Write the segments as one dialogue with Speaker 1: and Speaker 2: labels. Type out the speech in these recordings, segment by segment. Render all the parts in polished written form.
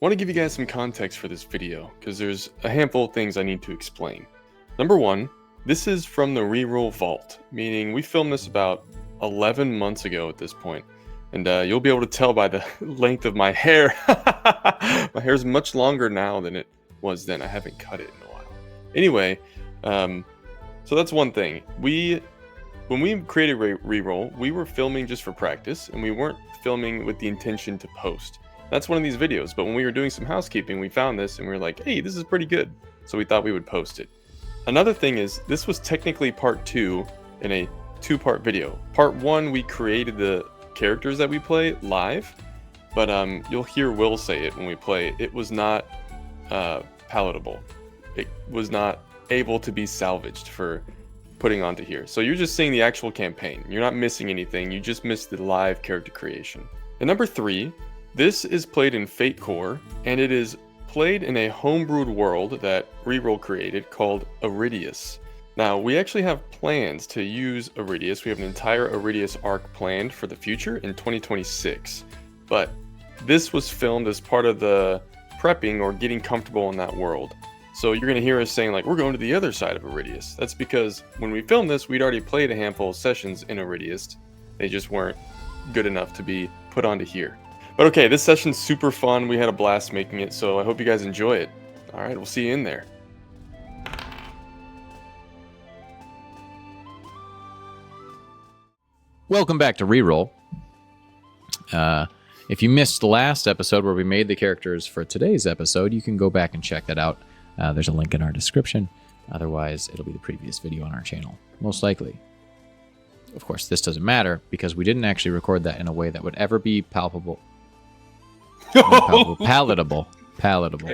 Speaker 1: want to give you guys some context for this video, because there's a handful of things I need to explain. Number one, this is from the RERole Vault, meaning we filmed this about 11 months ago at this point. And you'll be able to tell by the length of my hair. My hair's much longer now than it was then. I haven't cut it in a while. Anyway, so that's one thing. When we created RERole, we were filming just for practice, and we weren't filming with the intention to post. That's one of these videos, but when we were doing some housekeeping, we found this, and we were like, hey, this is pretty good. So we thought we would post it. Another thing is, this was technically part 2 in a 2-part video. Part 1, we created the characters that we play live, but you'll hear Will say it when we play. It was not palatable. It was not able to be salvaged for putting onto here. So you're just seeing the actual campaign. You're not missing anything. You just missed the live character creation. And number 3, this is played in Fate Core, and it is played in a homebrewed world that RERole created called Aeridius. Now, we actually have plans to use Aeridius. We have an entire Aeridius arc planned for the future in 2026. But this was filmed as part of the prepping or getting comfortable in that world. So you're going to hear us saying, like, we're going to the other side of Aeridius. That's because when we filmed this, we'd already played a handful of sessions in Aeridius. They just weren't good enough to be put onto here. But okay, this session's super fun. We had a blast making it, so I hope you guys enjoy it. All right, we'll see you in there.
Speaker 2: Welcome back to RERole. If you missed the last episode where we made the characters for today's episode, you can go back and check that out. There's a link in our description. Otherwise, it'll be the previous video on our channel, most likely. Of course, this doesn't matter because we didn't actually record that in a way that would ever be palatable
Speaker 1: There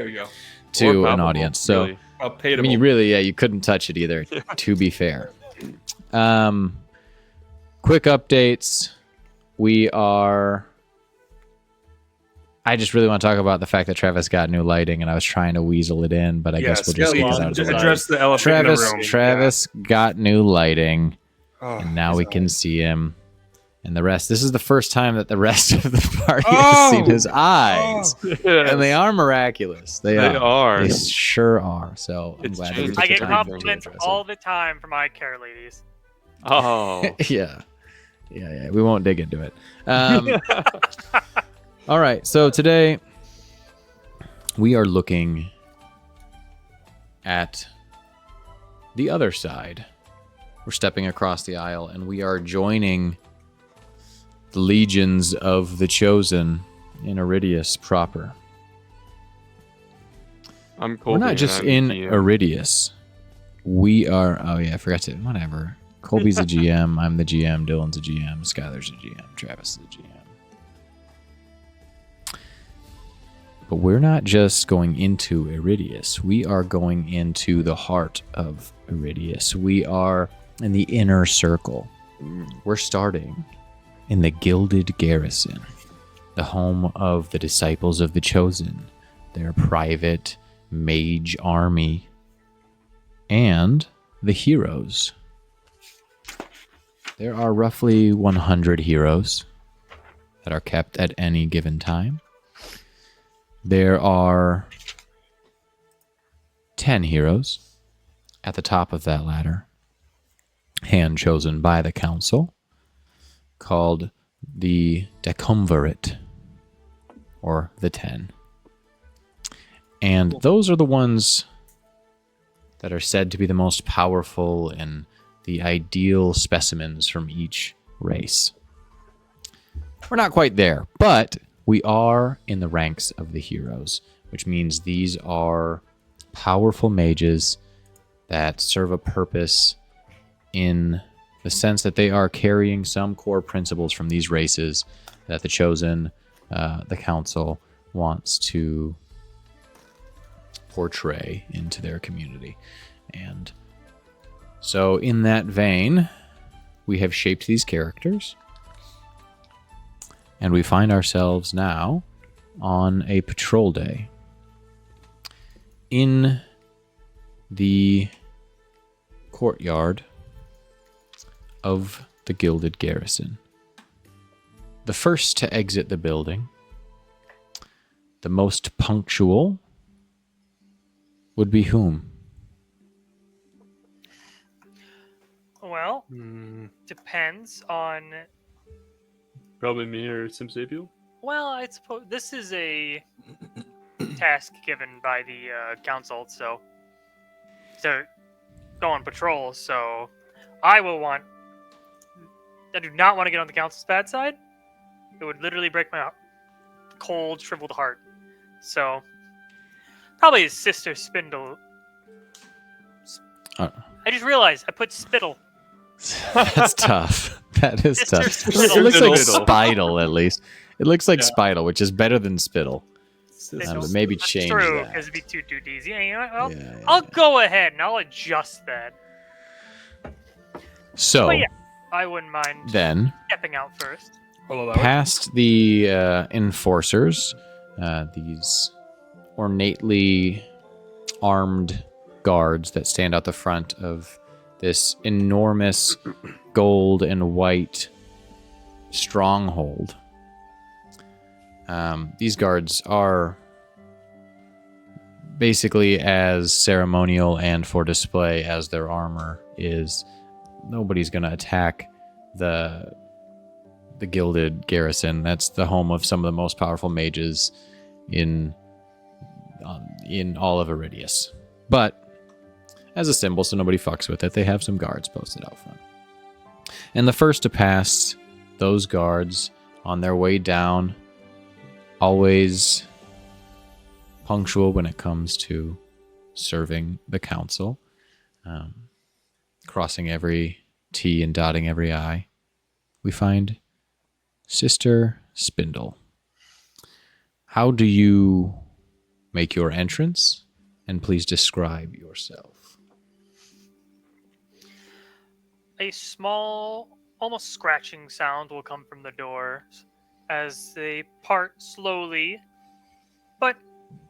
Speaker 1: you go.
Speaker 2: to an audience. So,
Speaker 1: Really.
Speaker 2: I mean, you couldn't touch it either, to be fair. Quick updates. I just really want to talk about the fact that Travis got new lighting, and I was trying to weasel it in, but I guess we'll just get it out of the way.
Speaker 3: Address the elephant in the room.
Speaker 2: Travis got new lighting, and now we can see him. And the rest, this is the first time that the rest of the party has seen his eyes. And they are miraculous. They are. They sure are. So I'm glad that
Speaker 4: I get compliments all the time from eye care ladies.
Speaker 1: Oh.
Speaker 2: Yeah. We won't dig into it. All right. So today we are looking at the other side. We're stepping across the aisle, and we are joining the legions of the Chosen in Aeridius proper.
Speaker 1: I'm Colby.
Speaker 2: We're not just in Aeridius. We are... Oh, yeah, I forgot to... Whatever. Colby's the GM. I'm the GM. Dylan's the GM. Skylar's the GM. Travis is the GM. But we're not just going into Aeridius. We are going into the heart of Aeridius. We are in the inner circle. We're starting in the Gilded Garrison, the home of the Disciples of the Chosen, their private mage army, and the heroes. There are roughly 100 heroes that are kept at any given time. There are 10 heroes at the top of that ladder, hand-chosen by the council, called the Decumvirate, or the 10. And those are the ones that are said to be the most powerful and the ideal specimens from each race. We're not quite there, but we are in the ranks of the heroes, which means these are powerful mages that serve a purpose in the sense that they are carrying some core principles from these races that the Chosen, the Council, wants to portray into their community. And so in that vein, we have shaped these characters, and we find ourselves now on a patrol day in the courtyard of the Gilded Garrison. The first to exit the building the most punctual would be whom?
Speaker 4: Well, depends on.
Speaker 3: Probably me or Simsapio.
Speaker 4: Well, I suppose this is a task given by the council, so to go on patrol. So I do not want to get on the council's bad side. It would literally break my cold, shriveled heart. So probably his sister Spindle. I just realized I put Spittle.
Speaker 2: That's tough. That is
Speaker 4: Sister
Speaker 2: tough.
Speaker 4: Spittle.
Speaker 2: It looks like
Speaker 3: Spittle.
Speaker 2: Spidle, at least. It looks like
Speaker 3: Yeah.
Speaker 2: Spidle, which is better than Spittle.
Speaker 4: Spittle.
Speaker 2: But maybe
Speaker 4: That's
Speaker 2: change
Speaker 4: true,
Speaker 2: that.
Speaker 4: because it'd be too easy. Yeah, you know what?
Speaker 2: Yeah,
Speaker 4: I'll go ahead and I'll adjust that.
Speaker 2: So,
Speaker 4: But yeah, I wouldn't mind
Speaker 2: then,
Speaker 4: stepping out first.
Speaker 2: past the enforcers, these ornately armed guards that stand out the front of this enormous gold and white stronghold. These guards are basically as ceremonial and for display as their armor is. Nobody's going to attack the Gilded Garrison. That's the home of some of the most powerful mages in all of Aeridius. But as a symbol, so nobody fucks with it, they have some guards posted out front. And the first to pass those guards on their way down, always punctual when it comes to serving the council, crossing every T and dotting every I, we find Sister Spindle. How do you make your entrance? And please describe yourself.
Speaker 4: A small, almost scratching sound will come from the door as they part slowly, but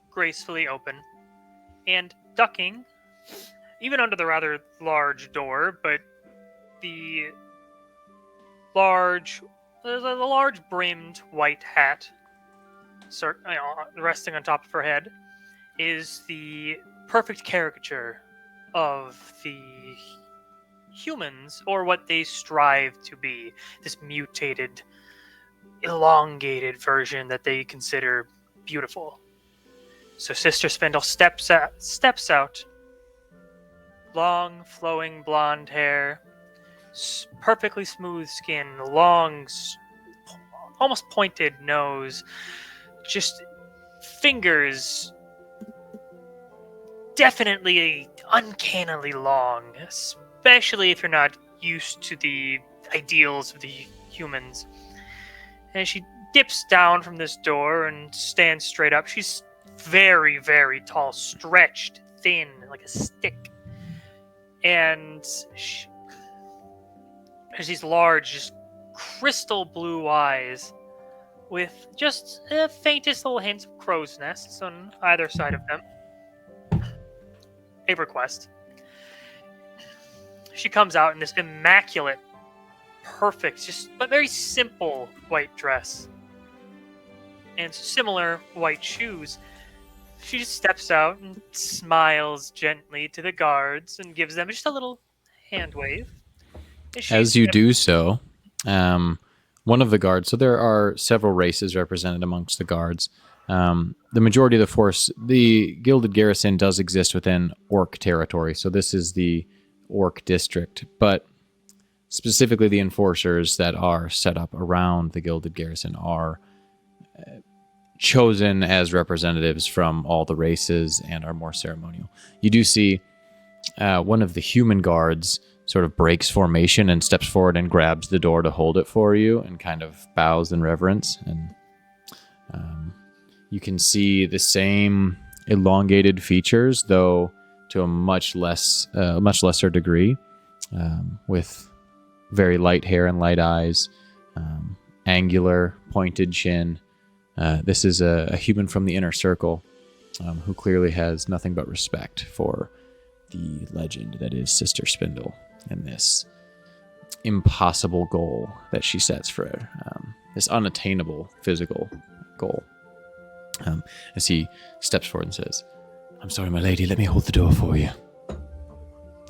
Speaker 4: gracefully open. And ducking, even under the rather large door, but the large brimmed white hat resting on top of her head is the perfect caricature of the humans, or what they strive to be, this mutated, elongated version that they consider beautiful. So Sister Spindle steps out, long flowing blonde hair, perfectly smooth skin, long, almost pointed nose, just fingers definitely uncannily long, especially if you're not used to the ideals of the humans. And she dips down from this door and stands straight up. She's very, very tall, stretched, thin, like a stick. And she has these large, just crystal blue eyes with just the faintest little hints of crow's nests on either side of them. A request. She comes out in this immaculate, perfect, but very simple white dress and similar white shoes. She just steps out and smiles gently to the guards and gives them just a little hand wave.
Speaker 2: As you do so, one of the guards, so there are several races represented amongst the guards. The majority of the force, the Gilded Garrison does exist within Orc territory, so this is the Orc district, but specifically the enforcers that are set up around the Gilded Garrison are chosen as representatives from all the races and are more ceremonial. You do see one of the human guards sort of breaks formation and steps forward and grabs the door to hold it for you and kind of bows in reverence. And you can see the same elongated features, though to a much lesser degree, with very light hair and light eyes, angular, pointed chin. This is a human from the inner circle who clearly has nothing but respect for the legend that is Sister Spindle and this impossible goal that she sets for this unattainable physical goal. As he steps forward and says, "I'm sorry, my lady, let me hold the door for you."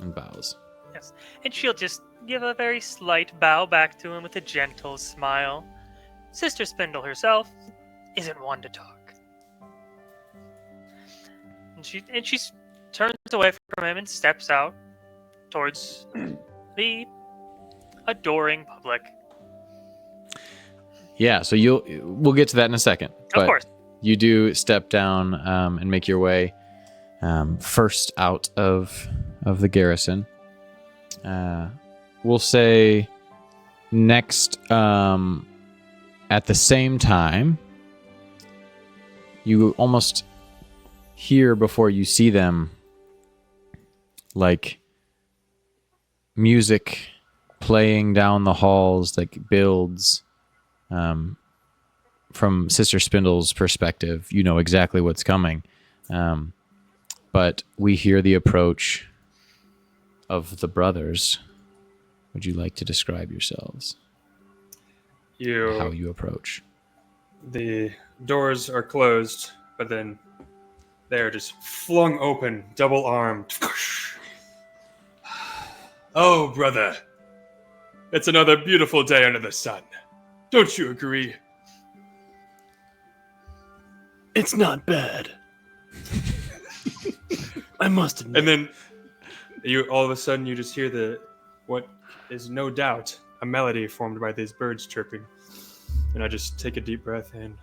Speaker 2: And bows.
Speaker 4: Yes. And she'll just give a very slight bow back to him with a gentle smile. Sister Spindle herself isn't one to talk. And she turns away from him and steps out towards the adoring public.
Speaker 2: Yeah, so we'll get to that in a second.
Speaker 4: Of course.
Speaker 2: You do step down and make your way first out of the garrison. We'll say next, at the same time, you almost hear before you see them, like music playing down the halls, like builds. From Sister Spindle's perspective, you know exactly what's coming. But we hear the approach of the brothers. Would you like to describe yourselves? How you approach?
Speaker 5: The doors are closed, but then they're just flung open, double-armed. Oh, brother. It's another beautiful day under the sun. Don't you agree?
Speaker 3: It's not bad. I must admit.
Speaker 5: And then all of a sudden you just hear what is no doubt a melody formed by these birds chirping. And I just take a deep breath in.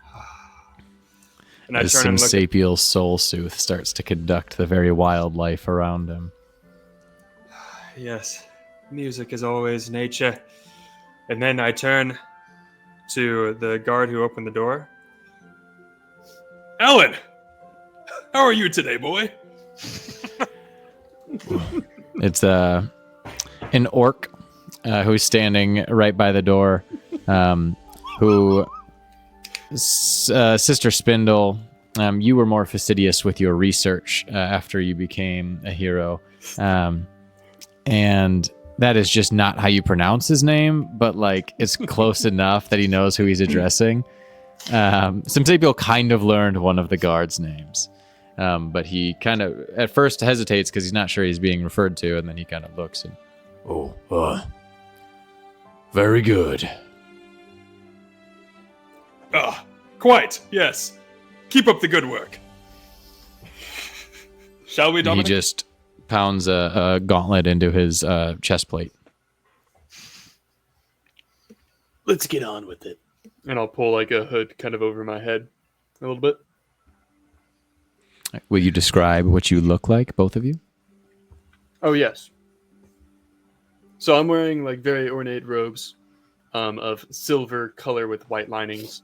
Speaker 5: And
Speaker 2: As Simsapiel's soul sooth starts to conduct the very wildlife around him.
Speaker 5: Yes, music is always nature. And then I turn to the guard who opened the door. Alan! How are you today, boy?
Speaker 2: It's an orc who's standing right by the door, who Sister Spindle, you were more fastidious with your research after you became a hero, and that is just not how you pronounce his name, but like it's close enough that he knows who he's addressing. Simsapiel kind of learned one of the guards' names, but he kind of at first hesitates because he's not sure he's being referred to, and then he kind of looks and,
Speaker 3: Very good.
Speaker 5: Quite, yes. Keep up the good work. Shall we,
Speaker 2: he
Speaker 5: Dominic?
Speaker 2: just pounds a gauntlet into his chest plate.
Speaker 3: Let's get on with it.
Speaker 1: And I'll pull like a hood kind of over my head a little bit.
Speaker 2: Will you describe what you look like, both of you?
Speaker 1: Oh, yes. So I'm wearing like very ornate robes of silver color with white linings.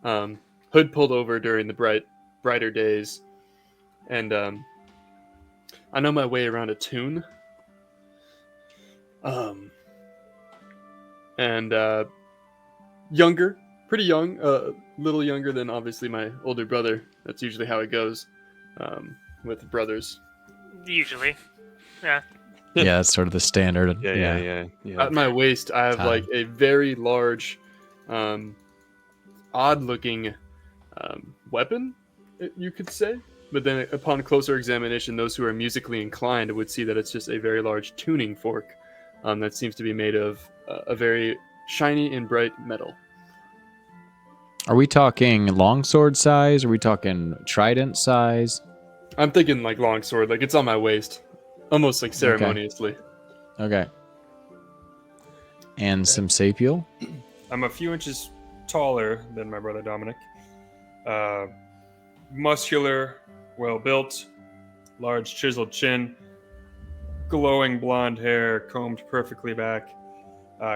Speaker 1: Hood pulled over during the brighter days. And I know my way around a tune. Younger, pretty young, a little younger than obviously my older brother. That's usually how it goes with brothers.
Speaker 4: Usually. Yeah.
Speaker 2: Yeah, that's sort of the standard.
Speaker 1: Yeah. At my waist, I have like a very large, odd-looking weapon, you could say. But then upon closer examination, those who are musically inclined would see that it's just a very large tuning fork that seems to be made of a very shiny and bright metal.
Speaker 2: Are we talking longsword size? Are we talking trident size?
Speaker 1: I'm thinking like longsword, like it's on my waist. Almost like ceremoniously.
Speaker 2: Okay. And Simsapiel?
Speaker 5: I'm a few inches taller than my brother Dominic. Muscular, well-built, large chiseled chin, glowing blonde hair combed perfectly back,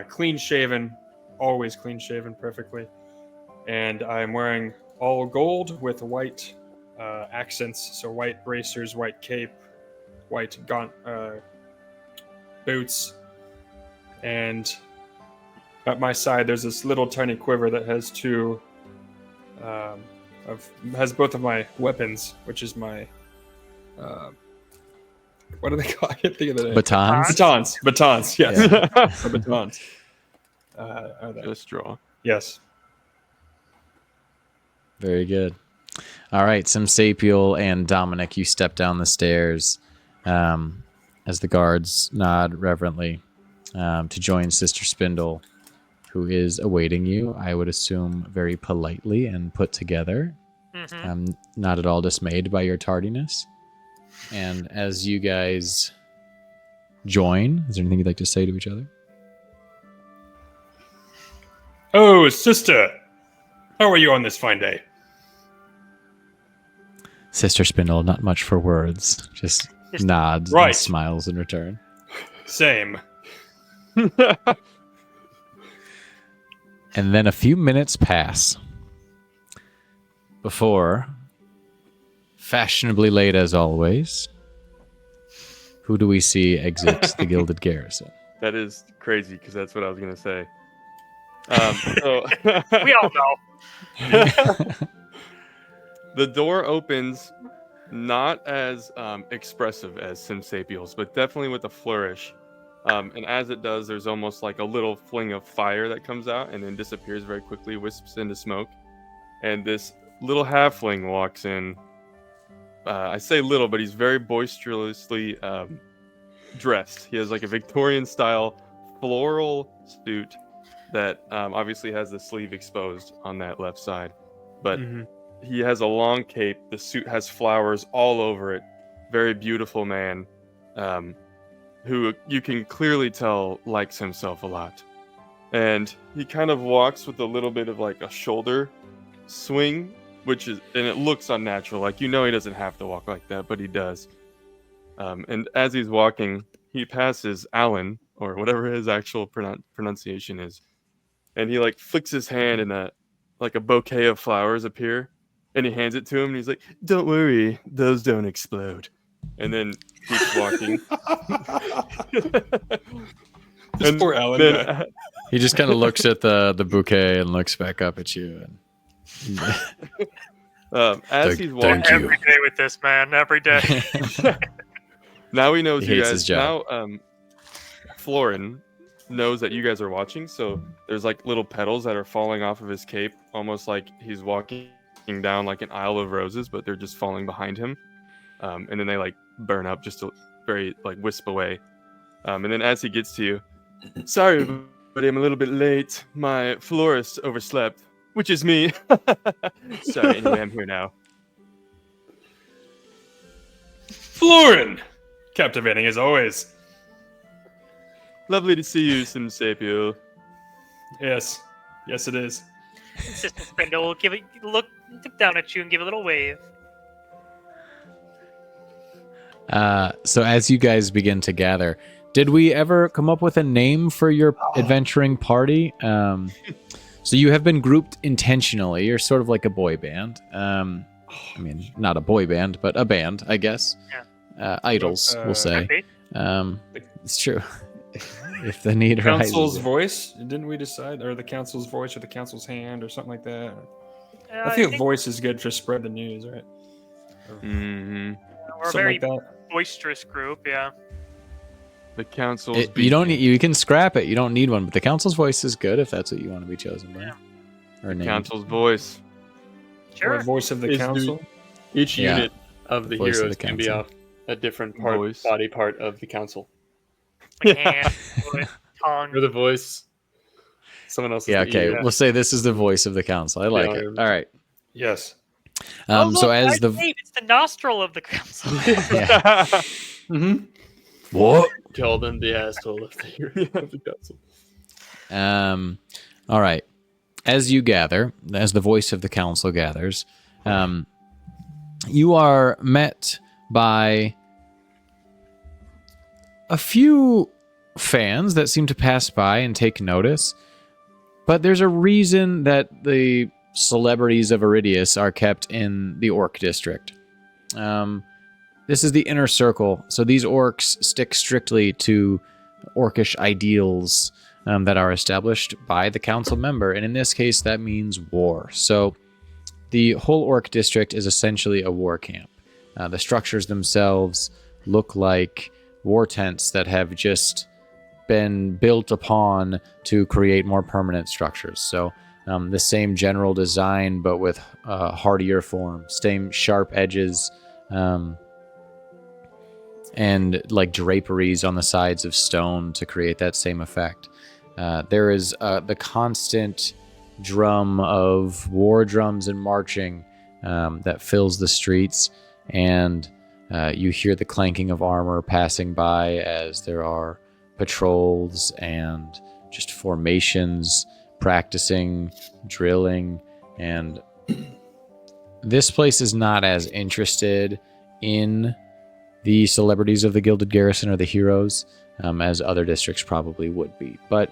Speaker 5: clean-shaven, always clean-shaven perfectly. And I'm wearing all gold with white accents, so white bracers, white cape, white boots, and at my side there's this little tiny quiver that has has both of my weapons, which is my what do they call? I can't think of the name. Batons. Yes, the batons.
Speaker 1: Just draw.
Speaker 5: Yes.
Speaker 2: Very good. All right, Simsapiel and Dominic, you step down the stairs as the guards nod reverently to join Sister Spindle, who is awaiting you, I would assume very politely and put together. Not at all dismayed by your tardiness. And as you guys join, is there anything you'd like to say to each other?
Speaker 5: Oh, sister! How are you on this fine day?
Speaker 2: Sister Spindle, not much for words, just nods
Speaker 5: Right.
Speaker 2: and smiles in return.
Speaker 5: Same.
Speaker 2: And then a few minutes pass before, fashionably late as always, who do we see exit the Gilded Garrison?
Speaker 1: That is crazy because that's what I was gonna say. So
Speaker 4: We all know.
Speaker 1: the door opens, not as expressive as Simsapiel's, but definitely with a flourish. And as it does, there's almost like a little fling of fire that comes out and then disappears very quickly, wisps into smoke. And this little halfling walks in. I say little, but he's very boisterously dressed. He has like a Victorian-style floral suit that obviously has the sleeve exposed on that left side. But he has a long cape. The suit has flowers all over it. Very beautiful man. Who you can clearly tell likes himself a lot. And he kind of walks with a little bit of like a shoulder swing, and it looks unnatural. Like, you know, he doesn't have to walk like that, but he does. And as he's walking, he passes Alan, or whatever his actual pronunciation is. And he like flicks his hand and a bouquet of flowers appear. And he hands it to him and he's like, "Don't worry, those don't explode." And then keeps walking.
Speaker 5: This poor Alan
Speaker 1: then,
Speaker 5: guy.
Speaker 2: He just kind of looks at the bouquet and looks back up at you. And
Speaker 1: as he's walking,
Speaker 2: Thank you.
Speaker 4: Every day with this man, every day.
Speaker 1: now he knows
Speaker 2: He
Speaker 1: you
Speaker 2: hates
Speaker 1: guys.
Speaker 2: his job.
Speaker 1: Now, Florin knows that you guys are watching. So there's like little petals that are falling off of his cape, almost like he's walking down like an aisle of roses, but they're just falling behind him. And then they like burn up just to very like wisp away. And then as he gets to you, "Sorry, but I'm a little bit late. My florist overslept," which is me. Sorry, anyway, I'm here now.
Speaker 5: Florin! Captivating as always.
Speaker 1: Lovely to see you, Simsapiel.
Speaker 5: Yes. Yes, it is.
Speaker 4: Sister Spindle will look down at you and give a little wave.
Speaker 2: So as you guys begin to gather, did we ever come up with a name for your adventuring party? So you have been grouped intentionally. You're sort of like a boy band. I mean, not a boy band, but a band, I guess.
Speaker 4: Yeah.
Speaker 2: Idols, we'll say.
Speaker 4: Okay.
Speaker 2: It's true. If the need
Speaker 5: Council's
Speaker 2: rises.
Speaker 5: voice? Didn't we decide? Or the council's voice or the council's hand or something like that?
Speaker 4: I
Speaker 5: I feel
Speaker 4: think
Speaker 5: voice is good for spread the news, right?
Speaker 1: Mm-hmm.
Speaker 4: we're a
Speaker 5: Something
Speaker 4: very
Speaker 5: like that.
Speaker 4: boisterous group, yeah.
Speaker 1: The council's
Speaker 2: You don't need. You can scrap it. You don't need one. But the council's voice is good if that's what you want to be chosen by.
Speaker 4: Yeah.
Speaker 2: Or named.
Speaker 1: council's voice.
Speaker 4: Sure.
Speaker 5: Or voice of the
Speaker 3: Is the-
Speaker 5: council.
Speaker 3: Each
Speaker 2: Yeah.
Speaker 3: unit of the
Speaker 2: Voice of
Speaker 3: heroes
Speaker 2: the
Speaker 3: can be
Speaker 2: council.
Speaker 3: a different
Speaker 1: Voice.
Speaker 3: body part of the council.
Speaker 4: Like hand, foot, tongue.
Speaker 3: You're the voice. Someone else is
Speaker 2: Yeah.
Speaker 3: the
Speaker 2: Okay.
Speaker 3: ear.
Speaker 2: We'll say this is the voice of the council. I like
Speaker 3: Yeah,
Speaker 2: it. All right.
Speaker 5: Yes.
Speaker 4: Oh,
Speaker 2: So
Speaker 4: look,
Speaker 2: as
Speaker 4: nice
Speaker 2: the
Speaker 4: name. It's the nostril of the council.
Speaker 2: yeah.
Speaker 5: Mm-hmm.
Speaker 2: What?
Speaker 3: Call them the asshole of the council.
Speaker 2: All right. As you gather, as the voice of the council gathers, you are met by a few fans that seem to pass by and take notice. But there's a reason that the celebrities of Aeridius are kept in the Orc district. This is the inner circle, so these orcs stick strictly to orcish ideals that are established by the council member, and in this case, that means war. So the whole orc district is essentially a war camp. The structures themselves look like war tents that have just been built upon to create more permanent structures. So The same general design, but with hardier form, same sharp edges, and like draperies on the sides of stone to create that same effect. There is the constant drum of war drums and marching that fills the streets, and you hear the clanking of armor passing by as there are patrols and just formations, practicing, drilling, and this place is not as interested in the celebrities of the Gilded Garrison or the heroes as other districts probably would be. But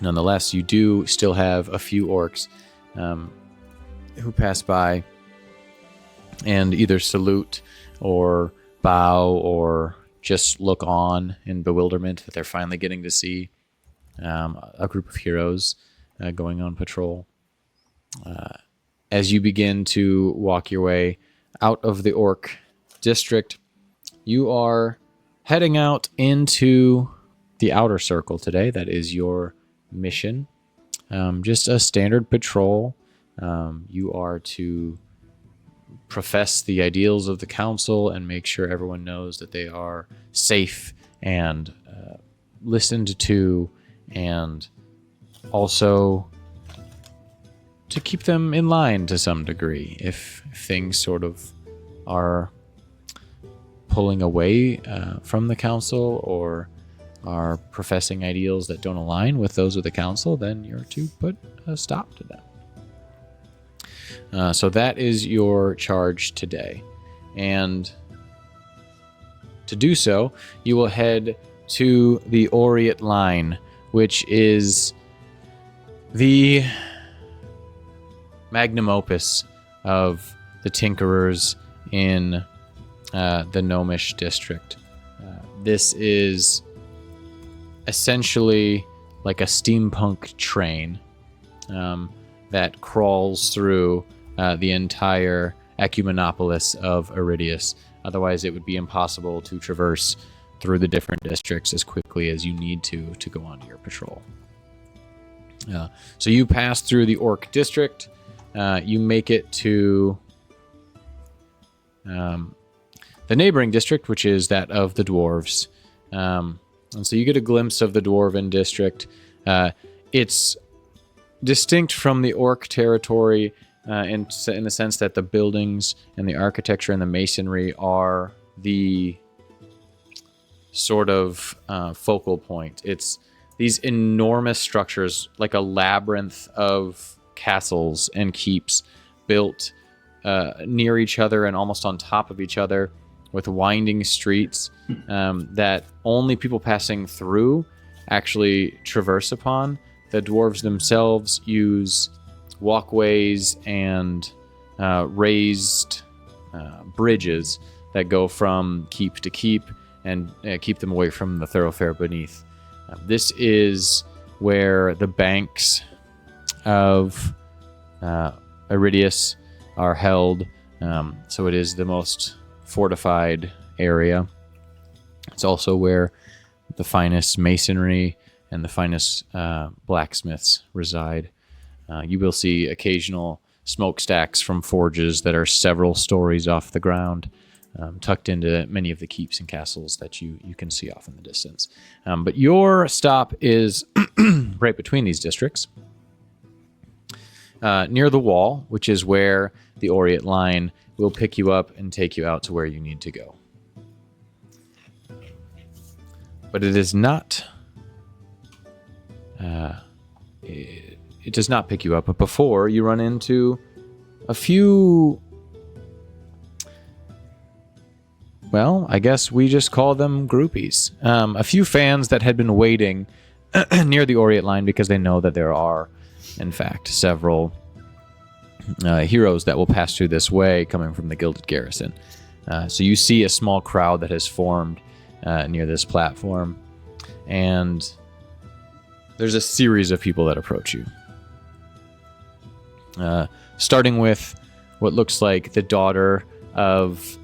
Speaker 2: nonetheless, you do still have a few orcs who pass by and either salute or bow or just look on in bewilderment that they're finally getting to see a group of heroes going on patrol. As you begin to walk your way out of the orc district, you are heading out into the outer circle today. That is your mission. Just a standard patrol. You are to profess the ideals of the council and make sure everyone knows that they are safe and listened to, and also to keep them in line to some degree if things sort of are pulling away from the council or are professing ideals that don't align with those of the council, then you're to put a stop to them. So that is your charge today. And to do so, you will head to the Oriat line, which is the magnum opus of the Tinkerers in the Gnomish district. This is essentially like a steampunk train that crawls through the entire ecumenopolis of Aeridius. Otherwise, it would be impossible to traverse through the different districts as quickly as you need to go on your patrol. So you pass through the Orc district. You make it to the neighboring district, which is that of the dwarves. And so you get a glimpse of the dwarven district. It's distinct from the orc territory in the sense that the buildings and the architecture and the masonry are the sort of focal point. It's these enormous structures, like a labyrinth of castles and keeps built near each other and almost on top of each other, with winding streets that only people passing through actually traverse upon. The dwarves themselves use walkways and raised bridges that go from keep to keep and keep them away from the thoroughfare beneath. This is where the banks of Aeridius are held, so it is the most fortified area. It's also where the finest masonry and the finest blacksmiths reside. You will see occasional smokestacks from forges that are several stories off the ground, tucked into many of the keeps and castles that you can see off in the distance. But your stop is right between these districts, near the wall, which is where the Oriat line will pick you up and take you out to where you need to go. But it is not... it does not pick you up, but before you run into a few... Well, I guess we just call them groupies. A few fans that had been waiting near the Oriat line because they know that there are, in fact, several heroes that will pass through this way coming from the Gilded Garrison. So you see a small crowd that has formed near this platform, and there's a series of people that approach you. Starting with what looks like the daughter of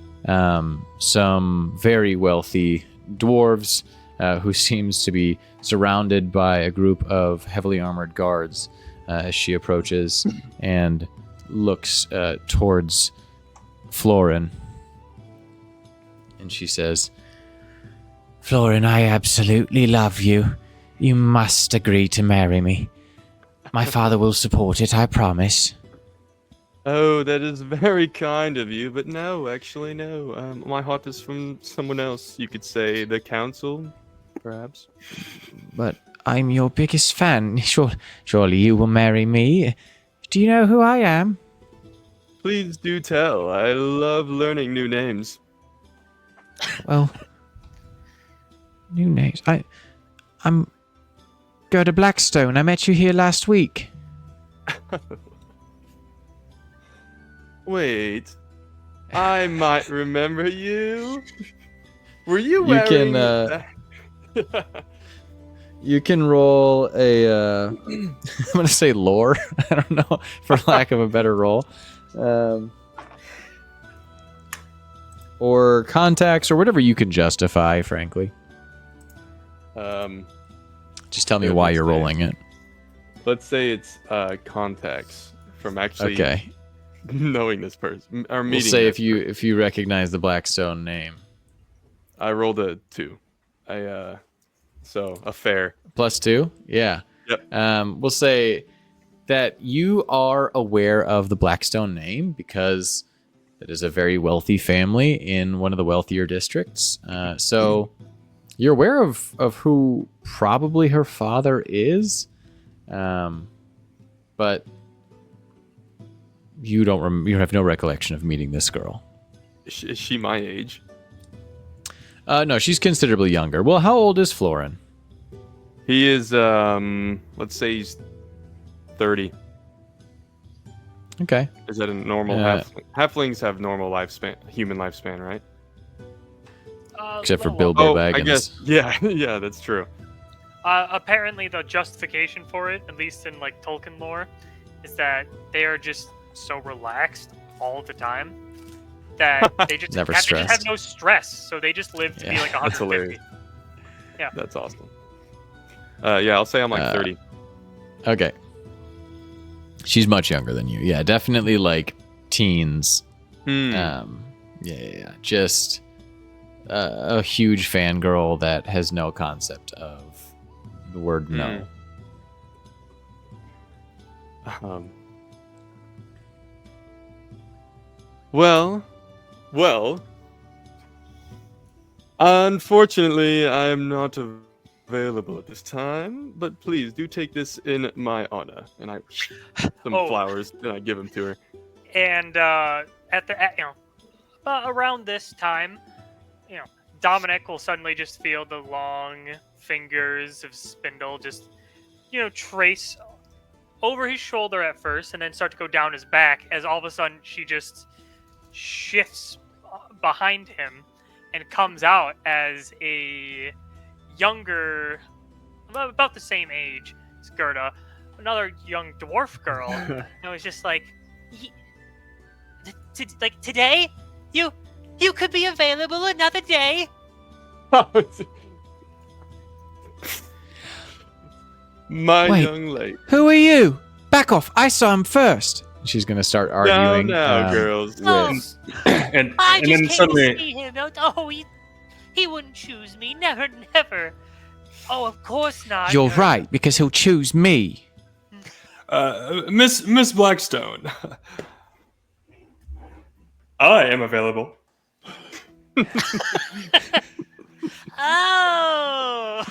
Speaker 2: some very wealthy dwarves who seems to be surrounded by a group of heavily armored guards as she approaches and looks towards Florin. And she says, Florin, I absolutely love you. You must agree to marry me. My father will support it, I promise.
Speaker 1: Oh, that is very kind of you, but no, actually, no. My heart is from someone else. You could say the council, perhaps.
Speaker 2: But I'm your biggest fan. Surely you will marry me. Do you know who I am?
Speaker 1: Please do tell. I love learning new names.
Speaker 2: Well, new names. I'm Gerda Blackstone. I met you here last week.
Speaker 1: Wait, I might remember you. Were you
Speaker 2: You
Speaker 1: wearing?
Speaker 2: can, You can roll a. I'm gonna say lore. I don't know, for lack of a better roll, or contacts, or whatever you can justify. Frankly, just tell me why you're rolling it.
Speaker 1: Let's say it's contacts from actually
Speaker 2: Okay.
Speaker 1: knowing this person or
Speaker 2: We'll
Speaker 1: meeting.
Speaker 2: say
Speaker 1: this
Speaker 2: if you recognize the Blackstone name.
Speaker 1: I rolled a 2. So a fair.
Speaker 2: +2? Yeah.
Speaker 1: Yep.
Speaker 2: We'll say that you are aware of the Blackstone name because it is a very wealthy family in one of the wealthier districts. So you're aware of who probably her father is, but you don't. You have no recollection of meeting this girl.
Speaker 1: Is she my age?
Speaker 2: No, she's considerably younger. Well, how old is Florin?
Speaker 1: He is. Let's say he's 30.
Speaker 2: Okay.
Speaker 1: Is that a normal halflings have normal lifespan, human lifespan, right?
Speaker 2: Except for
Speaker 4: little
Speaker 2: Bilbo
Speaker 1: I
Speaker 2: Baggins.
Speaker 1: guess. Yeah, yeah, that's true.
Speaker 4: Apparently, the justification for it, at least in like Tolkien lore, is that they are just so relaxed all the time that they just,
Speaker 2: Never
Speaker 4: they just have
Speaker 2: stressed.
Speaker 4: no stress. So they just live to be
Speaker 2: Yeah,
Speaker 4: like
Speaker 1: that's
Speaker 4: 150.
Speaker 1: hilarious.
Speaker 4: Yeah.
Speaker 1: That's awesome. Yeah, I'll say I'm like 30.
Speaker 2: Okay. She's much younger than you. Yeah, definitely like teens. Yeah. Just a huge fangirl that has no concept of the word no.
Speaker 1: Well. Unfortunately, I am not available at this time, but please do take this in my honor. And I some flowers and I give them to her.
Speaker 4: And around this time, Dominic will suddenly just feel the long fingers of Spindle just, trace over his shoulder at first and then start to go down his back as all of a sudden she just shifts behind him and comes out as a younger, about the same age as Gerda, another young dwarf girl. And it was just like, today? You could be available another day?
Speaker 1: My
Speaker 2: Wait.
Speaker 1: young lady.
Speaker 2: Who are you? Back off. I saw him first. She's going to start arguing.
Speaker 1: No, girls.
Speaker 4: Oh.
Speaker 5: and
Speaker 4: I
Speaker 5: and
Speaker 4: just
Speaker 5: then
Speaker 4: came
Speaker 5: suddenly
Speaker 4: to see him. Oh, he wouldn't choose me. Never, never. Oh, of course not.
Speaker 2: You're right, because he'll choose me.
Speaker 5: Miss Blackstone, I am available.
Speaker 4: Oh.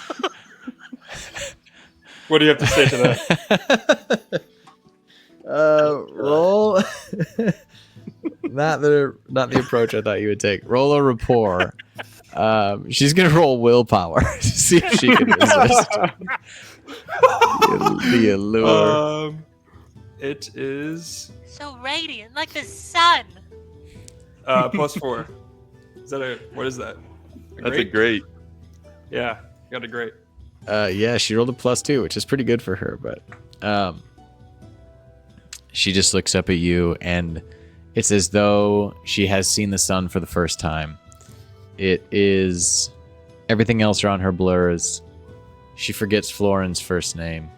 Speaker 5: What do you have to say to that?
Speaker 2: Roll. not the approach I thought you would take. Roll a rapport. She's gonna roll willpower to see if she can resist the allure.
Speaker 5: It is
Speaker 4: So radiant, like the sun.
Speaker 5: +4. What is that?
Speaker 1: That's a great.
Speaker 5: Yeah, got a great.
Speaker 2: Yeah, she rolled a +2, which is pretty good for her, but she just looks up at you and it's as though she has seen the sun for the first time. It is everything else around her blurs. She forgets Florin's first name.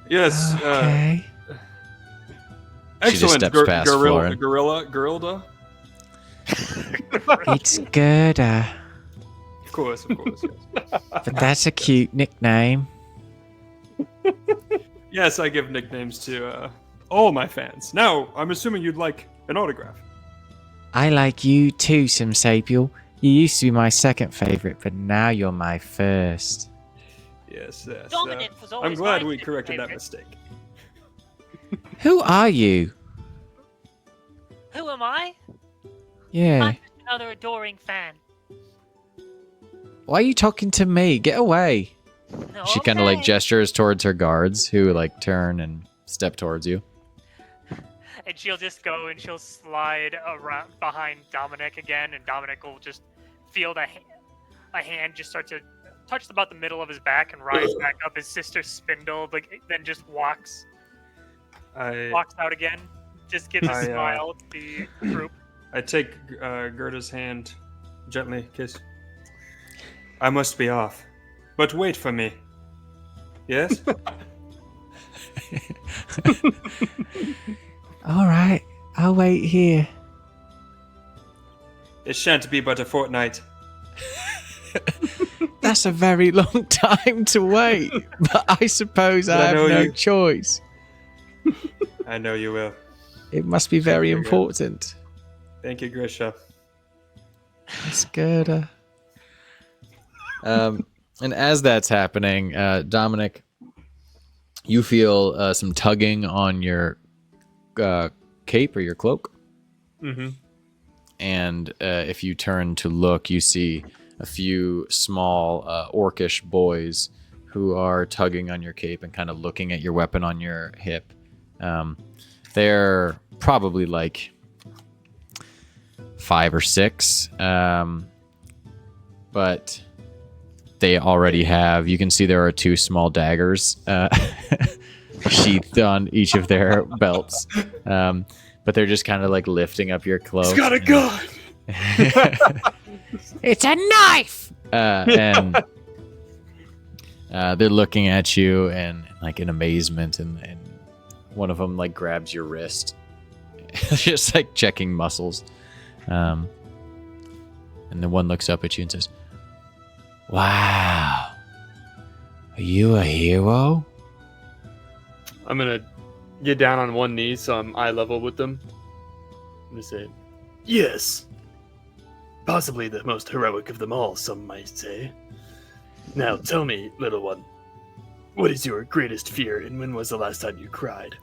Speaker 5: Yes.
Speaker 2: Okay. She just
Speaker 5: Excellent.
Speaker 2: steps past Florin.
Speaker 5: Gorilda.
Speaker 2: It's good,
Speaker 5: Of course. Yes.
Speaker 2: but that's a cute nickname.
Speaker 5: Yes, I give nicknames to all my fans. Now, I'm assuming you'd like an autograph.
Speaker 2: I like you too, Simsapiel. You used to be my second favorite, but now you're my first.
Speaker 5: Yes.
Speaker 4: Dominic was
Speaker 5: I'm
Speaker 4: always
Speaker 5: glad
Speaker 4: my
Speaker 5: we
Speaker 4: favorite.
Speaker 5: corrected that mistake.
Speaker 2: Who are you?
Speaker 4: Who am I?
Speaker 2: Yeah.
Speaker 4: I'm just another adoring fan.
Speaker 2: Why are you talking to me? Get away. She kind of like
Speaker 4: Okay.
Speaker 2: gestures towards her guards, who like turn and step towards you.
Speaker 4: And she'll just go and she'll slide around behind Dominic again, and Dominic will just feel a hand just start to touch about the middle of his back and rise back up. His sister Spindle, like, then just walks out again. Just gives a smile to the group.
Speaker 5: I take Gerda's hand, gently kiss. I must be off, but wait for me. Yes?
Speaker 2: All right, I'll wait here.
Speaker 5: It shan't be but a fortnight.
Speaker 2: That's a very long time to wait, but I suppose I have
Speaker 5: know
Speaker 2: no
Speaker 5: you-
Speaker 2: choice.
Speaker 5: I know you will.
Speaker 2: It must be very
Speaker 5: you, Gerda.
Speaker 2: important.
Speaker 5: Thank you, Grisha.
Speaker 2: It's good. And as that's happening, Dominic, you feel some tugging on your cape or your cloak.
Speaker 3: Mm-hmm.
Speaker 2: And if you turn to look, you see a few small orcish boys who are tugging on your cape and kind of looking at your weapon on your hip. They're probably like 5 or 6, but they already have. You can see there are 2 small daggers sheathed on each of their belts, but they're just kind of like lifting up your cloak.
Speaker 3: He's got a gun.
Speaker 2: It's a knife! And they're looking at you and like in amazement, and one of them like grabs your wrist, just like checking muscles. And the one looks up at you and says, "Wow, are you a hero?"
Speaker 3: I'm gonna get down on one knee so I'm eye level with them. I'm gonna say, yes. Possibly the most heroic of them all, some might say. Now tell me, little one, what is your greatest fear and when was the last time you cried?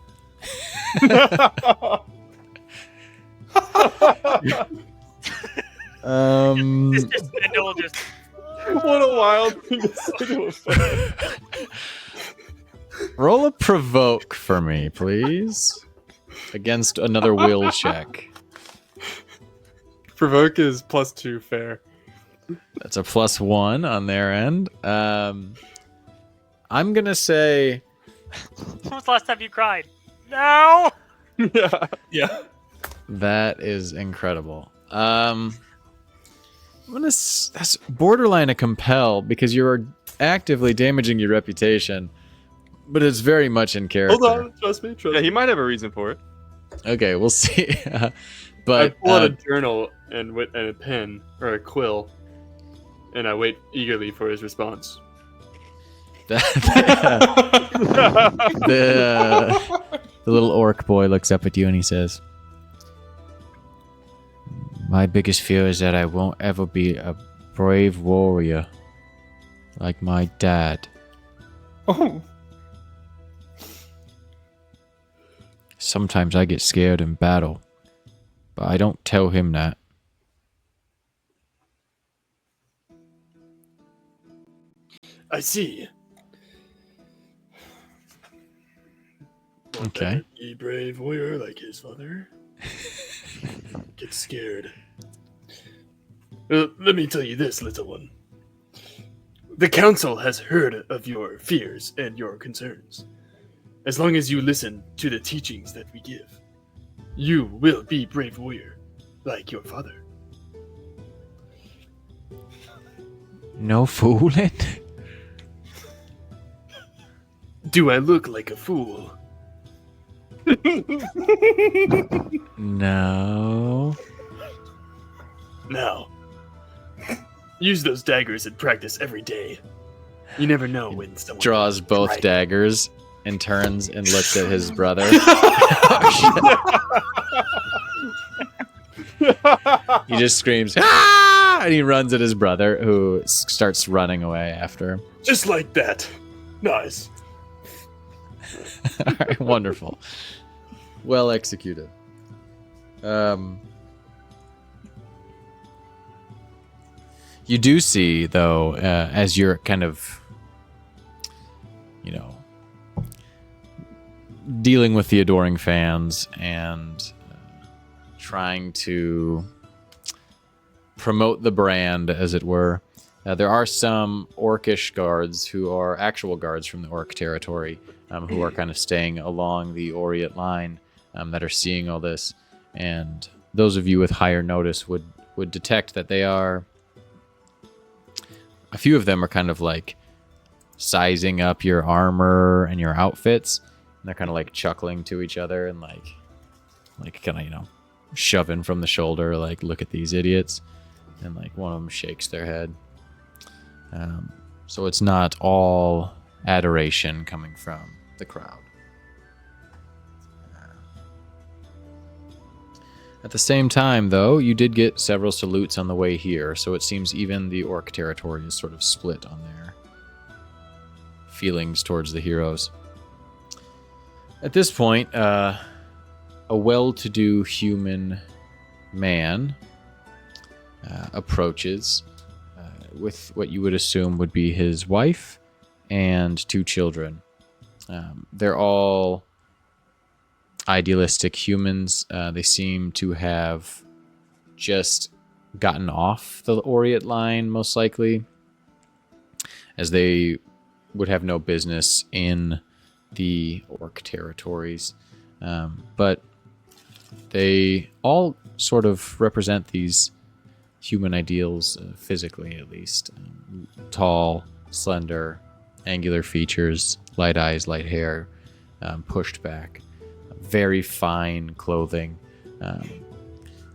Speaker 4: Sister Spindle just
Speaker 3: What a wild thing to say to a friend.
Speaker 2: Roll a provoke for me, please, against another will check.
Speaker 3: Provoke is +2, fair.
Speaker 2: That's a +1 on their end. I'm gonna say
Speaker 4: when was the last time you cried? No!
Speaker 3: Yeah.
Speaker 5: Yeah.
Speaker 2: that is incredible. That's borderline a compel because you're actively damaging your reputation, but it's very much in character.
Speaker 3: Hold on, trust me.
Speaker 1: Yeah, he might have a reason for it.
Speaker 2: Okay, we'll see.
Speaker 3: I
Speaker 2: But
Speaker 3: pull out a journal and a pen or a quill, and I wait eagerly for his response.
Speaker 2: the little orc boy looks up at you and he says, "My biggest fear is that I won't ever be a brave warrior like my dad.
Speaker 5: Oh.
Speaker 2: Sometimes I get scared in battle, but I don't tell him that."
Speaker 3: I see.
Speaker 2: Okay.
Speaker 3: Be brave warrior like his father. Get scared. Let me tell you this, little one. The council has heard of your fears and your concerns. As long as you listen to the teachings that we give, you will be brave warrior like your father.
Speaker 2: No fooling.
Speaker 3: Do I look like a fool?
Speaker 2: No.
Speaker 3: Now, use those daggers in practice every day. You never know when someone
Speaker 2: Draws both
Speaker 3: Right.
Speaker 2: daggers and turns and looks at his brother. He just screams, "Ah!" And he runs at his brother, who starts running away after him.
Speaker 3: Just like that. Nice.
Speaker 2: All right, wonderful. Well executed. You do see, though, as you're kind of, dealing with the adoring fans and trying to promote the brand, as it were. There are some orcish guards who are actual guards from the orc territory who are kind of staying along the Orient line that are seeing all this. And those of you with higher notice would detect that they are... A few of them are kind of like sizing up your armor and your outfits. And they're kind of like chuckling to each other and like kind of, shoving from the shoulder, like, look at these idiots. And like one of them shakes their head. So it's not all adoration coming from the crowd. At the same time, though, you did get several salutes on the way here, so it seems even the orc territory is sort of split on their feelings towards the heroes. At this point, a well-to-do human man approaches with what you would assume would be his wife and 2 children. They're all idealistic humans. They seem to have just gotten off the Orient line, most likely, as they would have no business in the orc territories. But they all sort of represent these human ideals, physically at least. Tall, slender, angular features, light eyes, light hair, pushed back. Very fine clothing,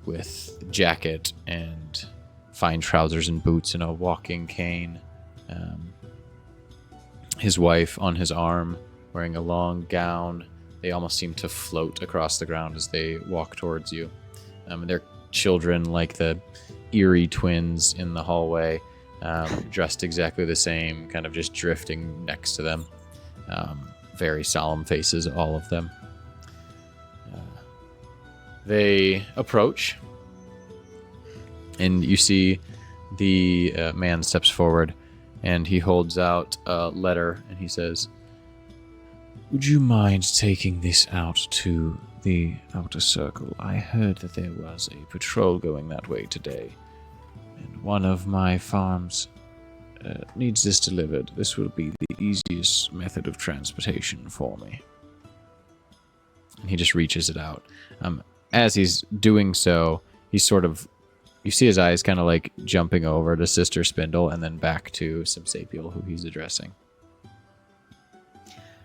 Speaker 2: with jacket and fine trousers and boots and a walking cane. His wife on his arm, wearing a long gown. They almost seem to float across the ground as they walk towards you. Their children, like the eerie twins in the hallway, dressed exactly the same, kind of just drifting next to them. Very solemn faces, all of them. They approach, and you see the man steps forward, and he holds out a letter, and he says, "Would you mind taking this out to the outer circle? I heard that there was a patrol going that way today, and one of my farms needs this delivered. This will be the easiest method of transportation for me." And he just reaches it out. As he's doing so, he's sort of... You see his eyes kind of like jumping over to Sister Spindle and then back to Subsapial, who he's addressing.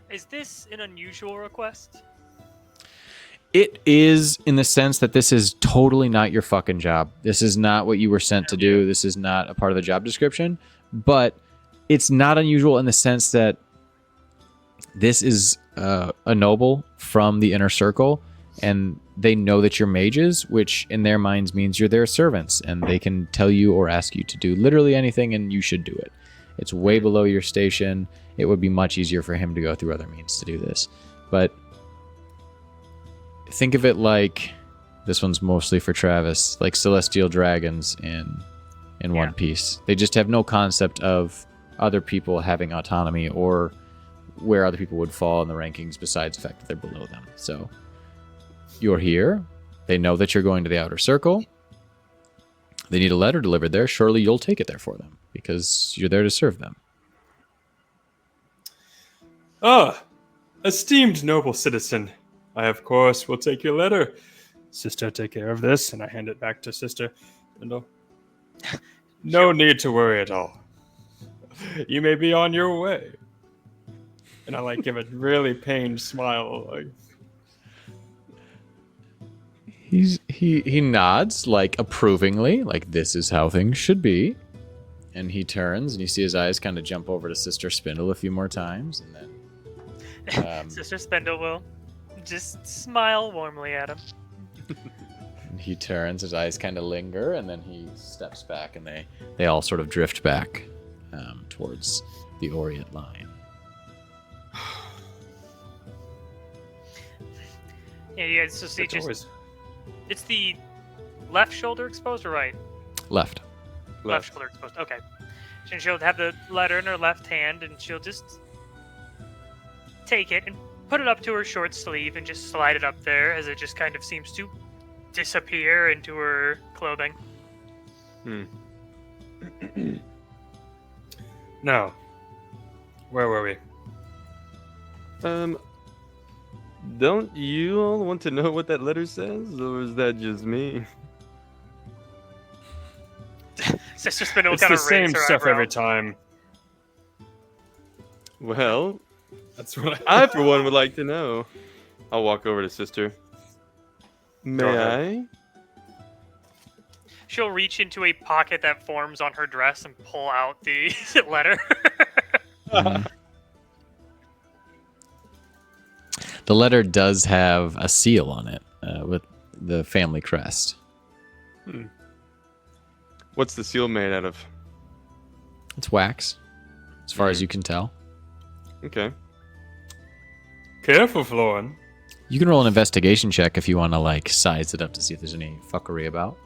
Speaker 4: Is this an unusual request?
Speaker 2: It is, in the sense that this is totally not your fucking job. This is not what you were sent to do. This is not a part of the job description. But it's not unusual in the sense that this is a noble from the inner circle, and they know that you're mages, which in their minds means you're their servants, and they can tell you or ask you to do literally anything, and you should do it. It's way below your station. It would be much easier for him to go through other means to do this. But think of it like, this one's mostly for Travis, like celestial dragons in One Piece. They just have no concept of other people having autonomy or where other people would fall in the rankings besides the fact that they're below them. So you're here. They know that you're going to the outer circle. They need a letter delivered there. Surely you'll take it there for them because you're there to serve them.
Speaker 5: Esteemed noble citizen, I of course will take your letter. Sister, take care of this, and I hand it back to Sister Spindle. No need to worry at all. You may be on your way. And I like give a really pained smile. Like,
Speaker 2: He nods like approvingly, like this is how things should be. And he turns and you see his eyes kind of jump over to Sister Spindle a few more times, and then
Speaker 4: Sister Spindle will just smile warmly at him.
Speaker 2: he turns, his eyes kind of linger, and then he steps back, and they all sort of drift back towards the Orient line.
Speaker 4: Yeah, you guys just see
Speaker 5: it's always
Speaker 4: it's the left shoulder exposed or right?
Speaker 2: Left.
Speaker 4: Left shoulder exposed. Okay. And she'll have the letter in her left hand, and she'll just take it and put it up to her short sleeve and just slide it up there as it just kind of seems to disappear into her clothing.
Speaker 5: Now, where were we?
Speaker 1: Don't you all want to know what that letter says, or is that just me?
Speaker 4: Sister Spindle
Speaker 5: It's
Speaker 4: kind
Speaker 5: the
Speaker 4: of
Speaker 5: same
Speaker 4: raises her
Speaker 5: stuff
Speaker 4: eyebrow.
Speaker 5: every time.
Speaker 1: Well,
Speaker 5: That's what
Speaker 1: I for one would like to know. I'll walk over to Sister. May
Speaker 5: ahead.
Speaker 1: I?
Speaker 4: She'll reach into a pocket that forms on her dress and pull out the letter.
Speaker 2: The letter does have a seal on it with the family crest.
Speaker 1: What's the seal made out of?
Speaker 2: It's wax, as far as you can tell.
Speaker 1: Okay.
Speaker 5: Careful, Florin.
Speaker 2: You can roll an investigation check if you want to like size it up to see if there's any fuckery about.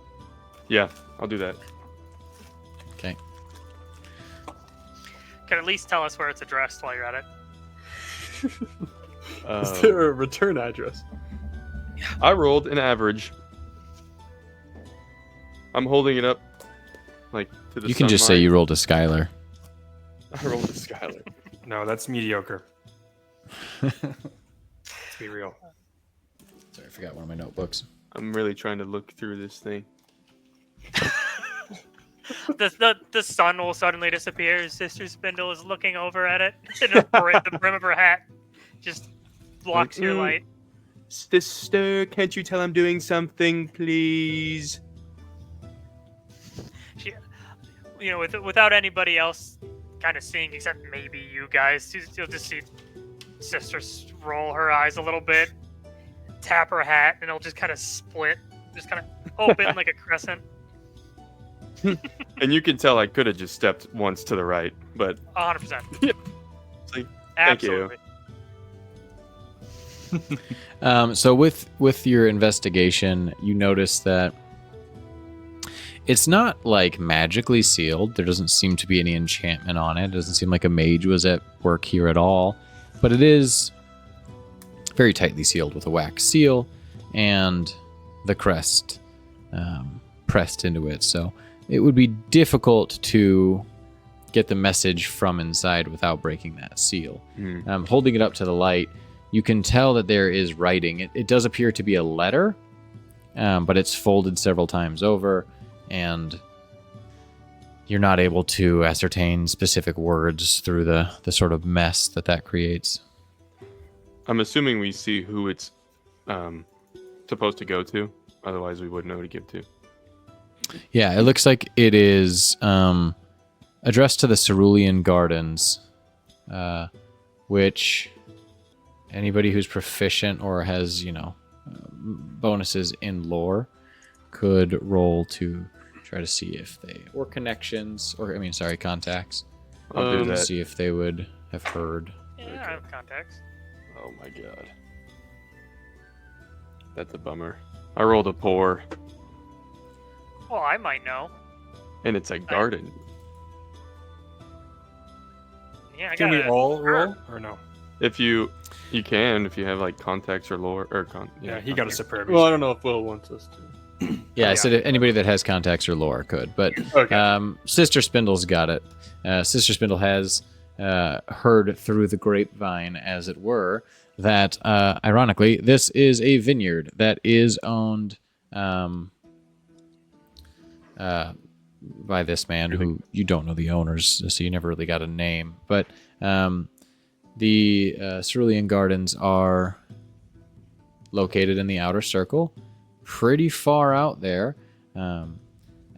Speaker 1: Yeah, I'll do that.
Speaker 2: Okay.
Speaker 4: Can at least tell us where it's addressed while you're at it.
Speaker 3: Is there a return address?
Speaker 1: I rolled an average. I'm holding it up, like to the.
Speaker 2: You can just say you rolled a Skylar.
Speaker 1: I rolled a Skylar.
Speaker 5: No, that's mediocre. Let's be real.
Speaker 2: Sorry, I forgot one of my notebooks.
Speaker 1: I'm really trying to look through this thing.
Speaker 4: The sun will suddenly disappear as Sister Spindle is looking over at it, and the brim of her hat just blocks your light.
Speaker 1: Sister, can't you tell I'm doing something, please?
Speaker 4: She, without anybody else kind of seeing, except maybe you guys, you'll just see Sister roll her eyes a little bit, tap her hat, and it'll just kind of split, just kind of open like a crescent.
Speaker 1: And you can tell I could have just stepped once to the right, but
Speaker 4: 100%.
Speaker 1: It's like, thank you.
Speaker 4: Absolutely.
Speaker 2: So with your investigation, you notice that it's not like magically sealed. There doesn't seem to be any enchantment on it. It doesn't seem like a mage was at work here at all. But it is very tightly sealed with a wax seal and the crest pressed into it. So it would be difficult to get the message from inside without breaking that seal. Holding it up to the light, you can tell that there is writing. It does appear to be a letter, but it's folded several times over, and you're not able to ascertain specific words through the sort of mess that creates.
Speaker 1: I'm assuming we see who it's supposed to go to. Otherwise, we wouldn't know who to give to.
Speaker 2: Yeah, it looks like it is addressed to the Cerulean Gardens, which anybody who's proficient or has, bonuses in lore could roll to try to see if they, or connections, contacts.
Speaker 1: I'll do that.
Speaker 2: See if they would have heard.
Speaker 4: Yeah, I have contacts.
Speaker 1: Oh my god. That's a bummer. I rolled a 4,
Speaker 4: Well, I might know.
Speaker 1: and it's a garden.
Speaker 4: Yeah, I
Speaker 5: Can
Speaker 4: got
Speaker 5: we all roll or no?
Speaker 1: If you can, if you have like contacts or lore or
Speaker 5: Yeah, he got a
Speaker 1: contacts.
Speaker 5: superb.
Speaker 3: Well, I don't know if Will wants us to.
Speaker 2: Yeah, I
Speaker 5: yeah.
Speaker 2: said anybody that has contacts or lore could, but
Speaker 3: Okay.
Speaker 2: Sister Spindle's got it. Sister Spindle has heard through the grapevine, as it were, that ironically, this is a vineyard that is owned by this man who you don't know the owners, so you never really got a name. But The Cerulean Gardens are located in the outer circle, pretty far out there,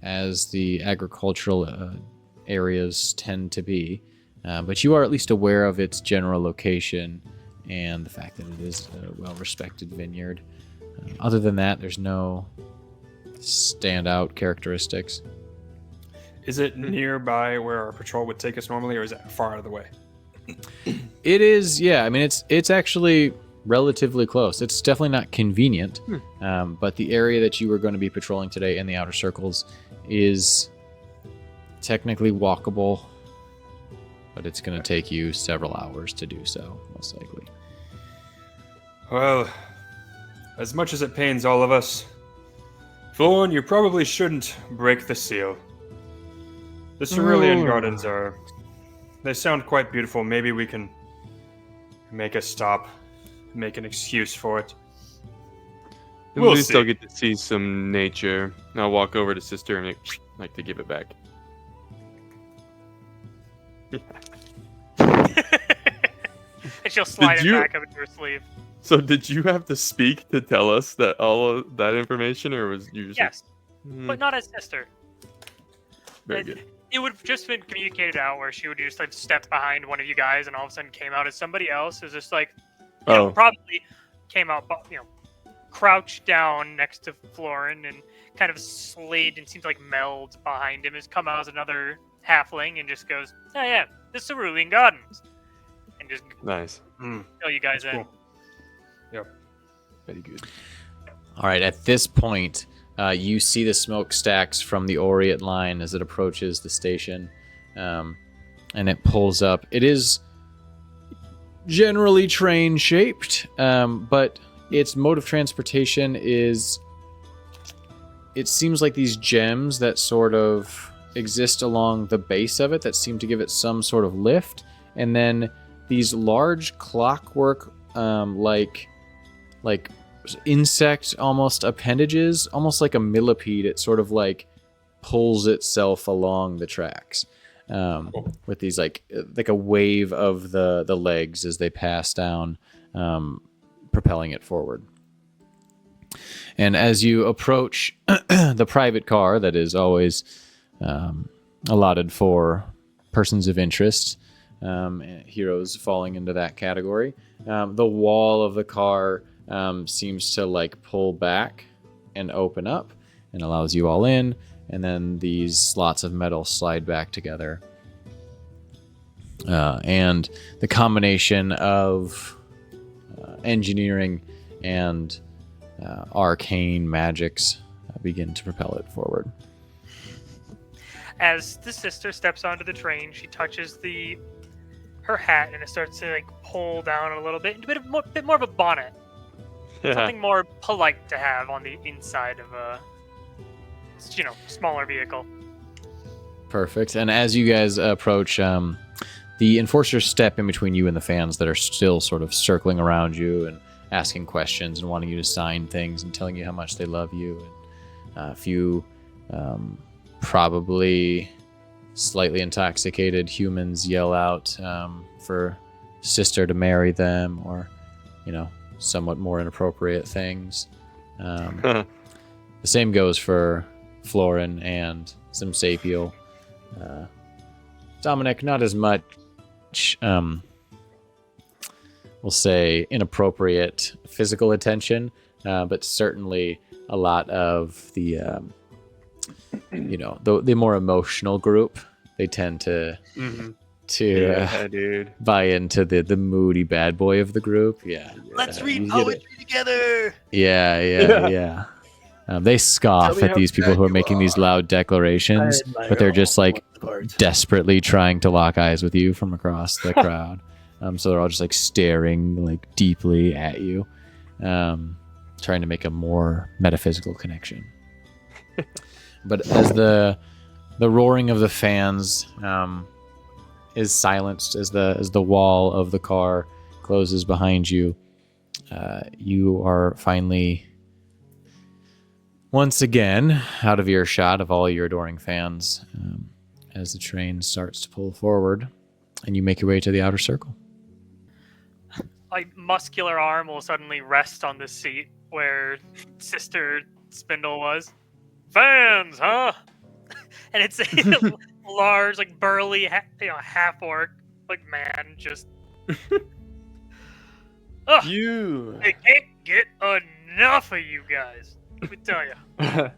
Speaker 2: as the agricultural areas tend to be. But you are at least aware of its general location and the fact that it is a well-respected vineyard. Other than that, there's no standout characteristics.
Speaker 5: Is it nearby where our patrol would take us normally, or is it far out of the way?
Speaker 2: It is, yeah. I mean, it's actually relatively close. It's definitely not convenient, but the area that you were going to be patrolling today in the outer circles is technically walkable, but it's going to take you several hours to do so, most likely.
Speaker 5: Well, as much as it pains all of us, Florin, you probably shouldn't break the seal. The Cerulean Gardens they sound quite beautiful. Maybe we can make a stop, make an excuse for it.
Speaker 1: We'll still get to see some nature. I'll walk over to Sister and like to give it back.
Speaker 4: And she'll slide
Speaker 1: Did
Speaker 4: it
Speaker 1: you-
Speaker 4: back up into her sleeve.
Speaker 1: So did you have to speak to tell us that all of that information, or was you just
Speaker 4: Yes,
Speaker 1: like,
Speaker 4: but not as sister.
Speaker 1: very good.
Speaker 4: It would have just been communicated out where she would just like step behind one of you guys and all of a sudden came out as somebody else. It was just like, you know, probably came out, crouched down next to Florin and kind of slid and seems like melds behind him. Has come out as another halfling and just goes, oh yeah, the Cerulean Gardens. And just
Speaker 1: Nice.
Speaker 4: fill you guys in.
Speaker 5: Cool. Yep.
Speaker 1: Very good.
Speaker 2: All right, at this point, you see the smokestacks from the Oriat line as it approaches the station, and it pulls up. It is generally train-shaped, but its mode of transportation is... It seems like these gems that sort of exist along the base of it that seem to give it some sort of lift, and then these large clockwork, like insect almost appendages, almost like a millipede. It sort of like pulls itself along the tracks, with these like a wave of the legs as they pass down, propelling it forward. And as you approach the private car that is always allotted for persons of interest, heroes falling into that category, the wall of the car seems to like pull back and open up and allows you all in, and then these slots of metal slide back together. And the combination of engineering and arcane magics begin to propel it forward.
Speaker 4: As the sister steps onto the train, she touches her hat and it starts to like pull down a little bit, into a bit more of a bonnet.
Speaker 1: Yeah.
Speaker 4: Something more polite to have on the inside of a, smaller vehicle.
Speaker 2: Perfect. And as you guys approach, the enforcers step in between you and the fans that are still sort of circling around you and asking questions and wanting you to sign things and telling you how much they love you. And a few probably slightly intoxicated humans yell out for Sister to marry them, or, somewhat more inappropriate things. The same goes for Florin and some Sapiel. Dominic, not as much, we'll say, inappropriate physical attention, but certainly a lot of the, the more emotional group. They tend to
Speaker 1: Dude.
Speaker 2: buy into the moody bad boy of the group. Yeah.
Speaker 3: Let's
Speaker 2: read
Speaker 3: read poetry together.
Speaker 2: Yeah. They scoff at these people who are making these loud declarations, but they're just like desperately trying to lock eyes with you from across the crowd. So they're all just like staring like deeply at you, trying to make a more metaphysical connection. But as the roaring of the fans is silenced, as the wall of the car closes behind you, you are finally once again out of earshot of all your adoring fans, as the train starts to pull forward and you make your way to the outer circle.
Speaker 4: a muscular arm will suddenly rest on the seat where Sister Spindle was. Fans, huh? And it's a large, like burly, half orc, like man, just. Ugh,
Speaker 1: You.
Speaker 4: I can't get enough of you guys. Let me tell you.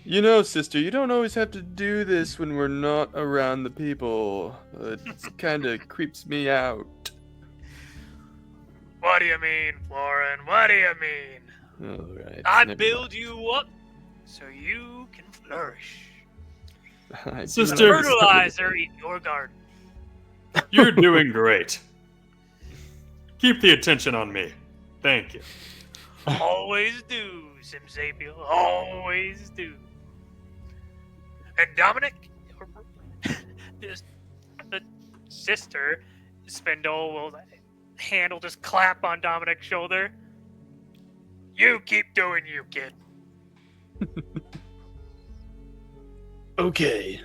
Speaker 1: You know, sister, you don't always have to do this when we're not around the people. It kind of creeps me out.
Speaker 4: What do you mean, Florin? What do you mean?
Speaker 1: All right.
Speaker 4: I
Speaker 1: never
Speaker 4: build you up so you can flourish.
Speaker 1: mind. I do
Speaker 5: Sister.
Speaker 1: not-
Speaker 4: Fertilizer in your garden.
Speaker 5: You're doing great. Keep the attention on me. Thank you.
Speaker 4: Always do, Simsapiel. Always do. And Dominic, the sister Spindle will hand will just clap on Dominic's shoulder. You keep doing you, kid.
Speaker 3: Okay.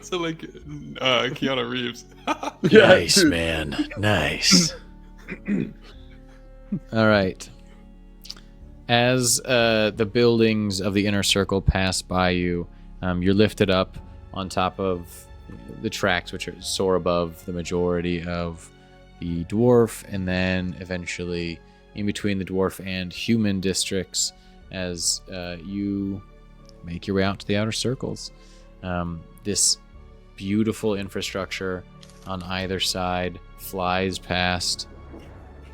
Speaker 1: So like Keanu Reeves.
Speaker 2: Nice, man. Nice. All right. As the buildings of the inner circle pass by you, you're lifted up on top of the tracks, which soar above the majority of the dwarf, and then eventually in between the dwarf and human districts as you make your way out to the outer circles. This beautiful infrastructure on either side flies past,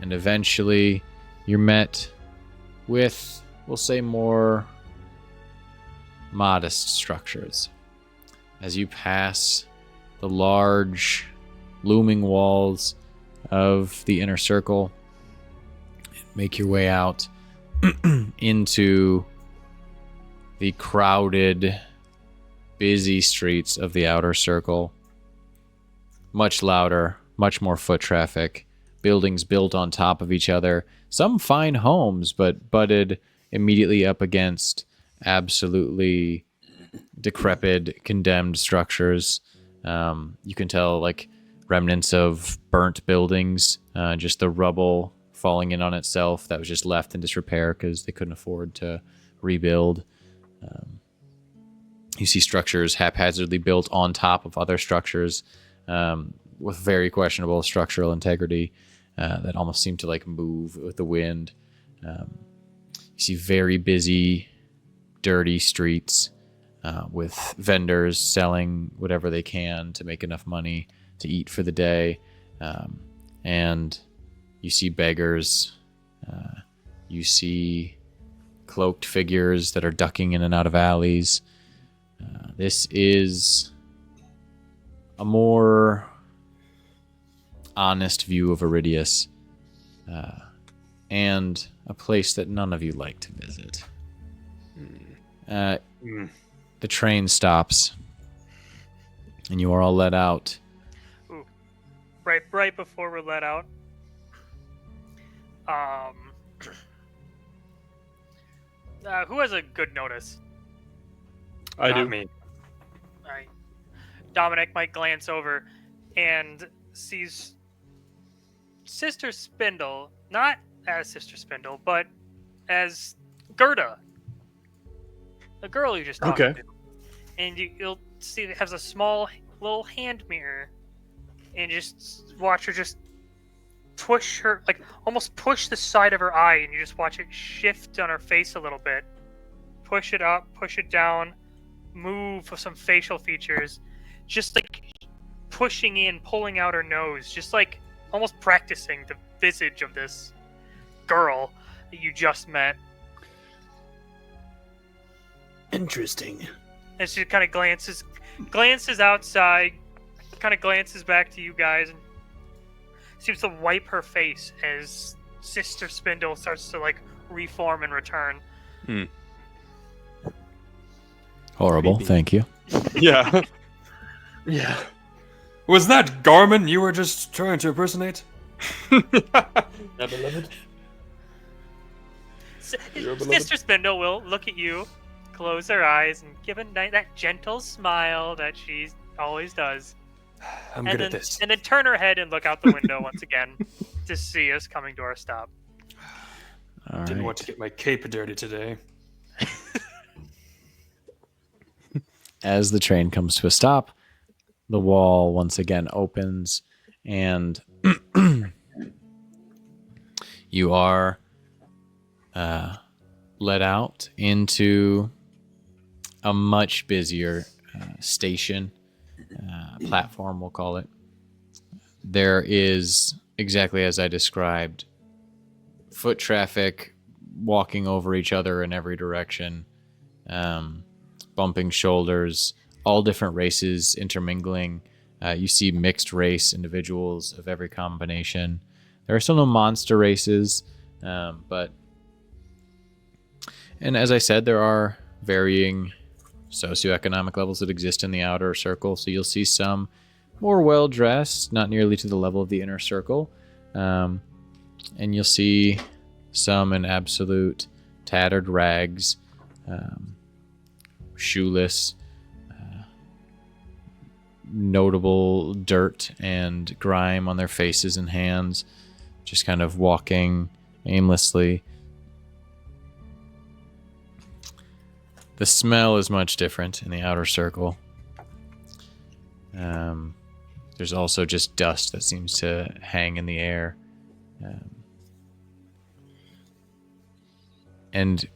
Speaker 2: and eventually you're met with, we'll say, more modest structures. As you pass the large, looming walls of the inner circle, make your way out into the crowded, busy streets of the outer circle. Much louder, much more foot traffic, buildings built on top of each other. Some fine homes, but butted immediately up against absolutely decrepit, condemned structures. You can tell, like, remnants of burnt buildings, just the rubble falling in on itself that was just left in disrepair because they couldn't afford to rebuild. You see structures haphazardly built on top of other structures with very questionable structural integrity that almost seem to like move with the wind. You see very busy, dirty streets with vendors selling whatever they can to make enough money to eat for the day. And you see beggars. You see cloaked figures that are ducking in and out of alleys. This is a more honest view of Aeridius, and a place that none of you like to visit. The train stops, and you are all let out.
Speaker 4: Ooh. Right before we're let out. Who has a good notice?
Speaker 3: I
Speaker 5: Not
Speaker 3: do.
Speaker 5: me.
Speaker 4: All right. Dominic might glance over and sees Sister Spindle, not as Sister Spindle, but as Gerda, the girl you just talked
Speaker 3: Okay.
Speaker 4: to. And you'll see it has a small little hand mirror, and just watch her just push her, like almost push the side of her eye, and you just watch it shift on her face a little bit. Push it up, push it down, move with some facial features, just like pushing in, pulling out her nose, just like almost practicing the visage of this girl that you just met.
Speaker 3: Interesting.
Speaker 4: And she kind of glances outside, kind of glances back to you guys, and seems to wipe her face as Sister Spindle starts to like reform and return.
Speaker 2: Horrible,
Speaker 1: Creepy.
Speaker 2: thank you.
Speaker 1: Yeah.
Speaker 3: Yeah.
Speaker 5: Was that Garmin you were just trying to impersonate?
Speaker 3: My beloved. Your beloved.
Speaker 4: Sister Spindle will look at you, close her eyes, and give that gentle smile that she always does.
Speaker 5: I'm
Speaker 4: and
Speaker 5: good at
Speaker 4: then
Speaker 5: this.
Speaker 4: and then turn her head and look out the window once again to see us coming to our stop.
Speaker 2: All
Speaker 5: Didn't
Speaker 2: right.
Speaker 5: want to get my cape dirty today.
Speaker 2: As the train comes to a stop, the wall once again opens, and you are let out into a much busier station, platform, we'll call it. There is, exactly as I described, foot traffic walking over each other in every direction, bumping shoulders, all different races intermingling. You see mixed race individuals of every combination. There are still no monster races, but... And as I said, there are varying socioeconomic levels that exist in the outer circle. So you'll see some more well-dressed, not nearly to the level of the inner circle. And you'll see some in absolute tattered rags, shoeless, notable dirt and grime on their faces and hands, just kind of walking aimlessly. The smell is much different in the outer circle. There's also just dust that seems to hang in the air. And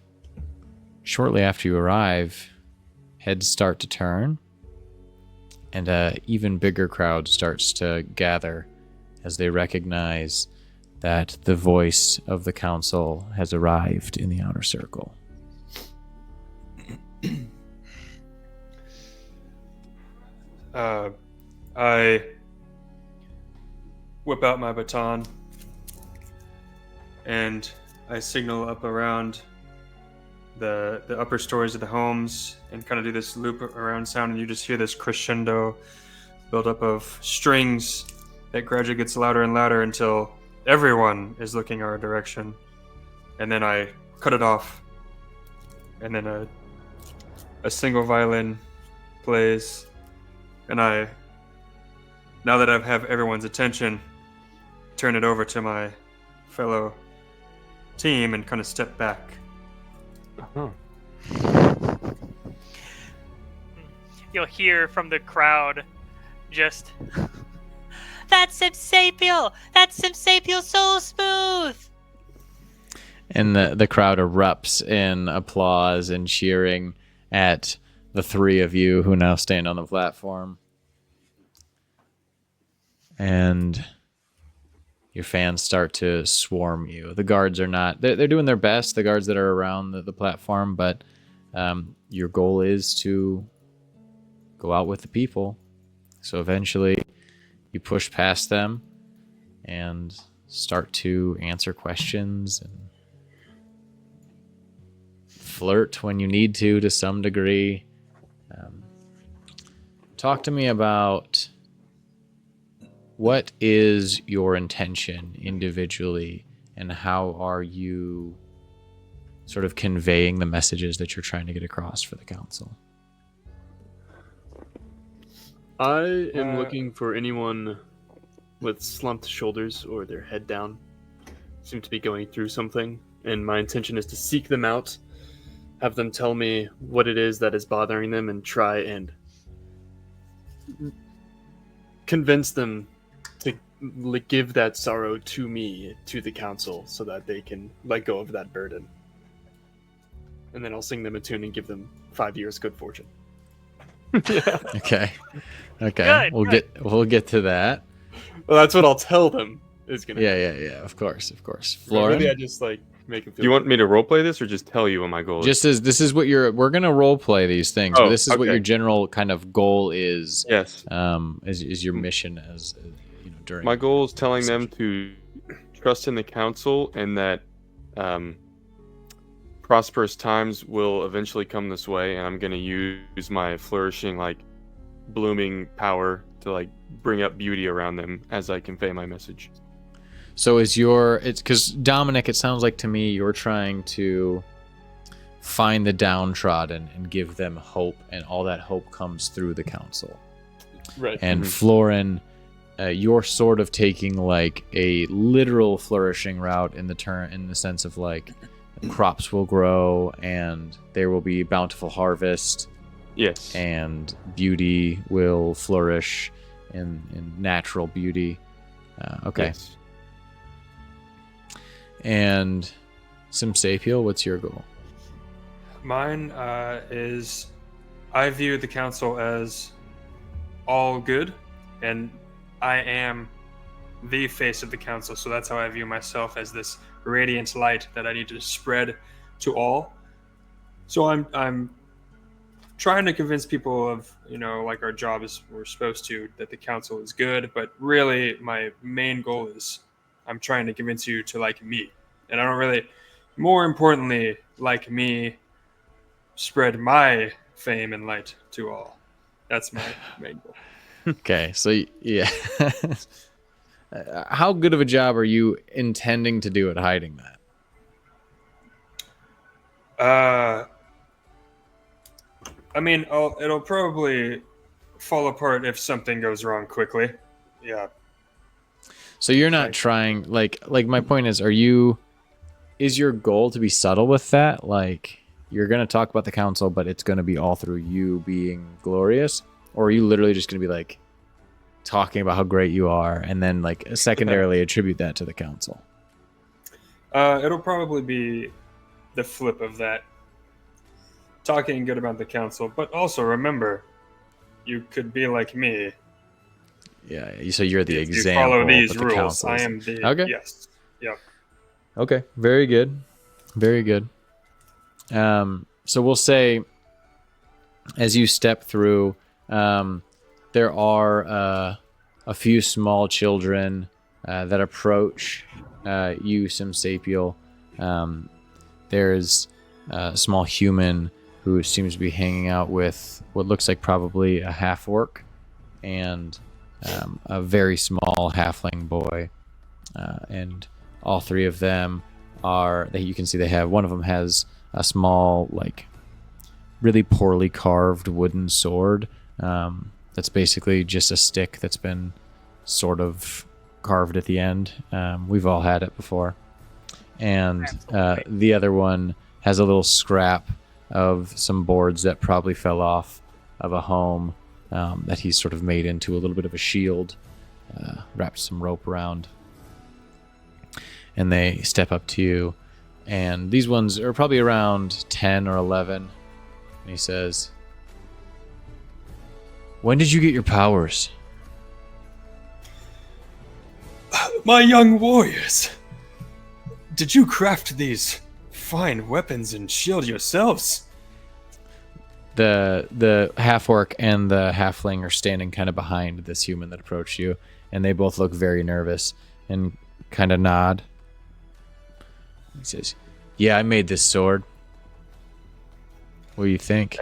Speaker 2: shortly after you arrive, heads start to turn, and an even bigger crowd starts to gather as they recognize that the voice of the council has arrived in the outer circle.
Speaker 5: I whip out my baton and I signal up around the upper stories of the homes and kind of do this loop around sound, and you just hear this crescendo buildup of strings that gradually gets louder and louder until everyone is looking our direction. And then I cut it off, and then a single violin plays, and I, now that I have everyone's attention, turn it over to my fellow team and kind of step back.
Speaker 1: Uh-huh.
Speaker 4: You'll hear from the crowd just, "That's Simsapiel! That's Simsapiel so smooth!"
Speaker 2: And the crowd erupts in applause and cheering at the three of you who now stand on the platform. And your fans start to swarm you. The guards are not... They're doing their best, the guards that are around the platform, but your goal is to go out with the people. So eventually you push past them and start to answer questions and flirt when you need to some degree. Talk to me about what is your intention individually, and how are you sort of conveying the messages that you're trying to get across for the council?
Speaker 3: I am looking for anyone with slumped shoulders or their head down. Seem to be going through something, and my intention is to seek them out, have them tell me what it is that is bothering them, and try and convince them to give that sorrow to me, to the council, so that they can let go of that burden. And then I'll sing them a tune and give them 5 years good fortune.
Speaker 1: Yeah.
Speaker 2: Okay.
Speaker 4: Good,
Speaker 2: We'll get to that.
Speaker 3: Well, that's what I'll tell them is gonna.
Speaker 2: Yeah. Of course.
Speaker 3: Or maybe
Speaker 2: Florin,
Speaker 3: I just like make them feel.
Speaker 1: Do you want me to roleplay this or just tell you what my goal is?
Speaker 2: just as this is what we're gonna role play these things, but
Speaker 1: Oh,
Speaker 2: this is what
Speaker 1: okay.
Speaker 2: your general kind of goal is.
Speaker 1: Yes.
Speaker 2: Is your mission as during
Speaker 1: My goal is telling them to trust in the council, and that prosperous times will eventually come this way, and I'm going to use my flourishing, like, blooming power to, like, bring up beauty around them as I convey my message.
Speaker 2: So it's because Dominic, it sounds like to me you're trying to find the downtrodden and give them hope, and all that hope comes through the council.
Speaker 1: Right.
Speaker 2: And
Speaker 1: Mhm.
Speaker 2: Florin, you're sort of taking like a literal flourishing route in the sense of like crops will grow and there will be bountiful harvest
Speaker 1: Yes.
Speaker 2: and beauty will flourish in natural beauty. Okay.
Speaker 1: Yes.
Speaker 2: And Simsapiel, what's your goal?
Speaker 5: Mine is I view the council as all good, and I am the face of the council, so that's how I view myself, as this radiant light that I need to spread to all. So I'm trying to convince people of, like our job is we're supposed to, that the council is good, but really my main goal is I'm trying to convince you to like me. And I don't really, more importantly, like me, spread my fame and light to all. That's my main goal.
Speaker 2: Okay, so yeah. How good of a job are you intending to do at hiding that?
Speaker 5: I mean, it'll probably fall apart if something goes wrong quickly. Yeah.
Speaker 2: So you're not
Speaker 5: Right.
Speaker 2: trying like my point is is your goal to be subtle with that? Like you're going to talk about the council but it's going to be all through you being glorious, or are you literally just going to be like talking about how great you are and then like secondarily attribute that to the council?
Speaker 5: It'll probably be the flip of that. Talking good about the council, but also remember, you could be like me.
Speaker 2: Yeah, so you're the
Speaker 5: if
Speaker 2: example.
Speaker 5: you follow these
Speaker 2: but the
Speaker 5: rules.
Speaker 2: council
Speaker 5: I
Speaker 2: is-
Speaker 5: am the
Speaker 2: Okay.
Speaker 5: Yes. Yeah.
Speaker 2: Okay, very good. Very good. So we'll say as you step through, there are a few small children that approach you, Simsapiel. There's a small human who seems to be hanging out with what looks like probably a half-orc and a very small halfling boy. And all three of them you can see one of them has a small, like, really poorly carved wooden sword that's basically just a stick that's been sort of carved at the end. We've all had it before. And the other one has a little scrap of some boards that probably fell off of a home that he's sort of made into a little bit of a shield, wrapped some rope around. And they step up to you. And these ones are probably around 10 or 11. And he says, "When did you get your powers?"
Speaker 5: My young warriors, did you craft these fine weapons and shield yourselves?
Speaker 2: The half-orc and the halfling are standing kind of behind this human that approached you, and they both look very nervous and kind of nod. He says, "Yeah, I made this sword. What do you think?"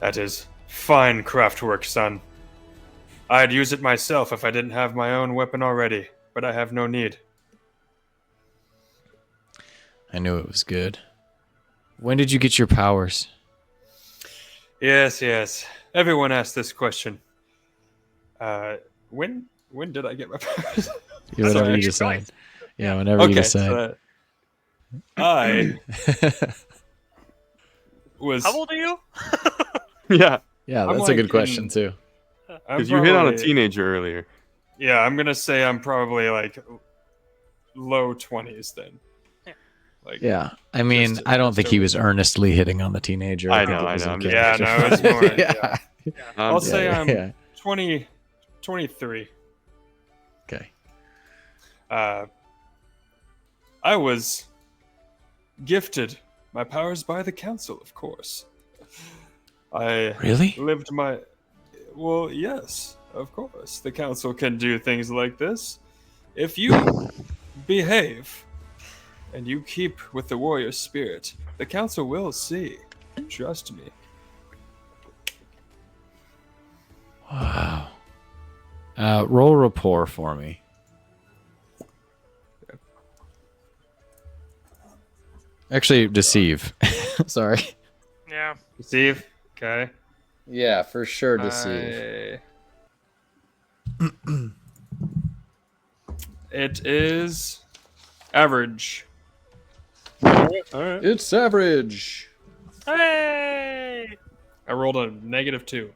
Speaker 5: That is fine craftwork, son. I'd use it myself if I didn't have my own weapon already, but I have no need.
Speaker 2: I knew it was good. When did you get your powers?
Speaker 5: Yes. Everyone asks this question. When did I get my powers?
Speaker 2: Whenever
Speaker 5: Sorry.
Speaker 2: you decide. Yeah, whenever you decide.
Speaker 5: So I was.
Speaker 4: How old are you?
Speaker 1: Yeah.
Speaker 2: Yeah,
Speaker 5: I'm
Speaker 2: that's a
Speaker 5: like
Speaker 2: good question
Speaker 5: in-
Speaker 2: too.
Speaker 5: I'm
Speaker 1: Because you hit on a
Speaker 5: probably-
Speaker 1: teenager earlier.
Speaker 5: Yeah, I'm gonna say I'm probably like low 20s then. Like,
Speaker 2: Yeah, I mean,
Speaker 5: Just-
Speaker 2: I don't
Speaker 5: just
Speaker 2: think he
Speaker 5: over
Speaker 2: was
Speaker 5: there.
Speaker 2: earnestly hitting on the teenager.
Speaker 1: I
Speaker 2: think
Speaker 1: know,
Speaker 2: it was
Speaker 1: I'm
Speaker 2: in
Speaker 1: just-
Speaker 5: Yeah,
Speaker 2: character.
Speaker 5: no, it's more.
Speaker 2: Yeah.
Speaker 5: yeah.
Speaker 1: I'm
Speaker 5: I'll
Speaker 1: just-
Speaker 5: say I'm
Speaker 2: yeah.
Speaker 5: 23.
Speaker 2: Okay.
Speaker 5: I was gifted my powers by the council, of course. I
Speaker 2: Really?
Speaker 5: lived my. Well, yes, of course. The council can do things like this. If you behave and you keep with the warrior spirit, the council will see. Trust me.
Speaker 2: Wow. Roll rapport for me. Actually, deceive. Sorry.
Speaker 4: Yeah.
Speaker 5: Steve? Okay.
Speaker 2: Yeah, for sure deceive.
Speaker 5: It is average.
Speaker 1: All right.
Speaker 2: It's average.
Speaker 4: Hooray!
Speaker 5: I rolled a -2.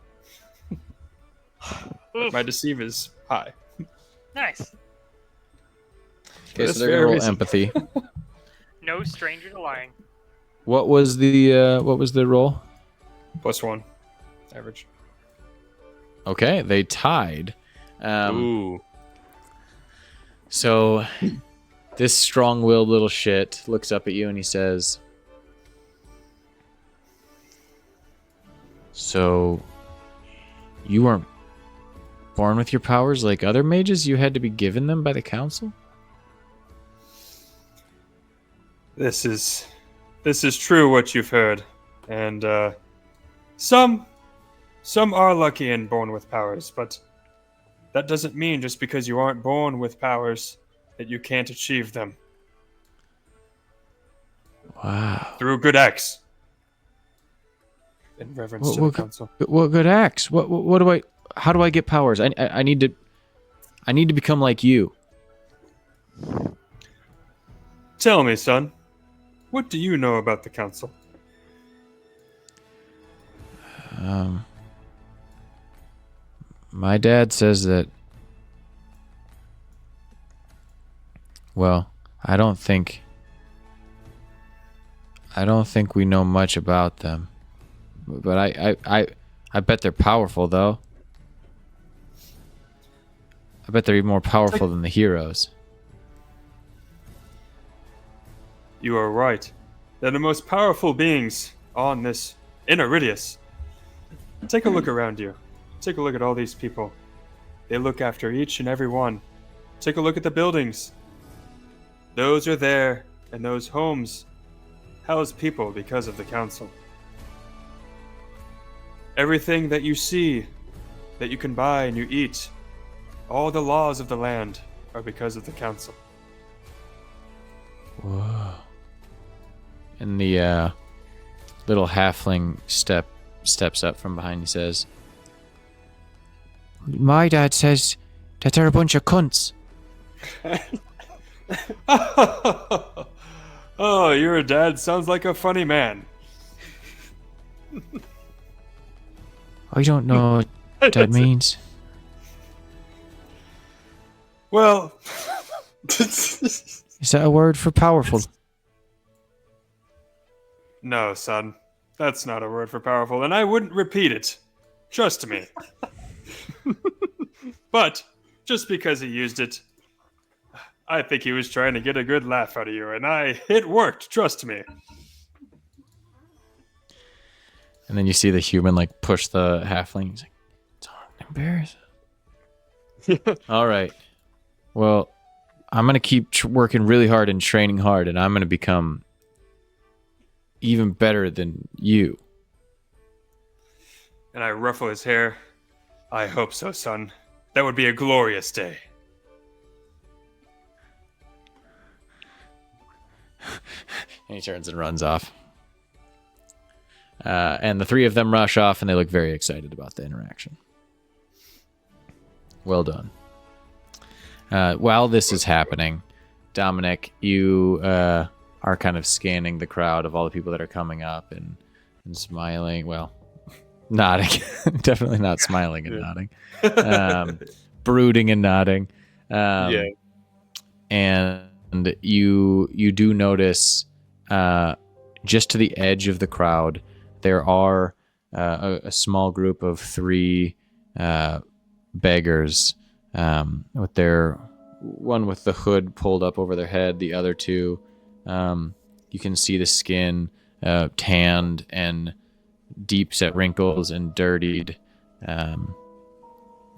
Speaker 4: Oof,
Speaker 5: My deceive is high.
Speaker 4: nice.
Speaker 2: Okay,
Speaker 5: this
Speaker 2: so they're gonna
Speaker 5: very
Speaker 2: roll
Speaker 5: reason.
Speaker 2: empathy.
Speaker 4: No stranger to lying.
Speaker 2: What was the roll?
Speaker 5: +1. Average.
Speaker 2: Okay, they tied.
Speaker 1: Ooh.
Speaker 2: So this strong-willed little shit looks up at you and he says, "So you weren't born with your powers like other mages? You had to be given them by the council?"
Speaker 5: This is true what you've heard, and some are lucky and born with powers, but that doesn't mean just because you aren't born with powers that you can't achieve them
Speaker 2: Wow.
Speaker 5: through good acts. In reverence to the
Speaker 2: What
Speaker 5: council.
Speaker 2: good acts? How do I get powers? I need to become like you.
Speaker 5: Tell me, son, what do you know about the council?
Speaker 2: My dad says that. Well, I don't think we know much about them. But I bet they're powerful, though. I bet they're even more powerful than the heroes.
Speaker 5: You are right. They're the most powerful beings on this in Aeridius. Take a look around you. Take a look at all these people. They look after each and every one. Take a look at the buildings. Those are there, and those homes house people because of the council. Everything that you see, that you can buy and you eat, all the laws of the land are because of the council.
Speaker 2: Whoa. And the little halfling steps up from behind and says, "My dad says that they're a bunch of cunts."
Speaker 5: Oh, your dad sounds like a funny man.
Speaker 2: I don't know what that means.
Speaker 5: Well,
Speaker 2: Is that a word for powerful?
Speaker 5: no, son. That's not a word for powerful, and I wouldn't repeat it. Trust me. But, just because he used it, I think he was trying to get a good laugh out of you, and it worked, trust me.
Speaker 2: And then you see the human like push the halfling. He's like, "Don't embarrass us." All right. Well, I'm gonna keep working really hard and training hard, and I'm gonna become even better than you.
Speaker 5: And I ruffle his hair. I hope so, son. That would be a glorious day.
Speaker 2: And he turns and runs off. And the three of them rush off, and they look very excited about the interaction. Well done. While this is happening, Dominic, you are kind of scanning the crowd of all the people that are coming up and smiling. Well, nodding. Definitely not smiling and nodding. Brooding and nodding.
Speaker 1: Yeah.
Speaker 2: And you do notice just to the edge of the crowd, there are a small group of 3 beggars with their one with the hood pulled up over their head, the other 2 you can see the skin tanned and deep set wrinkles and dirtied,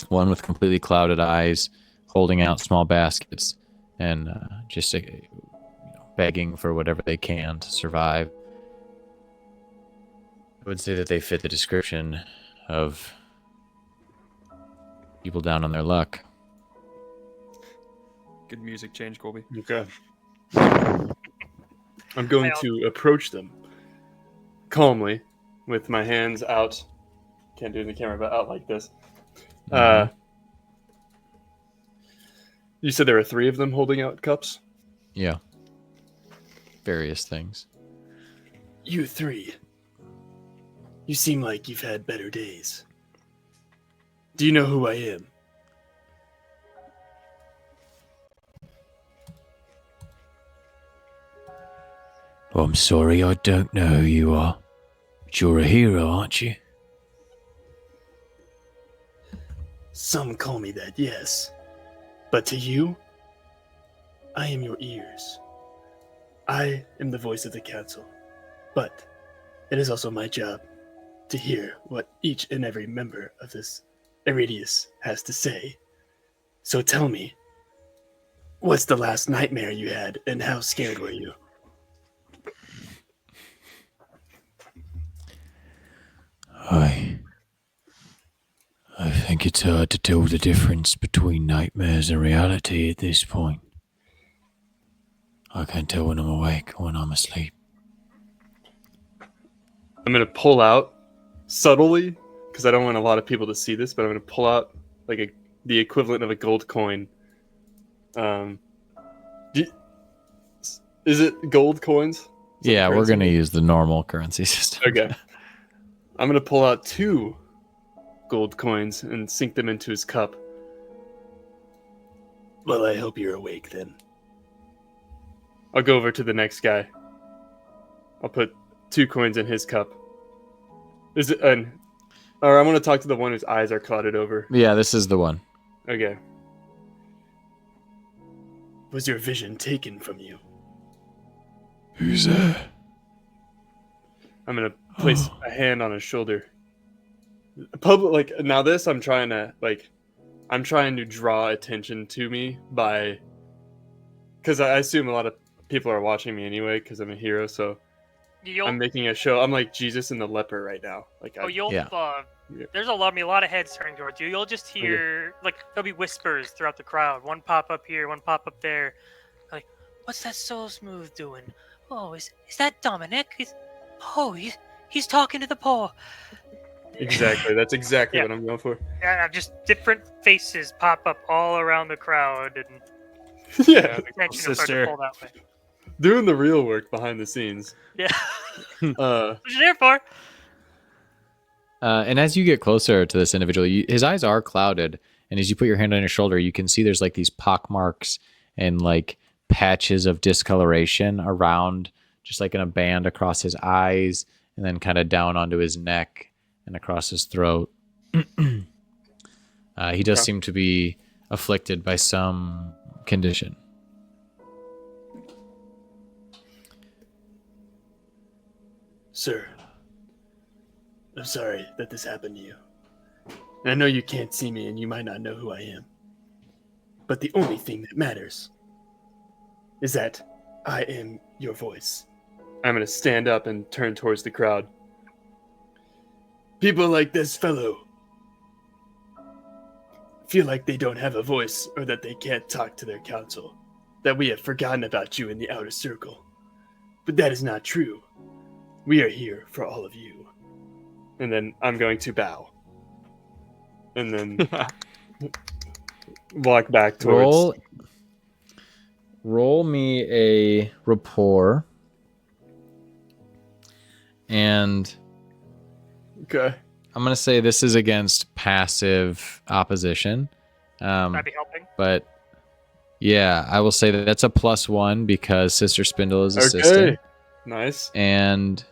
Speaker 2: one with completely clouded eyes holding out small baskets and just begging for whatever they can to survive. I would say that they fit the description of people down on their luck.
Speaker 5: Good music change, Colby.
Speaker 1: Okay. I'm going to approach them calmly with my hands out.
Speaker 3: can't do it in the camera, but out like this.
Speaker 2: Mhm.
Speaker 3: You said there were 3 of them holding out cups?
Speaker 2: Yeah. Various things.
Speaker 3: You 3. You seem like you've had better days. Do you know who I am?
Speaker 6: Well, I'm sorry, I don't know who you are. But you're a hero, aren't you?
Speaker 3: Some call me that, yes. But to you, I am your ears. I am the voice of the council. But it is also my job to hear what each and every member of this Aeridius has to say. So tell me, what's the last nightmare you had and how scared were you?
Speaker 6: I think it's hard to tell the difference between nightmares and reality at this point. I can't tell when I'm awake or when I'm asleep.
Speaker 3: I'm going to pull out subtly, because I don't want a lot of people to see this, but I'm going to pull out like the equivalent of a gold coin. Is it gold coins? Is that
Speaker 2: Yeah,
Speaker 3: the
Speaker 2: we're
Speaker 3: currency?
Speaker 2: going to use the normal currency system.
Speaker 3: Okay. I'm going to pull out 2 gold coins and sink them into his cup. Well, I hope you're awake then. I'll go over to the next guy. I'll put 2 coins in his cup. Is it or I'm going to talk to the one whose eyes are clouded over.
Speaker 2: Yeah, this is the one.
Speaker 3: Okay. Was your vision taken from you?
Speaker 6: Who's there?
Speaker 3: I'm going to place a hand on his shoulder. Now this I'm trying to draw attention to me by, because I assume a lot of people are watching me anyway because I'm a hero, so I'm making a show. I'm like Jesus and the leper right now.
Speaker 4: There's a lot of heads turning towards you. You'll just hear there'll be whispers throughout the crowd. One pop up here, one pop up there. Like, what's that Soul Smooth doing? Oh, is that Dominic? He's talking to the poor.
Speaker 3: Exactly. That's exactly
Speaker 4: Yeah.
Speaker 3: what I'm going for.
Speaker 4: Yeah, just different faces pop up all around the crowd, and
Speaker 3: Yeah.
Speaker 4: attention will start
Speaker 5: sister.
Speaker 4: to pull that way.
Speaker 3: Doing the real work behind the scenes.
Speaker 4: Yeah,
Speaker 3: Uh,
Speaker 4: what you there for?
Speaker 2: And as you get closer to this individual, his eyes are clouded. And as you put your hand on your shoulder, you can see there's like these pock marks and like patches of discoloration around, just like in a band across his eyes and then kind of down onto his neck and across his throat. He does seem to be afflicted by some condition.
Speaker 3: Sir, I'm sorry that this happened to you. And I know you can't see me and you might not know who I am. But the only thing that matters is that I am your voice. I'm going to stand up and turn towards the crowd. People like this fellow feel like they don't have a voice or that they can't talk to their council, that we have forgotten about you in the outer circle. But that is not true. We are here for all of you. And then I'm going to bow. And then walk back towards...
Speaker 2: Roll me a rapport. And
Speaker 3: Okay.
Speaker 2: I'm going to say this is against passive opposition.
Speaker 4: That'd be helping.
Speaker 2: But yeah, I will say that that's a +1 because Sister Spindle is assisting.
Speaker 3: Okay. Nice.
Speaker 2: And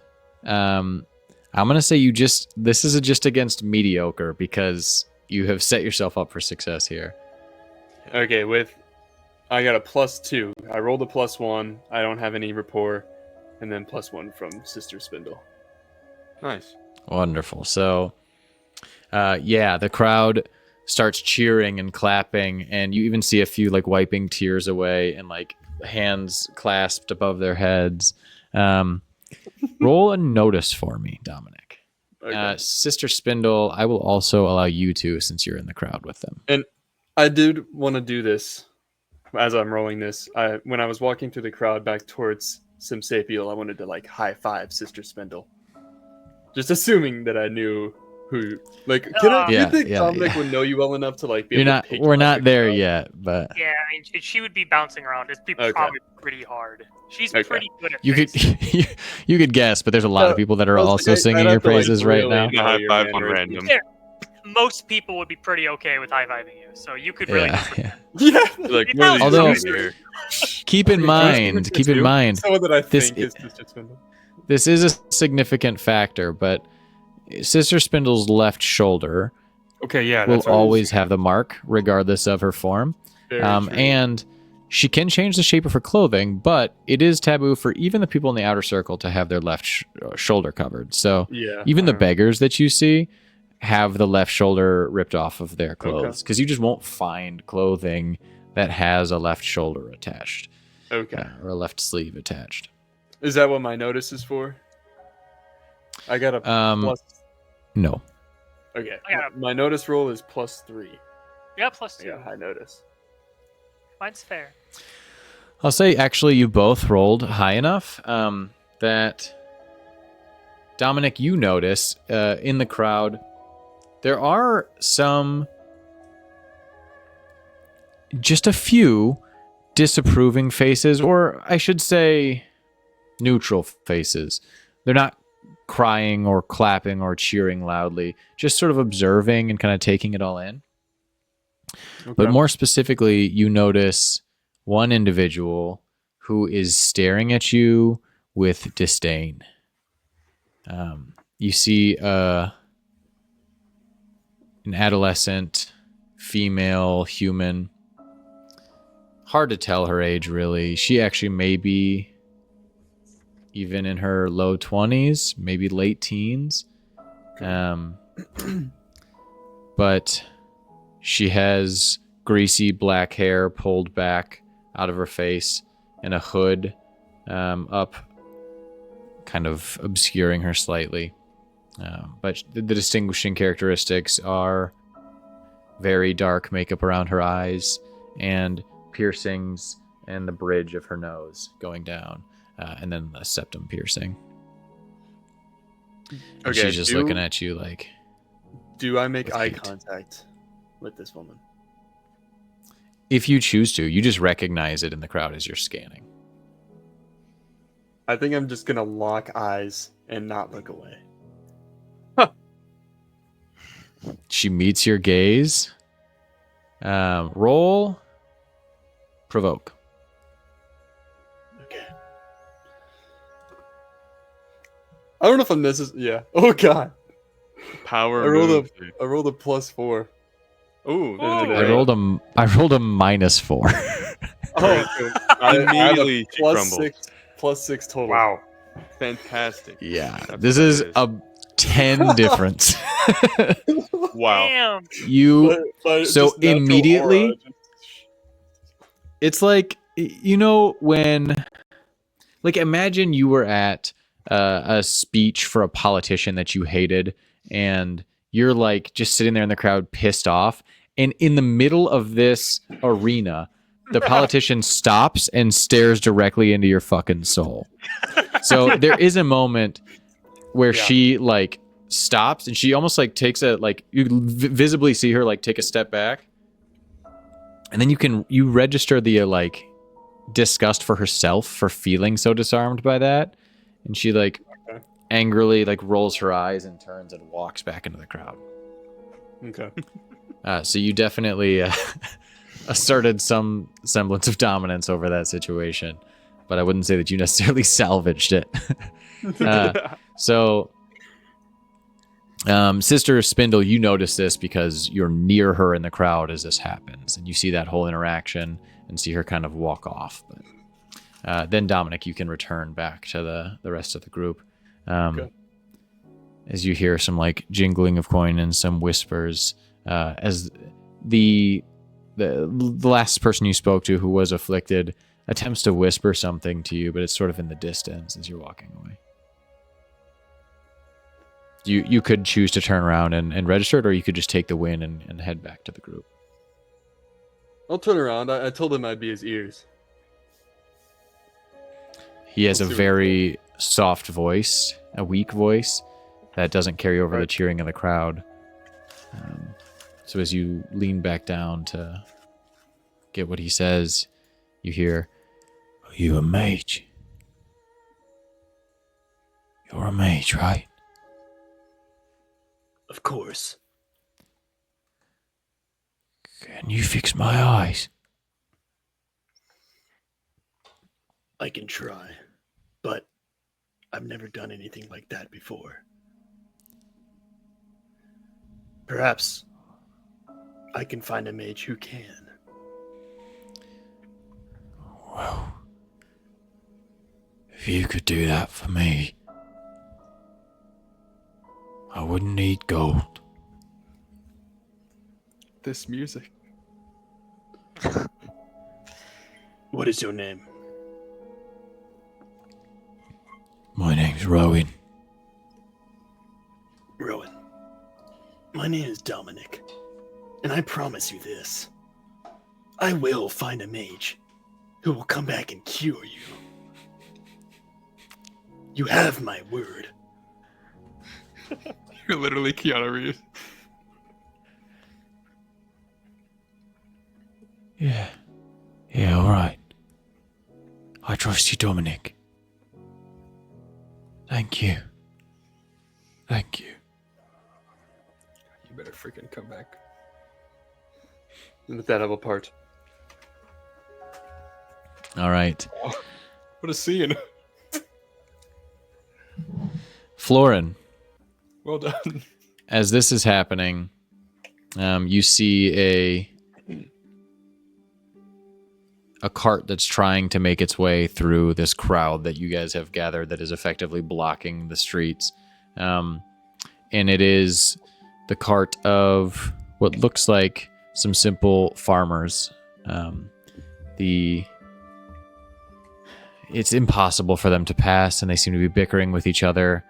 Speaker 2: I'm going to say this is just against mediocre because you have set yourself up for success here.
Speaker 3: Okay, I got a +2. I rolled a +1. I don't have any rapport. And then +1 from Sister Spindle. Nice.
Speaker 2: Wonderful. So, the crowd starts cheering and clapping, and you even see a few like wiping tears away and like hands clasped above their heads. Roll a notice for me, Dominic.
Speaker 3: Okay.
Speaker 2: Sister Spindle, I will also allow you to, since you're in the crowd with them.
Speaker 3: And I did want to do this as I'm rolling this. When I was walking through the crowd back towards Simsapiel, I wanted to like high five Sister Spindle. Just assuming that I knew
Speaker 1: Who? Like, can I? Do
Speaker 2: Yeah,
Speaker 1: you think
Speaker 2: yeah,
Speaker 1: Dominic
Speaker 2: yeah.
Speaker 1: would know you well enough to like be
Speaker 2: You're
Speaker 1: able
Speaker 2: not.
Speaker 1: to pick
Speaker 2: We're
Speaker 1: you
Speaker 2: not
Speaker 1: up
Speaker 2: there
Speaker 1: and go?
Speaker 2: yet, but
Speaker 4: Yeah, I mean, she would be bouncing around. It'd be
Speaker 1: Okay.
Speaker 4: probably pretty hard. She's
Speaker 1: Okay.
Speaker 4: pretty good at
Speaker 2: you could
Speaker 4: things.
Speaker 2: you could guess. But there's a lot of people that are
Speaker 1: I was
Speaker 2: also
Speaker 1: like, I'd
Speaker 2: singing
Speaker 1: have
Speaker 2: your
Speaker 1: to, like,
Speaker 2: praises right
Speaker 1: really
Speaker 2: now.
Speaker 1: know
Speaker 7: High
Speaker 1: your
Speaker 7: five on
Speaker 1: mannerisms.
Speaker 7: random.
Speaker 4: There, most people would be pretty okay with high-fiving you, so you could really.
Speaker 2: Yeah, yeah.
Speaker 1: Yeah.
Speaker 7: Like,
Speaker 4: You
Speaker 7: what are
Speaker 4: know,
Speaker 7: these
Speaker 2: Although-
Speaker 7: guys here?
Speaker 2: Keep in mind. Keep in mind.
Speaker 1: Someone that I
Speaker 2: this
Speaker 1: think is Sister Spindle.
Speaker 2: This is a significant factor, but Sister Spindle's left shoulder
Speaker 5: Okay, yeah.
Speaker 2: will
Speaker 5: That's what I was-
Speaker 2: always have the mark, regardless of her form.
Speaker 1: Very true.
Speaker 2: And she can change the shape of her clothing, but it is taboo for even the people in the outer circle to have their left shoulder covered. So
Speaker 1: Yeah.
Speaker 2: even the beggars that you see have the left shoulder ripped off of their clothes because you just won't find clothing that has a left shoulder attached
Speaker 1: Okay.
Speaker 2: or a left sleeve attached.
Speaker 1: Is that what my notice is for? I got a plus.
Speaker 2: No.
Speaker 1: Okay.
Speaker 4: I got
Speaker 1: My notice roll is +3.
Speaker 4: Yeah,
Speaker 1: I
Speaker 4: +2.
Speaker 1: got high notice.
Speaker 4: Mine's fair.
Speaker 2: I'll say actually you both rolled high enough that Dominic, you notice in the crowd there are just a few disapproving faces, or I should say neutral faces. They're not crying or clapping or cheering loudly, just sort of observing and kind of taking it all in. But more specifically, you notice one individual who is staring at you with disdain. You see an adolescent female human. Hard to tell her age, really. She actually may be even in her low 20s, maybe late teens. But she has greasy black hair pulled back out of her face and a hood up, kind of obscuring her slightly. But the distinguishing characteristics are very dark makeup around her eyes and piercings and the bridge of her nose going down, and then a septum piercing. And she's just looking at you like...
Speaker 1: Do I make
Speaker 2: with
Speaker 1: eye
Speaker 2: hate.
Speaker 1: contact with this woman?
Speaker 2: If you choose to, you just recognize it in the crowd as you're scanning.
Speaker 1: I think I'm just gonna lock eyes and not look away.
Speaker 2: She meets your gaze. Roll provoke.
Speaker 1: Okay. I don't know if I'm necessarily. Yeah. Oh god.
Speaker 7: Power
Speaker 1: I rolled
Speaker 7: move.
Speaker 1: I rolled a +4.
Speaker 7: Ooh, this is
Speaker 4: Ooh.
Speaker 7: great.
Speaker 2: I rolled a -4.
Speaker 1: Oh,
Speaker 7: Immediately she
Speaker 1: plus
Speaker 7: crumbled.
Speaker 1: +6 total.
Speaker 5: Wow.
Speaker 7: Fantastic.
Speaker 2: Yeah,
Speaker 7: That's
Speaker 2: this
Speaker 7: what
Speaker 2: is
Speaker 7: it is.
Speaker 2: a 10 difference.
Speaker 7: Wow.
Speaker 4: Damn.
Speaker 2: You
Speaker 1: But
Speaker 2: So
Speaker 1: just natural
Speaker 2: immediately-
Speaker 1: aura,
Speaker 2: It's like, you know, when, like, imagine you were at a speech for a politician that you hated, and you're like just sitting there in the crowd, pissed off. And in the middle of this arena, the politician stops and stares directly into your fucking soul. So there is a moment where she like stops and she almost like takes a, like, you visibly see her like take a step back. And then you register the like disgust for herself for feeling so disarmed by that, and she like angrily like rolls her eyes and turns and walks back into the crowd.
Speaker 1: Okay.
Speaker 2: So you definitely asserted some semblance of dominance over that situation, but I wouldn't say that you necessarily salvaged it. So, Sister Spindle, you notice this because you're near her in the crowd as this happens, and you see that whole interaction and see her kind of walk off. But then, Dominic, you can return back to the rest of the group.
Speaker 1: Okay.
Speaker 2: As you hear some like jingling of coin and some whispers, as the last person you spoke to who was afflicted attempts to whisper something to you, but it's sort of in the distance as you're walking away. You could choose to turn around and register it, or you could just take the win and head back to the group.
Speaker 1: I'll turn around. I told him I'd be his ears.
Speaker 2: He has a
Speaker 1: Let's see what he
Speaker 2: very soft voice, a weak voice, that doesn't carry over the cheering of the crowd. So as you lean back down to get what he says, you hear,
Speaker 6: Are you a mage? You're a mage, right?
Speaker 3: Of course.
Speaker 6: Can you fix my eyes?
Speaker 3: I can try, but I've never done anything like that before. Perhaps I can find a mage who can.
Speaker 6: Well, if you could do that for me, I wouldn't need gold.
Speaker 1: This music.
Speaker 3: What is your name?
Speaker 6: My name's Rowan.
Speaker 3: Rowan. My name is Dominic, and I promise you this. I will find a mage who will come back and cure you. You have my word.
Speaker 1: You're literally Keanu Reeves.
Speaker 6: Yeah, alright. I trust you, Dominic. Thank you. Thank you.
Speaker 1: You better freaking come back.
Speaker 3: With that, I will part.
Speaker 2: all right.
Speaker 1: What a scene.
Speaker 2: Florin,
Speaker 1: Well done.
Speaker 2: as this is happening, you see a cart that's trying to make its way through this crowd that you guys have gathered that is effectively blocking the streets. And it is the cart of what looks like some simple farmers. It's impossible for them to pass, and they seem to be bickering with each other.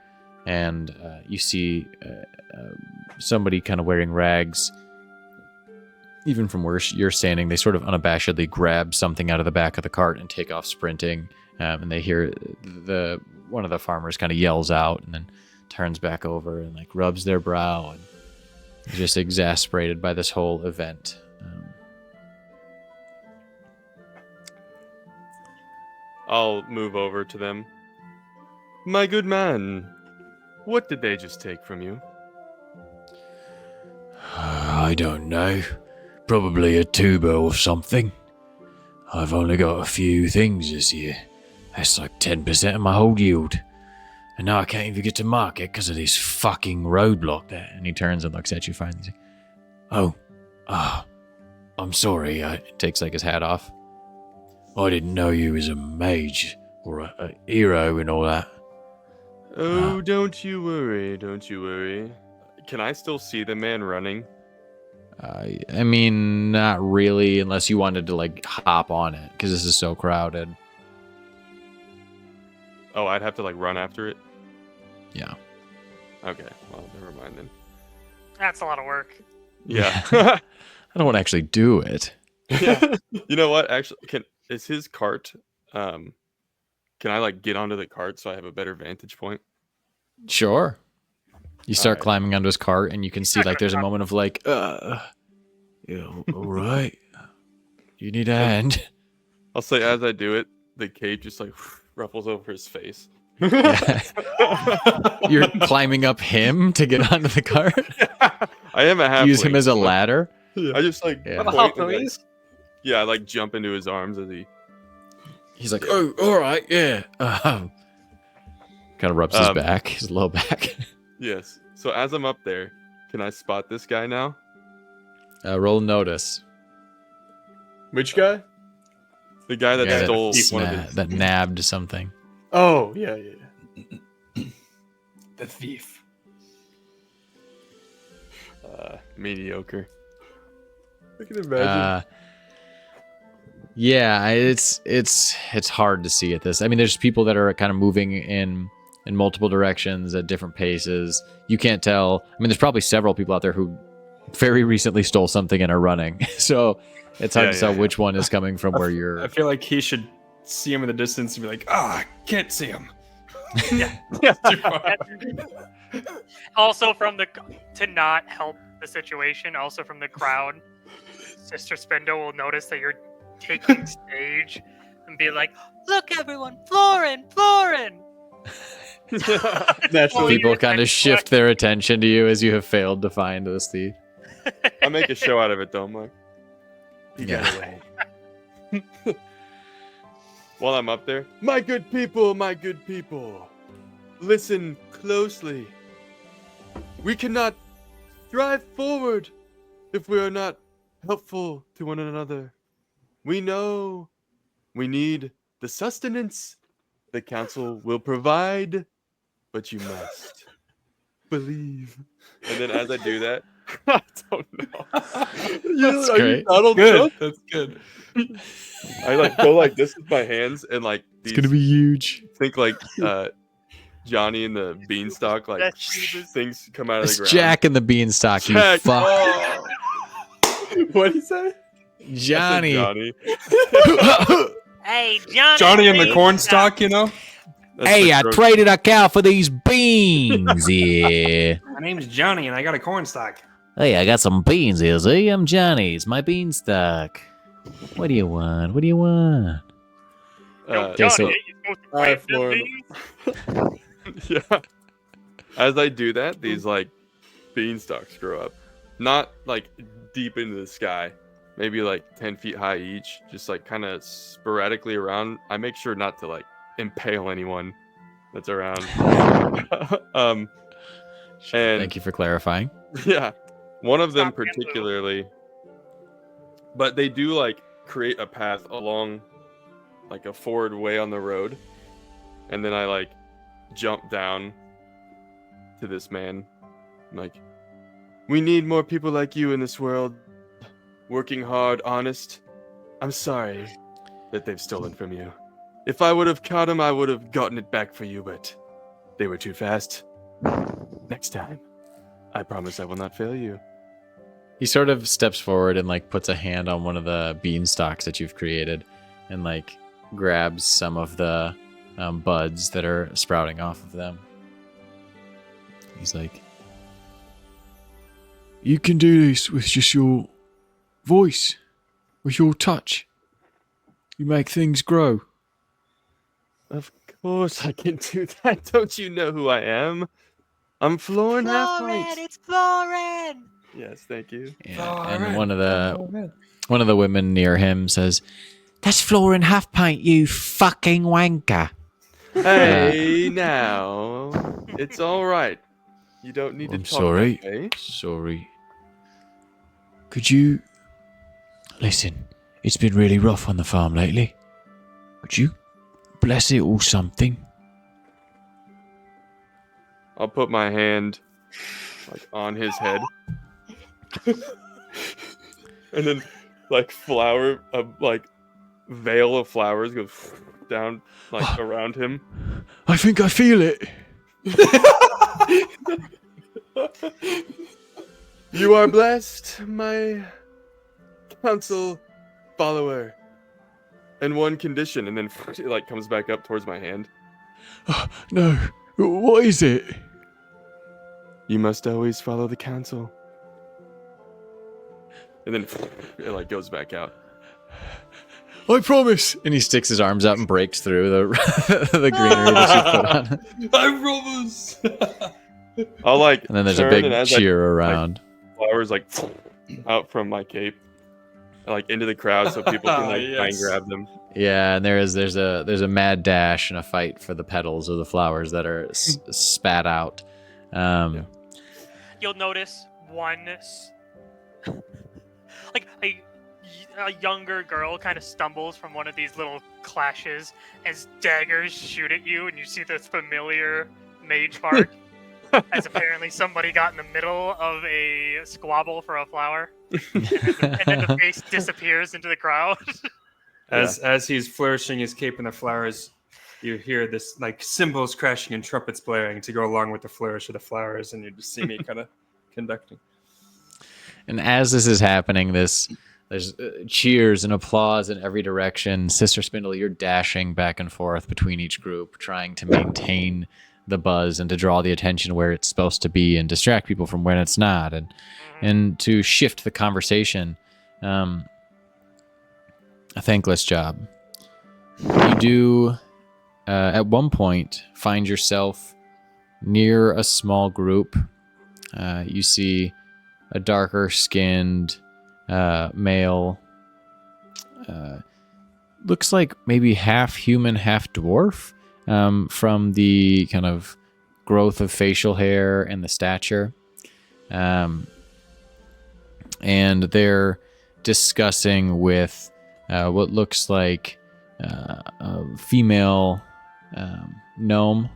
Speaker 2: And you see somebody kind of wearing rags. Even from where you're standing, they sort of unabashedly grab something out of the back of the cart and take off sprinting. And they hear one of the farmers kind of yells out and then turns back over and like rubs their brow and is just exasperated by this whole event.
Speaker 7: I'll move over to them. My good man, what did they just take from you?
Speaker 6: I don't know. Probably a tuber or something. I've only got a few things this year. That's like 10% of my whole yield. And now I can't even get to market because of this fucking roadblock there.
Speaker 2: And he turns and looks at you finally.
Speaker 6: I'm sorry. I
Speaker 2: Takes like his hat off.
Speaker 6: didn't know you was a mage or a hero and all that.
Speaker 7: Oh, don't you worry, don't you worry. Can I still see the man running?
Speaker 2: I mean, not really, unless you wanted to like hop on it because this is so crowded.
Speaker 7: Oh, I'd have to like run after it?
Speaker 2: Yeah.
Speaker 7: Okay, well, never mind then.
Speaker 4: That's a lot of work.
Speaker 7: Yeah.
Speaker 2: I don't want to actually do it.
Speaker 7: Yeah. You know what? Actually, is his cart? Can I like get onto the cart so I have a better vantage point?
Speaker 2: Sure. You start
Speaker 7: Alright.
Speaker 2: climbing onto his cart, and you can see like there's a moment of like,
Speaker 6: Yeah, all right. You need a hand.
Speaker 7: I'll say as I do it, the cape just like ruffles over his face.
Speaker 2: you're climbing up him to get onto the cart.
Speaker 7: I am a halfling.
Speaker 2: Use him as a ladder.
Speaker 7: I just like
Speaker 2: Yeah.
Speaker 7: point and, like, yeah, I like jump into his arms as he.
Speaker 2: He's like,
Speaker 6: Oh, all right, yeah.
Speaker 2: kind of rubs his back, his low back.
Speaker 7: Yes. So as I'm up there, can I spot this guy now?
Speaker 2: Roll notice.
Speaker 3: Which guy?
Speaker 7: The guy that
Speaker 2: Yeah,
Speaker 7: stole
Speaker 2: that,
Speaker 7: one of his.
Speaker 2: that nabbed something.
Speaker 3: Oh, yeah. The thief.
Speaker 7: Mediocre.
Speaker 3: I can imagine.
Speaker 2: Yeah, it's hard to see at this. I mean, there's people that are kind of moving in multiple directions at different paces. You can't tell. I mean, there's probably several people out there who very recently stole something and are running. So it's hard to tell which one is coming from where you're.
Speaker 5: I feel like he should see him in the distance and be like, I can't see him.
Speaker 4: Yeah.
Speaker 5: Too far.
Speaker 4: Also to not help the situation, also from the crowd, Sister Spindle will notice that you're taking stage and be like, "Look, everyone, Florin, Florin!"
Speaker 3: Naturally.
Speaker 2: People kind of shift their attention to you as you have failed to find this thief.
Speaker 7: I make a show out of it though. I'm like, he got
Speaker 2: Yeah.
Speaker 7: away. While I'm up there, my good people, listen closely. We cannot drive forward if we are not helpful to one another. We know we need the sustenance the council will provide, but you must believe. And then as I do that, I don't know.
Speaker 2: That's great.
Speaker 7: Donald
Speaker 5: Good.
Speaker 7: Trump?
Speaker 5: That's good.
Speaker 7: I like go like this with my hands and like
Speaker 2: It's
Speaker 7: these,
Speaker 2: gonna be huge.
Speaker 7: think like Johnny and the Beanstalk, like things come out of the
Speaker 2: It's
Speaker 7: ground.
Speaker 2: Jack and the Beanstalk, you
Speaker 7: Jack.
Speaker 2: fuck.
Speaker 7: Oh. What'd he say? I said
Speaker 2: Johnny.
Speaker 7: Johnny.
Speaker 4: Hey, Johnny.
Speaker 5: Johnny and the
Speaker 4: Beanstalk.
Speaker 5: cornstalk, you know?
Speaker 7: That's
Speaker 2: Hey,
Speaker 7: the
Speaker 2: I
Speaker 7: gross-
Speaker 2: traded a cow for these beans. Yeah.
Speaker 5: My name's Johnny and I got a cornstalk.
Speaker 2: Hey, I got some beans here. See, I'm Johnny. It's my beanstalk. What do you want? What do you want?
Speaker 4: Yo,
Speaker 2: Okay, so-
Speaker 4: Johnny, you supposed to plant them
Speaker 7: Florin.
Speaker 4: beans?
Speaker 7: Yeah. As I do that, these like beanstalks grow up. Not like deep into the sky. Maybe like 10 feet high each. Just like kind of sporadically around. I make sure not to like impale anyone that's around. And
Speaker 2: Thank you for clarifying.
Speaker 7: yeah, one of them
Speaker 4: Stop getting
Speaker 7: particularly. But they do like create a path along like a forward way on the road. And then I like jump down to this man. I'm like, we need more people like you in this world. Working hard, honest. I'm sorry that they've stolen from you. If I would have caught him, I would have gotten it back for you, but they were too fast. Next time, I promise I will not fail you.
Speaker 2: He sort of steps forward and like puts a hand on one of the beanstalks that you've created and like grabs some of the buds that are sprouting off of them. He's like, you can do this with just your voice, with your touch. You make things grow.
Speaker 7: Of course I can do that. Don't you know who I am? I'm Florin Halfpint.
Speaker 4: Florin, it's Florin.
Speaker 7: Yes, thank you.
Speaker 2: Yeah, and one of the women near him says, "That's Florin Halfpint, you fucking wanker."
Speaker 7: Hey, now. It's all right. You don't need
Speaker 6: I'm
Speaker 7: to talk
Speaker 6: sorry.
Speaker 7: that way.
Speaker 6: Sorry. Could you... Listen, it's been really rough on the farm lately. Could you bless it or something?
Speaker 7: I'll put my hand like on his head. And then like like veil of flowers goes down like around him.
Speaker 6: I think I feel it.
Speaker 7: You are blessed, my council follower. And one condition, and then it like comes back up towards my hand.
Speaker 6: No, what is it?
Speaker 7: You must always follow the council. And then it like goes back out.
Speaker 6: I promise.
Speaker 2: And he sticks his arms out and breaks through the greenery that you put on.
Speaker 5: I promise.
Speaker 7: I'll like
Speaker 2: And then there's a
Speaker 7: turn,
Speaker 2: big
Speaker 7: and as I
Speaker 2: cheer around.
Speaker 7: flowers like out from my cape, like into the crowd, so people can like try and
Speaker 5: Yes.
Speaker 7: grab them.
Speaker 2: Yeah, and there's a mad dash and a fight for the petals of the flowers that are spat out.
Speaker 7: Yeah.
Speaker 4: You'll notice like a younger girl kind of stumbles from one of these little clashes as daggers shoot at you, and you see this familiar mage mark. As apparently somebody got in the middle of a squabble for a flower, and then the face disappears into the crowd.
Speaker 5: As he's flourishing his cape in the flowers, you hear this like cymbals crashing and trumpets blaring to go along with the flourish of the flowers, and you just see me kind of conducting.
Speaker 2: And as this is happening, there's cheers and applause in every direction. Sister Spindle, you're dashing back and forth between each group, trying to maintain the buzz and to draw the attention where it's supposed to be and distract people from when it's not, and to shift the conversation. A thankless job. You do, at one point, find yourself near a small group. You see a darker skinned male, looks like maybe half human, half dwarf, from the kind of growth of facial hair and the stature. And they're discussing with what looks like a female gnome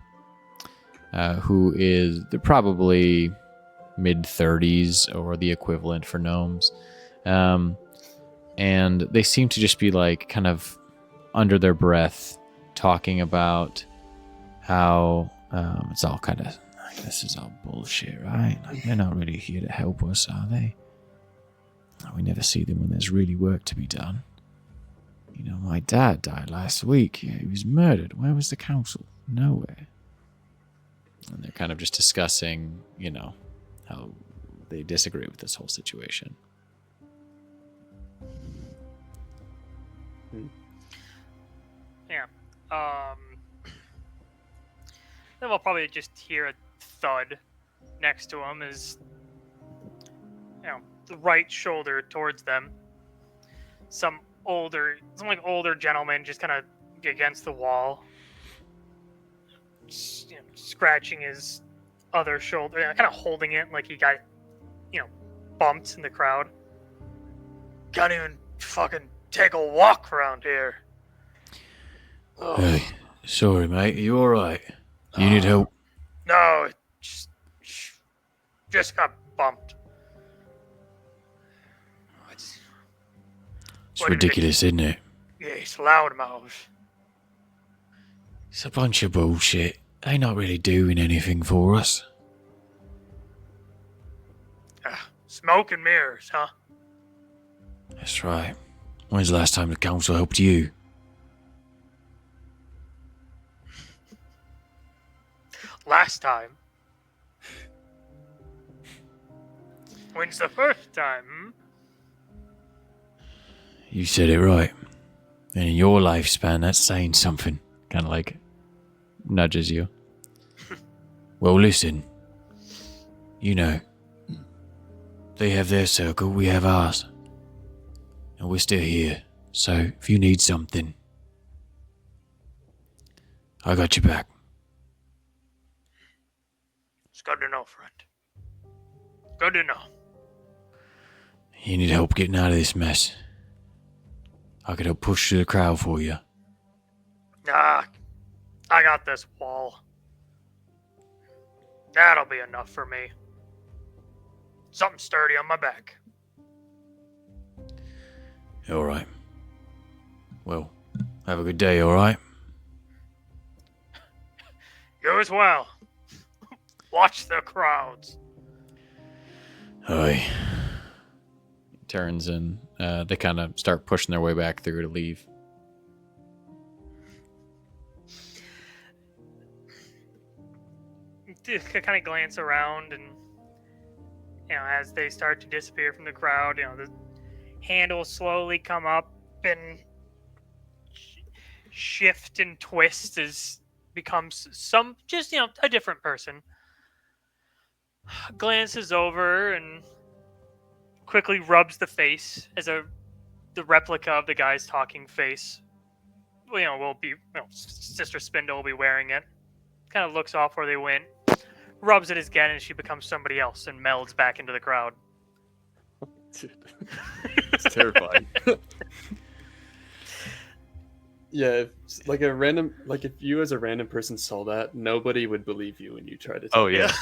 Speaker 2: who is probably mid-30s or the equivalent for gnomes. And they seem to just be like kind of under their breath talking about how it's all kind of, this is all bullshit, right? Like, they're not really here to help us, are they? We never see them when there's really work to be done. You know, my dad died last week. Yeah, he was murdered. Where was the council? Nowhere. And they're kind of just discussing, you know, how they disagree with this whole situation.
Speaker 4: Yeah. Then we'll probably just hear a thud next to him as, you know, the right shoulder towards them. Some older gentleman just kind of against the wall, you know, scratching his other shoulder, kind of holding it like he got, you know, bumped in the crowd. Can't even fucking take a walk around here. Oh.
Speaker 6: Hey, sorry, mate. Are you alright? You need help?
Speaker 4: No, just got bumped.
Speaker 6: It's ridiculous, isn't it?
Speaker 4: Yeah, it's loudmouth.
Speaker 6: It's a bunch of bullshit. They're not really doing anything for us.
Speaker 4: Smoke and mirrors, huh?
Speaker 6: That's right. When's the last time the council helped you?
Speaker 4: Last time. When's the first time?
Speaker 6: You said it right. And in your lifespan, that's saying something.
Speaker 2: Kind of like nudges you.
Speaker 6: Well, listen. You know, they have their circle, we have ours. And we're still here. So, if you need something, I got your back.
Speaker 4: It's good to know, friend. Good to know.
Speaker 6: You need help getting out of this mess. I could help push through the crowd for you.
Speaker 4: I got this wall. That'll be enough for me. Something sturdy on my back.
Speaker 6: Alright. Well, have a good day, alright?
Speaker 4: You as well. Watch the crowds.
Speaker 6: Aye.
Speaker 2: Turns and they kind of start pushing their way back through to leave.
Speaker 4: Kind of glance around, and you know, as they start to disappear from the crowd, you know, the handles slowly come up and shift and twist as becomes some, just, you know, a different person. Glances over and quickly rubs the face as the replica of the guy's talking face. Well, you know, will be, you know, Sister Spindle will be wearing it. Kind of looks off where they went, rubs it again, and she becomes somebody else and melds back into the crowd.
Speaker 7: Dude. It's terrifying. Yeah, if you as a random person saw that, nobody would believe you when you tried to.
Speaker 1: Oh yeah,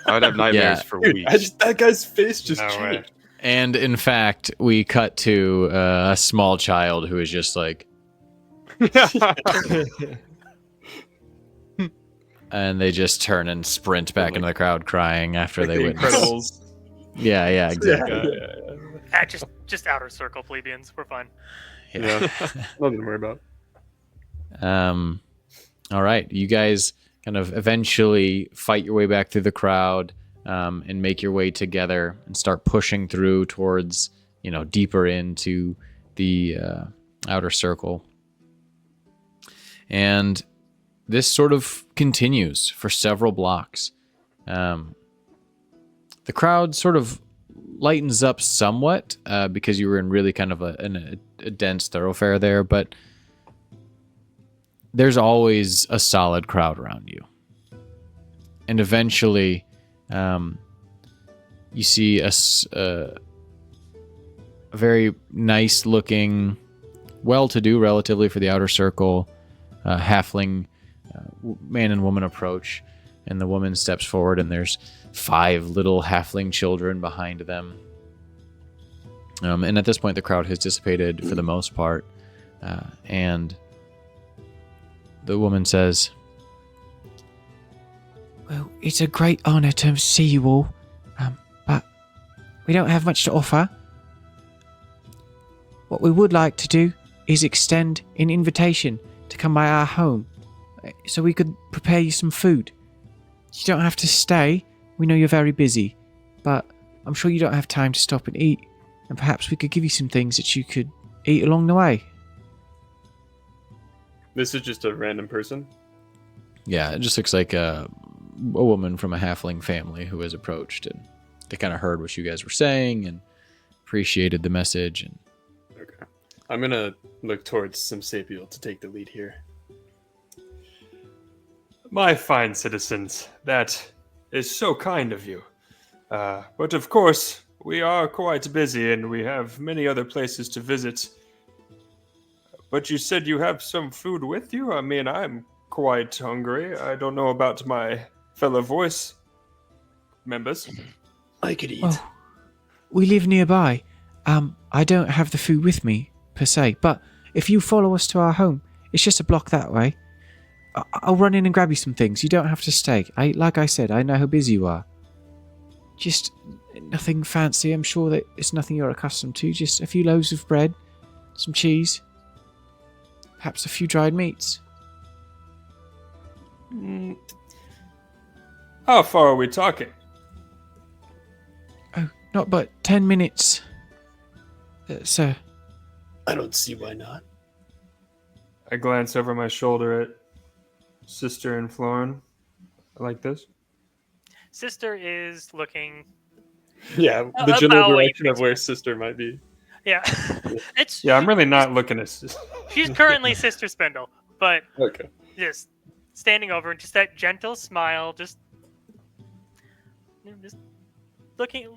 Speaker 1: I would have nightmares for
Speaker 7: Dude,
Speaker 1: weeks.
Speaker 7: that guy's face just
Speaker 5: No way.
Speaker 7: changed.
Speaker 2: And in fact, we cut to a small child who is just like, and they just turn and sprint back into the crowd crying after
Speaker 5: Like
Speaker 2: they
Speaker 5: the
Speaker 2: witness.
Speaker 5: Incredibles.
Speaker 2: Yeah, exactly.
Speaker 4: Just outer circle plebeians. We're fine.
Speaker 7: Yeah. Nothing to worry about.
Speaker 2: All right, you guys kind of eventually fight your way back through the crowd and make your way together and start pushing through towards, deeper into the outer circle. And this sort of continues for several blocks. The crowd sort of lightens up somewhat because you were in really kind of a dense thoroughfare there, but there's always a solid crowd around you. And eventually, you see a very nice-looking, well-to-do relatively for the outer circle, halfling man and woman approach, and the woman steps forward, and there's 5 little halfling children behind them. And at this point, the crowd has dissipated for the most part, and the woman says,
Speaker 8: "Well, it's a great honor to see you all, but we don't have much to offer. What we would like to do is extend an invitation to come by our home, so we could prepare you some food. You don't have to stay. We know you're very busy, but I'm sure you don't have time to stop and eat, and perhaps we could give you some things that you could eat along the way."
Speaker 7: This is just a random person.
Speaker 2: yeah, it just looks like a woman from a halfling family who has approached, and they kind of heard what you guys were saying and appreciated the message. And
Speaker 3: Okay. I'm gonna look towards Simsapiel to take the lead here.
Speaker 5: My fine citizens, that is so kind of you. But of course, we are quite busy and we have many other places to visit. But you said you have some food with you? I mean, I'm quite hungry. I don't know about my fellow voice members.
Speaker 3: I could eat.
Speaker 8: Well, we live nearby. I don't have the food with me, per se, but if you follow us to our home, it's just a block that way. I'll run in and grab you some things. You don't have to stay. Like I said, I know how busy you are. Just nothing fancy. I'm sure that it's nothing you're accustomed to. Just a few loaves of bread, some cheese, perhaps a few dried meats.
Speaker 5: How far are we talking?
Speaker 8: Oh, not but 10 minutes, sir.
Speaker 3: I don't see why not.
Speaker 5: I glance over my shoulder at Sister and Florin. Like this.
Speaker 4: Sister is looking.
Speaker 3: Yeah, the
Speaker 4: About
Speaker 3: general
Speaker 4: what you
Speaker 3: direction of where Sister might be.
Speaker 4: Yeah, it's.
Speaker 5: Yeah, I'm really not looking at
Speaker 4: She's currently Sister Spindle, but
Speaker 3: Okay.
Speaker 4: just standing over and just that gentle smile, just looking.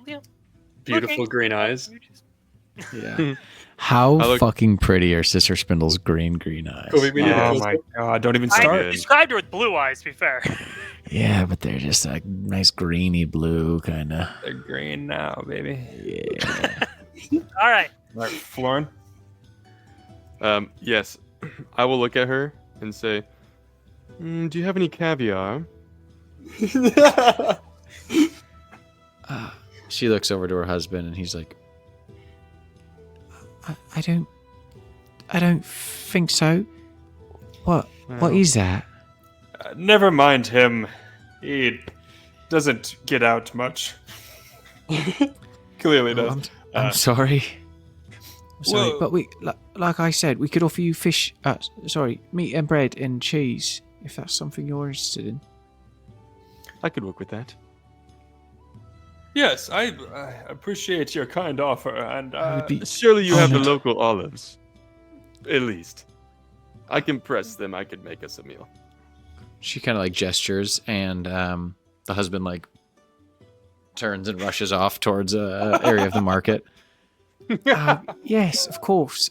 Speaker 3: Beautiful
Speaker 4: looking-
Speaker 3: green eyes.
Speaker 2: yeah, how
Speaker 7: I look-
Speaker 2: fucking pretty are Sister Spindle's green eyes?
Speaker 3: Cool, we need to
Speaker 5: Oh
Speaker 3: close
Speaker 5: my
Speaker 3: it.
Speaker 5: god, don't even
Speaker 4: I
Speaker 5: start.
Speaker 4: described her with blue eyes. To be fair.
Speaker 2: Yeah, but they're just like nice greeny blue kind of.
Speaker 5: They're green now, baby.
Speaker 2: Yeah.
Speaker 4: All right.
Speaker 5: Alright, Florin.
Speaker 7: Yes, I will look at her and say, "Do you have any caviar?"
Speaker 2: She looks over to her husband and he's like,
Speaker 8: I don't think so. What is that?
Speaker 5: Never mind him. He doesn't get out much.
Speaker 7: Clearly
Speaker 8: Oh,
Speaker 7: does.
Speaker 8: I'm sorry. I'm sorry,
Speaker 5: Well-
Speaker 8: but we, like I said, we could offer you fish. Meat and bread and cheese, if that's something you're interested in.
Speaker 7: I could work with that.
Speaker 5: Yes, I appreciate your kind offer, and
Speaker 8: I would be
Speaker 7: Surely you have the
Speaker 8: honored.
Speaker 7: local olives. At least. I can press them. I could make us a meal.
Speaker 2: she kind of like gestures, and the husband like turns and rushes off towards a area of the market.
Speaker 8: Yes, of course.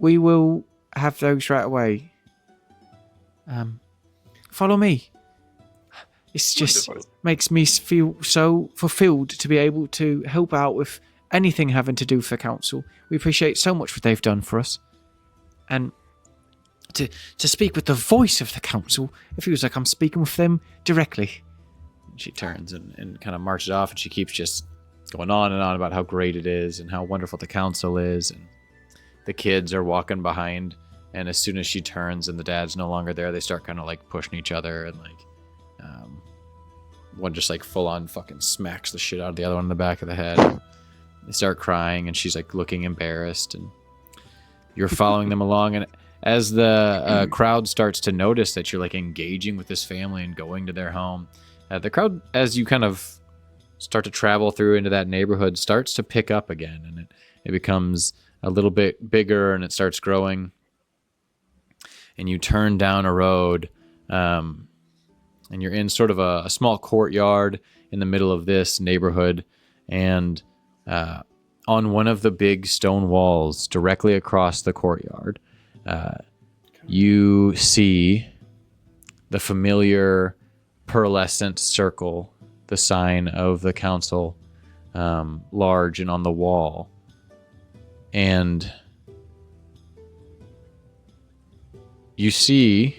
Speaker 8: We will have those right away. Follow me. It's just
Speaker 7: Wonderful.
Speaker 8: makes me feel so fulfilled to be able to help out with anything having to do with the council. We appreciate so much what they've done for us, and to speak with the voice of the council, it feels like I'm speaking with them directly.
Speaker 2: She turns and kind of marches off, and she keeps just going on and on about how great it is and how wonderful the council is, and the kids are walking behind And as soon as she turns and the dad's no longer there, they start kind of like pushing each other, and like one just like full on fucking smacks the shit out of the other one in the back of the head. They start crying, and she's like looking embarrassed, and you're following them along. And as the crowd starts to notice that you're like engaging with this family and going to their home, the crowd, as you kind of start to travel through into that neighborhood, starts to pick up again, and it becomes a little bit bigger, and it starts growing. And you turn down a road, and you're in sort of a small courtyard in the middle of this neighborhood. And on one of the big stone walls directly across the courtyard, you see the familiar pearlescent circle, the sign of the council, large and on the wall. And you see,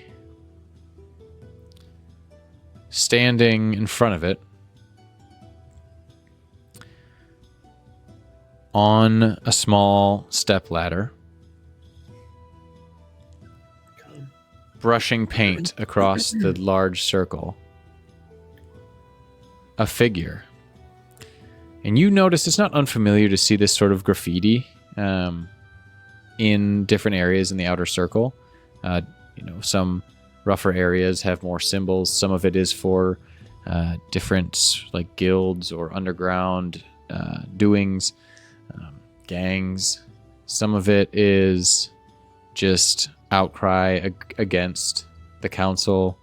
Speaker 2: standing in front of it, on a small step ladder, brushing paint across the large circle, a figure. And you notice it's not unfamiliar to see this sort of graffiti in different areas in the outer circle. Some rougher areas have more symbols. Some of it is for different like guilds or underground doings, gangs. Some of it is just outcry against the council.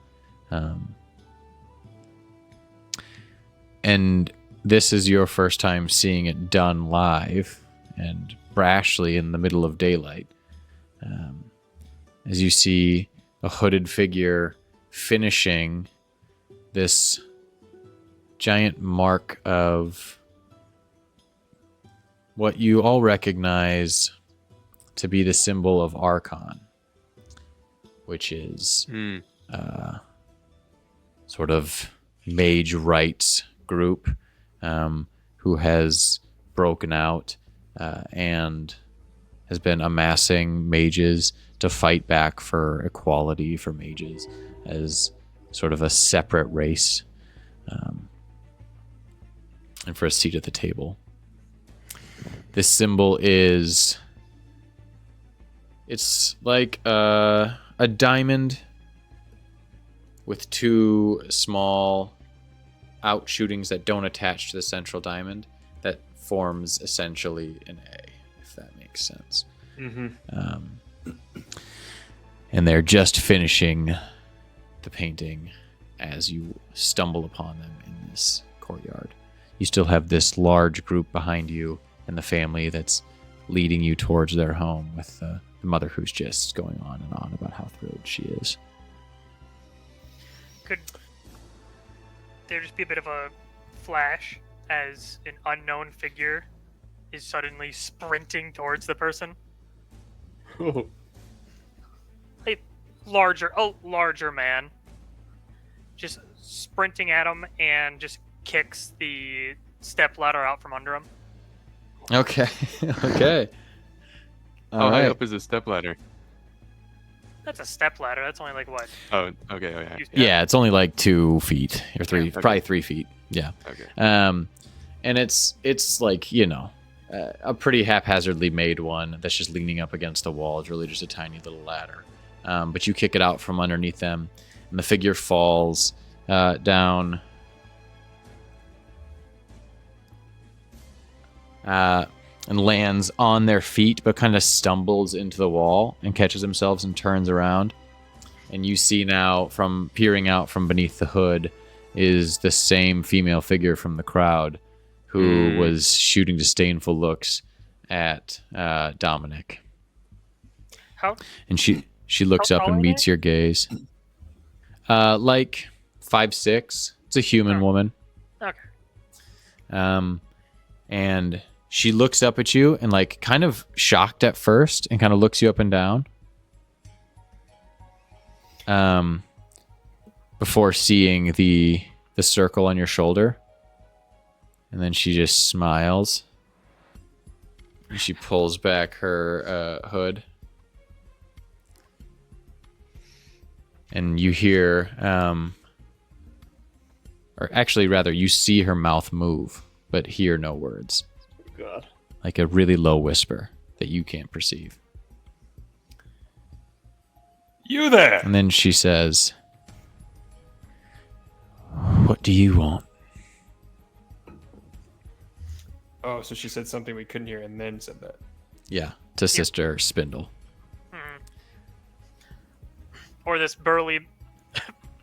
Speaker 2: And this is your first time seeing it done live and brashly in the middle of daylight. As you see a hooded figure finishing this giant mark of what you all recognize to be the symbol of Archon, which is sort of mage rights group who has broken out and has been amassing mages to fight back for equality for mages as sort of a separate race, and for a seat at the table. This symbol it's like a diamond with two small outshootings that don't attach to the central diamond that forms essentially an A, if that makes sense. And they're just finishing the painting as you stumble upon them in this courtyard. You still have this large group behind you and the family that's leading you towards their home, with the mother who's just going on and on about how thrilled she is.
Speaker 4: Could there just be a bit of a flash as an unknown figure is suddenly sprinting towards the person?
Speaker 7: Oh.
Speaker 4: A larger man, just sprinting at him and just kicks the step ladder out from under him.
Speaker 2: Okay. Okay.
Speaker 7: How high up is a step ladder?
Speaker 4: That's a step ladder. That's only like what?
Speaker 7: Oh, okay. Oh, yeah.
Speaker 2: Yeah, it's only like 2 feet or 3,
Speaker 7: Okay.
Speaker 2: probably 3 feet. Yeah.
Speaker 7: Okay.
Speaker 2: And it's like, a pretty haphazardly made one that's just leaning up against the wall. It's really just a tiny little ladder. But you kick it out from underneath them, and the figure falls down. And lands on their feet, but kind of stumbles into the wall and catches themselves and turns around. And you see now, from peering out from beneath the hood, is the same female figure from the crowd who was shooting disdainful looks at Dominic.
Speaker 4: How?
Speaker 2: And she looks
Speaker 4: How
Speaker 2: up
Speaker 4: tall
Speaker 2: and
Speaker 4: are
Speaker 2: meets
Speaker 4: they?
Speaker 2: your gaze. Like 5'6". It's a human woman.
Speaker 4: Okay.
Speaker 2: And she looks up at you and like kind of shocked at first and kind of looks you up and down. Before seeing the circle on your shoulder. And then she just smiles. And she pulls back her hood. And you hear, or actually, rather, you see her mouth move, but hear no words.
Speaker 3: God.
Speaker 2: Like a really low whisper that you can't perceive.
Speaker 5: You there?
Speaker 2: And then she says, "What do you want?"
Speaker 5: Oh, so she said something we couldn't hear and then said that.
Speaker 2: Yeah, to Sister Spindle.
Speaker 4: Or this burly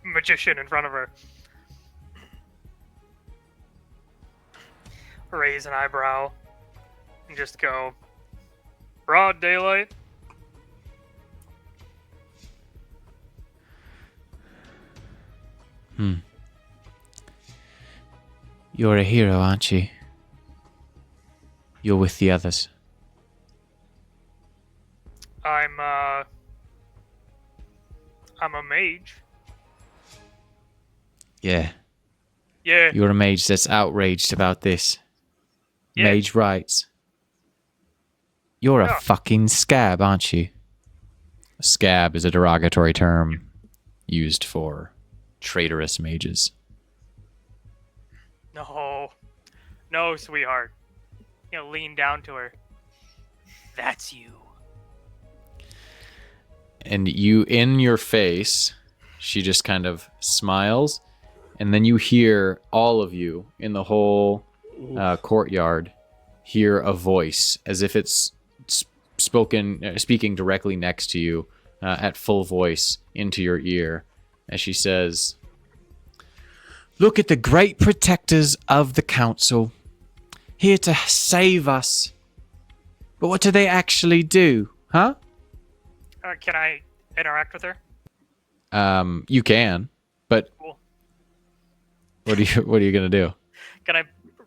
Speaker 4: magician in front of her. Raise an eyebrow and just go, broad daylight.
Speaker 8: You're a hero, aren't you? You're with the others.
Speaker 4: I'm a mage.
Speaker 8: Yeah.
Speaker 4: Yeah.
Speaker 8: You're a mage that's outraged about this.
Speaker 4: Yeah.
Speaker 8: Mage rights. You're a
Speaker 4: Yeah.
Speaker 8: fucking scab, aren't you?
Speaker 2: A scab is a derogatory term used for traitorous mages.
Speaker 4: No, sweetheart. Lean down to her. That's you.
Speaker 2: And you, in your face, she just kind of smiles, and then you hear, all of you in the whole courtyard hear a voice as if it's speaking directly next to you at full voice into your ear, as she says,
Speaker 8: Look at the great protectors of the council, here to save us. But what do they actually do, huh?
Speaker 4: Can I interact with her?
Speaker 2: you can, but
Speaker 4: Cool.
Speaker 2: what are you gonna do?
Speaker 4: Can I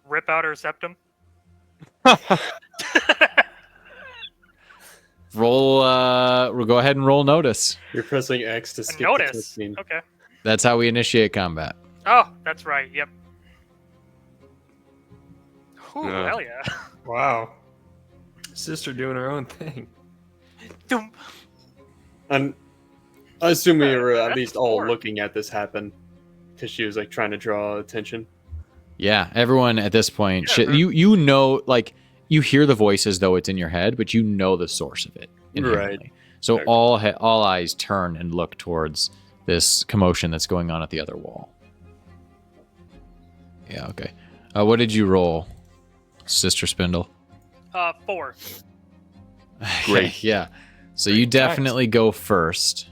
Speaker 4: rip out her septum?
Speaker 2: Roll, go ahead and roll notice.
Speaker 3: You're pressing X to skip the
Speaker 4: Notice.
Speaker 3: scene.
Speaker 4: Okay.
Speaker 2: That's how we initiate combat.
Speaker 4: Oh, that's right. Yep. Ooh,
Speaker 7: No.
Speaker 4: hell yeah.
Speaker 5: Wow. Sister doing her own thing.
Speaker 4: Doom.
Speaker 3: And I assume we were at
Speaker 4: That's
Speaker 3: least all
Speaker 4: four.
Speaker 3: looking at this happen because she was like trying to draw attention.
Speaker 2: Yeah, everyone at this point,
Speaker 4: Yeah,
Speaker 2: you know, like you hear the voice as though it's in your head, but you know the source of it inherently. So
Speaker 3: Okay.
Speaker 2: all eyes turn and look towards this commotion that's going on at the other wall. Yeah, okay. What did you roll, Sister Spindle?
Speaker 4: 4.
Speaker 2: Great. Yeah. So you definitely go first.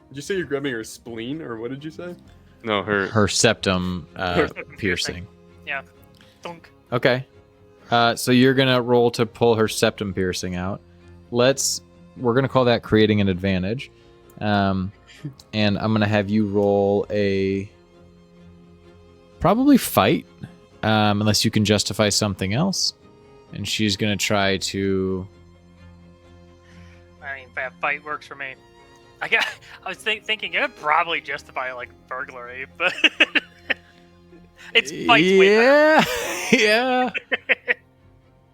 Speaker 3: Did you say you're grabbing her spleen, or what did you say?
Speaker 7: No,
Speaker 2: Her septum
Speaker 4: septum
Speaker 2: piercing.
Speaker 4: Yeah. Thunk.
Speaker 2: Okay. So you're gonna roll to pull her septum piercing out. We're gonna call that creating an advantage. And I'm gonna have you roll a probably fight, unless you can justify something else. And she's gonna try to.
Speaker 4: I mean, that fight works for me. I was thinking it would probably justify like burglary, but it's fights way better.
Speaker 2: Yeah.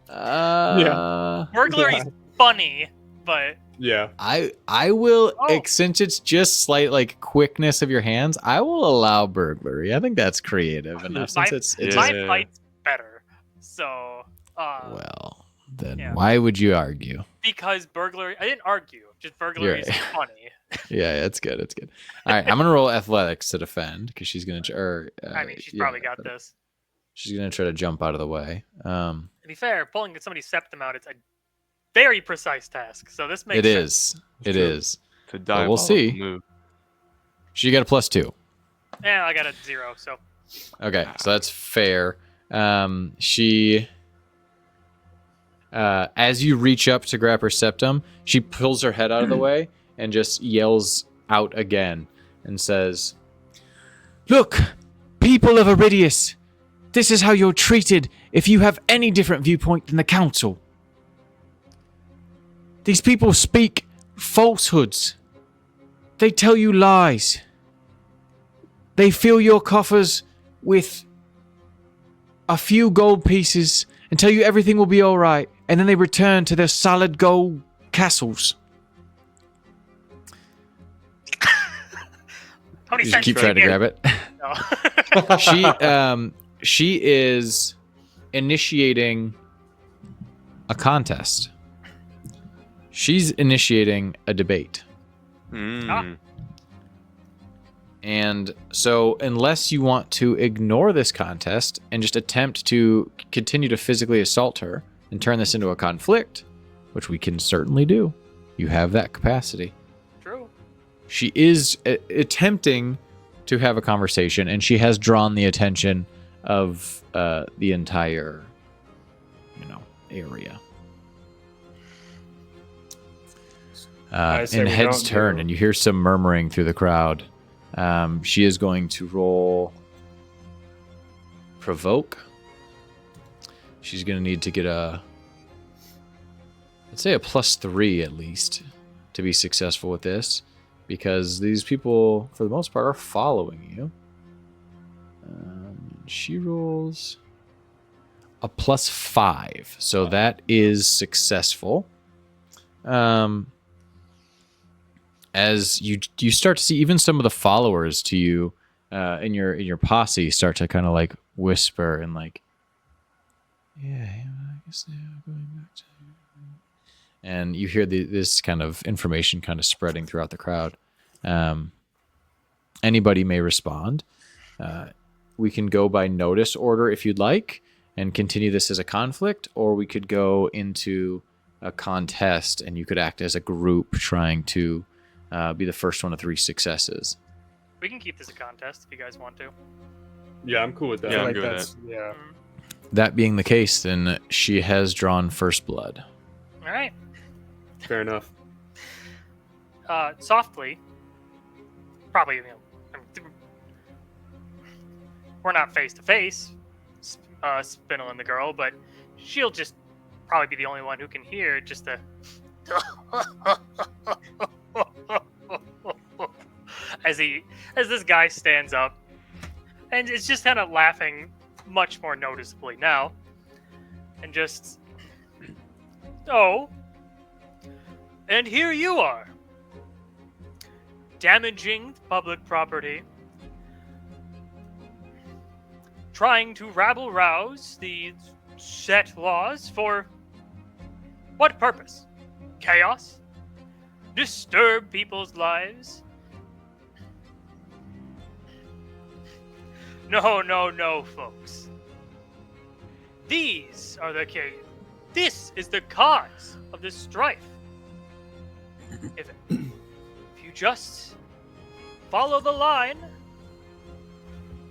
Speaker 2: Yeah.
Speaker 4: Burglary's funny, but
Speaker 3: Yeah.
Speaker 2: I will,
Speaker 4: Oh.
Speaker 2: since it's just slight like quickness of your hands, I will allow burglary. I think that's creative enough.
Speaker 4: my,
Speaker 2: Since it's
Speaker 4: my
Speaker 7: Yeah.
Speaker 4: fight's better. So,
Speaker 2: well, then
Speaker 4: yeah.
Speaker 2: why would you argue?
Speaker 4: because burglary, I didn't argue. Just burglary is
Speaker 2: You're-
Speaker 4: funny.
Speaker 2: Yeah, it's good. It's good. All right, I'm gonna roll athletics to defend because she's gonna.
Speaker 4: I mean, she's probably got this.
Speaker 2: She's gonna try to jump out of the way.
Speaker 4: To be fair, pulling somebody's septum out, it's a very precise task. So this makes
Speaker 2: It
Speaker 4: sense.
Speaker 2: is. It is.
Speaker 7: to
Speaker 2: we'll
Speaker 7: diabolical
Speaker 2: see.
Speaker 7: move.
Speaker 2: She got a +2.
Speaker 4: Yeah, I got a 0. So
Speaker 2: Okay, so that's fair. She, as you reach up to grab her septum, she pulls her head out of the way and just yells out again and says,
Speaker 8: Look, people of Aeridius, this is how you're treated if you have any different viewpoint than the council. These people speak falsehoods. They tell you lies. They fill your coffers with a few gold pieces and tell you everything will be alright, and then they return to their solid gold castles.
Speaker 4: Tony
Speaker 2: You
Speaker 4: said
Speaker 2: just keep trying to grab it.
Speaker 4: No.
Speaker 2: She is initiating a contest. She's initiating a debate.
Speaker 7: Mm.
Speaker 2: And so unless you want to ignore this contest and just attempt to continue to physically assault her and turn this into a conflict, which we can certainly do, you have that capacity.
Speaker 4: True.
Speaker 2: She is attempting to have a conversation, and she has drawn the attention of the entire, area.
Speaker 5: I say
Speaker 2: And
Speaker 5: we
Speaker 2: heads
Speaker 5: don't
Speaker 2: turn,
Speaker 5: do-
Speaker 2: and you hear some murmuring through the crowd. She is going to roll provoke. She's going to need to get let's say a +3 at least to be successful with this, because these people, for the most part, are following you. She rolls a +5, so that is successful. As you start to see even some of the followers to you in your posse start to kind of like whisper and like, yeah, I guess they are going back to. And you hear this kind of information kind of spreading throughout the crowd. Anybody may respond. We can go by notice order if you'd like and continue this as a conflict, or we could go into a contest and you could act as a group trying to be the first one of 3 successes.
Speaker 4: We can keep this a contest if you guys want to.
Speaker 5: Yeah, I'm cool with that.
Speaker 7: Yeah,
Speaker 5: I
Speaker 7: I'm
Speaker 5: like
Speaker 7: good with
Speaker 5: that's- Yeah.
Speaker 2: That being the case, then she has drawn first blood.
Speaker 4: All right.
Speaker 5: Fair enough.
Speaker 4: Softly. Probably, we're not face to face, Spindle and the girl, but she'll just probably be the only one who can hear just the. as this guy stands up, and it's just kind of laughing much more noticeably now, and just, oh, and here you are, damaging public property, trying to rabble-rouse the set laws for what purpose? Chaos? Disturb people's lives? No, folks. These are the case. This is the cause of this strife. If you just follow the line,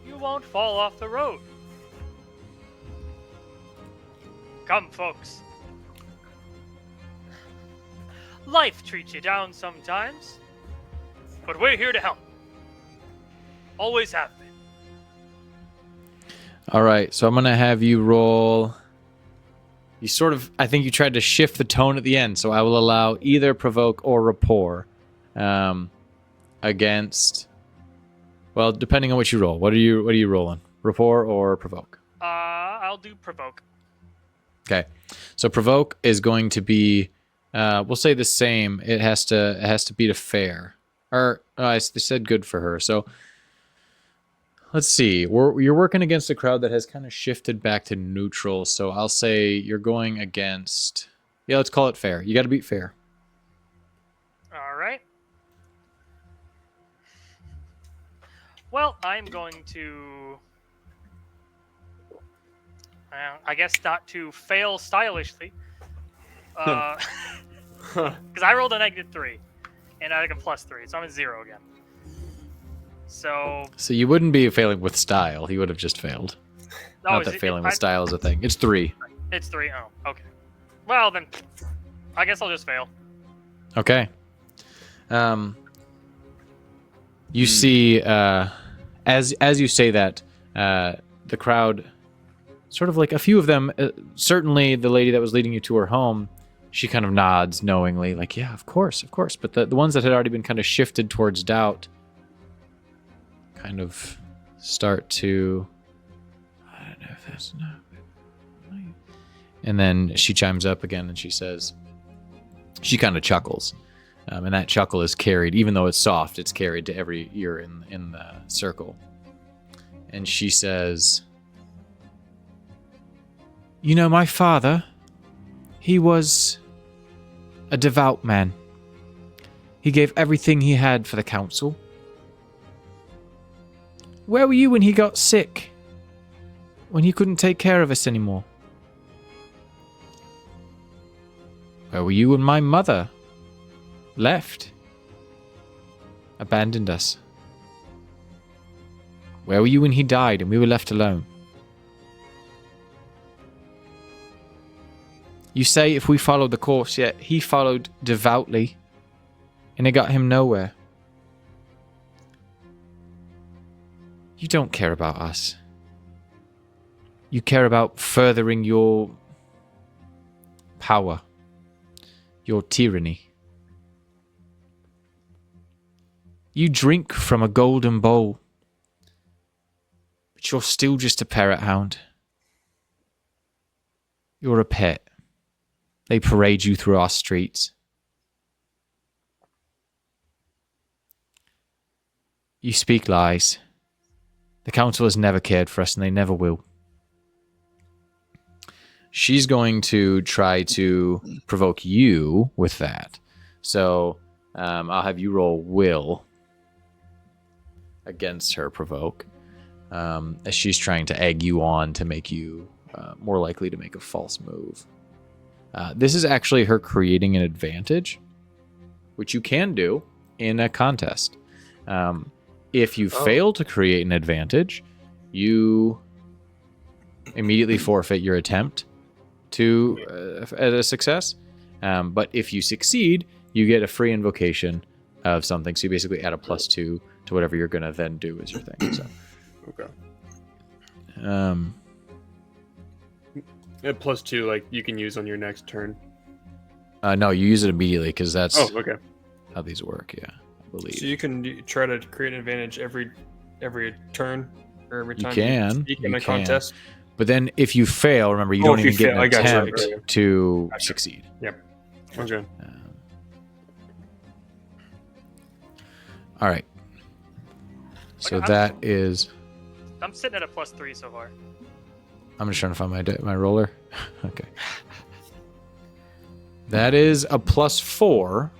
Speaker 4: you won't fall off the road. Come, folks. Life treats you down sometimes, but we're here to help. Always have been.
Speaker 2: All right, so I'm going to have you roll. You sort of, I think you tried to shift the tone at the end, so I will allow either provoke or rapport against, well, depending on what you roll. What are you rolling? Rapport or provoke?
Speaker 4: I'll do provoke.
Speaker 2: Okay. So provoke is going to be we'll say the same. It has to beat a fair. Or they said good for her. So let's see. You're working against a crowd that has kind of shifted back to neutral. So I'll say you're going against, yeah, let's call it fair. You got to beat fair.
Speaker 4: All right. Well, I'm going to, I guess not to fail stylishly, because I rolled a -3, and I got a +3, so I'm at 0 again. So
Speaker 2: you wouldn't be failing with style. He would have just failed. Not that failing with style is a thing. It's 3.
Speaker 4: It's 3. Oh, okay. Well then, I guess I'll just fail.
Speaker 2: Okay. You see, as you say that, the crowd, sort of like a few of them, certainly the lady that was leading you to her home, she kind of nods knowingly, like, yeah, of course. But the ones that had already been kind of shifted towards doubt kind of start to, I don't know if that's not. And then she chimes up again and she says, she kind of chuckles. And that chuckle is carried, even though it's soft, it's carried to every ear in the circle. And she says,
Speaker 8: You know, my father, he was a devout man. He gave everything he had for the council. Where were you when he got sick? When he couldn't take care of us anymore?
Speaker 2: Where were you when my mother left? Abandoned us? Where were you when he died and we were left alone?
Speaker 8: You say if we followed the course, yet he followed devoutly, and it got him nowhere. You don't care about us. You care about furthering your power, your tyranny. You drink from a golden bowl, but you're still just a parrot hound. You're a pet. They parade you through our streets. You speak lies. The council has never cared for us, and they never will.
Speaker 2: She's going to try to provoke you with that. So I'll have you roll will against her provoke, as she's trying to egg you on to make you more likely to make a false move. This is actually her creating an advantage, which you can do in a contest. If you fail to create an advantage, you immediately forfeit your attempt to at a success. But if you succeed, you get a free invocation of something. So you basically add a +2 to whatever you're going to then do as your thing. So.
Speaker 7: Okay.
Speaker 3: Yeah, +2, like you can use on your next turn.
Speaker 2: No, you use it immediately because that's
Speaker 3: Okay.
Speaker 2: how these work. Yeah, I believe.
Speaker 5: So you can try to create an advantage every turn or every
Speaker 2: You
Speaker 5: time
Speaker 2: can,
Speaker 5: speak in
Speaker 2: you
Speaker 5: a
Speaker 2: can.
Speaker 5: contest.
Speaker 2: But then if you fail, remember, you
Speaker 5: Oh,
Speaker 2: don't
Speaker 5: if you
Speaker 2: even get
Speaker 5: fail, I
Speaker 2: an
Speaker 5: got you.
Speaker 2: attempt
Speaker 5: Right.
Speaker 2: to
Speaker 5: Gotcha.
Speaker 2: succeed.
Speaker 3: Okay.
Speaker 2: All right. So
Speaker 4: Okay,
Speaker 2: that is.
Speaker 4: I'm sitting at a +3 so far.
Speaker 2: I'm just trying to find my roller. Okay. That is a +4.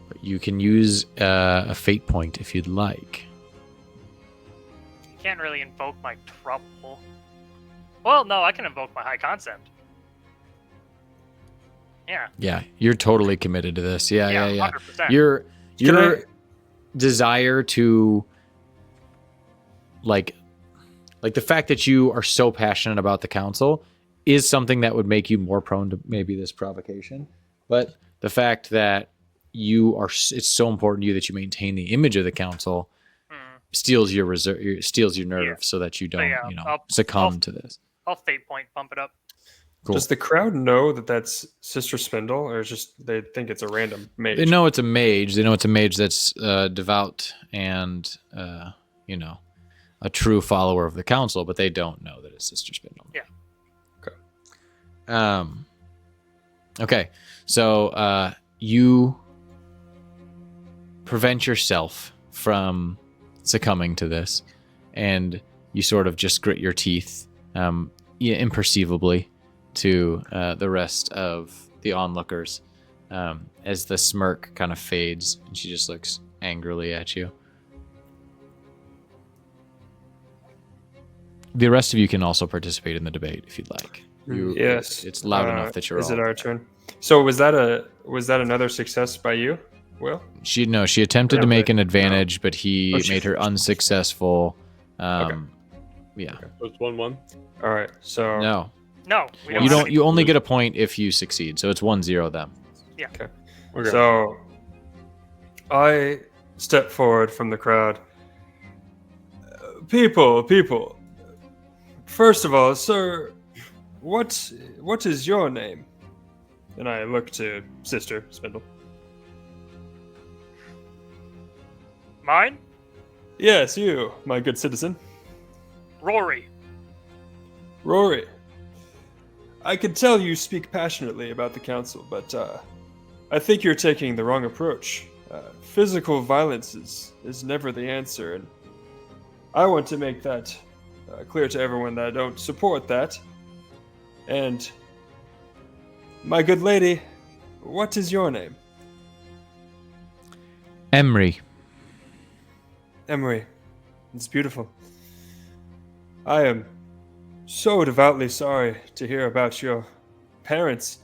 Speaker 2: But you can use a fate point if you'd like.
Speaker 4: Can't really invoke my trouble. Well, no, I can invoke my high concept. Yeah.
Speaker 2: Yeah, you're totally committed to this. Yeah.
Speaker 4: 100%.
Speaker 2: Your
Speaker 5: Can
Speaker 2: desire to like the fact that you are so passionate about the council is something that would make you more prone to maybe this provocation. But the fact that it's so important to you that you maintain the image of the council steals your nerve,
Speaker 4: Yeah.
Speaker 2: so that you don't,
Speaker 4: yeah,
Speaker 2: succumb
Speaker 4: I'll-
Speaker 2: to this.
Speaker 4: I'll fate point bump it up.
Speaker 2: Cool.
Speaker 5: Does the crowd know that that's Sister Spindle, or is just they think it's a random mage?
Speaker 2: They know it's a mage. They know it's a mage that's devout and a true follower of the council, but they don't know that it's Sister Spindle.
Speaker 4: Yeah.
Speaker 2: Okay. Okay. So you prevent yourself from succumbing to this, and you sort of just grit your teeth, imperceivably, to the rest of the onlookers, as the smirk kind of fades, and she just looks angrily at you. The rest of you can also participate in the debate if you'd like.
Speaker 5: Yes,
Speaker 2: It's loud enough that you're
Speaker 5: Is
Speaker 2: all...
Speaker 5: it our turn? So was that another success by you, Will?
Speaker 2: She attempted to
Speaker 5: Okay.
Speaker 2: make an advantage, but he
Speaker 5: Oh, she-
Speaker 2: made her unsuccessful.
Speaker 5: Okay.
Speaker 2: Yeah.
Speaker 7: So it's 1-1.
Speaker 5: All right. So
Speaker 4: No,
Speaker 2: No.
Speaker 4: we don't.
Speaker 2: You
Speaker 4: have
Speaker 2: don't.
Speaker 4: any-
Speaker 2: You only get a point if you succeed. So it's 1-0 them.
Speaker 7: Okay.
Speaker 5: So I step forward from the crowd. People. First of all, sir, what is your name? And I look to Sister Spindle.
Speaker 4: Mine?
Speaker 5: Yes, you, my good citizen.
Speaker 4: Rory.
Speaker 5: Rory. I can tell you speak passionately about the council, but I think you're taking the wrong approach. Physical violence is never the answer, and I want to make that clear to everyone that I don't support that. And, my good lady, what is your name?
Speaker 2: Emery.
Speaker 5: Emery. It's beautiful. I am so devoutly sorry to hear about your parents.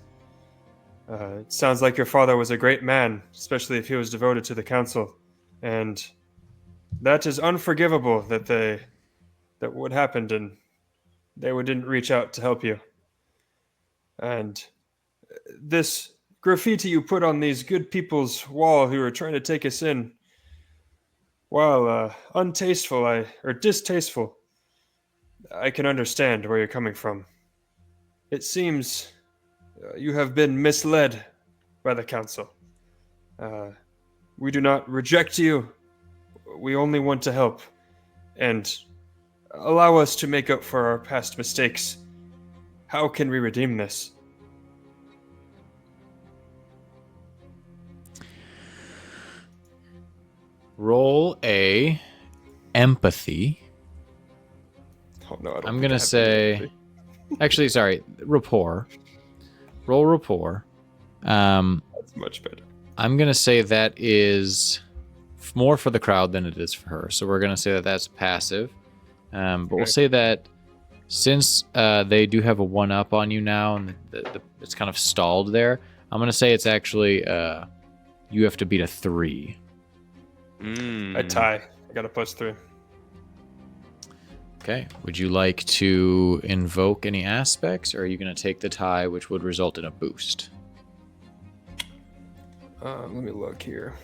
Speaker 5: It sounds like your father was a great man, especially if he was devoted to the council. And that is unforgivable that what happened and they didn't reach out to help you. And this graffiti you put on these good people's wall who are trying to take us in, while distasteful, I can understand where you're coming from. It seems you have been misled by the council. We do not reject you. We only want to help and allow us to make up for our past mistakes. How can we redeem this?
Speaker 2: Roll a empathy.
Speaker 5: Oh no, I don't
Speaker 2: I'm
Speaker 5: think
Speaker 2: gonna
Speaker 5: I have
Speaker 2: say,
Speaker 5: empathy.
Speaker 2: actually, sorry, rapport. Roll rapport.
Speaker 5: That's much better.
Speaker 2: I'm gonna say that is more for the crowd than it is for her. So we're gonna say that that's passive. But we'll
Speaker 5: Okay.
Speaker 2: say that since they do have a 1-up on you now, and it's kind of stalled there, I'm gonna say it's actually you have to beat a 3.
Speaker 5: I tie. I got a +3.
Speaker 2: Okay. Would you like to invoke any aspects, or are you gonna take the tie, which would result in a boost?
Speaker 5: Let me look here.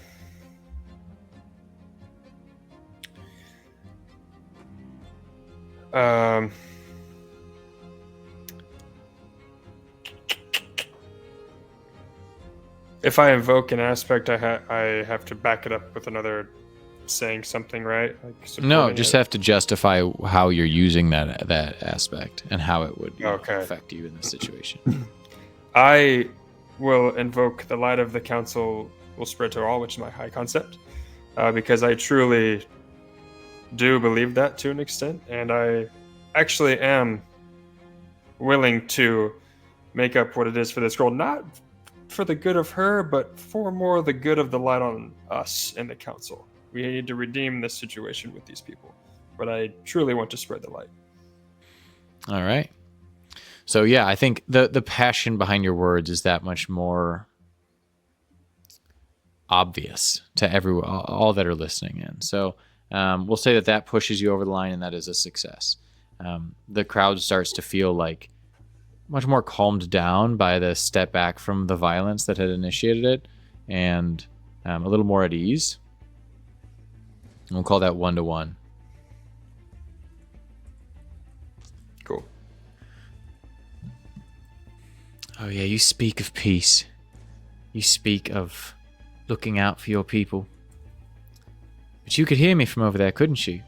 Speaker 5: If I invoke an aspect, I have to back it up with another saying something, right? Like
Speaker 2: No,
Speaker 5: supporting
Speaker 2: just
Speaker 5: it.
Speaker 2: have to justify how you're using that aspect and how it would
Speaker 5: Okay.
Speaker 2: affect you in this situation.
Speaker 5: I will invoke the light of the council will spread to all, which is my high concept, because I truly do believe that to an extent, and I actually am willing to make up what it is for this girl, not for the good of her, but for more the good of the light on us and the council. We need to redeem this situation with these people, but I truly want to spread the light.
Speaker 2: All right. So yeah, I think the passion behind your words is that much more obvious to everyone, all that are listening in. So we'll say that pushes you over the line, and that is a success. The crowd starts to feel like much more calmed down by the step back from the violence that had initiated it, and a little more at ease. And we'll call that 1-to-1.
Speaker 5: Cool.
Speaker 8: Oh yeah, you speak of peace. You speak of looking out for your people. But you could hear me from over there, couldn't you?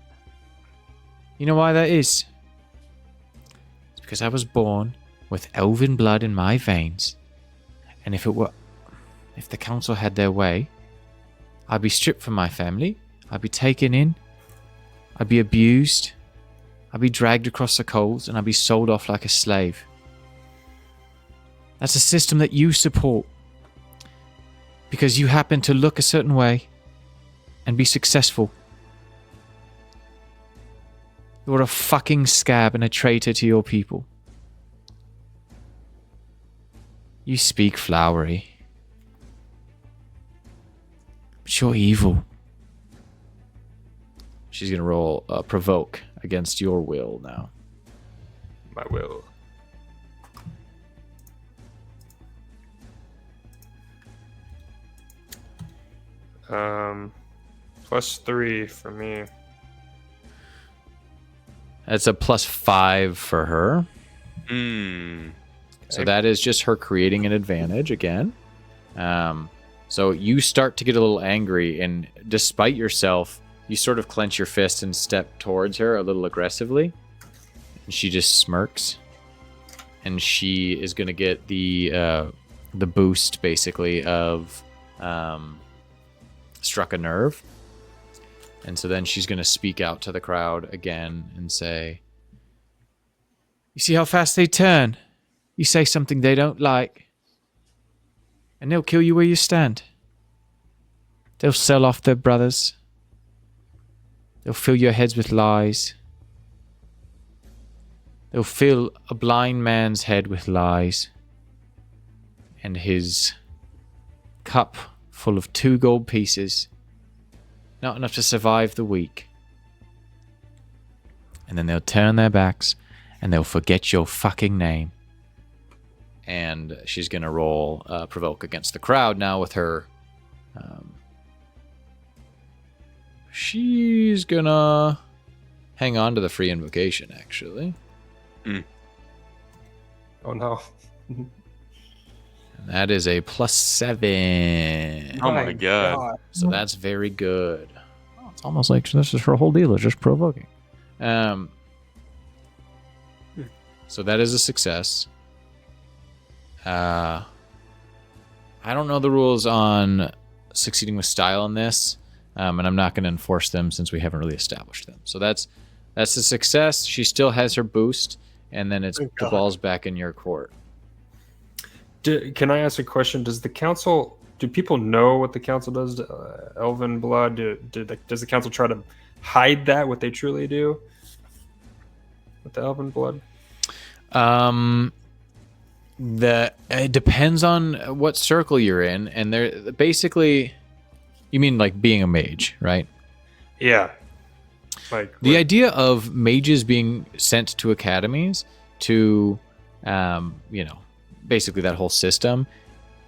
Speaker 8: You know why that is? It's because I was born with elven blood in my veins. And if the council had their way, I'd be stripped from my family, I'd be taken in, I'd be abused, I'd be dragged across the coals, and I'd be sold off like a slave. That's a system that you support because you happen to look a certain way and be successful. You're a fucking scab and a traitor to your people. You speak flowery, but you're evil.
Speaker 2: She's going to roll provoke against your will now.
Speaker 5: My will. +3 for me.
Speaker 2: That's a +5 for her.
Speaker 7: Hmm.
Speaker 2: So that is just her creating an advantage again. So you start to get a little angry, and despite yourself, you sort of clench your fist and step towards her a little aggressively. And she just smirks and she is going to get the boost basically of struck a nerve. And so then she's going to speak out to the crowd again and say, "You see how fast they turn? You say something they don't like, and they'll kill you where you stand. They'll sell off their brothers. They'll fill your heads with lies. They'll fill a blind man's head with lies, and his cup full of 2 gold pieces, not enough to survive the week. And then they'll turn their backs and they'll forget your fucking name." And she's going to roll provoke against the crowd now with her. She's going to hang on to the free invocation, actually.
Speaker 5: Oh no.
Speaker 2: And that is a +7.
Speaker 7: Oh my god.
Speaker 2: So that's very good. Oh, it's almost like this is her whole deal, is just provoking. So that is a success. I don't know the rules on succeeding with style in this, and I'm not going to enforce them since we haven't really established them. So that's a success. She still has her boost, and then the ball's back in your court.
Speaker 5: Can I ask a question? Does the council? Do people know what the council does to Elven blood? Does the council try to hide that what they truly do with the Elven blood?
Speaker 2: It depends on what circle you're in, and they're basically, you mean like being a mage, right?
Speaker 5: Yeah. Like
Speaker 2: the idea of mages being sent to academies to, basically that whole system,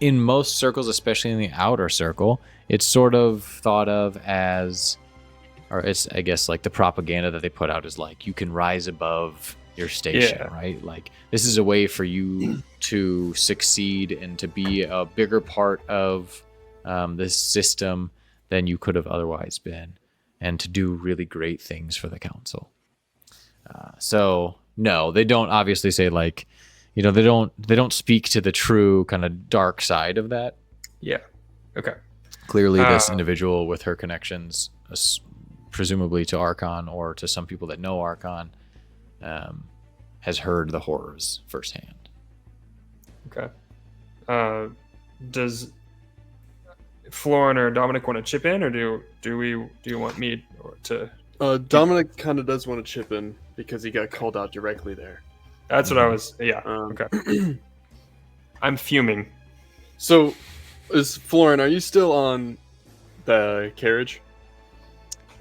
Speaker 2: in most circles, especially in the outer circle, it's sort of thought of as, or it's, I guess, like the propaganda that they put out is like, you can rise above your station, right? Like, this is a way for you to succeed and to be a bigger part of this system than you could have otherwise been, and to do really great things for the council. So no, they don't obviously say like, they don't speak to the true kind of dark side of that.
Speaker 5: Yeah. Okay.
Speaker 2: Clearly, this individual with her connections, presumably to Archon or to some people that know Archon, has heard the horrors firsthand.
Speaker 5: Okay. Does Florin or Dominic want to chip in, or do you want me to?
Speaker 3: Dominic kind of does want to chip in because he got called out directly there.
Speaker 5: That's what I was. Yeah. Okay. I'm fuming.
Speaker 3: So, Florin, are you still on the carriage?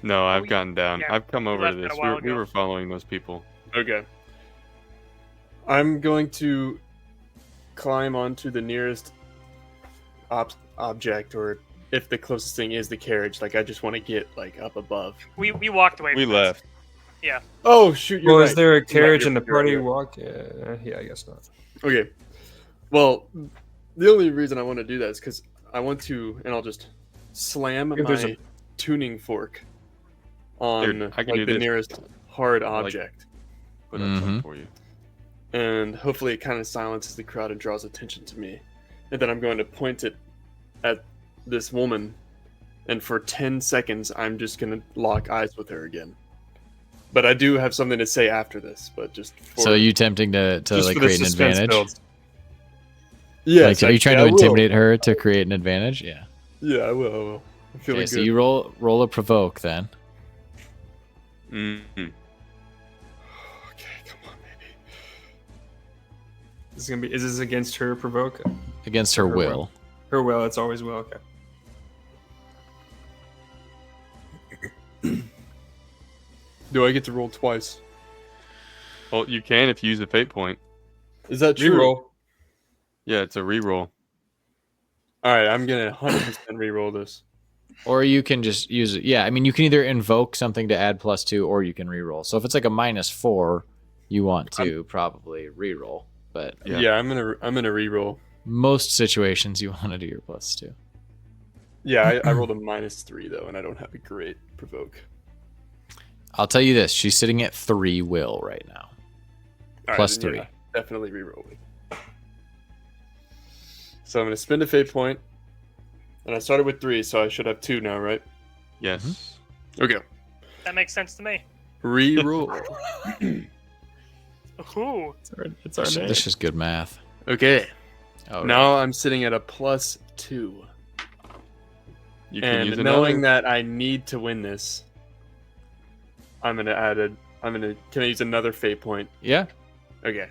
Speaker 7: No, I've gotten down.
Speaker 4: yeah,
Speaker 7: I've come over to
Speaker 4: left it a
Speaker 7: this.
Speaker 4: while
Speaker 7: We
Speaker 4: ago.
Speaker 7: were following those people.
Speaker 3: Okay. I'm going to climb onto the nearest object, or if the closest thing is the carriage, like I just want to get like up above.
Speaker 4: We walked away.
Speaker 7: We
Speaker 4: from this.
Speaker 7: left.
Speaker 3: Oh shoot! You're
Speaker 5: Well,
Speaker 3: right.
Speaker 5: is there a carriage
Speaker 3: You're
Speaker 5: in the
Speaker 3: right,
Speaker 5: party
Speaker 3: you're right.
Speaker 5: walk? Yeah, I guess not.
Speaker 3: Okay. Well, the only reason I want to do that is because I want to, and I'll just slam
Speaker 5: If there's
Speaker 3: my tuning fork on
Speaker 7: Dude, I can do
Speaker 3: the
Speaker 7: this.
Speaker 3: nearest hard object,
Speaker 7: Put up something for you.
Speaker 3: and hopefully it kind of silences the crowd and draws attention to me. And then I'm going to point it at this woman, and for 10 seconds I'm just going to lock eyes with her again. But I do have something to say after this. But just for,
Speaker 2: So are you tempting to
Speaker 5: Just
Speaker 2: like
Speaker 5: for the
Speaker 2: create an
Speaker 5: suspense
Speaker 2: advantage?
Speaker 5: builds.
Speaker 3: yes,
Speaker 2: Like, are you trying
Speaker 3: I
Speaker 2: to
Speaker 3: will.
Speaker 2: intimidate her to create an advantage? Yeah.
Speaker 3: Yeah, I will. I'm feeling
Speaker 2: Okay, so
Speaker 3: good.
Speaker 2: you roll a provoke then.
Speaker 7: Mm-hmm.
Speaker 3: Okay, come on, baby.
Speaker 5: This is gonna be. Is this against her provoke?
Speaker 2: Against her
Speaker 5: Her
Speaker 2: will.
Speaker 5: Her will. It's always will. Okay.
Speaker 3: Do I get to roll twice?
Speaker 7: Well, you can if you use a fate point.
Speaker 3: Is that true?
Speaker 5: Reroll.
Speaker 7: Yeah, it's a reroll.
Speaker 3: All right, I'm gonna 100% reroll this.
Speaker 2: Or you can just use it. Yeah, I mean, you can either invoke something to add +2, or you can reroll. So if it's like a -4, you want to probably reroll. But
Speaker 7: Yeah.
Speaker 3: Yeah, I'm gonna reroll.
Speaker 2: most situations, you want to do your +2.
Speaker 3: Yeah, I rolled a -3 though, and I don't have a great provoke.
Speaker 2: I'll tell you this: she's sitting at 3 will right now.
Speaker 3: All
Speaker 2: Plus
Speaker 3: then,
Speaker 2: 3.
Speaker 3: yeah.
Speaker 1: definitely re-rolling. So I'm going to spend a fate point. And I started with 3, so I should have 2 now, right?
Speaker 7: Yes.
Speaker 1: Okay.
Speaker 4: That makes sense to me.
Speaker 1: Re-roll.
Speaker 4: Ooh.
Speaker 5: It's our name.
Speaker 2: This is good math.
Speaker 1: Okay.
Speaker 2: Oh,
Speaker 1: Now I'm sitting at a +2.
Speaker 7: You can
Speaker 1: And
Speaker 7: use
Speaker 1: knowing
Speaker 7: another.
Speaker 1: that I need to win this, I'm going to add a... Can I use another fate point?
Speaker 2: yeah,
Speaker 1: Okay.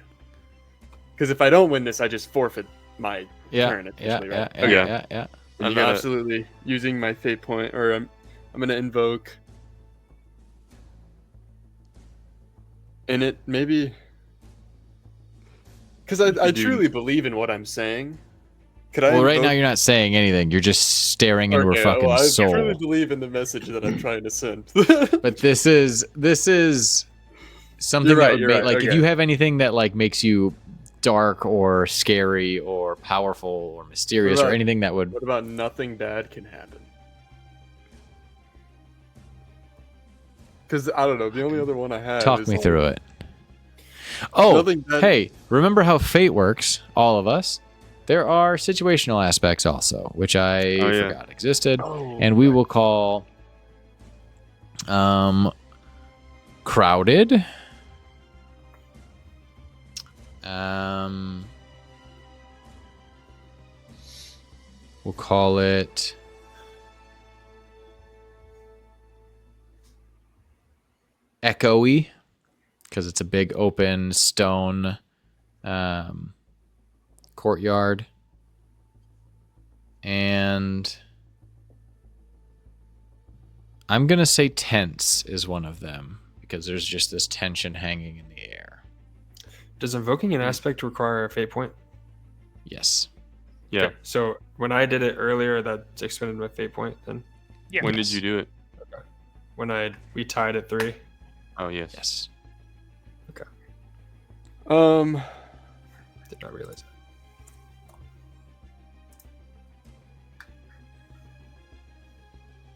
Speaker 1: Because if I don't win this, I just forfeit my
Speaker 2: yeah,
Speaker 1: turn,
Speaker 2: yeah,
Speaker 1: essentially,
Speaker 2: yeah,
Speaker 1: right?
Speaker 2: yeah,
Speaker 1: Okay.
Speaker 2: yeah.
Speaker 1: I'm
Speaker 7: You gotta-
Speaker 1: absolutely using my fate point, or I'm going to invoke. And it maybe... Because I
Speaker 7: could do-
Speaker 1: truly believe in what I'm saying. Could I
Speaker 2: Well, right now
Speaker 1: invoke-
Speaker 2: you're not saying anything. You're just staring into
Speaker 1: Okay,
Speaker 2: her fucking
Speaker 1: well, I
Speaker 2: soul.
Speaker 1: truly believe in the message that I'm trying to send.
Speaker 2: But this is something
Speaker 1: You're
Speaker 2: that
Speaker 1: right,
Speaker 2: would
Speaker 1: you're
Speaker 2: make
Speaker 1: right,
Speaker 2: like if
Speaker 1: okay.
Speaker 2: you have anything that like makes you dark or scary or powerful or mysterious or
Speaker 1: about-
Speaker 2: anything that would
Speaker 1: What about nothing bad can happen? Because I don't know, the only other one I have.
Speaker 2: talk
Speaker 1: is
Speaker 2: me
Speaker 1: like-
Speaker 2: through it. Oh,
Speaker 1: Nothing bad-
Speaker 2: hey, remember how fate works? All of us. There are situational aspects also, which I
Speaker 7: Oh, yeah.
Speaker 2: forgot existed,
Speaker 1: Oh,
Speaker 2: and we will call crowded. We'll call it echoey because it's a big open stone courtyard. And I'm going to say tense is one of them because there's just this tension hanging in the air.
Speaker 5: Does invoking an aspect require a fate point?
Speaker 2: Yes.
Speaker 7: Yeah.
Speaker 5: Okay, so when I did it earlier, that expended my fate point. Then
Speaker 4: Yeah.
Speaker 7: When did you do it?
Speaker 5: when we tied at 3.
Speaker 7: Oh, yes.
Speaker 2: Yes.
Speaker 5: Did not realize that.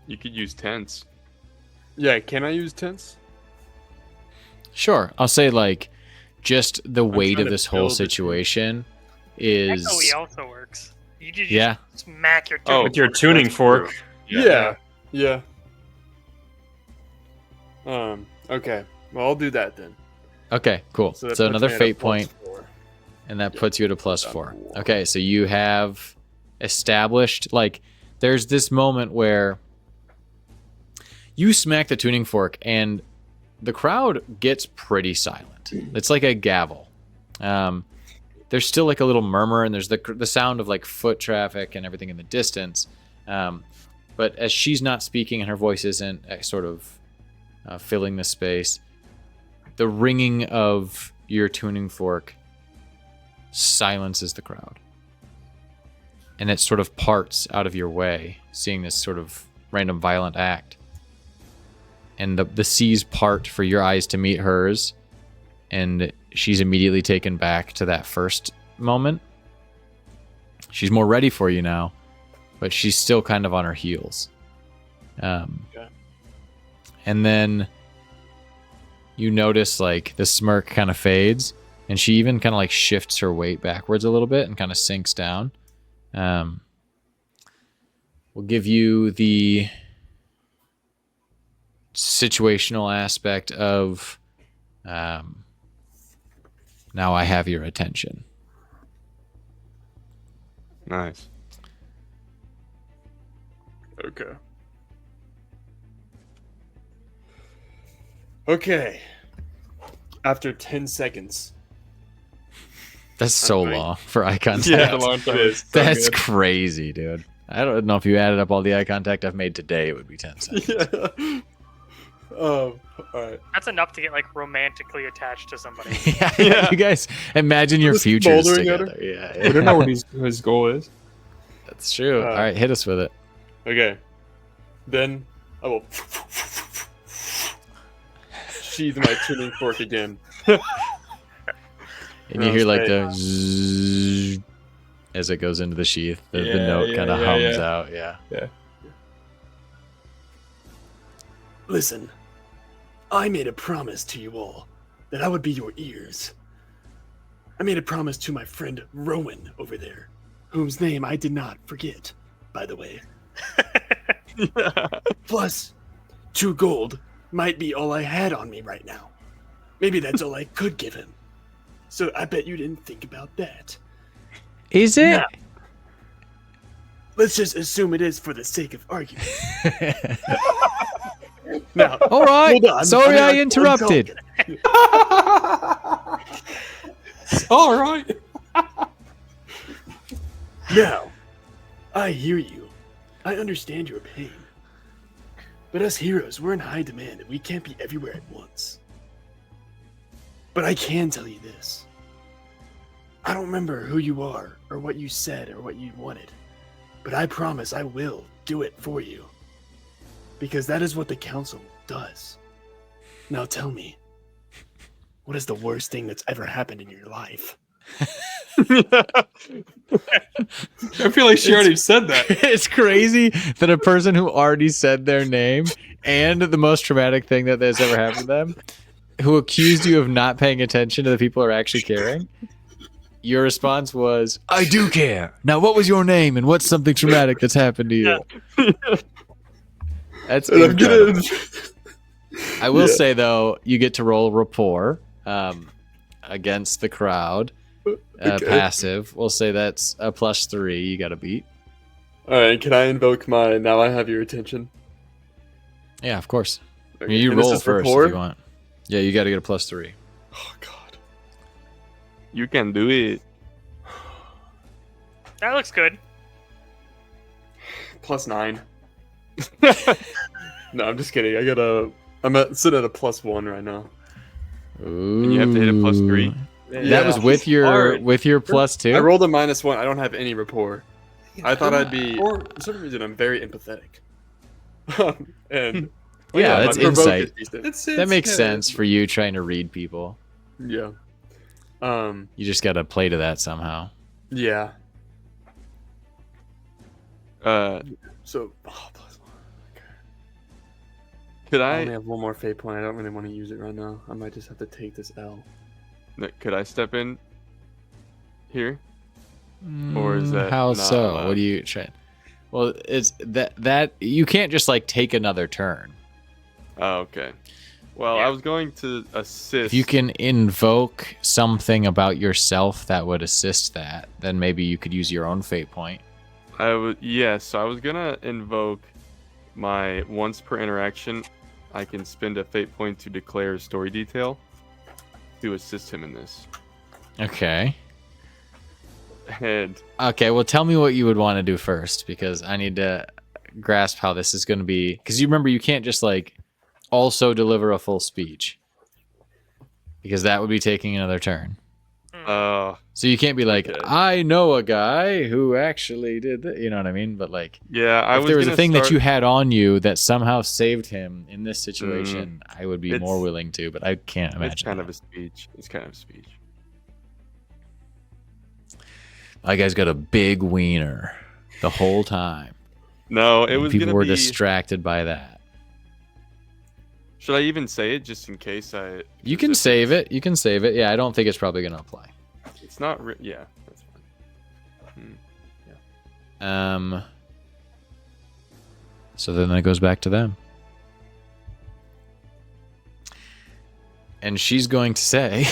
Speaker 7: You could use tense.
Speaker 1: Yeah, can I use tense?
Speaker 2: Sure. I'll say like just the weight
Speaker 1: trying
Speaker 2: of
Speaker 1: to
Speaker 2: this whole
Speaker 1: build the team.
Speaker 2: situation is
Speaker 4: Echoey also works. You just
Speaker 2: yeah.
Speaker 4: smack your
Speaker 7: Oh,
Speaker 5: With your tuning
Speaker 7: that's
Speaker 5: fork.
Speaker 7: true.
Speaker 1: Yeah. Okay. Well, I'll do that then.
Speaker 2: Okay, cool.
Speaker 1: that
Speaker 2: So
Speaker 1: puts
Speaker 2: another
Speaker 1: me at a
Speaker 2: fate
Speaker 1: +4.
Speaker 2: point, and that puts you at a +4.
Speaker 1: +4.
Speaker 2: Okay, so you have established like there's this moment where you smack the tuning fork and the crowd gets pretty silent. It's like a gavel. There's still like a little murmur and there's the sound of like foot traffic and everything in the distance. But as she's not speaking and her voice isn't sort of filling the space, the ringing of your tuning fork silences the crowd. And it sort of parts out of your way, seeing this sort of random violent act. And the seas part for your eyes to meet hers, and she's immediately taken back to that first moment. She's more ready for you now, but she's still kind of on her heels. And then you notice like the smirk kind of fades, and she even kind of like shifts her weight backwards a little bit and kind of sinks down. We'll give you the situational aspect of now I have your attention.
Speaker 7: Nice.
Speaker 1: Okay. Okay. After 10 seconds.
Speaker 2: That's so
Speaker 1: Okay.
Speaker 2: long for eye contact.
Speaker 5: Yeah, a long time.
Speaker 1: It is. So
Speaker 2: That's
Speaker 1: good.
Speaker 2: crazy, dude. I don't know if you added up all the eye contact I've made today, it would be 10 seconds.
Speaker 1: Yeah. All right.
Speaker 4: That's enough to get like romantically attached to somebody.
Speaker 2: Yeah, you guys imagine your
Speaker 1: Just
Speaker 2: futures
Speaker 1: bouldering at her?
Speaker 2: together. Yeah,
Speaker 5: We don't know what his goal is.
Speaker 2: That's true. All right, hit us with it.
Speaker 1: Okay. Then I will sheathe my tuning fork again.
Speaker 2: And you hear like
Speaker 1: Okay.
Speaker 2: the zzz as it goes into the sheath. The
Speaker 5: Yeah,
Speaker 2: note
Speaker 5: yeah,
Speaker 2: kind of
Speaker 5: yeah,
Speaker 2: hums
Speaker 5: yeah.
Speaker 2: out. Yeah.
Speaker 1: Listen, I made a promise to you all that I would be your ears.
Speaker 3: I made a promise to my friend Rowan over there, whose name I did not forget, by the way. Plus, 2 gold might be all I had on me right now. Maybe that's all I could give him. So I bet you didn't think about that.
Speaker 8: Is it?
Speaker 3: Now, let's just assume it is for the sake of argument. Now,
Speaker 8: All right.
Speaker 3: hold on.
Speaker 8: Sorry
Speaker 3: I'm
Speaker 8: I
Speaker 3: not
Speaker 8: interrupted.
Speaker 7: All right.
Speaker 3: Now, I hear you. I understand your pain. But us heroes, we're in high demand and we can't be everywhere at once. But I can tell you this. I don't remember who you are, or what you said, or what you wanted. But I promise I will do it for you. Because that is what the council does. Now tell me, what is the worst thing that's ever happened in your life?
Speaker 7: I feel like she already said that.
Speaker 2: It's crazy that a person who already said their name and the most traumatic thing that has ever happened to them, who accused you of not paying attention to the people who are actually caring, your response was, I do care. Now, what was your name and what's something traumatic that's happened to you? That's incredible. I will say, though, you get to roll rapport against the crowd. Passive. We'll say that's a +3. You got to beat.
Speaker 1: All right, can I invoke my now I have your attention?
Speaker 2: Yeah, of course.
Speaker 1: Okay,
Speaker 2: You
Speaker 1: and this
Speaker 2: roll
Speaker 1: is
Speaker 2: first
Speaker 1: rapport?
Speaker 2: if you want. Yeah, you got to get a +3.
Speaker 1: Oh god.
Speaker 7: You can do it.
Speaker 4: That looks good.
Speaker 1: +9. No, I'm just kidding. I'm sitting at a +1 right now.
Speaker 7: And you have to hit a +3.
Speaker 2: That was with your
Speaker 7: hard.
Speaker 2: +2.
Speaker 1: I rolled a -1. I don't have any rapport. I thought I'd be. For some reason, I'm very empathetic. And
Speaker 2: Yeah, that's
Speaker 1: my provoke
Speaker 2: insight.
Speaker 1: is decent.
Speaker 2: That makes sense for you trying to read people.
Speaker 1: Yeah.
Speaker 2: You just got to play to that somehow.
Speaker 1: Yeah. So. Oh, +1. Okay.
Speaker 7: Could
Speaker 1: I
Speaker 7: I?
Speaker 1: only have one more fate point. I don't really want to use it right now. I might just have to take this L.
Speaker 7: Could I step in here? Or is that
Speaker 2: How
Speaker 7: not
Speaker 2: so?
Speaker 7: allowed?
Speaker 2: What do you try? Well, it's that you can't just like take another turn.
Speaker 7: Oh, okay. Well,
Speaker 4: Yeah.
Speaker 7: I was going to assist.
Speaker 2: If you can invoke something about yourself that would assist that, then maybe you could use your own fate point.
Speaker 7: Yes. So I was gonna invoke my once per interaction. I can spend a fate point to declare a story detail to assist him in this.
Speaker 2: Okay.
Speaker 7: And
Speaker 2: Okay, well, tell me what you would want to do first, because I need to grasp how this is going to be. Because you remember, you can't just like also deliver a full speech, because that would be taking another turn. So you can't be like,
Speaker 7: Okay.
Speaker 2: I know a guy who actually did that. You know what I mean? But like,
Speaker 7: yeah,
Speaker 2: if there was a thing that you had on you that somehow saved him in this situation, I would be
Speaker 7: It's-
Speaker 2: more willing to. But I can't imagine.
Speaker 7: It's kind
Speaker 2: that.
Speaker 7: of a speech. It's kind of a speech.
Speaker 2: My guy's got a big wiener the whole time.
Speaker 7: No, it
Speaker 2: And
Speaker 7: was
Speaker 2: people
Speaker 7: gonna
Speaker 2: were
Speaker 7: be.
Speaker 2: distracted by that.
Speaker 7: Should I even say it just in case I?
Speaker 2: You can save it. You can save it. Yeah, I don't think it's probably going to apply.
Speaker 7: It's not. Yeah, that's fine.
Speaker 2: So then it goes back to them. And she's going to say,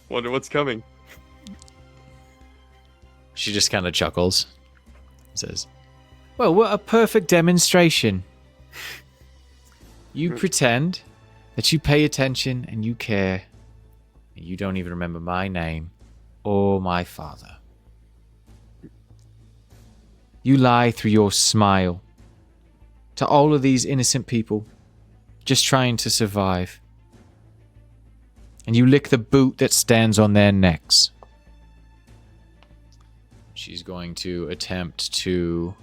Speaker 7: Wonder what's coming.
Speaker 2: she just kind of chuckles. Says,
Speaker 8: Well, what a perfect demonstration.
Speaker 2: you pretend that you pay attention and you care. And you don't even remember my name or my father. You lie through your smile to all of these innocent people just trying to survive. And you lick the boot that stands on their necks. She's going to attempt to...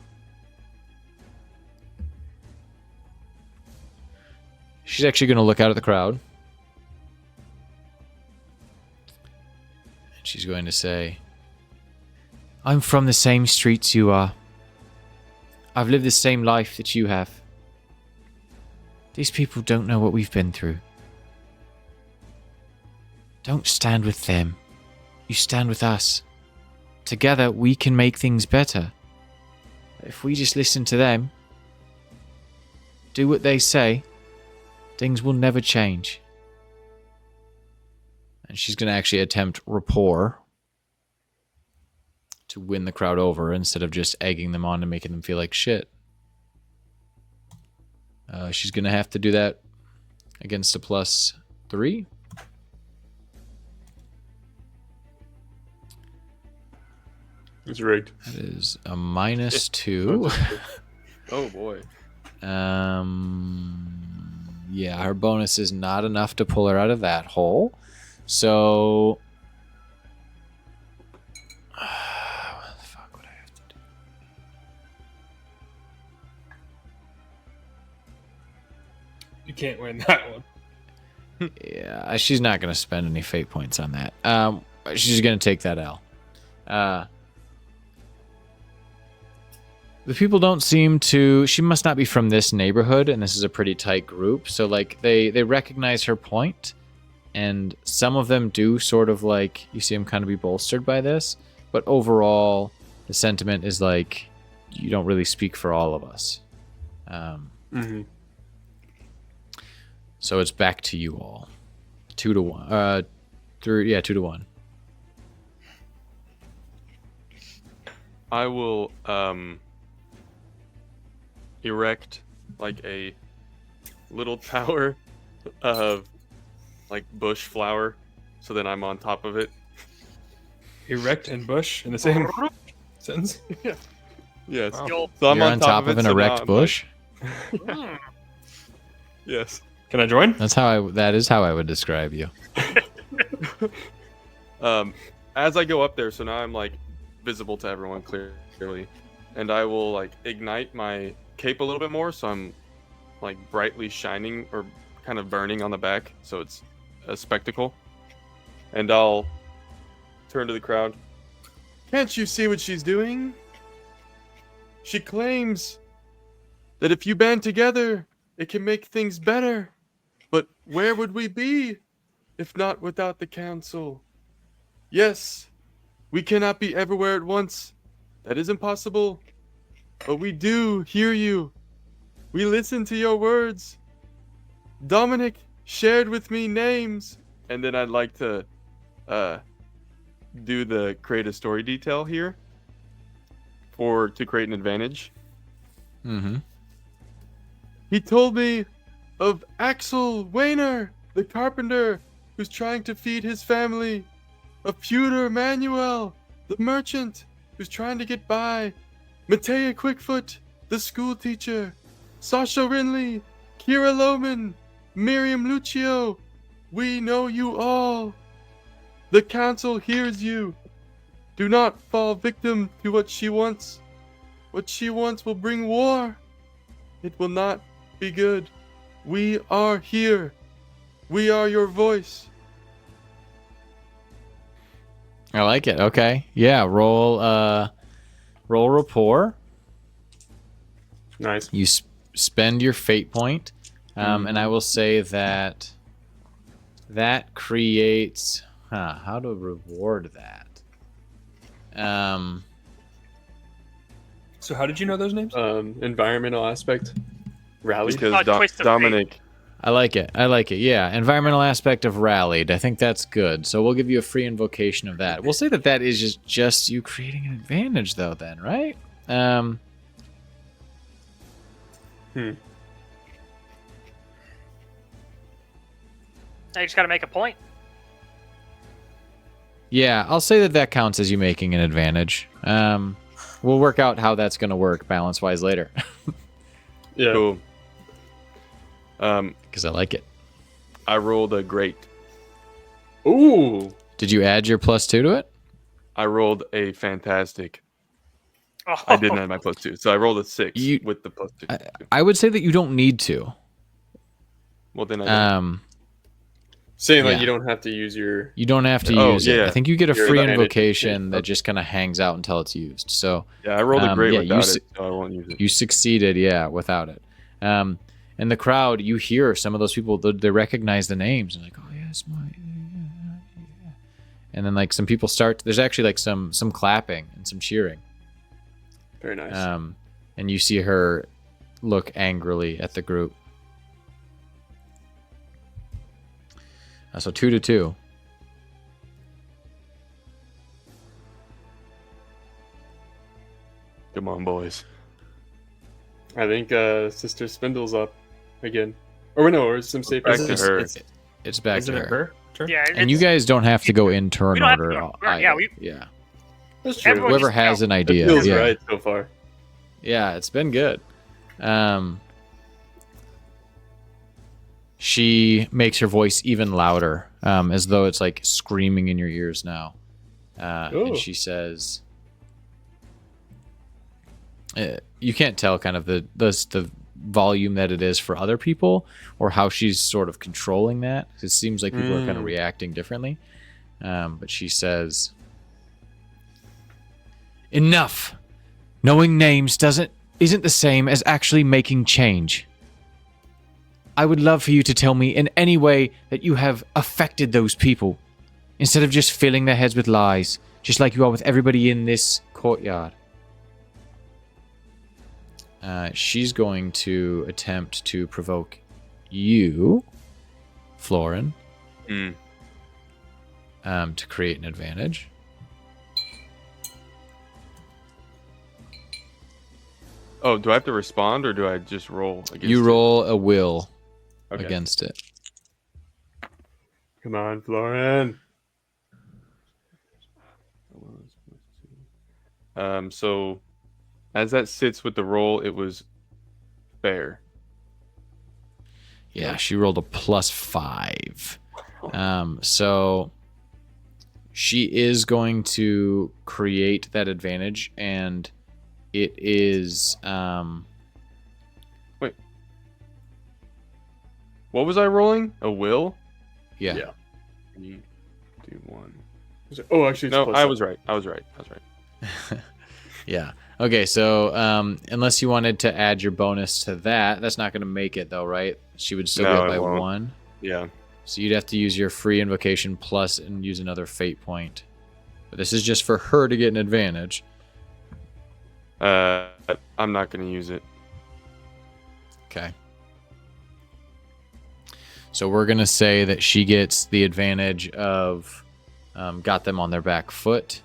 Speaker 2: She's actually going to look out at the crowd. And she's going to say, I'm from the same streets you are. I've lived the same life that you have. These people don't know what we've been through.
Speaker 8: Don't stand with them. You stand with us. Together, we can make things better. If we just listen to them, do what they say, things will never change.
Speaker 2: And she's going to actually attempt rapport to win the crowd over instead of just egging them on and making them feel like shit. She's going to have to do that against a +3.
Speaker 7: It's rigged.
Speaker 2: That is a -2.
Speaker 7: Oh boy.
Speaker 2: Yeah, her bonus is not enough to pull her out of that hole. So, what the fuck would I have to do?
Speaker 5: You can't win that one.
Speaker 2: Yeah, she's not going to spend any fate points on that. She's going to take that L. The people don't seem to... She must not be from this neighborhood, and this is a pretty tight group. So, like, they recognize her point, and some of them do sort of, like... You see them kind of be bolstered by this. But overall, the sentiment is, like, you don't really speak for all of us. So it's back to you all. 2 to 1. 2 to 1.
Speaker 7: I will erect like a little tower of like bush flower, so then I'm on top of it.
Speaker 5: Erect and bush in the same sentence.
Speaker 7: Yes.
Speaker 5: Wow.
Speaker 7: So I'm
Speaker 2: You're on top of
Speaker 7: it,
Speaker 2: an
Speaker 7: so now
Speaker 2: erect
Speaker 7: I'm,
Speaker 2: bush.
Speaker 7: like- yes.
Speaker 5: Can I join?
Speaker 2: That is how I would describe you.
Speaker 7: As I go up there, so now I'm like visible to everyone clearly, and I will like ignite my cape a little bit more, so I'm like brightly shining or kind of burning on the back, so it's a spectacle. And I'll turn to the crowd. Can't you see what she's doing? She claims that if you band together, it can make things better. But where would we be if not without the council? Yes, we cannot be everywhere at once. That is impossible. But we do hear you. We listen to your words. Dominic shared with me names. And then I'd like to do the create a story detail here to create an advantage.
Speaker 2: Mm-hmm.
Speaker 7: He told me of Axel Wayner, the carpenter who's trying to feed his family. Of Pewter Manuel, the merchant who's trying to get by. Matea Quickfoot, the school teacher. Sasha Rinley, Kira Lohman, Miriam Lucio. We know you all. The council hears you. Do not fall victim to what she wants. What she wants will bring war. It will not be good. We are here. We are your voice.
Speaker 2: I like it. Okay. Yeah, roll rapport.
Speaker 3: Nice.
Speaker 2: You spend your fate point. And I will say that creates how to reward that.
Speaker 5: So how did you know those names?
Speaker 3: Environmental aspect. Rally.
Speaker 7: Because
Speaker 4: twist of
Speaker 7: Dominic,
Speaker 2: I like it. Yeah, environmental aspect of rallied. I think that's good. So we'll give you a free invocation of that. We'll say that is just you creating an advantage, though. Then, right?
Speaker 4: Now you just got to make a point.
Speaker 2: Yeah, I'll say that counts as you making an advantage. We'll work out how that's going to work balance-wise later.
Speaker 3: Yeah.
Speaker 7: cool.
Speaker 2: Because I like it.
Speaker 7: I rolled a great.
Speaker 3: Ooh.
Speaker 2: Did you add your +2 to it?
Speaker 7: I rolled a fantastic.
Speaker 4: Oh,
Speaker 7: I didn't add my +2, so I rolled a 6
Speaker 2: You-
Speaker 7: with the +2.
Speaker 2: I would say that you don't need to.
Speaker 7: Well, then I don't.
Speaker 3: Saying like
Speaker 2: Yeah.
Speaker 3: you don't have to use your.
Speaker 2: You don't have to
Speaker 7: Oh,
Speaker 2: use it.
Speaker 7: yeah.
Speaker 2: I think you get a
Speaker 3: Your
Speaker 2: free
Speaker 3: advantage.
Speaker 2: invocation that just kind of hangs out until it's used. So
Speaker 7: Yeah, I rolled a great
Speaker 2: yeah,
Speaker 7: without
Speaker 2: you
Speaker 7: it, so I won't use it.
Speaker 2: you succeeded, yeah, without it. In the crowd, you hear some of those people, they recognize the names. And like, oh, yes, and then like some people start. There's actually like some clapping and some cheering.
Speaker 3: Very nice.
Speaker 2: And you see her look angrily at the group. So 2-2.
Speaker 7: Come on, boys.
Speaker 3: I think Sister Spindle's up again. Or no, or some safe.
Speaker 7: Back to her.
Speaker 2: It's back
Speaker 5: Isn't
Speaker 2: to
Speaker 5: it
Speaker 2: her.
Speaker 5: her? Turn?
Speaker 4: Yeah,
Speaker 2: And you guys don't have to go in turn
Speaker 4: we don't have to
Speaker 2: order.
Speaker 4: go in order. Yeah,
Speaker 2: either.
Speaker 4: we-
Speaker 2: yeah.
Speaker 3: That's true.
Speaker 4: Everyone
Speaker 2: Whoever
Speaker 4: just
Speaker 2: has
Speaker 4: go.
Speaker 2: an
Speaker 3: It
Speaker 2: idea.
Speaker 3: feels
Speaker 2: Yeah.
Speaker 3: right so far.
Speaker 2: Yeah, it's been good. She makes her voice even louder, as though it's like screaming in your ears now.
Speaker 3: Ooh.
Speaker 2: And she says, you can't tell kind of the volume that it is for other people or how she's sort of controlling that. It seems like people are kind of reacting differently. But she says, "Enough! Knowing names isn't the same as actually making change. I would love for you to tell me in any way that you have affected those people, instead of just filling their heads with lies, just like you are with everybody in this courtyard." She's going to attempt to provoke you, Florin,
Speaker 7: Mm.
Speaker 2: to create an advantage.
Speaker 7: Oh, do I have to respond or do I just roll against
Speaker 2: You
Speaker 7: it?
Speaker 2: roll a will
Speaker 7: Okay.
Speaker 2: against it.
Speaker 3: Come on, Florin.
Speaker 7: So as that sits with the roll, it was fair.
Speaker 2: Yeah, she rolled a +5. So she is going to create that advantage, and it is
Speaker 7: What was I rolling? A will?
Speaker 2: yeah.
Speaker 3: Yeah.
Speaker 7: 3, 2, 1.
Speaker 3: Oh, actually, it's
Speaker 7: No,
Speaker 3: plus
Speaker 7: I
Speaker 3: seven.
Speaker 7: was right. I was right.
Speaker 2: Yeah. Okay, so unless you wanted to add your bonus to that, that's not going to make it though, right? She would still
Speaker 7: No,
Speaker 2: go
Speaker 7: it
Speaker 2: by
Speaker 7: won't.
Speaker 2: 1.
Speaker 7: Yeah.
Speaker 2: So you'd have to use your free invocation plus and use another fate point. But this is just for her to get an advantage.
Speaker 7: I'm not going to use it.
Speaker 2: Okay. So we're going to say that she gets the advantage of got them on their back foot.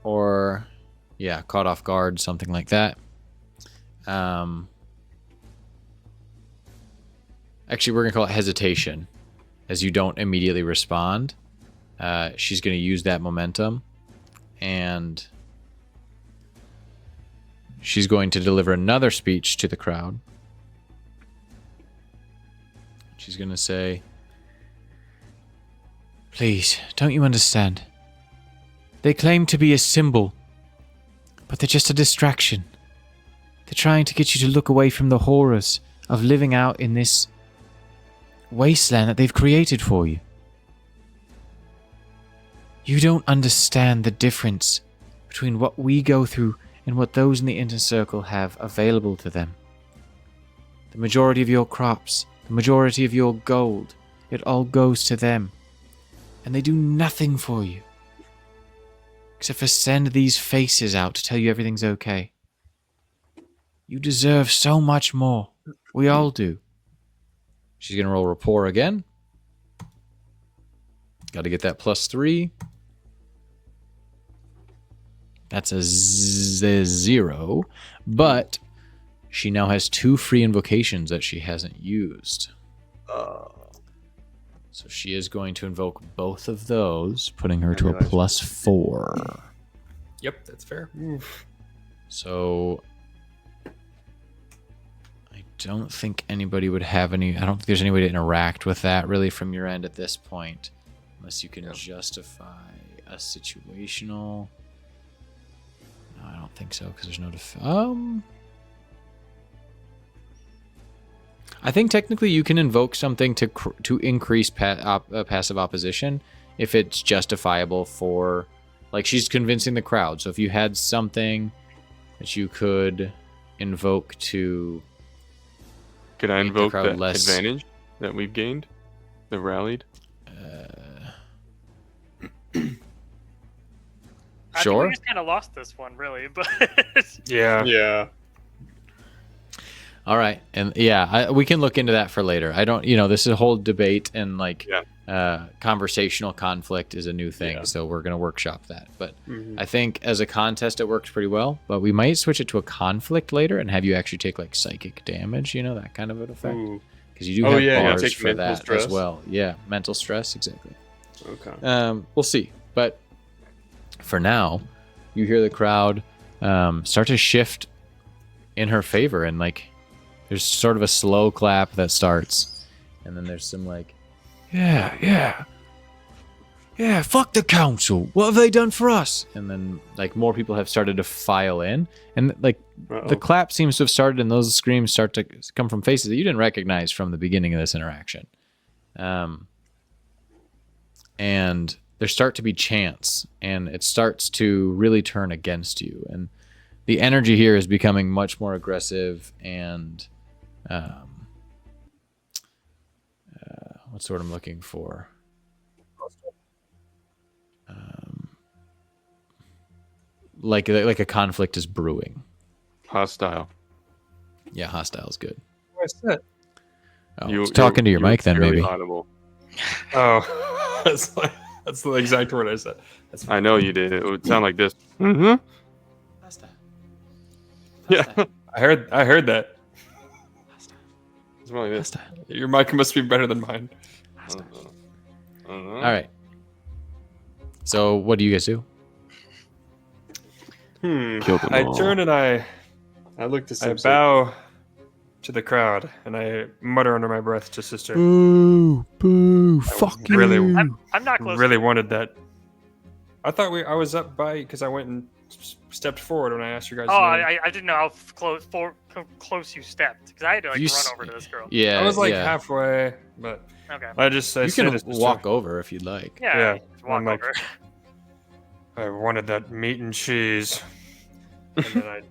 Speaker 2: Or, yeah, caught off guard, something like that. Actually, we're going to call it hesitation, as you don't immediately respond. She's going to use that momentum, and she's going to deliver another speech to the crowd. She's going to say, "Please, don't you understand? They claim to be a symbol, but they're just a distraction. They're trying to get you to look away from the horrors of living out in this wasteland that they've created for you. You don't understand the difference between what we go through and what those in the inner circle have available to them. The majority of your crops, the majority of your gold, it all goes to them. And they do nothing for you, except for send these faces out to tell you everything's okay. You deserve so much more. We all do." She's going to roll rapport again. Got to get that +3. That's a 0. But she now has 2 free invocations that she hasn't used. So she is going to invoke both of those, putting her to a +4.
Speaker 5: Yep, that's fair.
Speaker 2: So I don't think anybody would have any. I don't think there's any way to interact with that really from your end at this point, unless you can justify a situational. No, I don't think so because there's no I think technically you can invoke something to increase passive opposition if it's justifiable for, like, she's convincing the crowd. So if you had something that you could invoke to
Speaker 7: Could I
Speaker 2: make the
Speaker 7: invoke
Speaker 2: crowd
Speaker 7: the
Speaker 2: less-
Speaker 7: advantage that we've gained? The rallied?
Speaker 4: I think
Speaker 2: Sure.
Speaker 4: we just kind of lost this one, really. But
Speaker 5: Yeah.
Speaker 3: Yeah.
Speaker 2: All right, and yeah, we can look into that for later. I don't, this is a whole debate and like conversational conflict is a new thing, so we're gonna workshop that. But I think as a contest, it works pretty well. But we might switch it to a conflict later and have you actually take like psychic damage, that kind of an effect, because you do have bars
Speaker 3: take
Speaker 2: for
Speaker 3: mental
Speaker 2: that
Speaker 3: stress.
Speaker 2: as well. Yeah, mental stress, exactly.
Speaker 3: Okay.
Speaker 2: We'll see, but for now, you hear the crowd start to shift in her favor, and like. There's sort of a slow clap that starts, and then there's some like, yeah, fuck the council. What have they done for us? And then like more people have started to file in, and like the clap seems to have started, and those screams start to come from faces that you didn't recognize from the beginning of this interaction. And there start to be chants, and it starts to really turn against you, and the energy here is becoming much more aggressive and what's what I'm looking for? Like a conflict is brewing.
Speaker 7: Hostile.
Speaker 2: Yeah, hostile is good.
Speaker 5: What's that?
Speaker 2: Oh, I was talking to your mic then,
Speaker 7: barely
Speaker 2: maybe.
Speaker 7: Audible.
Speaker 5: Oh, that's the exact word I said.
Speaker 7: I know you did. It would sound like this. Mm-hmm.
Speaker 2: Hostile.
Speaker 7: Yeah.
Speaker 5: I heard that.
Speaker 7: It's more like this.
Speaker 2: Hostile.
Speaker 5: Your mic must be better than mine.
Speaker 2: All right. So, what do you guys do?
Speaker 7: Killed them
Speaker 5: I
Speaker 7: all.
Speaker 5: turn and I
Speaker 3: look to see.
Speaker 5: bow to the crowd and I mutter under my breath to Sister.
Speaker 2: Boo! Fuck you!
Speaker 5: Really,
Speaker 4: I'm not close.
Speaker 5: really wanted that. I thought I was up by because I went and stepped forward when I asked you guys.
Speaker 4: Oh, I didn't know how close you stepped, because I had to like run over to this girl.
Speaker 2: Yeah,
Speaker 5: I was like
Speaker 2: yeah.
Speaker 5: halfway, but
Speaker 4: Okay.
Speaker 5: I
Speaker 2: You
Speaker 5: say
Speaker 2: can
Speaker 5: to Sister,
Speaker 2: walk over if you'd like.
Speaker 4: Yeah.
Speaker 5: Yeah,
Speaker 4: you just walk
Speaker 5: I'm like-
Speaker 4: over.
Speaker 5: I wanted that meat and cheese. And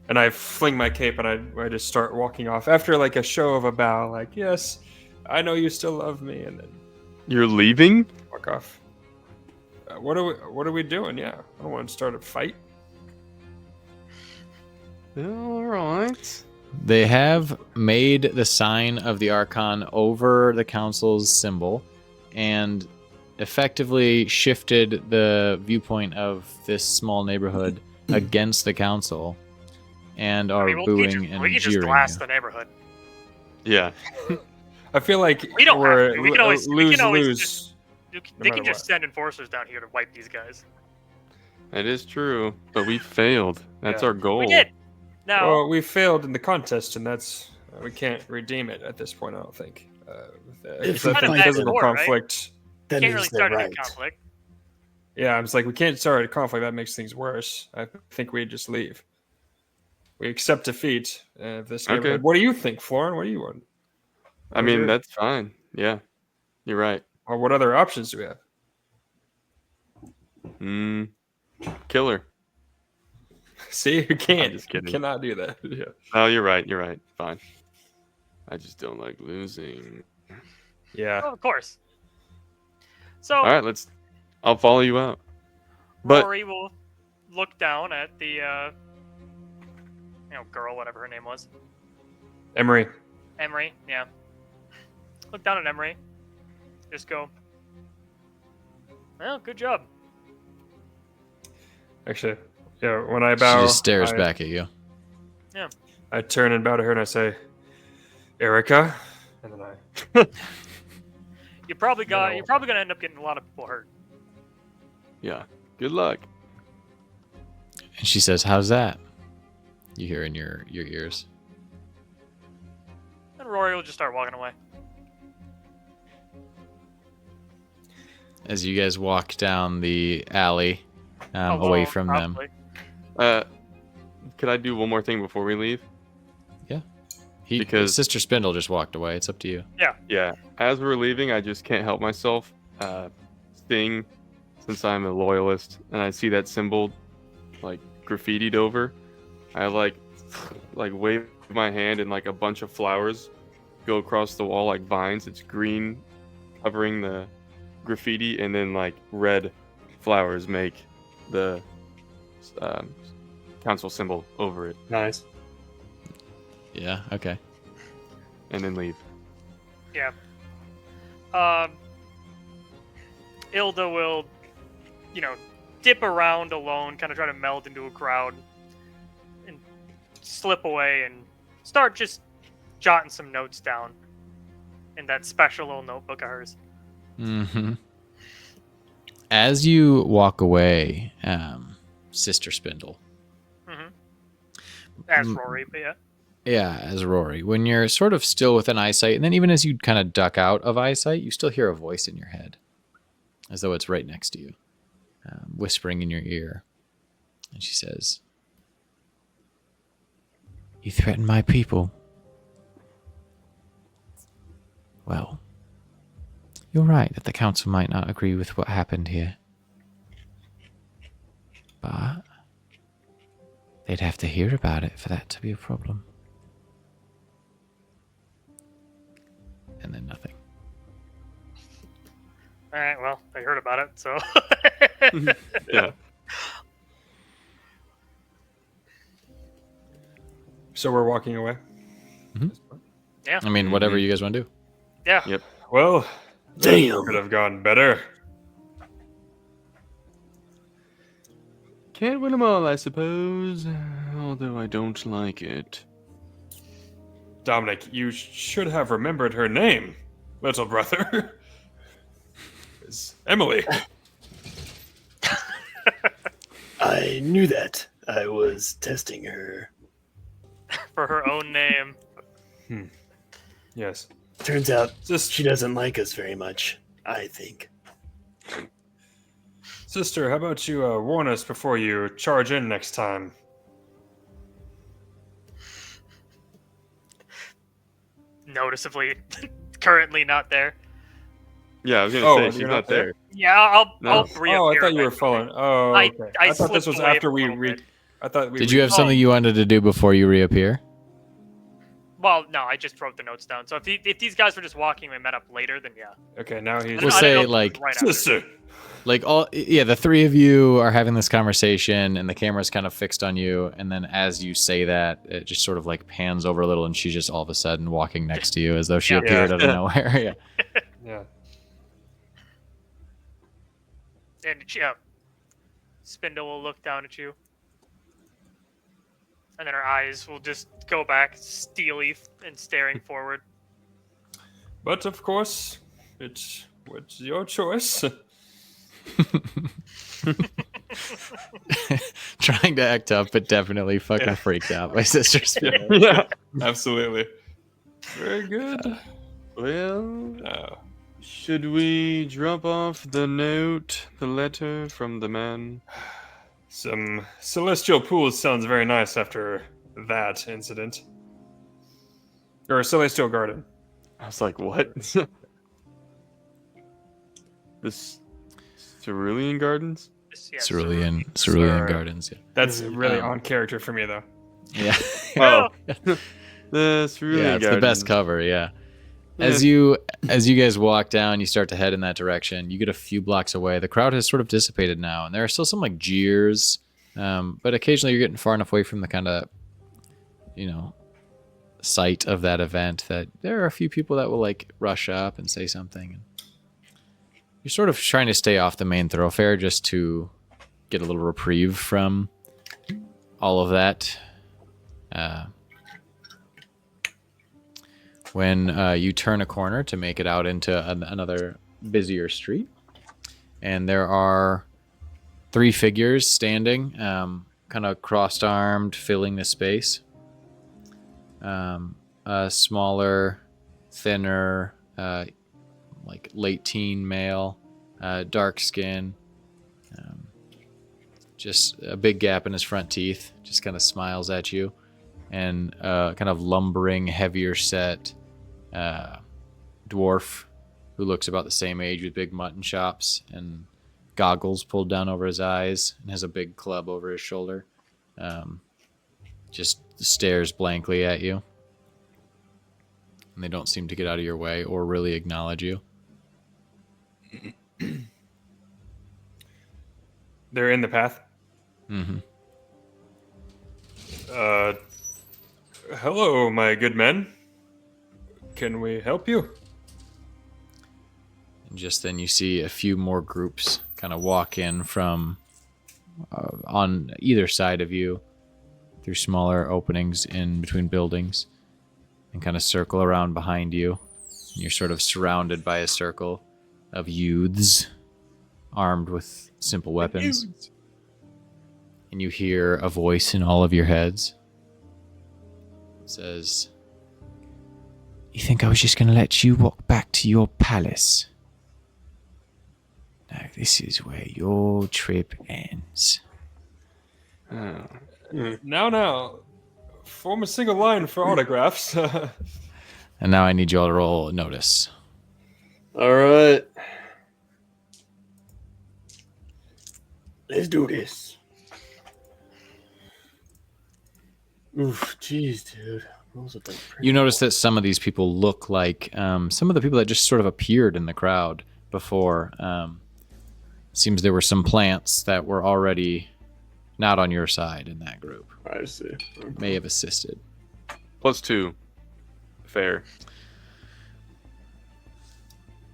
Speaker 5: then I fling my cape and I just start walking off after like a show of a bow, like, yes, I know you still love me, and then
Speaker 7: You're leaving?
Speaker 5: walk off. What are we doing? Yeah, I don't want to start a fight.
Speaker 7: All right.
Speaker 2: They have made the sign of the Archon over the council's symbol and effectively shifted the viewpoint of this small neighborhood against the council and are
Speaker 4: I mean,
Speaker 2: booing and
Speaker 4: we can just
Speaker 2: jeering
Speaker 4: blast
Speaker 2: you.
Speaker 4: the neighborhood.
Speaker 7: Yeah.
Speaker 5: I feel like
Speaker 4: We don't
Speaker 5: we're
Speaker 4: have to. We can always
Speaker 5: lose.
Speaker 4: They
Speaker 5: No
Speaker 4: can
Speaker 5: matter
Speaker 4: just
Speaker 5: what.
Speaker 4: send enforcers down here to wipe these guys.
Speaker 7: That is true. But we failed. That's
Speaker 5: Yeah.
Speaker 7: our goal.
Speaker 4: We did. Now,
Speaker 5: Well, we failed in the contest, and that's we can't redeem it at this point. I don't think.
Speaker 3: If
Speaker 5: I
Speaker 3: we
Speaker 5: think
Speaker 3: fight
Speaker 5: physical
Speaker 4: war, right?
Speaker 5: conflict.
Speaker 3: That
Speaker 4: can't really
Speaker 3: means they're
Speaker 4: start a
Speaker 3: right.
Speaker 4: new conflict.
Speaker 5: Yeah, I'm just like we can't start a conflict. That makes things worse. I think we just leave. We accept defeat of this
Speaker 7: Okay.
Speaker 5: neighborhood. What do you think, Florin? What do you want?
Speaker 7: I mean, that's fine. Yeah. You're right.
Speaker 5: Or what other options do we have?
Speaker 7: Killer.
Speaker 5: See, you can't.
Speaker 7: just
Speaker 5: You
Speaker 7: kidding.
Speaker 5: cannot do that. Yeah.
Speaker 7: Oh, you're right. You're right. Fine. I just don't like losing.
Speaker 5: Yeah.
Speaker 4: Oh, of course. So
Speaker 7: All right, I'll follow you out. But
Speaker 4: Rory will look down at the girl, whatever her name was.
Speaker 5: Emery.
Speaker 4: Emery, yeah. Look down at Emery. Just go, well, good job.
Speaker 5: Actually, yeah. When I
Speaker 2: She
Speaker 5: bow,
Speaker 2: just stares
Speaker 5: I,
Speaker 2: back at you.
Speaker 5: I turn and bow to her, and I say, "Erica," and then I.
Speaker 4: You're probably
Speaker 5: No.
Speaker 4: gonna end up getting a lot of people hurt.
Speaker 7: yeah, good luck.
Speaker 2: And she says, "How's that?" You hear in your ears.
Speaker 4: And Rory will just start walking away.
Speaker 2: As you guys walk down the alley away
Speaker 4: Alone,
Speaker 2: from them.
Speaker 4: probably.
Speaker 7: Could I do one more thing before we leave? Because-
Speaker 2: Sister Spindle just walked away. It's up to you.
Speaker 7: Yeah. As we're leaving, I just can't help myself. Sting, since I'm a loyalist, and I see that symbol, like graffitied over, I like wave my hand and like a bunch of flowers go across the wall like vines. It's green, covering the graffiti, and then like red flowers make the council symbol over it,
Speaker 5: Nice.
Speaker 2: Yeah. Okay.
Speaker 7: and then leave.
Speaker 4: Yeah. Ilda will, dip around alone, kind of try to meld into a crowd, and slip away and start just jotting some notes down in that special little notebook of hers.
Speaker 2: Mm-hmm. As you walk away, Sister Spindle.
Speaker 4: As Rory, but yeah.
Speaker 2: Yeah, as Rory. When you're sort of still within eyesight, and then even as you kind of duck out of eyesight, you still hear a voice in your head, as though it's right next to you, whispering in your ear. And she says,
Speaker 8: You threaten my people. Well, you're right that the council might not agree with what happened here. But they'd have to hear about it for that to be a problem.
Speaker 2: and then nothing.
Speaker 4: All right, well, I heard about it, so.
Speaker 7: Yeah.
Speaker 5: So we're walking away.
Speaker 2: I mean, whatever you guys want to do.
Speaker 4: Yeah.
Speaker 7: Yep.
Speaker 5: Well,
Speaker 3: Damn.
Speaker 5: could have gone better.
Speaker 7: Can't win them all, I suppose. Although I don't like it.
Speaker 5: Dominic, you should have remembered her name, little brother. It's Emily.
Speaker 3: I knew that. I was testing her.
Speaker 4: For her own name.
Speaker 5: Yes.
Speaker 3: Turns out
Speaker 5: Just
Speaker 3: she doesn't like us very much, I think.
Speaker 5: Sister, how about you warn us before you charge in next time?
Speaker 4: Noticeably, currently not there.
Speaker 7: Yeah, I was gonna
Speaker 5: Oh,
Speaker 7: say
Speaker 5: you're
Speaker 7: she's
Speaker 5: not
Speaker 7: not
Speaker 5: there?
Speaker 7: there.
Speaker 4: Yeah, I'll
Speaker 7: No.
Speaker 4: reappear.
Speaker 5: Oh, I thought you were
Speaker 4: eventually.
Speaker 5: following. Oh,
Speaker 4: I-
Speaker 5: okay.
Speaker 4: I
Speaker 5: thought this
Speaker 4: slipped
Speaker 5: was
Speaker 4: away
Speaker 5: after
Speaker 4: for a
Speaker 5: we
Speaker 4: little
Speaker 5: re.
Speaker 4: bit.
Speaker 5: I thought we.
Speaker 2: Did you have something you wanted to do before you reappear?
Speaker 4: Well, no, I just wrote the notes down. So if these guys were just walking, we met up later, then yeah.
Speaker 5: Okay, now he's.
Speaker 2: We'll
Speaker 4: I
Speaker 2: say,
Speaker 4: didn't know if it was
Speaker 2: like,
Speaker 4: right after.
Speaker 5: Sister.
Speaker 2: Like the three of you are having this conversation and the camera's kind of fixed on you, and then as you say that, it just sort of like pans over a little and she's just all of a sudden walking next to you as though she
Speaker 4: Yeah.
Speaker 2: appeared
Speaker 5: Yeah.
Speaker 2: out of nowhere. Yeah.
Speaker 5: Yeah.
Speaker 4: And yeah, Spindle will look down at you, and then her eyes will just go back, steely and staring forward.
Speaker 5: But of course, it's your choice.
Speaker 2: Trying to act up, but definitely fucking freaked out by Sister Spindle.
Speaker 7: Yeah.
Speaker 5: Absolutely. Very good.
Speaker 7: Well,
Speaker 5: Oh.
Speaker 7: should we drop off the letter from the man?
Speaker 5: Some celestial pools sounds very nice after that incident. Or a celestial garden.
Speaker 7: I was like, what? This Cerulean Gardens?
Speaker 4: Yeah,
Speaker 2: Cerulean
Speaker 5: Sorry.
Speaker 2: Gardens. Yeah.
Speaker 5: That's really
Speaker 2: Um,
Speaker 5: on character for me, though.
Speaker 2: Yeah.
Speaker 7: Oh, the Cerulean
Speaker 2: Yeah, it's
Speaker 7: Gardens.
Speaker 2: the best cover. Yeah.
Speaker 7: Yeah.
Speaker 2: As you guys walk down, you start to head in that direction. You get a few blocks away. The crowd has sort of dissipated now, and there are still some like jeers, but occasionally you're getting far enough away from the kind of, site of that event that there are a few people that will like rush up and say something. You're sort of trying to stay off the main thoroughfare just to get a little reprieve from all of that. When you turn a corner to make it out into another busier street, and there are three figures standing, kind of crossed-armed, filling the space. A smaller, thinner, like late teen male, dark skin, just a big gap in his front teeth, just kind of smiles at you, and kind of lumbering, heavier set dwarf who looks about the same age with big mutton chops and goggles pulled down over his eyes and has a big club over his shoulder. Just stares blankly at you. And they don't seem to get out of your way or really acknowledge you.
Speaker 5: They're in the path.
Speaker 2: Mm-hmm.
Speaker 5: Hello, my good men. Can we help you?
Speaker 2: And just then you see a few more groups kind of walk in from on either side of you through smaller openings in between buildings and kind of circle around behind you. You're sort of surrounded by a circle of youths armed with simple weapons. And you hear a voice in all of your heads. It says,
Speaker 8: You think I was just going to let you walk back to your palace? No, this is where your trip ends.
Speaker 5: Now. Form a single line for autographs.
Speaker 2: and now I need you all to roll notice.
Speaker 3: All right. Let's do this. Oof, jeez, dude. Rolls look like pretty
Speaker 2: You notice that some of these people look like some of the people that just sort of appeared in the crowd before. Seems there were some plants that were already not on your side in that group.
Speaker 3: I see. Okay.
Speaker 2: May have assisted.
Speaker 7: +2. Fair.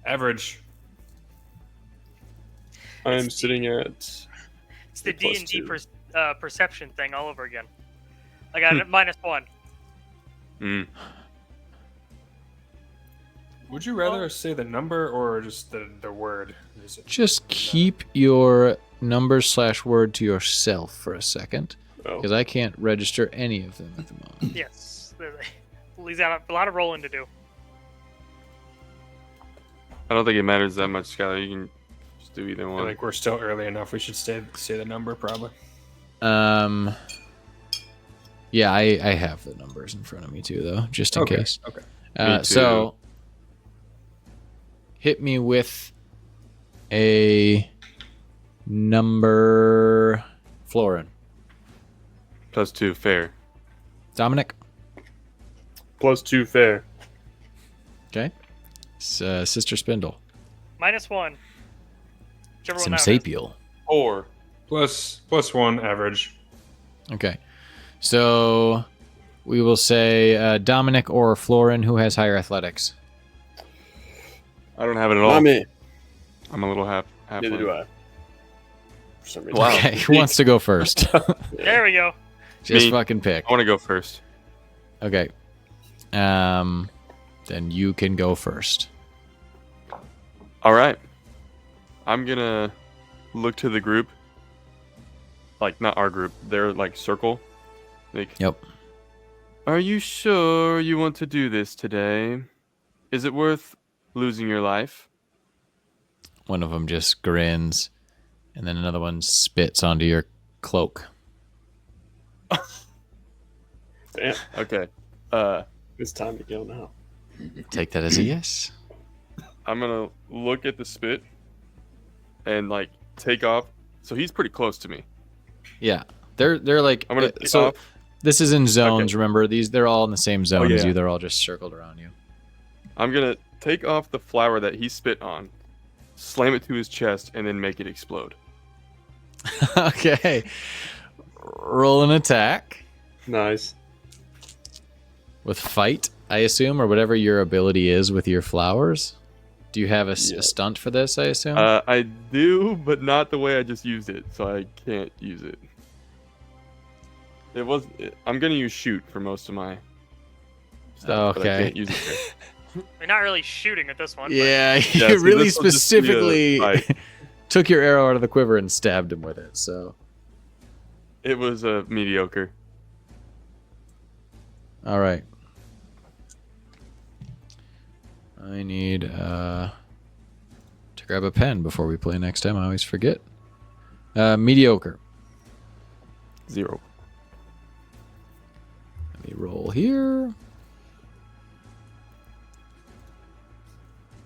Speaker 5: Average.
Speaker 3: I am sitting at.
Speaker 4: It's the
Speaker 3: Plus
Speaker 4: D&D
Speaker 3: two.
Speaker 4: perception thing all over again. I got a -1.
Speaker 7: Mm.
Speaker 5: Would you rather say the number or just the word? Is it
Speaker 2: Just keep your number/word to yourself for a second,
Speaker 3: Oh.
Speaker 2: because I can't register any of them at the moment.
Speaker 4: Yes. He's got a lot of rolling to do.
Speaker 7: I don't think it matters that much, Skylar. You can just do either
Speaker 5: I feel
Speaker 7: one.
Speaker 5: like we're still early enough. We should say the number probably.
Speaker 2: Yeah, I have the numbers in front of me too, though, just in case.
Speaker 5: Okay.
Speaker 7: Me too.
Speaker 2: So, hit me with a number, Florin.
Speaker 7: +2. Fair.
Speaker 2: Dominic.
Speaker 3: +2 fair.
Speaker 2: Okay. Sister Spindle.
Speaker 4: -1. Whichever one
Speaker 2: Sim
Speaker 4: that is.
Speaker 2: Sapiel.
Speaker 7: 4.
Speaker 5: +1 average.
Speaker 2: Okay. So we will say Dominic or Florin, who has higher athletics.
Speaker 7: I don't have it at all.
Speaker 3: Not me.
Speaker 7: I'm a little half.
Speaker 3: Neither do I. For some reason.
Speaker 7: Wow.
Speaker 2: Okay, who wants to go first?
Speaker 4: There we go.
Speaker 2: Just
Speaker 7: Me.
Speaker 2: fucking pick.
Speaker 7: I want to go first.
Speaker 2: Okay. Then you can go first.
Speaker 7: All right. I'm gonna look to the group. Like, not our group. Their, like, circle. Like,
Speaker 2: Yep.
Speaker 7: Are you sure you want to do this today? Is it worth losing your life?
Speaker 2: One of them just grins, and then another one spits onto your cloak.
Speaker 3: Damn.
Speaker 7: Okay.
Speaker 3: It's time to go now.
Speaker 2: Take that as a yes.
Speaker 7: I'm gonna look at the spit and, like, take off. So he's pretty close to me.
Speaker 2: Yeah, they're like.
Speaker 7: I'm gonna take
Speaker 2: so
Speaker 7: off.
Speaker 2: this is in zones.
Speaker 7: Okay.
Speaker 2: Remember, they're all in the same zone as
Speaker 7: yeah.
Speaker 2: you. They're all just circled around you.
Speaker 7: I'm gonna take off the flower that he spit on, slam it to his chest, and then make it explode.
Speaker 2: Okay. Roll an attack
Speaker 3: Nice.
Speaker 2: with fight, I assume, or whatever your ability is with your flowers. Do you have a stunt for this, I assume?
Speaker 7: I do, but not the way I just used it, so I can't use it. I'm gonna use shoot for most of my stuff, but I
Speaker 2: Okay.
Speaker 7: can't use it there.
Speaker 4: We're not really shooting at this one.
Speaker 2: Yeah, you
Speaker 7: Yeah, so
Speaker 2: really
Speaker 7: this will just be a
Speaker 2: specifically
Speaker 7: fight.
Speaker 2: took your arrow out of the quiver and stabbed him with it. So,
Speaker 7: It was mediocre.
Speaker 2: all right. I need to grab a pen before we play next time. I always forget. Mediocre.
Speaker 7: 0.
Speaker 2: Let me roll here.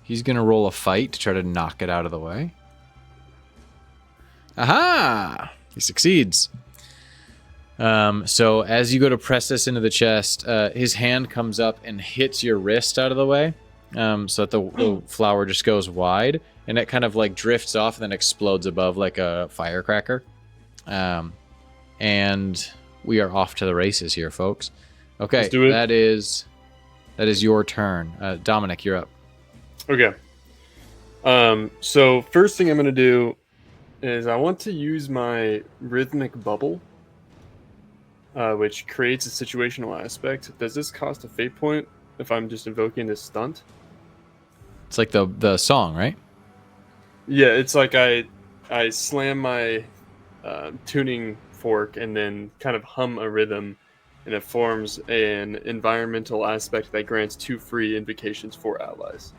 Speaker 2: He's going to roll a fight to try to knock it out of the way. Aha! He succeeds. So as you go to press this into the chest, his hand comes up and hits your wrist out of the way. so that the flower just goes wide, and it kind of like drifts off and then explodes above like a firecracker. And we are off to the races here, folks. Okay,
Speaker 3: Let's do it.
Speaker 2: that is your turn. Dominic, you're up.
Speaker 3: Okay. So first thing I'm gonna do is I want to use my rhythmic bubble, which creates a situational aspect. Does this cost a fate point if I'm just invoking this stunt?
Speaker 2: It's like the song, right?
Speaker 3: Yeah, it's like I slam my tuning fork and then kind of hum a rhythm, and it forms an environmental aspect that grants 2 free invocations for allies.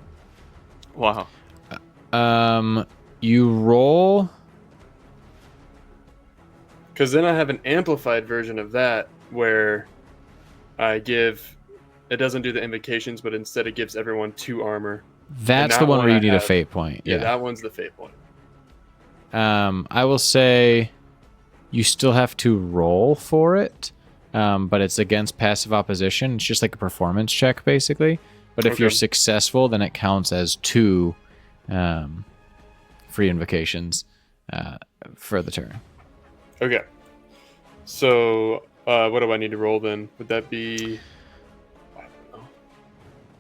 Speaker 7: Wow.
Speaker 2: You roll.
Speaker 3: Because then I have an amplified version of that where it doesn't do the invocations, but instead it gives everyone 2 armor.
Speaker 2: That's
Speaker 3: that
Speaker 2: the one
Speaker 3: one
Speaker 2: where
Speaker 3: I
Speaker 2: you need a
Speaker 3: have-
Speaker 2: fate point.
Speaker 3: Yeah,
Speaker 2: Yeah.
Speaker 3: that one's the fate point.
Speaker 2: I will say you still have to roll for it, but it's against passive opposition. It's just like a performance check, basically. But if you're
Speaker 3: Okay.
Speaker 2: successful, then it counts as 2 free invocations for the turn.
Speaker 3: Okay. So, what do I need to roll then? Would that be... I don't know.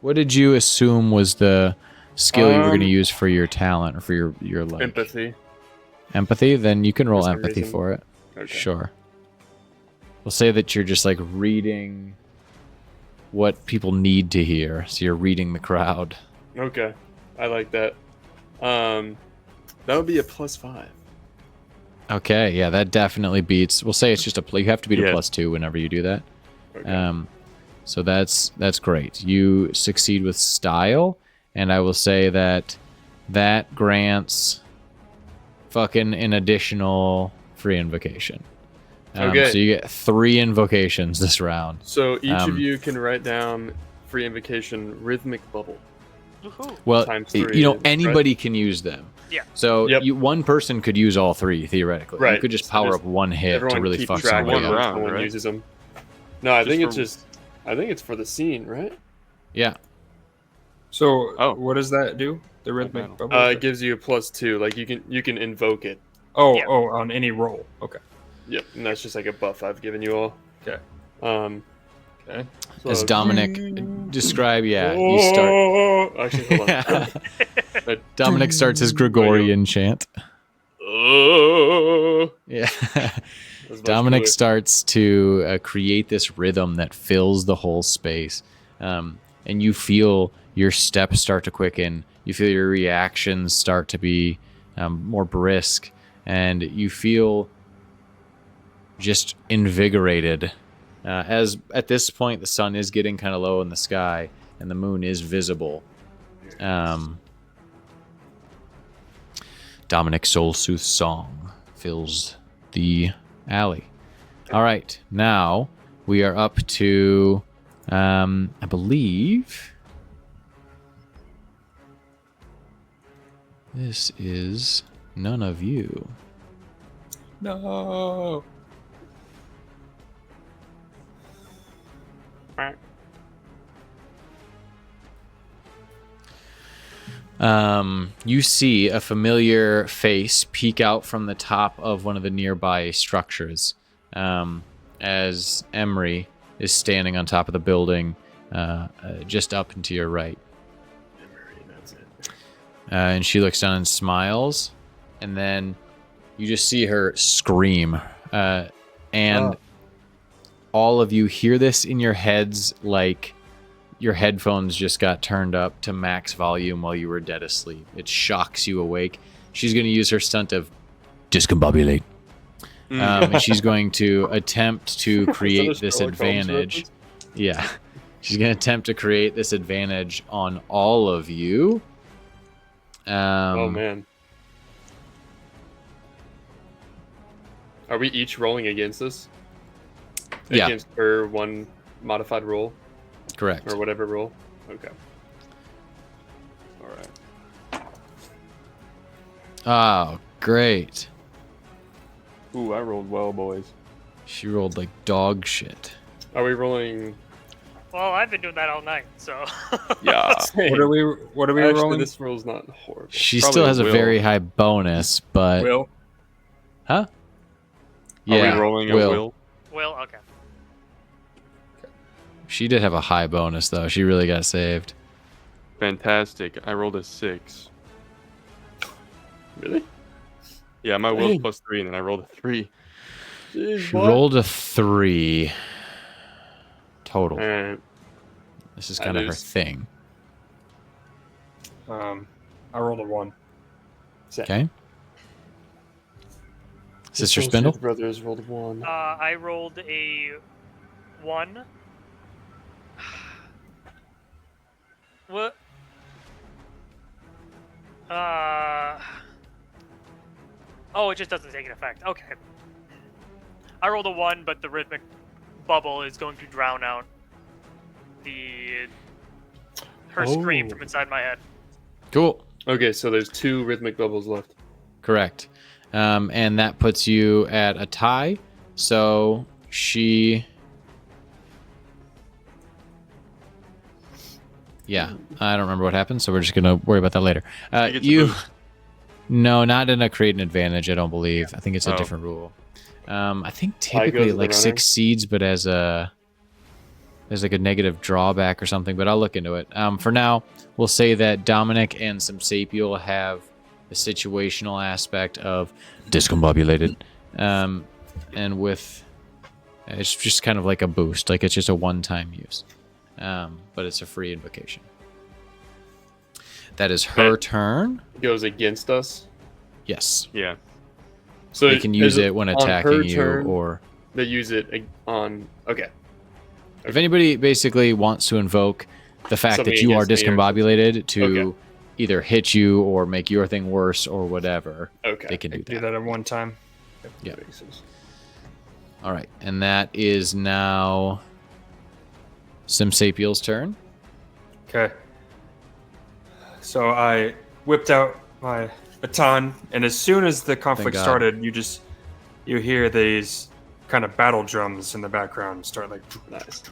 Speaker 2: What did you assume was the skill you were going to
Speaker 3: Um,
Speaker 2: use for your talent or for your like
Speaker 3: Empathy.
Speaker 2: empathy? Then you can roll
Speaker 3: For some
Speaker 2: empathy
Speaker 3: reason.
Speaker 2: for it.
Speaker 3: Okay.
Speaker 2: Sure. We'll say that you're just like reading what people need to hear. So you're reading the crowd.
Speaker 3: Okay. I like that. That would be a +5.
Speaker 2: Okay, yeah, that definitely beats. We'll say it's just you have to beat a
Speaker 7: Yeah.
Speaker 2: +2 whenever you do that.
Speaker 3: Okay.
Speaker 2: So that's great. You succeed with style, and I will say that grants fucking an additional free invocation.
Speaker 3: Okay.
Speaker 2: So you get 3 invocations this round.
Speaker 3: So each of
Speaker 2: um,
Speaker 3: you can write down free invocation rhythmic bubble.
Speaker 4: Woohoo.
Speaker 2: Well,
Speaker 3: Times
Speaker 2: you
Speaker 3: 3,
Speaker 2: know,
Speaker 3: right?
Speaker 2: anybody can use them.
Speaker 4: Yeah.
Speaker 2: So
Speaker 3: Yep.
Speaker 2: one person could use all 3 theoretically. You
Speaker 3: Right.
Speaker 2: could just
Speaker 3: So
Speaker 2: power
Speaker 3: just
Speaker 2: up one hit
Speaker 3: Everyone
Speaker 2: to really
Speaker 3: keep
Speaker 2: fuck
Speaker 3: track
Speaker 2: somebody
Speaker 3: of
Speaker 7: one
Speaker 2: up.
Speaker 3: when
Speaker 7: round,
Speaker 3: someone
Speaker 7: right?
Speaker 3: uses them. No, I think
Speaker 7: for-
Speaker 3: it's for the scene, right?
Speaker 2: Yeah.
Speaker 5: So,
Speaker 7: Oh.
Speaker 5: what does that do? The rhythmic
Speaker 7: know.
Speaker 5: bubble?
Speaker 3: It gives you a +2. Like you can invoke it.
Speaker 4: Yeah.
Speaker 5: On any roll. Okay.
Speaker 3: Yep, and that's just like a buff I've given you all.
Speaker 5: Okay. Okay.
Speaker 2: As
Speaker 3: so-
Speaker 2: Dominic described, you start.
Speaker 3: Oh, actually, hold on.
Speaker 2: Dominic starts his Gregorian chant.
Speaker 3: Oh,
Speaker 2: Yeah.
Speaker 3: that's much
Speaker 2: Dominic
Speaker 3: cooler.
Speaker 2: starts to create this rhythm that fills the whole space. And you feel your steps start to quicken. You feel your reactions start to be more brisk. And you feel just invigorated. As at this point, the sun is getting kind of low in the sky and the moon is visible. Dominic Soulsooth's song fills the alley. All right, now we are up to, I believe, this is none of you.
Speaker 5: No.
Speaker 2: You see a familiar face peek out from the top of one of the nearby structures as Emery is standing on top of the building just up and to your right.
Speaker 3: That's it.
Speaker 2: And she looks down and smiles, and then you just see her scream. And all of you hear this in your heads like your headphones just got turned up to max volume while you were dead asleep. It shocks you awake. She's going to use her stunt of discombobulate. And she's going to attempt to create this
Speaker 3: Sherlock Holmes
Speaker 2: advantage.
Speaker 3: reference?
Speaker 2: Yeah. She's going to attempt to create this advantage on all of you.
Speaker 3: Oh man. Are we each rolling against this?
Speaker 2: Yeah.
Speaker 3: Against her one modified roll
Speaker 2: Correct.
Speaker 3: or whatever roll? Okay. All right.
Speaker 2: Oh, great.
Speaker 7: Ooh, I rolled well, boys.
Speaker 2: She rolled like dog shit.
Speaker 3: Are we rolling
Speaker 4: Well, I've been doing that all night, so.
Speaker 7: Yeah.
Speaker 5: What are we
Speaker 7: Actually,
Speaker 5: rolling?
Speaker 7: this roll's not horrible.
Speaker 2: She
Speaker 7: Probably
Speaker 2: still has a
Speaker 7: will.
Speaker 2: very high bonus, but
Speaker 5: Will.
Speaker 2: huh?
Speaker 7: Are we
Speaker 2: Yeah,
Speaker 7: rolling a will?
Speaker 4: Will, okay.
Speaker 2: She did have a high bonus though. She really got saved.
Speaker 7: Fantastic. I rolled a 6.
Speaker 3: Really?
Speaker 7: Yeah, my will's
Speaker 3: Dang.
Speaker 7: +3, and then I rolled a 3.
Speaker 3: Jeez,
Speaker 2: She
Speaker 3: what?
Speaker 2: rolled a 3 total.
Speaker 3: Alright.
Speaker 2: This is
Speaker 7: I
Speaker 2: kind of her
Speaker 7: lose.
Speaker 2: thing.
Speaker 5: I rolled a 1.
Speaker 2: Okay. Sister
Speaker 3: Associate
Speaker 2: Spindle.
Speaker 3: Brothers rolled a 1.
Speaker 4: I rolled a 1. What? Oh, it just doesn't take an effect. Okay. I rolled a 1, but the rhythmic bubble is going to drown out her scream
Speaker 3: Oh.
Speaker 4: from inside my head.
Speaker 2: Cool.
Speaker 3: Okay, so there's 2 rhythmic bubbles left.
Speaker 2: Correct. And that puts you at a tie. So she. Yeah, I don't remember what happened, so we're just gonna worry about that later.
Speaker 7: She gets a
Speaker 2: You.
Speaker 7: boost.
Speaker 2: No, not in a create an advantage. I don't believe. I think it's a
Speaker 7: Oh.
Speaker 2: different rule. I think
Speaker 3: Tie goes
Speaker 2: typically
Speaker 3: to the
Speaker 2: like
Speaker 3: runner.
Speaker 2: succeeds, but as a there's like a negative drawback or something. But I'll look into it. For now, we'll say that Dominic and Samsapiel have the situational aspect of discombobulated, and with it's just kind of like a boost, like it's just a one-time use, but it's a free invocation. That is her turn.
Speaker 3: Goes against us.
Speaker 2: Yes.
Speaker 7: Yeah.
Speaker 3: So
Speaker 2: They can use
Speaker 3: is
Speaker 2: it when
Speaker 3: on her
Speaker 2: attacking you,
Speaker 3: turn,
Speaker 2: or
Speaker 3: they use it on. Okay.
Speaker 2: if anybody basically wants to invoke the fact
Speaker 3: Something
Speaker 2: that you are
Speaker 3: against me or
Speaker 2: discombobulated to
Speaker 3: Okay.
Speaker 2: either hit you or make your thing worse or whatever,
Speaker 3: Okay.
Speaker 2: they can do
Speaker 5: Do
Speaker 2: that.
Speaker 5: that at one time.
Speaker 2: Yeah.
Speaker 3: Makes sense.
Speaker 2: All right, and that is now Simsapiel's turn.
Speaker 5: Okay. So I whipped out my baton, and as soon as the conflict
Speaker 2: God.
Speaker 5: started, you hear these kind of battle drums in the background start like.
Speaker 3: Nice.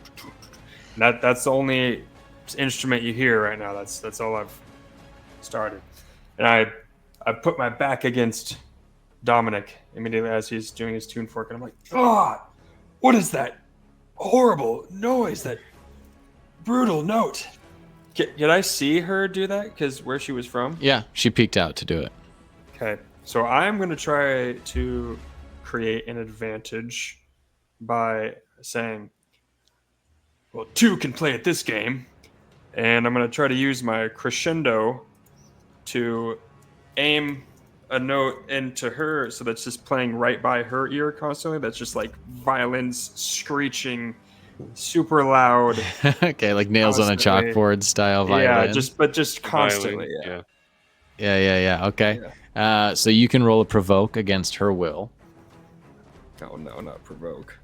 Speaker 5: That's the only instrument you hear right now. That's all I've started, and I put my back against Dominic immediately as he's doing his tune fork, and I'm like, "God, what is that horrible noise? That brutal note." Did I see her do that? Because where she was from?
Speaker 2: Yeah, she peeked out to do it.
Speaker 5: Okay, so I'm going to try to create an advantage by saying, well, 2 can play at this game, and I'm going to try to use my crescendo to aim a note into her so that's just playing right by her ear constantly. That's just like violins screeching super loud.
Speaker 2: Okay, like nails on a
Speaker 5: Constantly.
Speaker 2: chalkboard style violin.
Speaker 5: Yeah, just constantly.
Speaker 7: Violin,
Speaker 5: Yeah.
Speaker 2: Yeah. Okay. So you can roll a provoke against her will.
Speaker 5: Oh no, not provoke.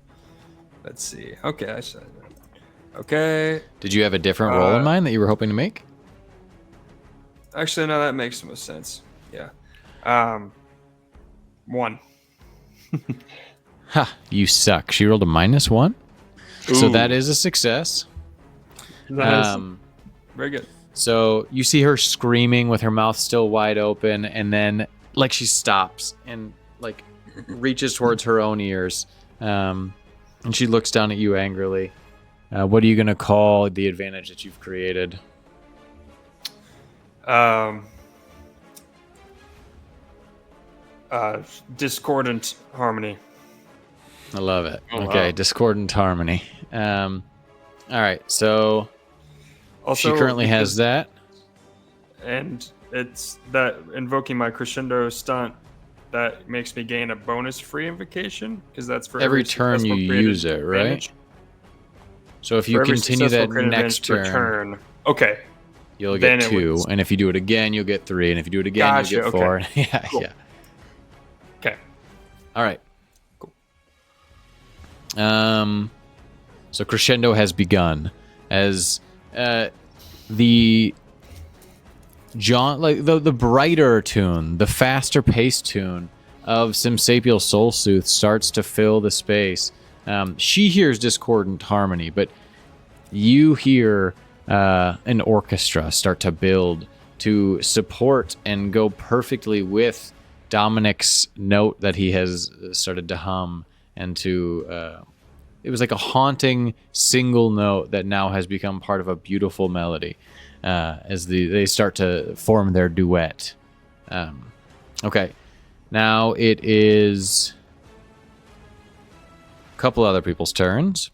Speaker 5: Let's see. Okay, I said that. Okay.
Speaker 2: Did you have a different roll in mind that you were hoping to make?
Speaker 5: Actually, no, that makes the most sense. Yeah. 1.
Speaker 2: Ha! You suck. She rolled a -1, so
Speaker 7: Ooh.
Speaker 2: that is a success.
Speaker 3: Nice.
Speaker 5: Very good.
Speaker 2: So you see her screaming with her mouth still wide open, and then like she stops and like reaches towards her own ears, and she looks down at you angrily. What are you gonna call the advantage that you've created?
Speaker 5: Discordant harmony.
Speaker 2: I love it.
Speaker 7: Oh,
Speaker 2: Okay,
Speaker 7: wow.
Speaker 2: discordant harmony. All right, so
Speaker 5: Also,
Speaker 2: she currently has
Speaker 5: because-
Speaker 2: that.
Speaker 5: and it's that invoking my crescendo stunt that makes me gain a bonus free invocation because that's for
Speaker 2: Every turn you
Speaker 5: successful created
Speaker 2: use it, right?
Speaker 5: advantage.
Speaker 2: So if
Speaker 5: For
Speaker 2: you
Speaker 5: every
Speaker 2: continue
Speaker 5: successful
Speaker 2: that
Speaker 5: created
Speaker 2: next
Speaker 5: advantage per
Speaker 2: turn,
Speaker 5: Okay.
Speaker 2: you'll
Speaker 5: then
Speaker 2: get
Speaker 5: it
Speaker 2: 2,
Speaker 5: would-
Speaker 2: and if you do it again, you'll get 3, and if you do it again,
Speaker 5: Gotcha,
Speaker 2: you'll get
Speaker 5: okay.
Speaker 2: 4. Yeah,
Speaker 5: Cool.
Speaker 2: yeah.
Speaker 5: Okay.
Speaker 2: All right. Cool. So crescendo has begun as the the brighter tune, the faster paced tune of Simsapiel Soul Sooth starts to fill the space. She hears discordant harmony, but you hear an orchestra start to build to support and go perfectly with Dominic's note that he has started to hum, and to it was like a haunting single note that now has become part of a beautiful melody as they start to form their duet. Okay, now it is a couple other people's turns.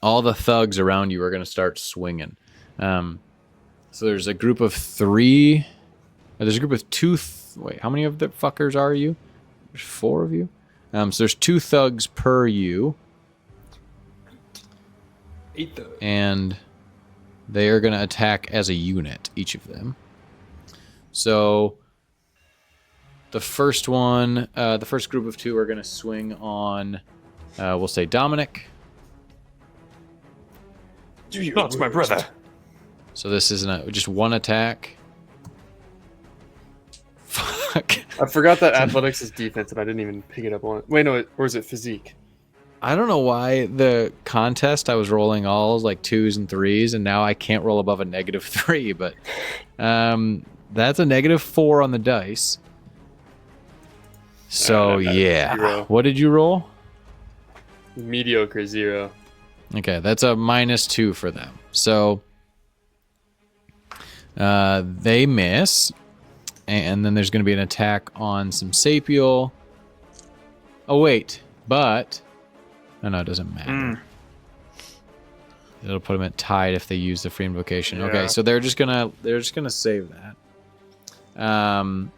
Speaker 2: All the thugs around you are going to start swinging. So there's a group of three. There's a group of two. Wait, how many of the fuckers are you? There's 4 of you. So there's 2 thugs per you.
Speaker 5: 8 thugs.
Speaker 2: And they are going to attack as a unit, each of them. So the first one, the first group of 2 are going to swing on, we'll say Dominic.
Speaker 5: Not my brother.
Speaker 2: So this isn't just one attack. Fuck.
Speaker 3: I forgot that athletics is defense, and I didn't even pick it up on it. Wait, no, or is it physique?
Speaker 2: I don't know why the contest I was rolling all like 2s and 3s, and now I can't roll above a -3. But that's a -4 on the dice. So yeah,
Speaker 3: 0.
Speaker 2: what did you roll?
Speaker 3: Mediocre 0.
Speaker 2: Okay, that's a -2 for them. So they miss, and then there's going to be an attack on some Sapiel. Oh wait, but no, it doesn't matter. It'll put them at tied if they use the free invocation.
Speaker 5: Yeah.
Speaker 2: Okay, so they're just gonna save that. Then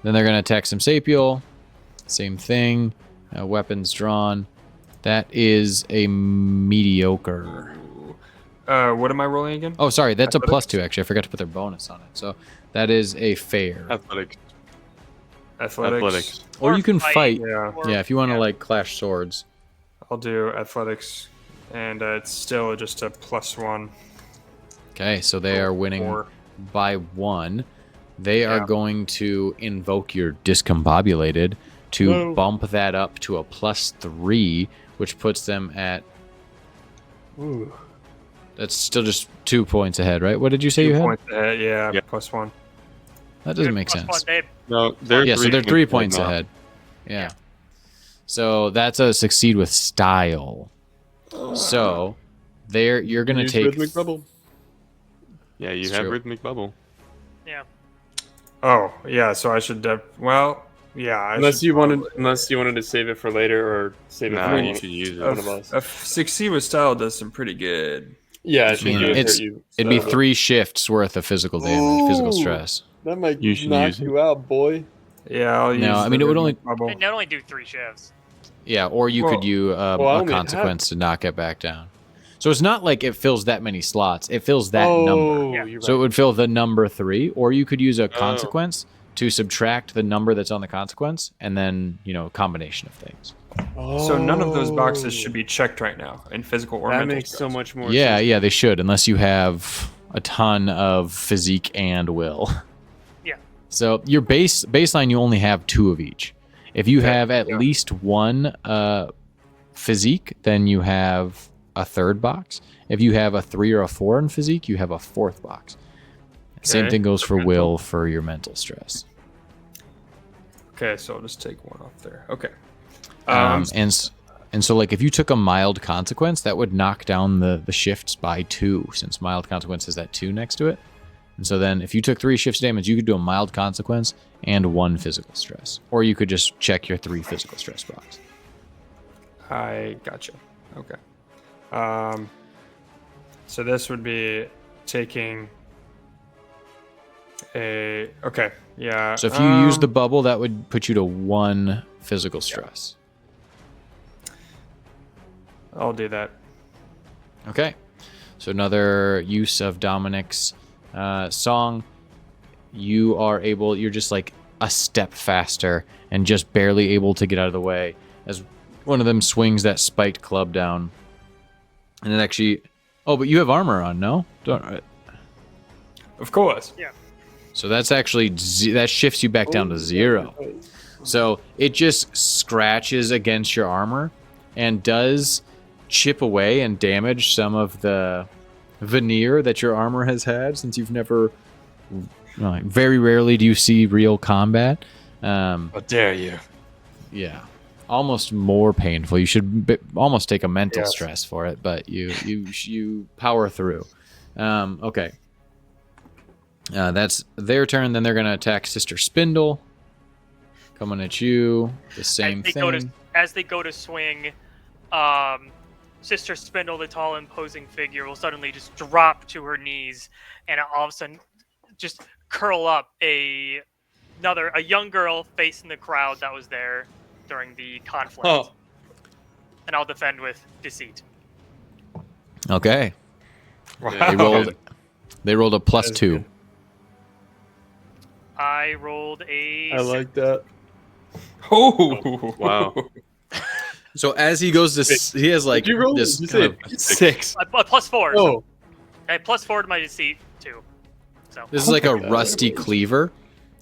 Speaker 2: they're gonna attack some Sapiel. Same thing. Weapons drawn. That is a mediocre.
Speaker 5: What am I rolling again?
Speaker 2: Oh, sorry, that's
Speaker 5: Athletics?
Speaker 2: a +2 actually. I forgot to put their bonus on it. So that is a fair.
Speaker 7: Athletics.
Speaker 5: Athletics.
Speaker 2: Or you can fight.
Speaker 5: Yeah,
Speaker 2: Yeah, if you want to like clash swords.
Speaker 5: I'll do athletics, and it's still just a +1.
Speaker 2: Okay, so they are winning
Speaker 5: 4.
Speaker 2: by 1. They are
Speaker 5: Yeah.
Speaker 2: going to invoke your discombobulated to bump that up to a +3, which puts them at.
Speaker 3: Ooh.
Speaker 2: That's still just 2 points ahead, right? What did you say
Speaker 5: 2
Speaker 2: you had?
Speaker 5: points ahead. Yeah,
Speaker 7: Yeah.
Speaker 5: +1.
Speaker 2: That doesn't
Speaker 4: Good
Speaker 2: make
Speaker 4: plus
Speaker 2: sense.
Speaker 4: one, babe.
Speaker 7: No, they're
Speaker 2: Yeah, so they're 3 points
Speaker 7: now.
Speaker 2: ahead. Yeah. So that's a succeed with style. So you're gonna
Speaker 7: Use
Speaker 2: take.
Speaker 7: rhythmic bubble. Yeah, you
Speaker 2: It's
Speaker 7: have
Speaker 2: true.
Speaker 7: rhythmic bubble.
Speaker 4: Yeah.
Speaker 5: Oh, yeah. So I should. Well, yeah. I
Speaker 3: Unless
Speaker 5: should
Speaker 3: you wanted,
Speaker 5: probably-
Speaker 3: unless you wanted to save it for later, or save it
Speaker 7: Nah,
Speaker 3: for
Speaker 7: you
Speaker 3: one-
Speaker 7: should use
Speaker 3: one
Speaker 7: it.
Speaker 3: of us.
Speaker 5: A succeed with style does some pretty good.
Speaker 3: Yeah,
Speaker 2: I
Speaker 3: it should
Speaker 2: mean,
Speaker 3: do it
Speaker 2: it's-
Speaker 3: hurt you.
Speaker 2: It'd be
Speaker 3: So
Speaker 2: 3 shifts worth of physical damage, physical
Speaker 3: Ooh.
Speaker 2: stress.
Speaker 3: That might
Speaker 7: You should
Speaker 3: knock
Speaker 7: use it.
Speaker 3: you out, boy.
Speaker 5: Yeah, I'll use.
Speaker 2: No, I mean,
Speaker 5: the
Speaker 2: it would only-
Speaker 5: rhythmic bubble.
Speaker 4: They not only do 3 shifts.
Speaker 2: Yeah, or you
Speaker 5: Well-
Speaker 2: could use
Speaker 3: I
Speaker 2: a
Speaker 3: only
Speaker 2: consequence to knock it back down. So it's not like it fills that many slots. It fills that number.
Speaker 4: Yeah.
Speaker 3: You're
Speaker 2: So it
Speaker 3: right.
Speaker 2: would fill the number 3, or you could use a consequence to subtract the number that's on the consequence, and then, a combination of things.
Speaker 5: So none of those boxes should be checked right now in physical or
Speaker 3: That
Speaker 5: mental
Speaker 3: makes so
Speaker 5: stress.
Speaker 3: much more
Speaker 2: Yeah,
Speaker 3: sense.
Speaker 2: yeah, they should, unless you have a ton of physique and will.
Speaker 4: Yeah.
Speaker 2: So your baseline, you only have 2 of each. If you have at least 1 physique, then you have a 3rd box. If you have a 3 or a 4 in physique, you have a 4th box. Same
Speaker 5: Okay.
Speaker 2: thing goes for
Speaker 5: Mental.
Speaker 2: will for your mental stress.
Speaker 5: Okay, so I'll just take 1 off there. Okay.
Speaker 2: And so like if you took a mild consequence, that would knock down the shifts by 2, since mild consequence has that 2 next to it. And so then if you took 3 shifts damage, you could do a mild consequence and 1 physical stress. Or you could just check your 3 physical stress box.
Speaker 5: I gotcha. Okay. So this would be taking a. Okay. Yeah.
Speaker 2: So if you use the bubble, that would put you to 1 physical stress.
Speaker 5: I'll do that.
Speaker 2: Okay. So another use of Dominic's song. You're just like a step faster and just barely able to get out of the way as one of them swings that spiked club down. And it actually... Oh, but you have armor on, no?
Speaker 5: Of course.
Speaker 2: So that's actually... that shifts you back down to 0. So it just scratches against your armor and does chip away and damage some of the veneer that your armor has had since you've never. Very rarely do you see real combat.
Speaker 5: How dare you?
Speaker 2: Yeah, almost more painful. You should almost take a mental
Speaker 5: Yes.
Speaker 2: stress for it, but you power through. Okay. That's their turn. Then they're gonna attack Sister Spindle. Coming at you, the same thing.
Speaker 4: As they go to swing, Sister Spindle, the tall, imposing figure, will suddenly just drop to her knees, and all of a sudden, just curl up a young girl facing the crowd that was there during the conflict.
Speaker 7: Oh.
Speaker 4: And I'll defend with deceit.
Speaker 2: Okay.
Speaker 5: Wow.
Speaker 2: They rolled a plus
Speaker 5: That's
Speaker 2: 2.
Speaker 5: good.
Speaker 4: I rolled a.
Speaker 7: I like that.
Speaker 5: Oh,
Speaker 7: Wow.
Speaker 2: So as he goes to, he has like
Speaker 7: Did you roll?
Speaker 2: this
Speaker 7: Did you
Speaker 2: kind
Speaker 7: say
Speaker 2: of 6.
Speaker 4: A plus 4.
Speaker 7: Oh.
Speaker 4: So I plus 4 to my deceit too. So
Speaker 2: This is like a rusty cleaver,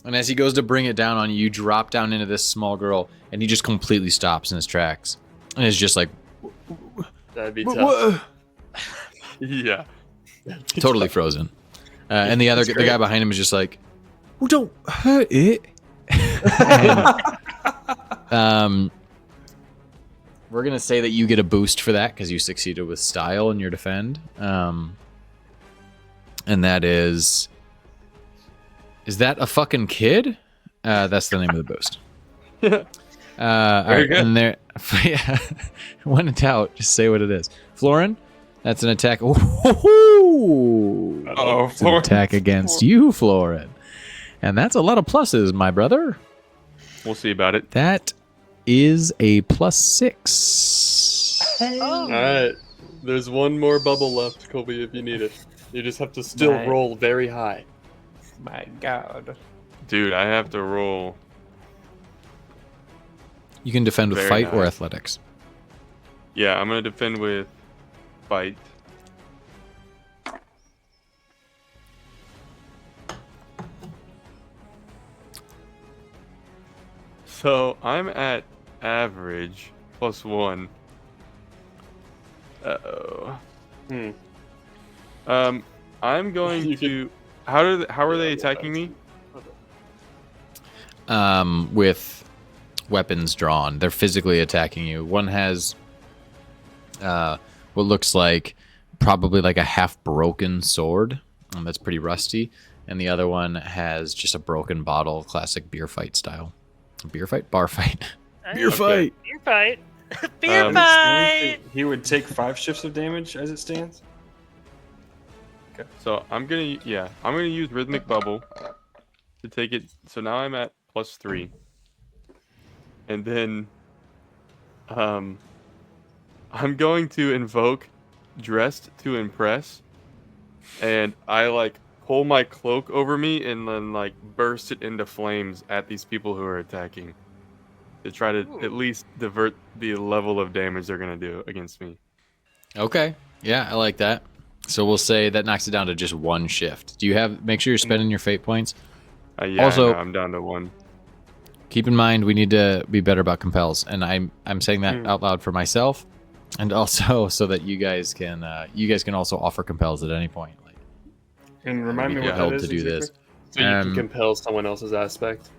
Speaker 2: and as he goes to bring it down on you, you drop down into this small girl, and he just completely stops in his tracks, and is just like
Speaker 7: That'd be tough. Yeah.
Speaker 2: totally frozen. And the guy behind him is just like,
Speaker 8: Well, don't hurt it.
Speaker 2: and, we're gonna say that you get a boost for that because you succeeded with style in your defend. And that is that a fucking kid? That's the name of the boost.
Speaker 7: Yeah.
Speaker 2: Very
Speaker 5: good.
Speaker 2: And there, yeah, when in doubt, just say what it is. Florin, that's an attack. Ooh,
Speaker 5: Oh,
Speaker 2: it's an attack against you, Florin, and that's a lot of pluses, my brother.
Speaker 7: We'll see about it.
Speaker 2: That is a plus 6.
Speaker 4: Oh.
Speaker 7: All right. There's one more bubble left, Colby, if you need it. You just have to still
Speaker 5: Right.
Speaker 7: roll very high.
Speaker 5: My God.
Speaker 7: Dude, I have to roll.
Speaker 2: You can defend with
Speaker 7: Very
Speaker 2: fight or
Speaker 7: nice.
Speaker 2: athletics.
Speaker 7: Yeah, I'm going to defend with fight. So I'm at average +1. Uh-oh. I'm going to. How are they attacking me?
Speaker 2: With weapons drawn. They're physically attacking you. One has what looks like probably like a half-broken sword that's pretty rusty, and the other one has just a broken bottle, classic beer fight style. Beer fight? Bar fight.
Speaker 4: Beer
Speaker 7: fight.
Speaker 4: Beer fight. Beer
Speaker 7: Um,
Speaker 4: fight.
Speaker 5: He would take 5 shifts of damage as it stands.
Speaker 7: So I'm gonna use rhythmic bubble to take it. So now I'm at +3, and then I'm going to invoke dressed to impress, and I like pull my cloak over me and then like burst it into flames at these people who are attacking to try to at least divert the level of damage they're gonna do against me.
Speaker 2: Okay. Yeah, I like that. So we'll say that knocks it down to just 1 shift. Do you have? Make sure you're spending your fate points.
Speaker 7: Yeah,
Speaker 2: Also-
Speaker 7: I know, I'm down to 1.
Speaker 2: Keep in mind we need to be better about compels, and I'm saying that out loud for myself, and also so that you guys can also offer compels at any point. Like,
Speaker 5: And remind me
Speaker 2: be
Speaker 5: what
Speaker 2: compelled
Speaker 5: that is.
Speaker 2: to do this.
Speaker 7: So you
Speaker 2: Um,
Speaker 7: can compel someone else's aspect,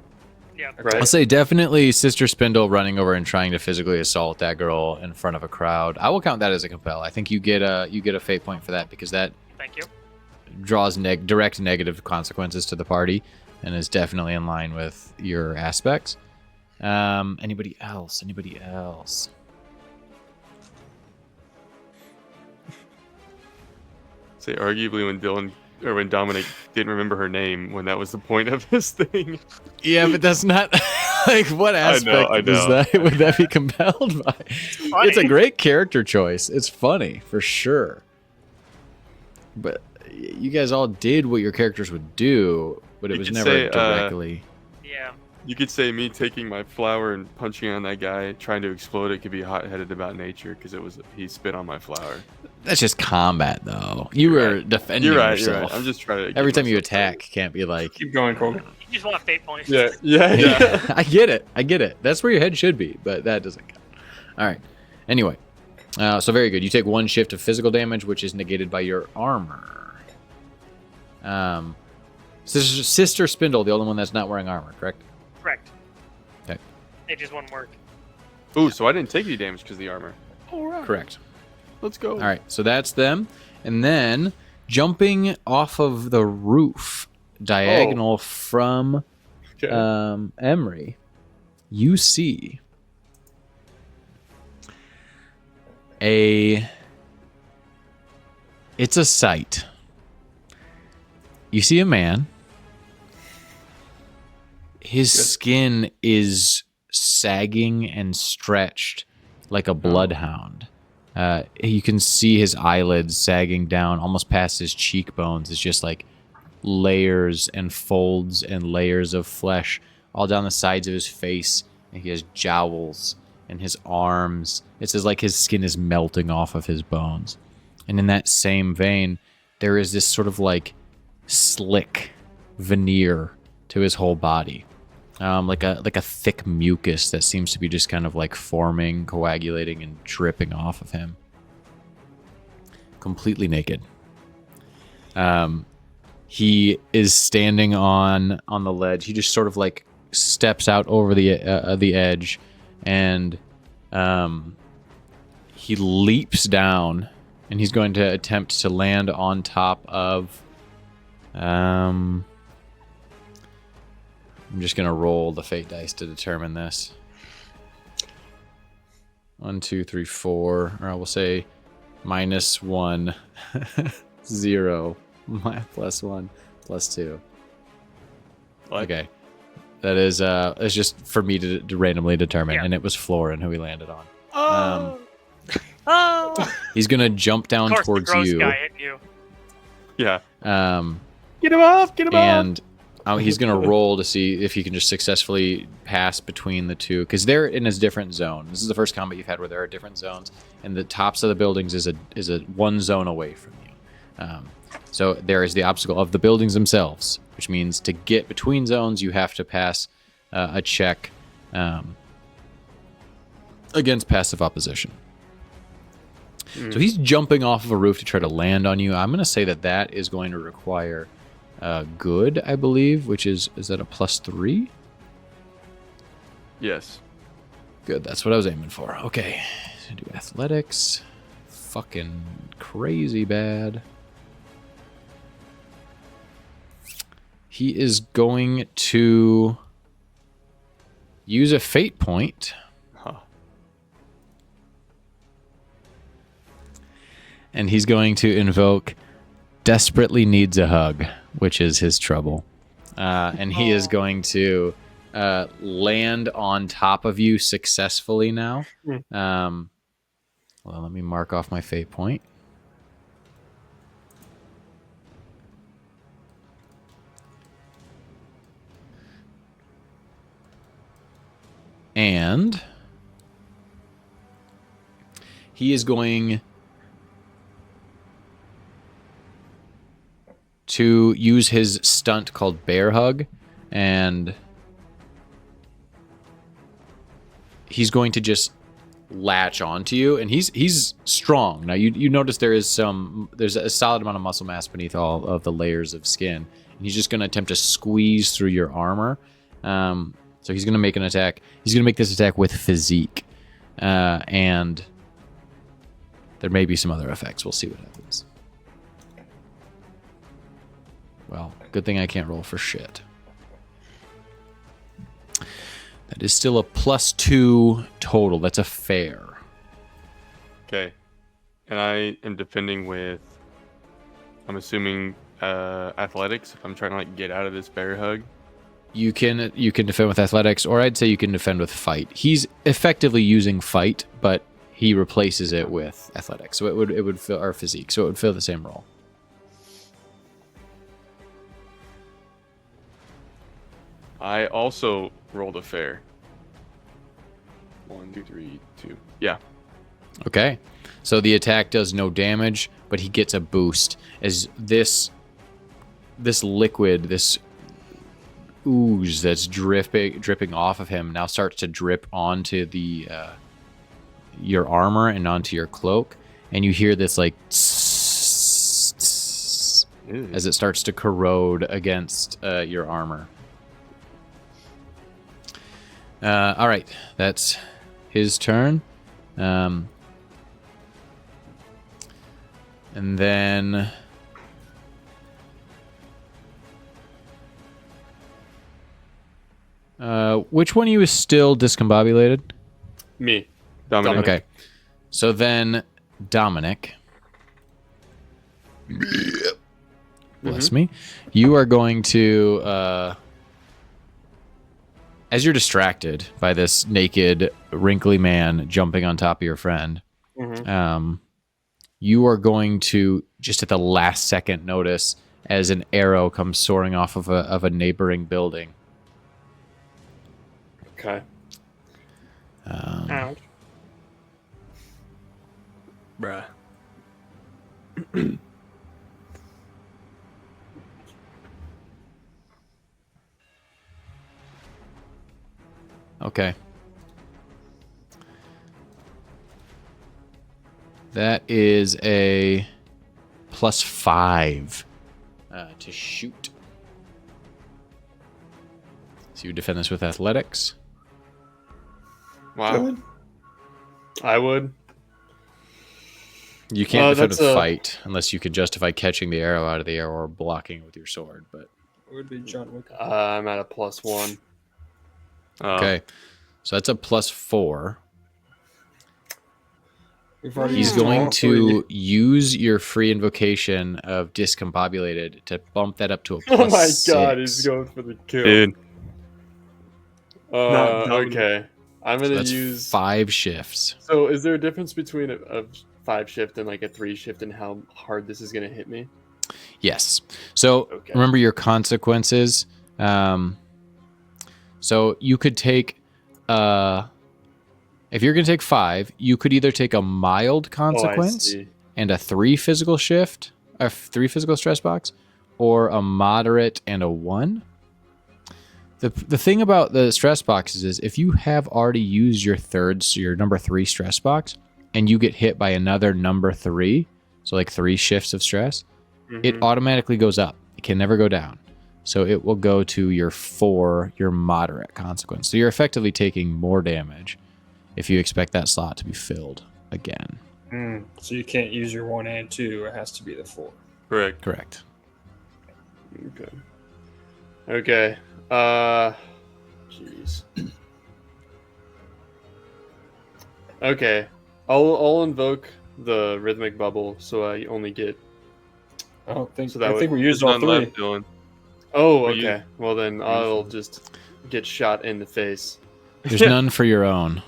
Speaker 4: Yeah.
Speaker 7: right?
Speaker 2: I'll say definitely Sister Spindle running over and trying to physically assault that girl in front of a crowd. I will count that as a compel. I think you get a fate point for that because that
Speaker 4: Thank you.
Speaker 2: draws direct negative consequences to the party and is definitely in line with your aspects. Anybody else? Anybody else?
Speaker 7: Say arguably when Dominic didn't remember her name when that was the point of his thing.
Speaker 2: Yeah, but that's not like what aspect
Speaker 7: I
Speaker 2: does
Speaker 7: know.
Speaker 2: that would that be compelled by? It's a great character choice. It's funny for sure. But you guys all did what your characters would do, but it
Speaker 7: You
Speaker 2: was
Speaker 7: could
Speaker 2: never
Speaker 7: say,
Speaker 2: directly.
Speaker 4: Yeah.
Speaker 7: You could say me taking my flower and punching on that guy, trying to explode it, could be hot-headed about nature because he spit on my flower.
Speaker 2: That's just combat, though. You were defending
Speaker 7: You're right.
Speaker 2: yourself.
Speaker 7: You're right. I'm just trying to.
Speaker 2: Every
Speaker 7: keep
Speaker 2: time you
Speaker 7: myself
Speaker 2: attack, can't be like.
Speaker 5: Keep going, Colby.
Speaker 4: You just want fate points.
Speaker 7: safe. Yeah.
Speaker 2: I get it. That's where your head should be, but that doesn't count. All right. Anyway, So very good. You take 1 shift of physical damage, which is negated by your armor. Sister Spindle, the only one that's not wearing armor, correct?
Speaker 4: Correct.
Speaker 2: Okay.
Speaker 4: It just wouldn't work.
Speaker 7: Ooh, so I didn't take any damage because of the armor. All right.
Speaker 2: Correct.
Speaker 7: Let's go.
Speaker 2: All right, so that's them. And then jumping off of the roof, diagonal from
Speaker 7: Okay.
Speaker 2: Emery, you see it's a sight. You see a man. His skin is sagging and stretched like a bloodhound. You can see his eyelids sagging down almost past his cheekbones. It's just like layers and folds and layers of flesh all down the sides of his face. And he has jowls and his arms. It's as like his skin is melting off of his bones. And in that same vein, there is this sort of like slick veneer to his whole body. Like a thick mucus that seems to be just kind of like forming, coagulating, and dripping off of him. Completely naked. He is standing on the ledge. He just sort of like steps out over the edge, and he leaps down, and he's going to attempt to land on top of. I'm just going to roll the fate dice to determine this. 1, 2, 3, 4. Or I will say -1, 0, +1, +2.
Speaker 7: What?
Speaker 2: Okay. That is it's just for me to randomly determine,
Speaker 4: Yeah.
Speaker 2: and it was Florin who he landed on.
Speaker 4: Oh!
Speaker 2: He's going to jump
Speaker 4: Of
Speaker 2: down
Speaker 4: course,
Speaker 2: towards
Speaker 4: the gross
Speaker 2: you.
Speaker 4: guy hit you.
Speaker 7: Yeah.
Speaker 5: Get him off! Get him off!
Speaker 2: And he's going to roll to see if he can just successfully pass between the two, because they're in a different zone. This is the first combat you've had where there are different zones, and the tops of the buildings is a one zone away from you. So there is the obstacle of the buildings themselves, which means to get between zones, you have to pass a check against passive opposition. So he's jumping off of a roof to try to land on you. I'm going to say that is going to require good, I believe, which is that a +3?
Speaker 7: Yes.
Speaker 2: Good, that's what I was aiming for. Okay, so do athletics. Fucking crazy bad. He is going to use a fate point.
Speaker 7: Huh.
Speaker 2: And he's going to invoke Desperately Needs a Hug, which is his trouble. And he is going to land on top of you successfully now. Well, let me mark off my fate point. And he is going to use his stunt called Bear Hug, and he's going to just latch onto you, and he's strong. Now you notice there's a solid amount of muscle mass beneath all of the layers of skin, and he's just going to attempt to squeeze through your armor. So he's going to make an attack. He's going to make this attack with physique, and there may be some other effects. We'll see what happens. Well, good thing I can't roll for shit. That is still a +2 total. That's a fair.
Speaker 7: Okay. And I am defending with, I'm assuming, athletics. If I'm trying to like get out of this bear hug.
Speaker 2: You can defend with athletics, or I'd say you can defend with fight. He's effectively using fight, but he replaces it with athletics. So it would fill our physique. So it would fill the same role.
Speaker 7: I also rolled a fair. 1, 2, 3, 2. Yeah.
Speaker 2: Okay. So the attack does no damage, but he gets a boost as this liquid, this ooze that's dripping off of him now starts to drip onto the your armor and onto your cloak, and you hear this like as it starts to corrode against your armor. All right, that's his turn. And then which one of you is still discombobulated?
Speaker 7: Me, Dominic.
Speaker 2: Okay. So then Dominic. Bless me. You are going to as you're distracted by this naked, wrinkly man jumping on top of your friend, you are going to, just at the last second, notice as an arrow comes soaring off of a neighboring building.
Speaker 7: Okay.
Speaker 4: Ouch.
Speaker 7: Bruh.
Speaker 2: Okay. That is a +5 to shoot. So you defend this with athletics.
Speaker 7: Wow. I would.
Speaker 2: You can't defend with
Speaker 7: that's a-
Speaker 2: fight unless you could justify catching the arrow out of the air or blocking it with your sword. But
Speaker 5: It would be John Wick.
Speaker 7: I'm at a +1.
Speaker 2: okay, so that's a +4.
Speaker 5: We've already
Speaker 2: He's
Speaker 5: used all
Speaker 2: going
Speaker 5: three.
Speaker 2: to use your free invocation of discombobulated to bump that up to a +6.
Speaker 7: Oh my god, he's going for the kill.
Speaker 1: Dude,
Speaker 5: Not Dominic.
Speaker 7: Okay. I'm
Speaker 2: So
Speaker 7: gonna
Speaker 2: that's
Speaker 7: use.
Speaker 2: 5 shifts.
Speaker 7: So, is there a difference between a 5 shift and like a 3 shift and how hard this is gonna hit me?
Speaker 2: Yes. So
Speaker 7: Okay.
Speaker 2: remember your consequences. So you could take, if you're going to take 5, you could either take a mild consequence
Speaker 7: see.
Speaker 2: and a 3 physical shift, a 3 physical stress box, or a moderate and a 1. The thing about the stress boxes is if you have already used your number 3 stress box and you get hit by another number 3, so like 3 shifts of stress, it automatically goes up. It can never go down. So it will go to your 4, your moderate consequence. So you're effectively taking more damage if you expect that slot to be filled again.
Speaker 5: So you can't use your 1 and 2. It has to be the 4.
Speaker 7: Correct.
Speaker 2: Correct.
Speaker 7: Okay. Okay. Jeez. Okay. I'll invoke the rhythmic bubble so I only get.
Speaker 5: I don't think.
Speaker 7: So that
Speaker 5: I think
Speaker 7: would-
Speaker 5: we used all
Speaker 7: none
Speaker 5: 3.
Speaker 7: left, Dylan. Oh,
Speaker 1: Well, you-
Speaker 7: okay. Well then I'll just get shot in the face.
Speaker 2: There's none for your own.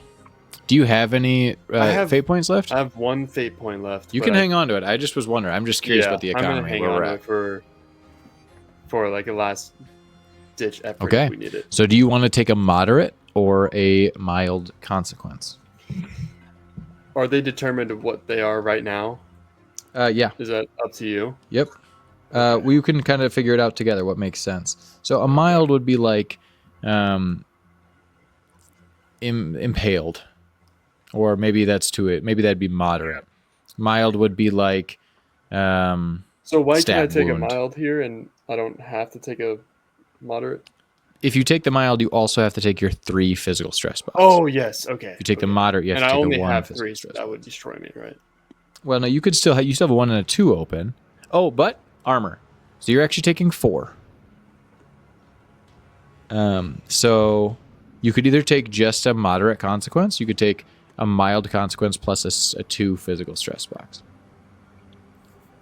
Speaker 2: Do you have any
Speaker 7: I have-
Speaker 2: fate points left?
Speaker 7: I have 1 fate point left.
Speaker 2: You
Speaker 7: but
Speaker 2: can
Speaker 7: I-
Speaker 2: hang on to it. I just was wondering. I'm just curious
Speaker 7: yeah,
Speaker 2: about the
Speaker 7: I'm gonna
Speaker 2: economy.
Speaker 7: hang
Speaker 2: Where
Speaker 7: on
Speaker 2: we're
Speaker 7: to
Speaker 2: at.
Speaker 7: it for like a last ditch effort
Speaker 2: Okay.
Speaker 7: if we need it.
Speaker 2: So do you want to take a moderate or a mild consequence?
Speaker 7: Are they determined what they are right now?
Speaker 2: Yeah.
Speaker 7: Is that up to you?
Speaker 2: Yep. We can kind of figure it out together. What makes sense? So a mild would be like impaled, or maybe that's to it. Maybe that'd be moderate. Mild would be like
Speaker 7: So why can't I
Speaker 2: Stab
Speaker 7: take
Speaker 2: wound.
Speaker 7: a mild here and I don't have to take a moderate?
Speaker 2: if you take the mild, you also have to take your 3 physical stress box.
Speaker 7: Oh yes, okay.
Speaker 2: If you take the
Speaker 7: okay.
Speaker 2: moderate, you have
Speaker 7: And
Speaker 2: to
Speaker 7: I
Speaker 2: take
Speaker 7: only
Speaker 2: a 1
Speaker 7: have
Speaker 2: physical
Speaker 7: 3, so
Speaker 2: stress
Speaker 7: that
Speaker 2: box.
Speaker 7: would destroy me, right?
Speaker 2: Well, no, you could still have, you still have a 1 and a 2 open. Oh, but armor. So you're actually taking 4. So you could either take just a moderate consequence. You could take a mild consequence plus a 2 physical stress box.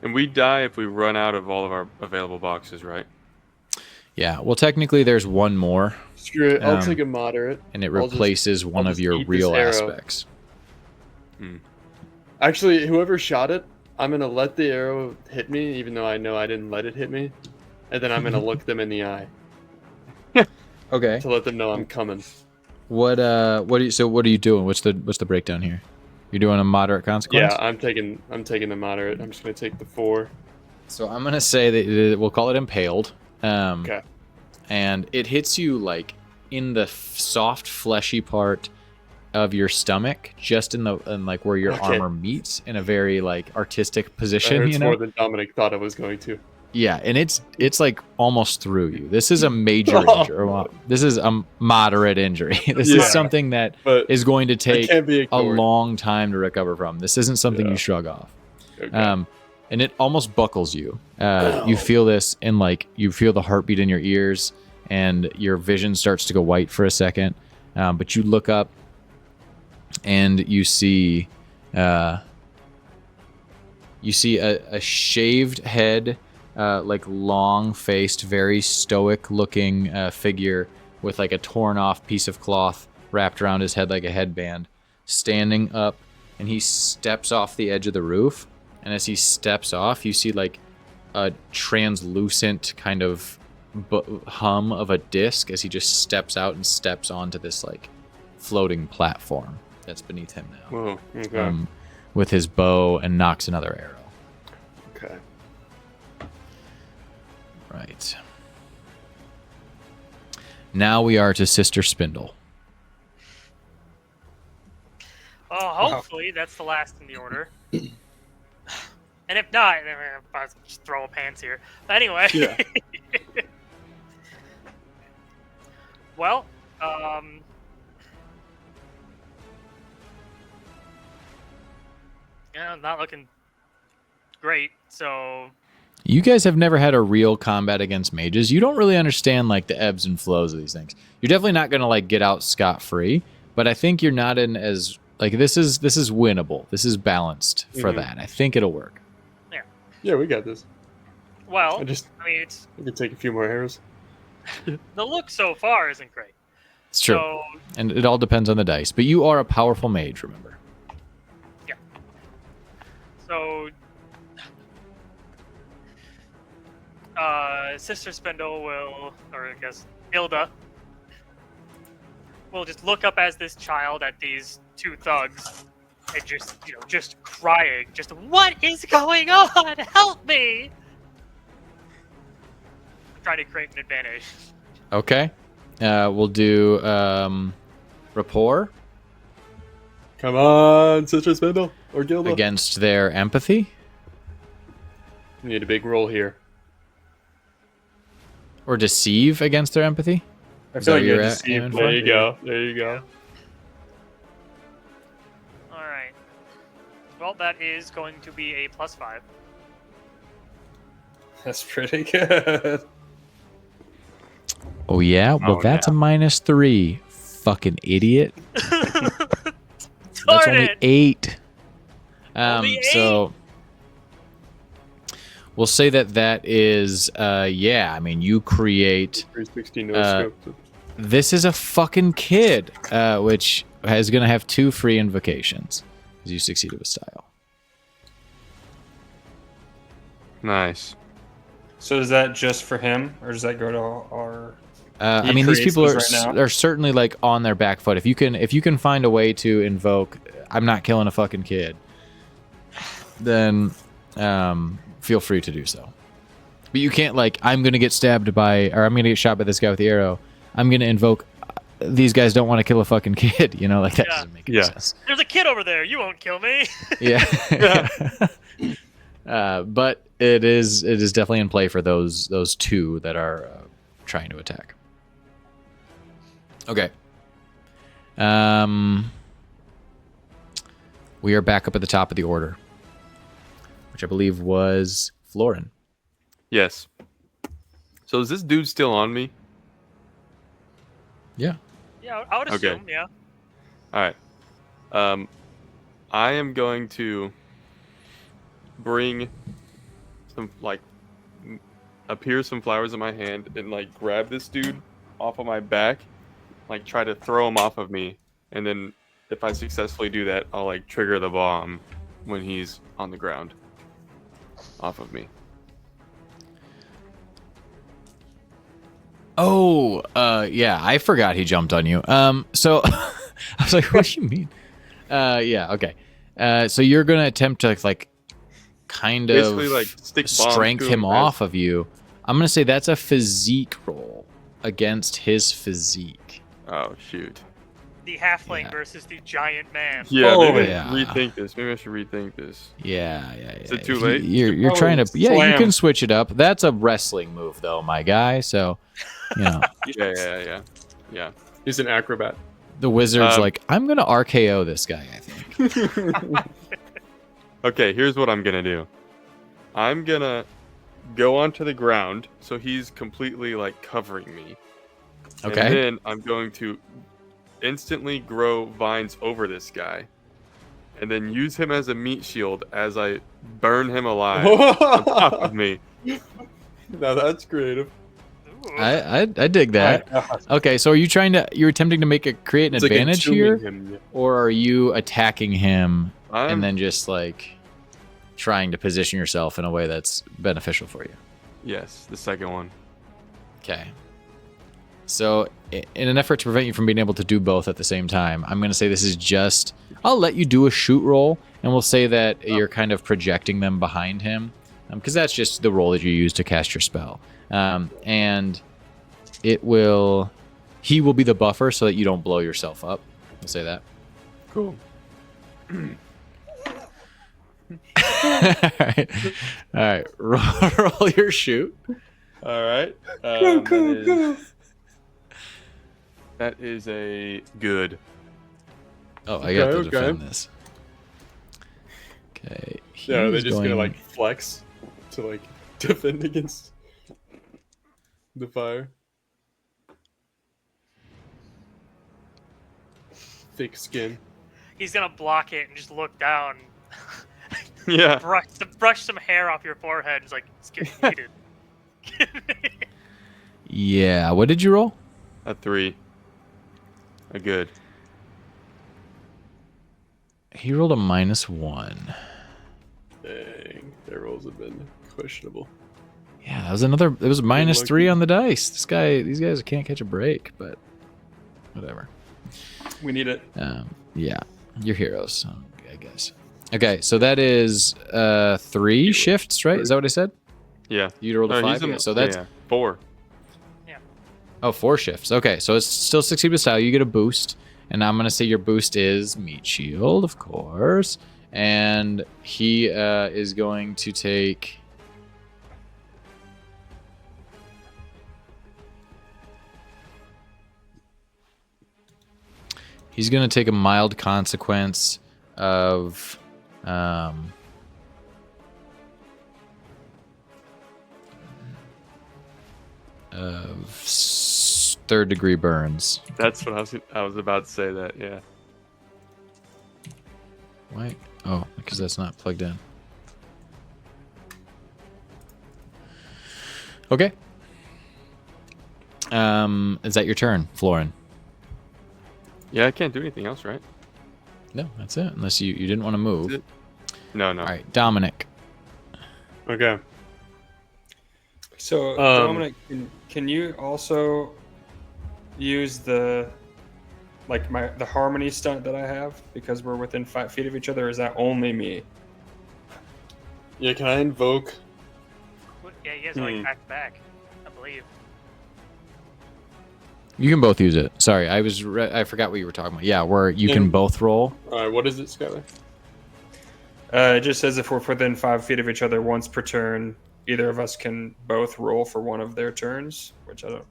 Speaker 7: And we die if we run out of all of our available boxes, right?
Speaker 2: Yeah. Well, technically, there's 1 more,
Speaker 7: Screw it. I'll
Speaker 2: Um,
Speaker 7: take a moderate.
Speaker 2: and it
Speaker 7: I'll just-
Speaker 2: replaces one
Speaker 7: I'll
Speaker 2: of
Speaker 7: just
Speaker 2: your
Speaker 7: eat this
Speaker 2: real
Speaker 7: arrow.
Speaker 2: aspects.
Speaker 7: Actually, whoever shot it, I'm gonna let the arrow hit me, even though I know I didn't let it hit me, and then I'm gonna look them in the eye
Speaker 2: Okay.
Speaker 7: to let them know I'm coming.
Speaker 2: What are you doing? What's the breakdown here? You're doing a moderate consequence?
Speaker 7: Yeah, I'm taking the moderate. I'm just gonna take the 4.
Speaker 2: So I'm gonna say that we'll call it impaled.
Speaker 7: Okay.
Speaker 2: And it hits you like in the soft, fleshy part of your stomach, just in like where your
Speaker 3: Okay.
Speaker 2: armor meets, in a very like artistic
Speaker 3: That
Speaker 2: position.
Speaker 3: hurts
Speaker 2: You know.
Speaker 3: more than Dominic thought it was going to.
Speaker 2: Yeah, and it's like almost through you. This is a major
Speaker 3: Oh.
Speaker 2: injury. Well, this is a moderate injury. This
Speaker 3: Yeah.
Speaker 2: is something that
Speaker 3: But
Speaker 2: is going to
Speaker 3: it
Speaker 2: take
Speaker 3: can't be
Speaker 2: a
Speaker 3: ignored.
Speaker 2: long time to recover from. This isn't something
Speaker 3: Yeah.
Speaker 2: you shrug off.
Speaker 3: Okay.
Speaker 2: And it almost buckles you. You feel this, and like you feel the heartbeat in your ears, and your vision starts to go white for a second. But you look up, and you see a shaved head, like long-faced, very stoic-looking figure with like a torn-off piece of cloth wrapped around his head like a headband, standing up, and he steps off the edge of the roof. And as he steps off, you see like a translucent kind of hum of a disc as he just steps out and steps onto this like floating platform that's beneath him now,
Speaker 3: Whoa. Okay.
Speaker 2: with his bow, and knocks another arrow.
Speaker 3: Okay.
Speaker 2: Right. Now we are to Sister Spindle.
Speaker 4: Well, hopefully that's the last in the order. And if not, then I'll just throw a pants here. But anyway.
Speaker 3: Yeah.
Speaker 4: Well, yeah, not looking great. So
Speaker 2: You guys have never had a real combat against mages. You don't really understand like the ebbs and flows of these things. You're definitely not gonna like get out scot-free, but I think you're not in as like this is winnable. This is balanced for
Speaker 3: Mhm.
Speaker 2: that. I think it'll work.
Speaker 3: Yeah, we got this.
Speaker 4: well,
Speaker 3: I
Speaker 4: mean, it's
Speaker 3: we can take a few more arrows.
Speaker 4: the look so far isn't great.
Speaker 2: It's true.
Speaker 4: So
Speaker 2: And it all depends on the dice. But you are a powerful mage, remember.
Speaker 4: So, Sister Spindle will, or I guess Hilda, will just look up as this child at these two thugs and just, just crying. Just, what is going on? Help me! Try to create an advantage.
Speaker 2: Okay. We'll do rapport
Speaker 3: Come on, Sister Spindle or Gilda.
Speaker 2: against their empathy.
Speaker 3: We need a big roll here.
Speaker 2: Or deceive against their empathy.
Speaker 5: I
Speaker 2: Is
Speaker 5: feel
Speaker 2: that
Speaker 5: like
Speaker 2: what
Speaker 5: you're
Speaker 2: you're
Speaker 5: deceived.
Speaker 2: aiming for?
Speaker 3: There you go. There you go.
Speaker 4: Alright. Well, that is going to be a +5.
Speaker 5: That's pretty good.
Speaker 2: Oh yeah? Well,
Speaker 3: Oh,
Speaker 2: that's a -3. Fucking idiot.
Speaker 4: Darn
Speaker 2: That's only
Speaker 4: it!
Speaker 2: 8.
Speaker 4: Only 8?
Speaker 2: So we'll say that is yeah, I mean you create
Speaker 3: 360 no scope.
Speaker 2: this is a fucking kid, which is gonna have 2 free invocations. Because you succeeded with style.
Speaker 7: Nice.
Speaker 5: So is that just for him, or does that go to our?
Speaker 2: I
Speaker 5: He
Speaker 2: mean, these
Speaker 5: creates
Speaker 2: people are
Speaker 5: those right now?
Speaker 2: are certainly like on their back foot. If you can find a way to invoke, I'm not killing a fucking kid, then feel free to do so. But you can't like I'm gonna get stabbed by, or I'm gonna get shot by this guy with the arrow. I'm gonna invoke. These guys don't want to kill a fucking kid, you know, like that
Speaker 4: Yeah.
Speaker 2: doesn't make any
Speaker 7: Yeah.
Speaker 2: sense.
Speaker 4: There's a kid over there. You won't kill me.
Speaker 2: Yeah. But it is definitely in play for those 2 that are trying to attack. Okay. We are back up at the top of the order, which I believe was Florin.
Speaker 7: Yes. So is this dude still on me?
Speaker 2: Yeah.
Speaker 4: Yeah, I would
Speaker 7: Okay.
Speaker 4: assume, yeah.
Speaker 7: All right. I am going to bring some appear some flowers in my hand and like grab this dude off of my back, like try to throw him off of me, and then if I successfully do that, I'll like trigger the bomb when he's on the ground off of me.
Speaker 2: Oh, yeah, I forgot he jumped on you. So I was like, what do you mean? Yeah, okay. So you're gonna attempt to like kind
Speaker 7: Basically,
Speaker 2: of
Speaker 7: like stick bombs
Speaker 2: strength
Speaker 7: to
Speaker 2: him
Speaker 7: as-
Speaker 2: off of you. I'm gonna say that's a physique roll against his physique.
Speaker 7: Oh shoot.
Speaker 4: the halfling
Speaker 2: Yeah.
Speaker 4: versus the giant man.
Speaker 7: Yeah,
Speaker 5: Oh,
Speaker 7: maybe
Speaker 2: yeah.
Speaker 7: rethink this. Maybe I should rethink this.
Speaker 2: Yeah.
Speaker 7: Is it
Speaker 2: If
Speaker 7: too
Speaker 2: you-
Speaker 7: late?
Speaker 2: You're
Speaker 5: Oh,
Speaker 2: trying to. Yeah, you
Speaker 5: slam.
Speaker 2: can switch it up. That's a wrestling move, though, my guy. So, you know,
Speaker 7: Yeah.
Speaker 3: He's an acrobat.
Speaker 2: the wizard's
Speaker 7: Um,
Speaker 2: like, I'm gonna RKO this guy. I think.
Speaker 7: Okay, here's what I'm gonna do. I'm gonna go onto the ground, so he's completely like covering me.
Speaker 2: Okay.
Speaker 7: And then I'm going to instantly grow vines over this guy, and then use him as a meat shield as I burn him alive on top of me.
Speaker 3: Now that's creative.
Speaker 4: Ooh.
Speaker 2: I dig that. Okay, so are you you're attempting to create an
Speaker 3: It's like
Speaker 2: advantage
Speaker 3: entombing
Speaker 2: here,
Speaker 3: him.
Speaker 2: or are you attacking him
Speaker 7: I'm
Speaker 2: and then just like trying to position yourself in a way that's beneficial for you?
Speaker 7: yes, the second one.
Speaker 2: Okay. So, in an effort to prevent you from being able to do both at the same time, I'm going to say this is just. I'll let you do a shoot roll, and we'll say that you're kind of projecting them behind him, because that's just the roll that you use to cast your spell. And it will. He will be the buffer so that you don't blow yourself up. We'll say that.
Speaker 7: Cool.
Speaker 2: All right. Roll your shoot.
Speaker 7: All right. That is a good.
Speaker 2: Oh, I got to
Speaker 3: Okay,
Speaker 2: defend this. Okay.
Speaker 3: Yeah, are they
Speaker 2: he's
Speaker 3: just gonna
Speaker 2: going-
Speaker 3: like flex to like defend against the fire? Thick skin.
Speaker 4: He's gonna block it and just look down,
Speaker 7: Yeah.
Speaker 4: brush some hair off your forehead. It's like it's getting heated.
Speaker 2: Yeah. What did you roll?
Speaker 7: A 3. A good.
Speaker 2: He rolled a -1.
Speaker 3: Dang, their rolls have been questionable.
Speaker 2: Yeah, that was another. It was a
Speaker 3: lucky.
Speaker 2: -3 on the dice. These guys can't catch a break, but whatever.
Speaker 5: We need it.
Speaker 2: Yeah, you're heroes, so I guess. Okay, so that is 3 shifts, right? Is that what I said?
Speaker 7: Yeah.
Speaker 2: You rolled a
Speaker 7: No,
Speaker 2: 5. Yeah, so that's
Speaker 7: 4.
Speaker 2: 4 shifts. Okay, so it's still 60 with style. You get a boost, and I'm gonna say your boost is meat shield, of course, and he is going to take. He's going to take a mild consequence of third-degree burns.
Speaker 7: That's what I was about to say. That yeah.
Speaker 2: Why? Oh, because that's not plugged in. Okay. Is that your turn, Florin?
Speaker 7: Yeah, I can't do anything else, right?
Speaker 2: No, that's it. Unless you didn't want to move.
Speaker 7: That's it. No.
Speaker 2: All right, Dominic.
Speaker 3: Okay.
Speaker 5: So, Dominic, can you also use the harmony stunt that I have because we're within 5 feet of each other? Or is that only me?
Speaker 3: Yeah, can I invoke?
Speaker 4: Yeah, you guys are like back to back, I believe.
Speaker 2: You can both use it. Sorry, I forgot what you were talking about. Yeah, where you can both roll.
Speaker 3: All right, what is it, Skylar?
Speaker 5: It just says if we're within 5 feet of each other once per turn, either of us can both roll for one of their turns, which I don't.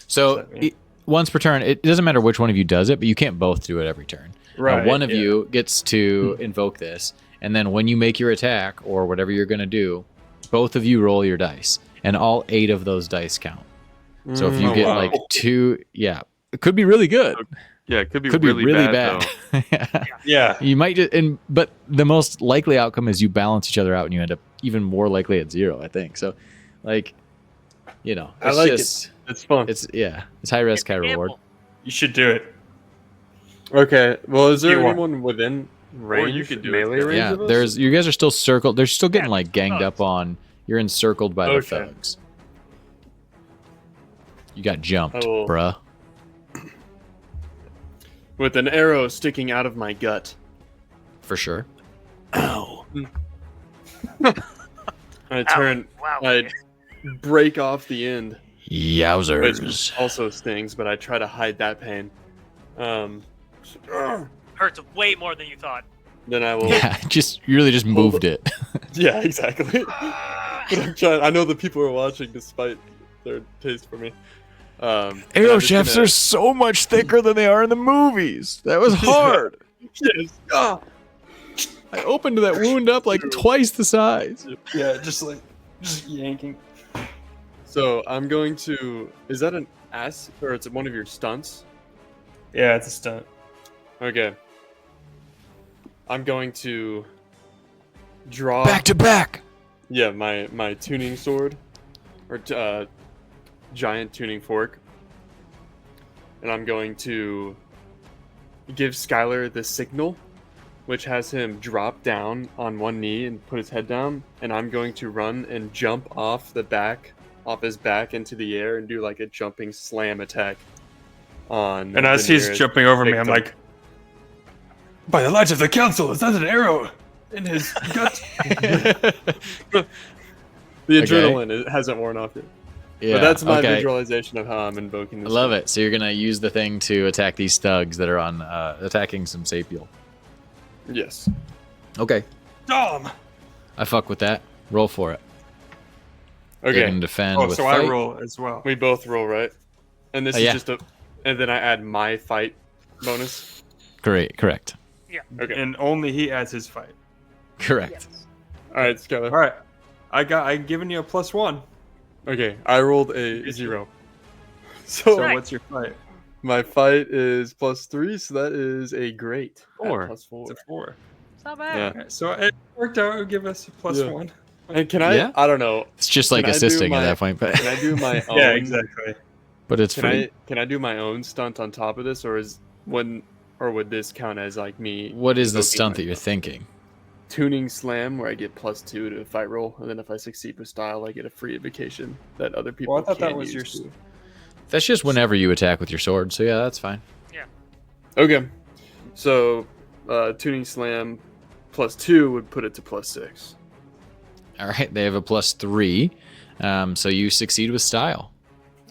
Speaker 2: So
Speaker 5: What does that mean?
Speaker 2: once per turn, it doesn't matter which one of you does it, but you can't both do it every turn.
Speaker 5: Right,
Speaker 2: One of
Speaker 5: yeah.
Speaker 2: you gets to invoke this, and then when you make your attack or whatever you're going to do, both of you roll your dice, and all 8 of those dice count. So if you
Speaker 7: Oh,
Speaker 2: get
Speaker 7: wow.
Speaker 2: like 2, yeah, it could be really good.
Speaker 7: Yeah, it could be
Speaker 2: Could
Speaker 7: really,
Speaker 2: be really
Speaker 7: bad.
Speaker 2: bad.
Speaker 7: Though.
Speaker 5: Yeah.
Speaker 2: You might just, but the most likely outcome is you balance each other out, and you end up even more likely at 0. I think so. Like, you know,
Speaker 3: I
Speaker 2: it's
Speaker 3: like it.
Speaker 2: just,
Speaker 3: It's fun.
Speaker 2: it's high risk, high reward.
Speaker 4: Gamble.
Speaker 5: You should do it.
Speaker 3: Okay. Well, is there
Speaker 5: You want-
Speaker 3: anyone within range?
Speaker 7: you could do it,
Speaker 3: melee
Speaker 7: yeah.
Speaker 3: range
Speaker 2: Yeah,
Speaker 3: of us?
Speaker 2: there's you guys are still circled. They're still getting
Speaker 4: Yeah,
Speaker 2: like ganged
Speaker 4: thugs.
Speaker 2: up on. You're encircled by the
Speaker 3: Okay.
Speaker 2: thugs. You got jumped,
Speaker 3: I will-
Speaker 2: bruh.
Speaker 3: with an arrow sticking out of my gut.
Speaker 2: For sure.
Speaker 3: Ow. I turn.
Speaker 4: Wow.
Speaker 3: I break off the end, which
Speaker 6: Yowzers.
Speaker 3: also stings, but I try to hide that pain.
Speaker 4: Hurts way more than you thought.
Speaker 1: Then I will.
Speaker 2: Yeah, you really just moved it.
Speaker 1: Yeah, exactly. But I'm trying. I know the people are watching, despite their taste for me. And
Speaker 2: Arrow
Speaker 1: I'm just
Speaker 2: shafts
Speaker 1: gonna-
Speaker 2: are so much thicker than they are in the movies. That was hard.
Speaker 1: Yes. Ah!
Speaker 2: I opened that wound up like twice the size.
Speaker 5: Yeah, just yanking.
Speaker 1: So I'm going to. Is that an S or it's one of your stunts?
Speaker 5: Yeah, it's a stunt.
Speaker 1: Okay. I'm going to draw.
Speaker 2: Back to back.
Speaker 1: Yeah, my tuning sword, or giant tuning fork, and I'm going to give Skylar the signal, which has him drop down on one knee and put his head down, and I'm going to run and jump off his back into the air and do like a jumping slam attack on.
Speaker 5: And as
Speaker 1: the
Speaker 5: he's
Speaker 1: nearest
Speaker 5: jumping over me, I'm
Speaker 1: victim.
Speaker 5: like, by the light of the council, is that an arrow in his gut?
Speaker 1: The adrenaline it hasn't worn off yet.
Speaker 2: Yeah,
Speaker 1: But that's my
Speaker 2: okay.
Speaker 1: visualization of how I'm invoking
Speaker 2: I
Speaker 1: this.
Speaker 2: love
Speaker 1: thing.
Speaker 2: it. So you're gonna use the thing to attack these thugs that are on attacking some Sapiel.
Speaker 1: Yes.
Speaker 2: Okay.
Speaker 5: Dom!
Speaker 2: I fuck with that. Roll for it.
Speaker 1: Okay.
Speaker 2: You can defend
Speaker 5: Oh,
Speaker 2: with
Speaker 5: so
Speaker 2: fight.
Speaker 5: I roll as well.
Speaker 1: We both roll, right? And this is
Speaker 2: Yeah.
Speaker 1: just and then I add my fight bonus.
Speaker 2: Great. Correct.
Speaker 1: Okay.
Speaker 5: And only he adds his fight.
Speaker 2: Correct.
Speaker 1: All right, Skylar.
Speaker 5: All right. I'm giving you a +1.
Speaker 1: Okay, I rolled a 0. So
Speaker 5: So
Speaker 4: Right.
Speaker 5: what's your fight?
Speaker 1: my fight is +3, so that is a great at
Speaker 5: 4.
Speaker 1: +4.
Speaker 5: It's a 4.
Speaker 4: It's not bad.
Speaker 1: Yeah.
Speaker 5: Okay, so it worked out. It'll give us a +1.
Speaker 1: And can I?
Speaker 2: Yeah.
Speaker 1: I don't know.
Speaker 2: It's just like
Speaker 1: Can I do
Speaker 2: assisting at
Speaker 1: my-
Speaker 2: that point, but
Speaker 1: Can I do my own?
Speaker 5: Yeah, exactly.
Speaker 2: but it's
Speaker 1: Can
Speaker 2: free.
Speaker 1: I do my own stunt on top of this, or would this count as like me?
Speaker 2: What is the
Speaker 1: invoking
Speaker 2: stunt
Speaker 1: my
Speaker 2: that you're thinking?
Speaker 1: Tuning slam, where I get +2 to a fight roll, and then if I succeed with style, I get a free invocation that other people
Speaker 5: Well, I thought that
Speaker 1: can't
Speaker 5: was
Speaker 1: use
Speaker 5: your
Speaker 1: to-
Speaker 2: That's just whenever you attack with your sword. So yeah, that's fine.
Speaker 1: Okay, so tuning slam +2 would put it to +6.
Speaker 2: All right. They have a +3, so you succeed with style.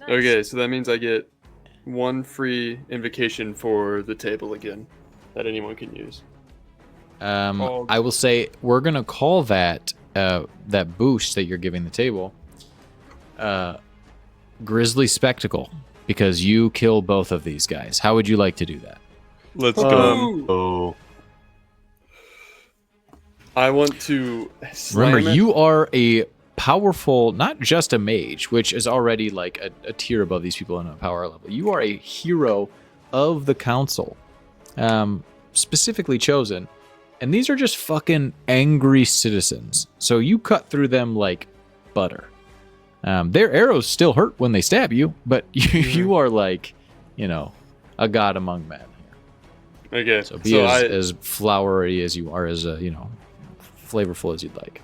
Speaker 4: Nice.
Speaker 1: Okay, so that means I get one free invocation for the table again that anyone can use.
Speaker 5: Called-
Speaker 2: I will say we're gonna call that that boost that you're giving the table, Grizzly Spectacle, because you kill both of these guys. How would you like to do that?
Speaker 1: Let's
Speaker 5: Ooh.
Speaker 1: go. I want to slam
Speaker 2: Remember,
Speaker 1: it.
Speaker 2: you are a powerful, not just a mage, which is already like a tier above these people on a power level. You are a hero of the council, specifically chosen. And these are just fucking angry citizens. So you cut through them like butter. Their arrows still hurt when they stab you, but you are like, a god among men here.
Speaker 1: Okay,
Speaker 2: So be as flowery as you are, as flavorful as you'd like.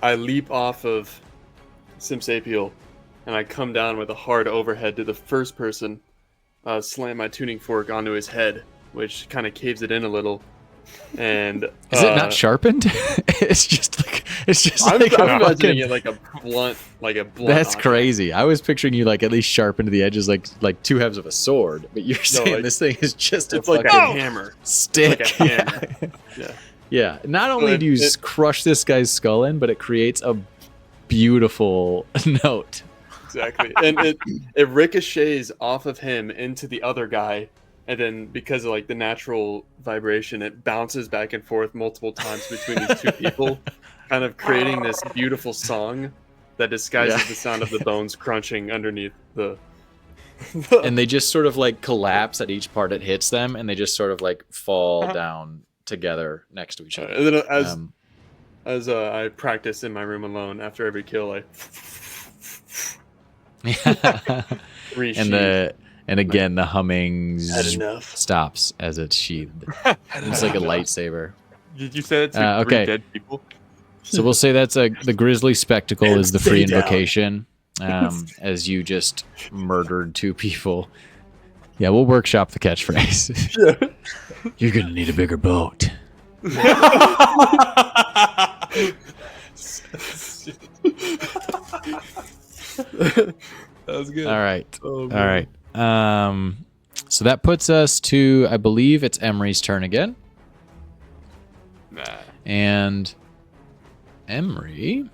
Speaker 1: I leap off of Simsapiel, and I come down with a hard overhead to the first person, slam my tuning fork onto his head, which kind of caves it in a little. And
Speaker 2: Is it not sharpened? it's just
Speaker 1: I'm
Speaker 2: like a
Speaker 1: imagining
Speaker 2: fucking.
Speaker 1: it like a blunt.
Speaker 2: That's
Speaker 1: object.
Speaker 2: crazy. I was picturing you like at least sharpened to the edges, like two halves of a sword. But you're saying
Speaker 1: like-
Speaker 2: this thing is just a
Speaker 1: It's like
Speaker 2: fucking
Speaker 1: a hammer.
Speaker 2: stick.
Speaker 1: Like a hammer. Yeah.
Speaker 2: Yeah. Not only
Speaker 1: But
Speaker 2: do you
Speaker 1: it-
Speaker 2: crush this guy's skull in, but it creates a beautiful note.
Speaker 1: Exactly. And it ricochets off of him into the other guy, and then because of like the natural vibration, it bounces back and forth multiple times between these two people, kind of creating this beautiful song that disguises
Speaker 2: Yeah.
Speaker 1: the sound of the bones crunching underneath the
Speaker 2: And they just sort of like collapse at each part it hits them, and they just sort of like fall down together next to each other.
Speaker 1: And then
Speaker 2: Um,
Speaker 1: as I practice in my room alone after every kill, I resheathe.
Speaker 2: and again the humming
Speaker 1: Had enough.
Speaker 2: stops as it's sheathed. It's like a lightsaber.
Speaker 7: Did you say that to
Speaker 2: okay.
Speaker 7: 3 dead people?
Speaker 2: So we'll say that's the Grizzly Spectacle is the free
Speaker 1: Stay down.
Speaker 2: invocation, as you just murdered 2 people. Yeah, we'll workshop the catchphrase.
Speaker 6: You're gonna need a bigger boat.
Speaker 7: That was good.
Speaker 2: All right.
Speaker 1: Oh,
Speaker 2: All right. So that puts us to, I believe it's Emery's turn again.
Speaker 7: Nah.
Speaker 2: And Emery.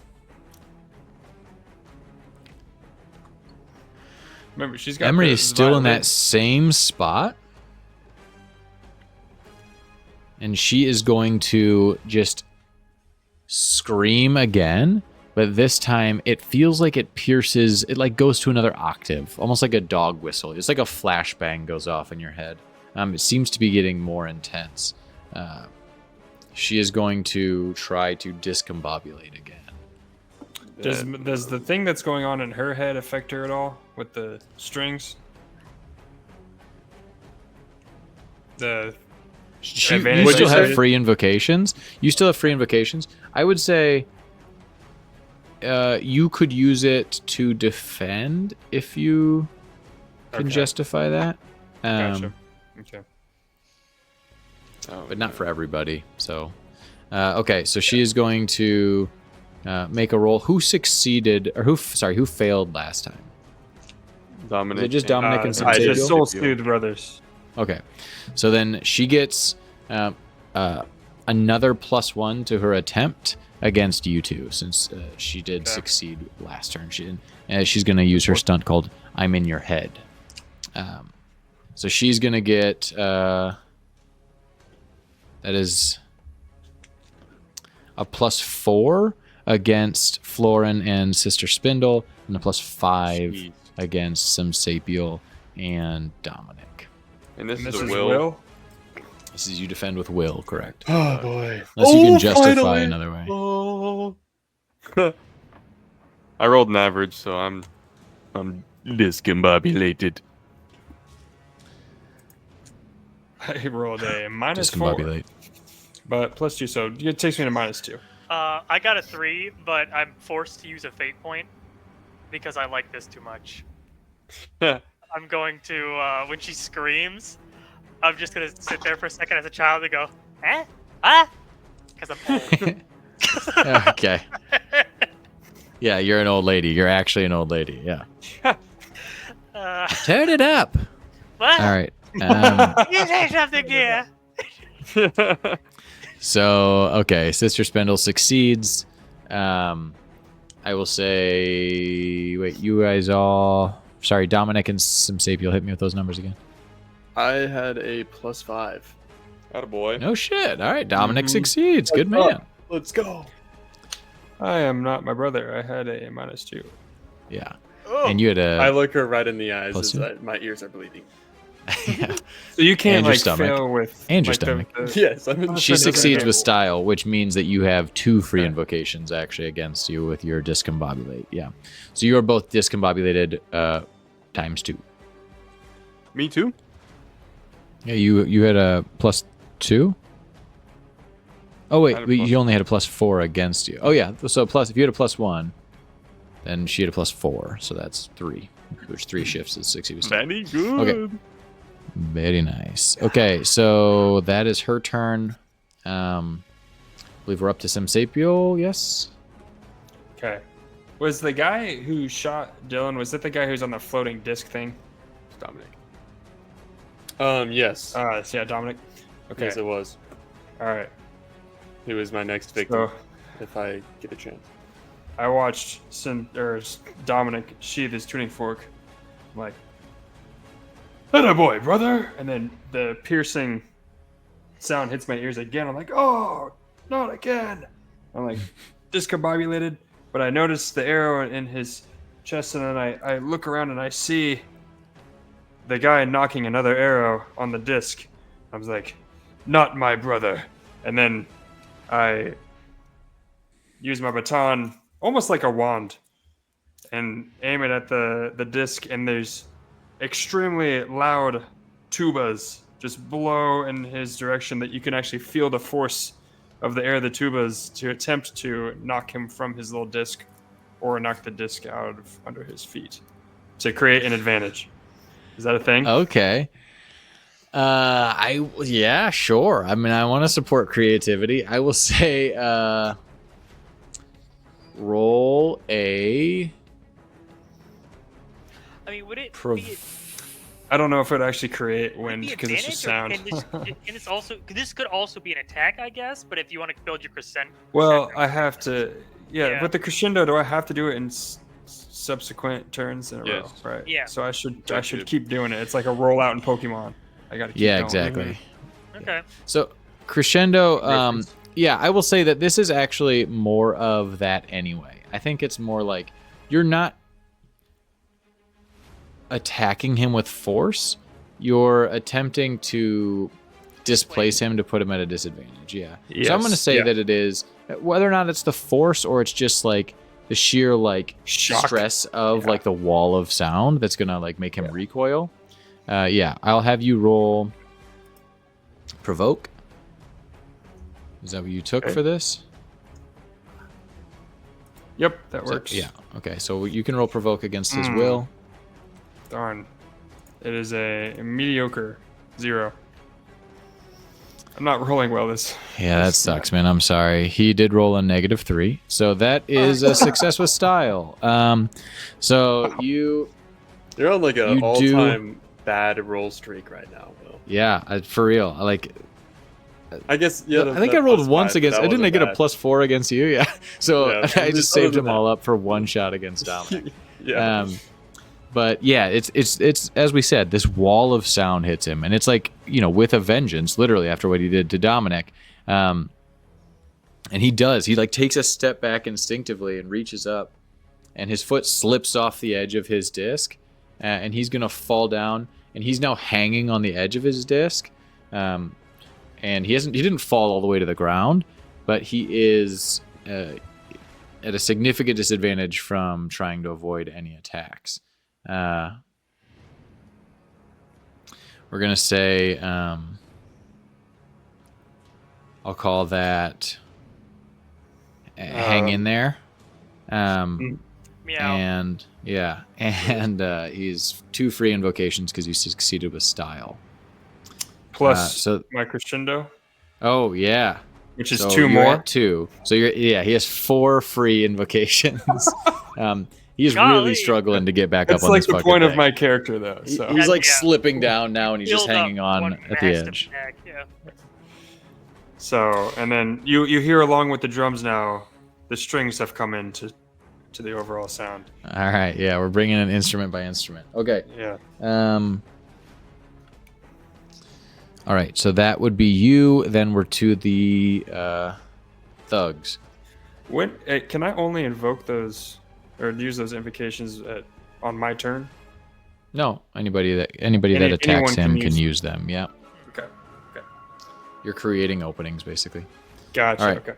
Speaker 5: Remember, she's got.
Speaker 2: Emery
Speaker 5: the
Speaker 2: is still in that
Speaker 5: violin.
Speaker 2: same spot. And she is going to just scream again. But this time it feels like it pierces, it like goes to another octave, almost like a dog whistle. It's like a flashbang goes off in your head. It seems to be getting more intense. She is going to try to discombobulate again.
Speaker 5: Does the thing that's going on in her head affect her at all with the strings? The
Speaker 2: You
Speaker 5: advantage
Speaker 2: still
Speaker 5: that
Speaker 2: have
Speaker 5: you-
Speaker 2: free invocations. You still have free invocations. I would say you could use it to defend if you can
Speaker 5: Okay.
Speaker 2: justify that.
Speaker 5: Gotcha. Okay.
Speaker 7: Oh,
Speaker 2: But not for everybody. So, okay. So she is going to make a roll. Who succeeded, or who failed last time?
Speaker 7: Dominic.
Speaker 2: Was it just Dominic and
Speaker 5: I
Speaker 2: Samuel?
Speaker 5: just soul soothed brothers.
Speaker 2: Okay. So then she gets another +1 to her attempt against you two, since she did succeed last turn. She's going to use her stunt called "I'm in your head." So she's going to get that is a +4 against Florin and Sister Spindle, and a +5
Speaker 7: Jeez.
Speaker 2: against Simsapiel and Dominic.
Speaker 7: And this
Speaker 5: And
Speaker 7: is
Speaker 5: this
Speaker 7: a
Speaker 5: is
Speaker 7: will.
Speaker 5: Will.
Speaker 2: This is you defend with will, correct?
Speaker 7: Oh boy.
Speaker 2: Unless you can
Speaker 7: Oh,
Speaker 2: justify
Speaker 7: finally.
Speaker 2: another way.
Speaker 7: Oh. I rolled an average, so I'm discombobulated.
Speaker 5: I rolled a -4,
Speaker 2: Discombobulate.
Speaker 5: but +2, so it takes me to -2.
Speaker 4: I got a 3, but I'm forced to use a fate point because I like this too much. I'm going to, when she screams, I'm just going to sit there for a second as a child and go, eh? Ah? Because I'm old.
Speaker 2: Okay. Yeah, you're an old lady. You're actually an old lady. Yeah. Turn it up.
Speaker 4: What?
Speaker 2: All right.
Speaker 4: You say something, dear.
Speaker 2: So, okay, Sister Spindle succeeds. I will say, wait, you guys all. Sorry, Dominic and Simsapiel, hit me with those numbers again.
Speaker 3: I had a +5.
Speaker 7: Attaboy.
Speaker 2: No shit. All right, Dominic
Speaker 3: Mhm.
Speaker 2: succeeds. Good
Speaker 3: What's
Speaker 2: man.
Speaker 3: up? Let's go.
Speaker 5: I am not my brother. I had a -2.
Speaker 2: Yeah.
Speaker 4: Oh.
Speaker 2: And you had
Speaker 3: I
Speaker 2: a.
Speaker 3: look her right in the eyes
Speaker 2: Plus
Speaker 3: as
Speaker 2: two?
Speaker 3: my ears are bleeding.
Speaker 2: Yeah.
Speaker 5: So you can't
Speaker 2: And your
Speaker 5: like
Speaker 2: stomach.
Speaker 5: fail with
Speaker 2: And your
Speaker 5: like,
Speaker 2: stomach.
Speaker 3: Yes, I'm in
Speaker 5: Oh,
Speaker 2: She
Speaker 5: Okay.
Speaker 2: succeeds
Speaker 5: Okay.
Speaker 2: with style, which means that you have 2 free
Speaker 5: Okay.
Speaker 2: invocations actually against you with your discombobulate. Yeah. So you are both discombobulated ×2.
Speaker 7: Me too.
Speaker 2: Yeah, you had a +2? Oh wait,
Speaker 7: I had a
Speaker 2: you only had a +4 against you. Oh yeah, so if you had a +1, then she had a +4, so that's 3. Which 3 shifts is 60%.
Speaker 7: Very good.
Speaker 2: Okay. Very nice. Okay, so that is her turn. I believe we're up to Simsapiel, yes?
Speaker 5: Okay. Was the guy who shot Dylan? Was that the guy who's on the floating disc thing?
Speaker 7: It's Dominic.
Speaker 3: Yes.
Speaker 5: Yeah, Dominic. Okay.
Speaker 3: Yes, it was.
Speaker 5: All right.
Speaker 3: He was my next victim,
Speaker 5: So
Speaker 3: if I get a chance.
Speaker 5: I watched Dominic sheath his tuning fork. I'm like, "Atta boy, brother!" And then the piercing sound hits my ears again. I'm like, "Oh, not again!" I'm like discombobulated, but I noticed the arrow in his chest, and then I look around and I see the guy knocking another arrow on the disc. I was like, "Not my brother!" And then I use my baton almost like a wand and aim it at the disc, and there's extremely loud tubas just blow in his direction that you can actually feel the force of the air of the tubas to attempt to knock him from his little disc or knock the disc out of under his feet to create an advantage. Is that a thing?
Speaker 2: Okay. Yeah, sure. I mean, I want to support creativity. I will say, roll a.
Speaker 4: I mean, would it be
Speaker 5: I don't know if it would actually create
Speaker 4: Would it
Speaker 5: wind
Speaker 4: be
Speaker 5: because it's just
Speaker 4: advantage,
Speaker 5: sound.
Speaker 4: or can this also? This could also be an attack, I guess. But if you want to build your crescent.
Speaker 5: Well,
Speaker 4: crescendo-
Speaker 5: I have to. Yeah,
Speaker 4: Yeah.
Speaker 5: with the crescendo, do I have to do it in subsequent turns in a row?
Speaker 7: Yes.
Speaker 5: Right.
Speaker 4: Yeah.
Speaker 5: So I should
Speaker 7: Executive.
Speaker 5: keep doing it. It's like a rollout in Pokemon. I gotta keep
Speaker 2: Yeah,
Speaker 5: going.
Speaker 2: exactly.
Speaker 4: Okay.
Speaker 2: So crescendo,
Speaker 5: Reference.
Speaker 2: yeah, I will say that this is actually more of that anyway. I think it's more like you're not attacking him with force. You're attempting to displace him to put him at a disadvantage. Yeah. So I'm going to
Speaker 5: Yes,
Speaker 2: say
Speaker 5: yeah.
Speaker 2: that it is whether or not it's the force or it's just like the sheer like
Speaker 5: Shock.
Speaker 2: stress of
Speaker 5: Yeah.
Speaker 2: like the wall of sound that's going to like make him recoil. Yeah, I'll have you roll provoke. Is that what you took
Speaker 5: Okay.
Speaker 2: for this?
Speaker 5: Yep, that
Speaker 2: Is that-
Speaker 5: works.
Speaker 2: yeah. Okay. So you can roll provoke against his
Speaker 5: Mm.
Speaker 2: will.
Speaker 5: Darn. It is a mediocre 0. I'm not rolling well this.
Speaker 2: Yeah, that
Speaker 5: this
Speaker 2: sucks, man. I'm sorry. He did roll a -3, so that is a success with style. So you,
Speaker 3: You're on like
Speaker 2: You
Speaker 3: an
Speaker 2: do-
Speaker 3: all-time bad roll streak right now, Will.
Speaker 2: yeah, for real. Like,
Speaker 3: I guess. Yeah.
Speaker 2: I think I rolled once
Speaker 3: +5,
Speaker 2: against.
Speaker 3: that
Speaker 2: I didn't
Speaker 3: wasn't
Speaker 2: get a
Speaker 3: bad.
Speaker 2: +4 against you. Yeah. So
Speaker 3: Yeah,
Speaker 2: I just
Speaker 3: other
Speaker 2: saved
Speaker 3: than
Speaker 2: them all
Speaker 3: that.
Speaker 2: up for one shot against Dominic.
Speaker 3: Yeah.
Speaker 2: But yeah, it's as we said, this wall of sound hits him, and it's like, you know, with a vengeance, literally after what he did to Dominic. And he like takes a step back instinctively and reaches up, and his foot slips off the edge of his disc, and he's gonna fall down, and he's now hanging on the edge of his disc, and he didn't fall all the way to the ground, but he is at a significant disadvantage from trying to avoid any attacks. We're gonna say I'll call that hang in there.
Speaker 4: Meow.
Speaker 2: And yeah, and he's 2 free invocations because he succeeded with style.
Speaker 5: Plus
Speaker 2: so
Speaker 5: my crescendo,
Speaker 2: oh yeah,
Speaker 5: which is
Speaker 2: so
Speaker 5: 2
Speaker 2: you're
Speaker 5: more.
Speaker 2: at 2. So he has 4 free invocations. He's
Speaker 4: Golly.
Speaker 2: really struggling to get back
Speaker 5: That's
Speaker 2: up on
Speaker 5: like
Speaker 2: this
Speaker 5: the
Speaker 2: fucking
Speaker 5: point of
Speaker 2: thing.
Speaker 5: my character, though. So
Speaker 2: He's like
Speaker 4: Yeah.
Speaker 2: slipping down now, and he's just
Speaker 4: Build up
Speaker 2: hanging on
Speaker 4: one
Speaker 2: at the
Speaker 4: massive
Speaker 2: edge.
Speaker 4: attack, yeah.
Speaker 5: So, and then you hear along with the drums now, the strings have come into the overall sound.
Speaker 2: All right, yeah, we're bringing in instrument by instrument. Okay.
Speaker 5: Yeah.
Speaker 2: All right, so that would be you. Then we're to the thugs.
Speaker 5: When can I only invoke those or use those invocations on my turn?
Speaker 2: No, anybody that attacks
Speaker 5: anyone
Speaker 2: him
Speaker 5: can
Speaker 2: can
Speaker 5: use-
Speaker 2: use them. Yeah,
Speaker 5: Okay. Okay.
Speaker 2: you're creating openings basically.
Speaker 5: Gotcha.
Speaker 2: All right.
Speaker 5: Okay.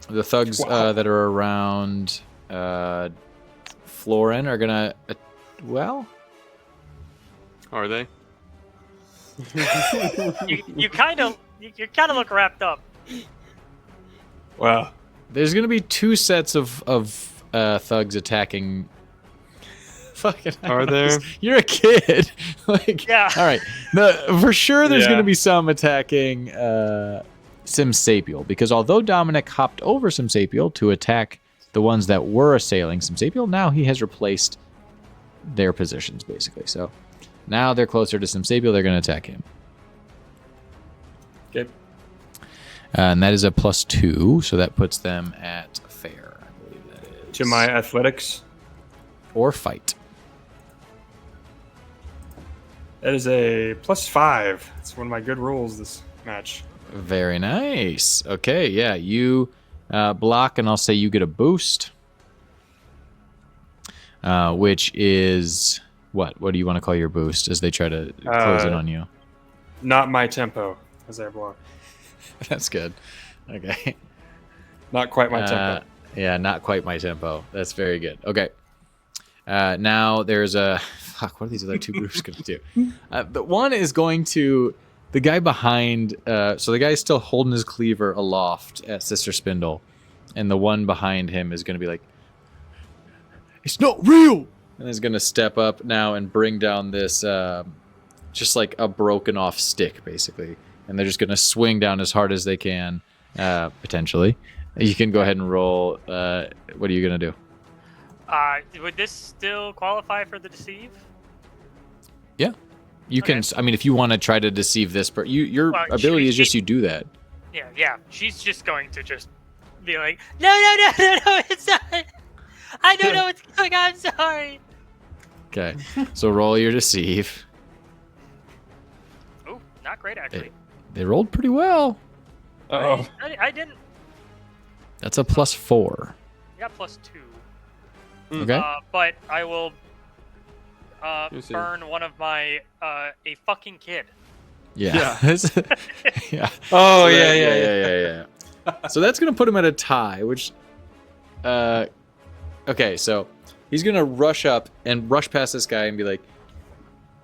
Speaker 2: The thugs
Speaker 5: Wow.
Speaker 2: that are around Florin are gonna.
Speaker 7: Are they?
Speaker 4: You kind of look wrapped up.
Speaker 5: Wow.
Speaker 2: There's gonna be 2 sets of thugs attacking. Fucking.
Speaker 5: Are there?
Speaker 2: You're a kid. Like.
Speaker 4: Yeah.
Speaker 2: All right. For sure, there's
Speaker 5: Yeah.
Speaker 2: gonna be some attacking Simsapiel, because although Dominic hopped over Simsapiel to attack the ones that were assailing Simsapiel, now he has replaced their positions basically. So now they're closer to Simsapiel. They're gonna attack him.
Speaker 5: Okay.
Speaker 2: And that is a +2, so that puts them at fair, I believe that is.
Speaker 5: To my athletics,
Speaker 2: Or fight.
Speaker 5: that is a +5. It's one of my good rolls this match.
Speaker 2: Very nice. Okay, yeah, you block, and I'll say you get a boost. Which is... What do you want to call your boost as they try to close in on you?
Speaker 5: Not my tempo as I block.
Speaker 2: That's good. Okay.
Speaker 5: Not quite my tempo.
Speaker 2: Yeah, not quite my tempo. That's very good. Okay. Now there's a... Fuck, what are these other 2 groups going to do? The one is going to... The guy behind... so the guy's still holding his cleaver aloft at Sister Spindle. And the one behind him is going to be like... It's not real! And is going to step up now and bring down this... just like a broken off stick, basically. And they're just going to swing down as hard as they can, potentially. You can go ahead and roll. What are you going to do?
Speaker 4: Would this still qualify for the deceive?
Speaker 2: Yeah. You can.
Speaker 4: Okay.
Speaker 2: I mean, if you want to try to deceive this, but your
Speaker 4: Well,
Speaker 2: ability is just you do that.
Speaker 4: Yeah. She's just going to just be like, no, it's not. I don't know what's going on. I'm sorry.
Speaker 2: Okay. So roll your deceive.
Speaker 4: Oh, not great actually.
Speaker 2: They rolled pretty well.
Speaker 5: Oh,
Speaker 4: I didn't.
Speaker 2: That's a +4.
Speaker 4: Yeah, +2.
Speaker 2: Okay.
Speaker 4: But I will
Speaker 7: You see.
Speaker 4: burn one of my a fucking kid.
Speaker 2: Yeah. Yeah.
Speaker 5: oh
Speaker 2: So
Speaker 5: yeah,
Speaker 2: that- yeah. So that's gonna put him at a tie, which, okay, so he's gonna rush up and rush past this guy and be like,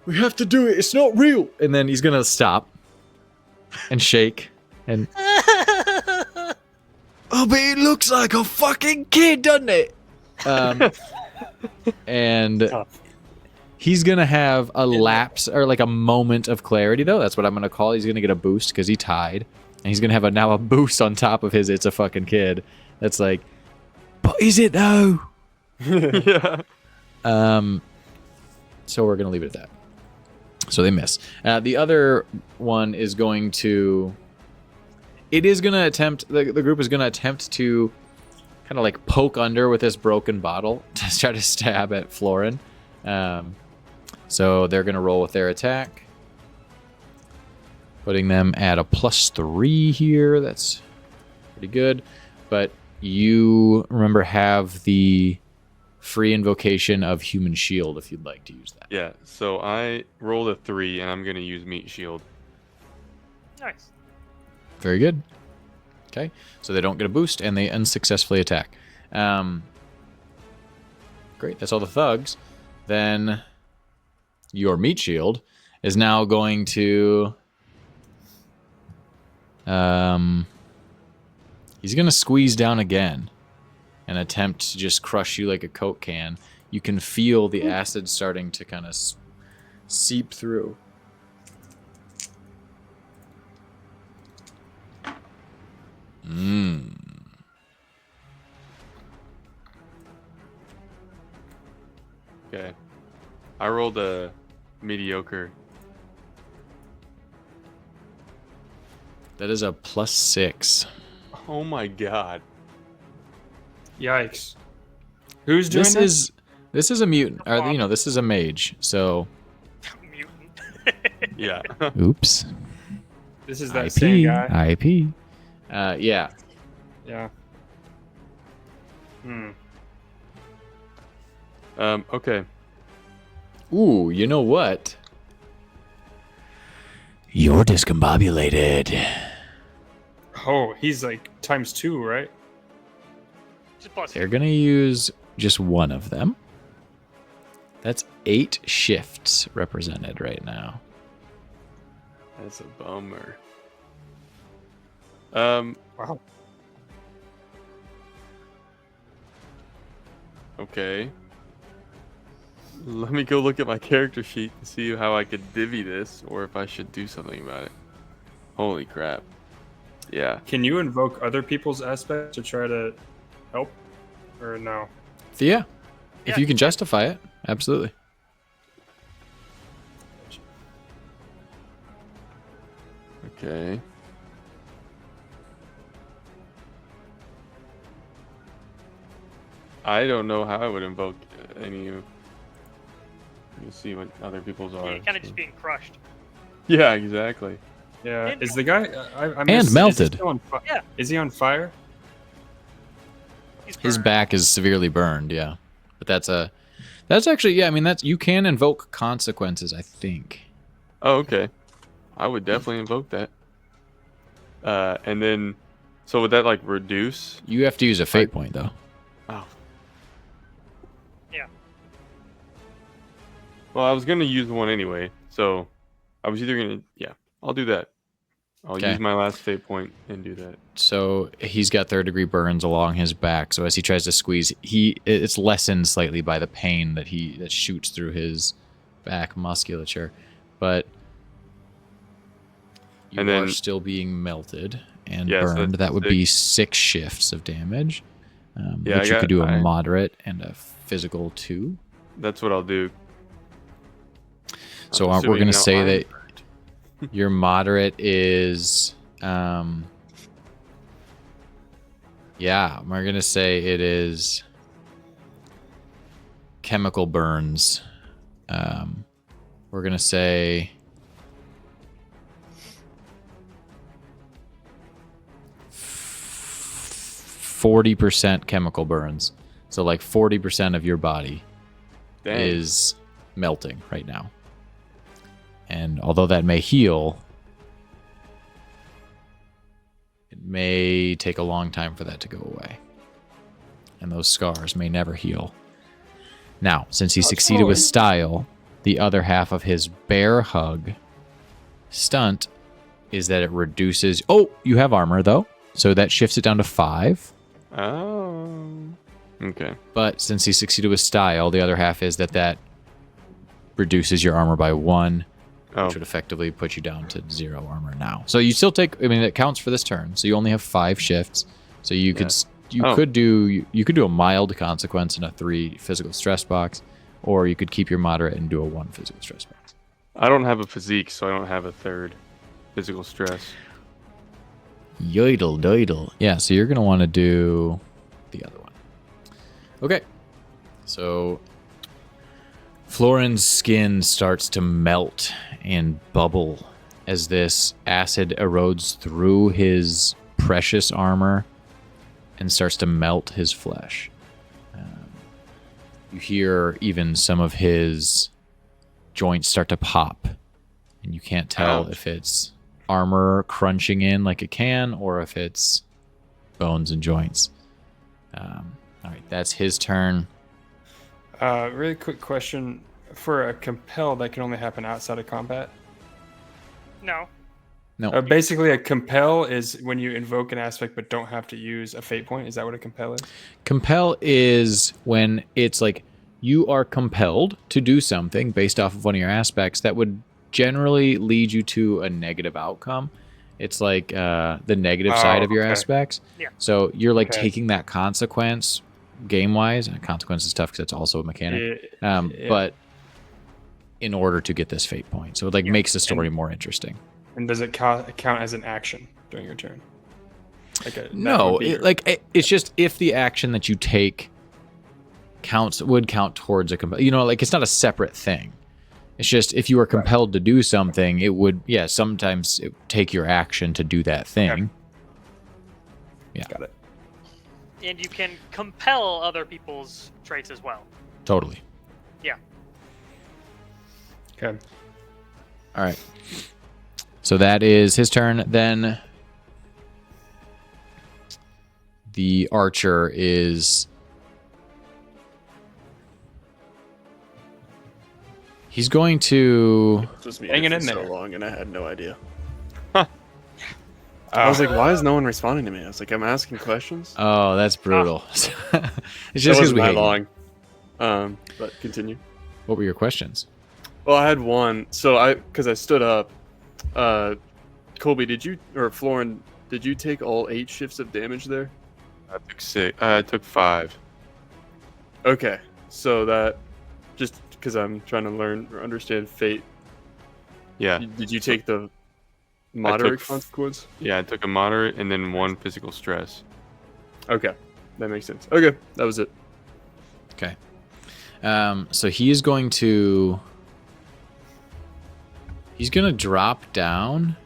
Speaker 2: "We have to do it. It's not real." And then he's gonna stop and shake and. Oh, but it looks like a fucking kid, doesn't it? And he's gonna have a lapse or like a moment of clarity, though. That's what I'm gonna call it. He's gonna get a boost because he tied, and he's gonna have now a boost on top of his "it's a fucking kid." That's like, but is it though?
Speaker 7: Yeah.
Speaker 2: So we're gonna leave it at that. So they miss. The other one is going to. It is gonna attempt. The group is gonna attempt to kind of like poke under with this broken bottle to try to stab at Florin. So they're gonna roll with their attack, putting them at a +3 here. That's pretty good. But you remember have the free invocation of Human Shield if you'd like to use that.
Speaker 7: Yeah. So I rolled a 3, and I'm gonna use Meat Shield.
Speaker 4: Nice.
Speaker 2: Very good. Okay, so they don't get a boost and they unsuccessfully attack. Great, that's all the thugs. Then your meat shield is now going to. He's going to squeeze down again and attempt to just crush you like a Coke can. You can feel the acid starting to kind of seep through.
Speaker 7: Okay. I rolled a mediocre.
Speaker 2: That is a +6.
Speaker 7: Oh my god.
Speaker 5: Yikes. Who's doing
Speaker 2: This is a mutant, or this is a mage. So,
Speaker 4: Mutant.
Speaker 7: Yeah.
Speaker 2: oops.
Speaker 5: This is that same guy.
Speaker 2: IP. Yeah.
Speaker 5: Yeah.
Speaker 7: Okay.
Speaker 2: Ooh, you know what?
Speaker 6: You're discombobulated.
Speaker 5: Oh, he's like ×2, right?
Speaker 4: Just plus
Speaker 2: They're gonna use just one of them. That's 8 shifts represented right now.
Speaker 7: That's a bummer.
Speaker 5: Wow.
Speaker 7: Okay. Let me go look at my character sheet to see how I could divvy this, or if I should do something about it. Holy crap. Yeah.
Speaker 5: Can you invoke other people's aspects to try to help? Or no?
Speaker 2: Yeah. If
Speaker 4: Yeah.
Speaker 2: you can justify it, absolutely.
Speaker 7: Okay. I don't know how I would invoke any of. Let me see what other people's are.
Speaker 4: You're kind of just being crushed.
Speaker 7: Yeah, exactly.
Speaker 5: Yeah.
Speaker 4: And
Speaker 5: Is the guy? I
Speaker 2: And
Speaker 5: missed,
Speaker 2: melted.
Speaker 5: Is, he still on
Speaker 4: Yeah.
Speaker 5: Is he on fire?
Speaker 4: He's
Speaker 2: His
Speaker 4: burned.
Speaker 2: back is severely burned, yeah. But that's actually, yeah, I mean, you can invoke consequences, I think.
Speaker 7: Oh, okay. I would definitely invoke that. And then, so would that like reduce?
Speaker 2: You have to use a fate point, though.
Speaker 7: Oh.
Speaker 4: Yeah.
Speaker 7: Well, I was gonna use one anyway, so I was either gonna, yeah, I'll do that. I'll
Speaker 2: Okay.
Speaker 7: use my last fate point and do that.
Speaker 2: So he's got 3rd-degree burns along his back. So as he tries to squeeze, it's lessened slightly by the pain that shoots through his back musculature. But you
Speaker 7: And then-
Speaker 2: are still being melted and
Speaker 7: Yeah, so
Speaker 2: burned.
Speaker 7: that's
Speaker 2: That would be 6 shifts of damage.
Speaker 7: Yeah,
Speaker 2: which
Speaker 7: I
Speaker 2: you could do a
Speaker 7: got-
Speaker 2: moderate and a physical 2.
Speaker 7: That's what I'll do.
Speaker 2: So we're
Speaker 7: assuming
Speaker 2: going to
Speaker 7: now
Speaker 2: say
Speaker 7: I'm
Speaker 2: that
Speaker 7: correct.
Speaker 2: your moderate is, yeah, we're going to say it is chemical burns. We're going to say 40% chemical burns. So like 40% of your body
Speaker 7: Dang.
Speaker 2: is melting right now. And although that may heal, it may take a long time for that to go away. And those scars may never heal. Now, since he succeeded with style, the other half of his bear hug stunt is that it reduces... Oh, you have armor, though. So that shifts it down to 5.
Speaker 7: Oh. Okay.
Speaker 2: But since he succeeded with style, the other half is that reduces your armor by 1,
Speaker 7: Oh.
Speaker 2: which would effectively put you down to 0 armor now. So you still take... I mean, it counts for this turn. So you only have 5 shifts. So you could...
Speaker 7: Oh.
Speaker 2: could do a mild consequence in a 3 physical stress box, or you could keep your moderate and do a 1 physical stress box.
Speaker 7: I don't have a physique, so I don't have a 3rd physical stress.
Speaker 2: Yoidle doidle. Yeah, so you're going to want to do the other one. Okay. So Florin's skin starts to melt and bubble as this acid erodes through his precious armor and starts to melt his flesh. You hear even some of his joints start to pop, and you can't tell
Speaker 7: Ouch.
Speaker 2: if it's armor crunching in like it can or if it's bones and joints. All right, that's his turn.
Speaker 5: Really quick question. For a compel, that can only happen outside of combat?
Speaker 4: No.
Speaker 2: No,
Speaker 5: Basically, a compel is when you invoke an aspect but don't have to use a fate point. Is that what a compel is?
Speaker 2: compel is when it's like you are compelled to do something based off of one of your aspects that would generally lead you to a negative outcome. It's like the negative side of your
Speaker 5: okay.
Speaker 2: aspects.
Speaker 4: Yeah.
Speaker 2: So you're like
Speaker 5: Okay.
Speaker 2: taking that consequence game-wise. And consequence is tough because it's also a mechanic.
Speaker 5: Yeah.
Speaker 2: But in order to get this fate point. So it like makes the story more interesting.
Speaker 5: And does it count as an action during your turn?
Speaker 2: No, it's just if the action that you take would count towards a compel. You know, like it's not a separate thing. It's just if you are compelled to do something, it would, sometimes it would take your action to do that thing. Yeah,
Speaker 5: Got it.
Speaker 4: And you can compel other people's traits as well.
Speaker 2: totally.
Speaker 4: Yeah.
Speaker 5: Okay.
Speaker 2: All right. So that is his turn. Then the archer is... He's going to...
Speaker 3: This was
Speaker 5: Hanging
Speaker 3: muted
Speaker 5: in
Speaker 3: for so
Speaker 5: there.
Speaker 3: long, and I had no idea. I was like, why is no one responding to me? I was like, I'm asking questions.
Speaker 2: Oh, that's brutal. It's
Speaker 3: That
Speaker 2: just because
Speaker 3: wasn't
Speaker 2: we
Speaker 3: that
Speaker 2: hate you.
Speaker 3: long. But continue.
Speaker 2: What were your questions?
Speaker 3: Well, I had one. So because I stood up. Colby, Florin, did you take all 8 shifts of damage there?
Speaker 7: I took 6. I took 5.
Speaker 3: Okay, so that just because I'm trying to learn or understand fate.
Speaker 7: Yeah.
Speaker 3: Did you take the moderate
Speaker 7: took-
Speaker 3: consequence?
Speaker 7: Yeah, I took a moderate and then 1 physical stress.
Speaker 3: Okay, that makes sense. Okay, that was it.
Speaker 2: Okay. So he is going to... He's going to drop down.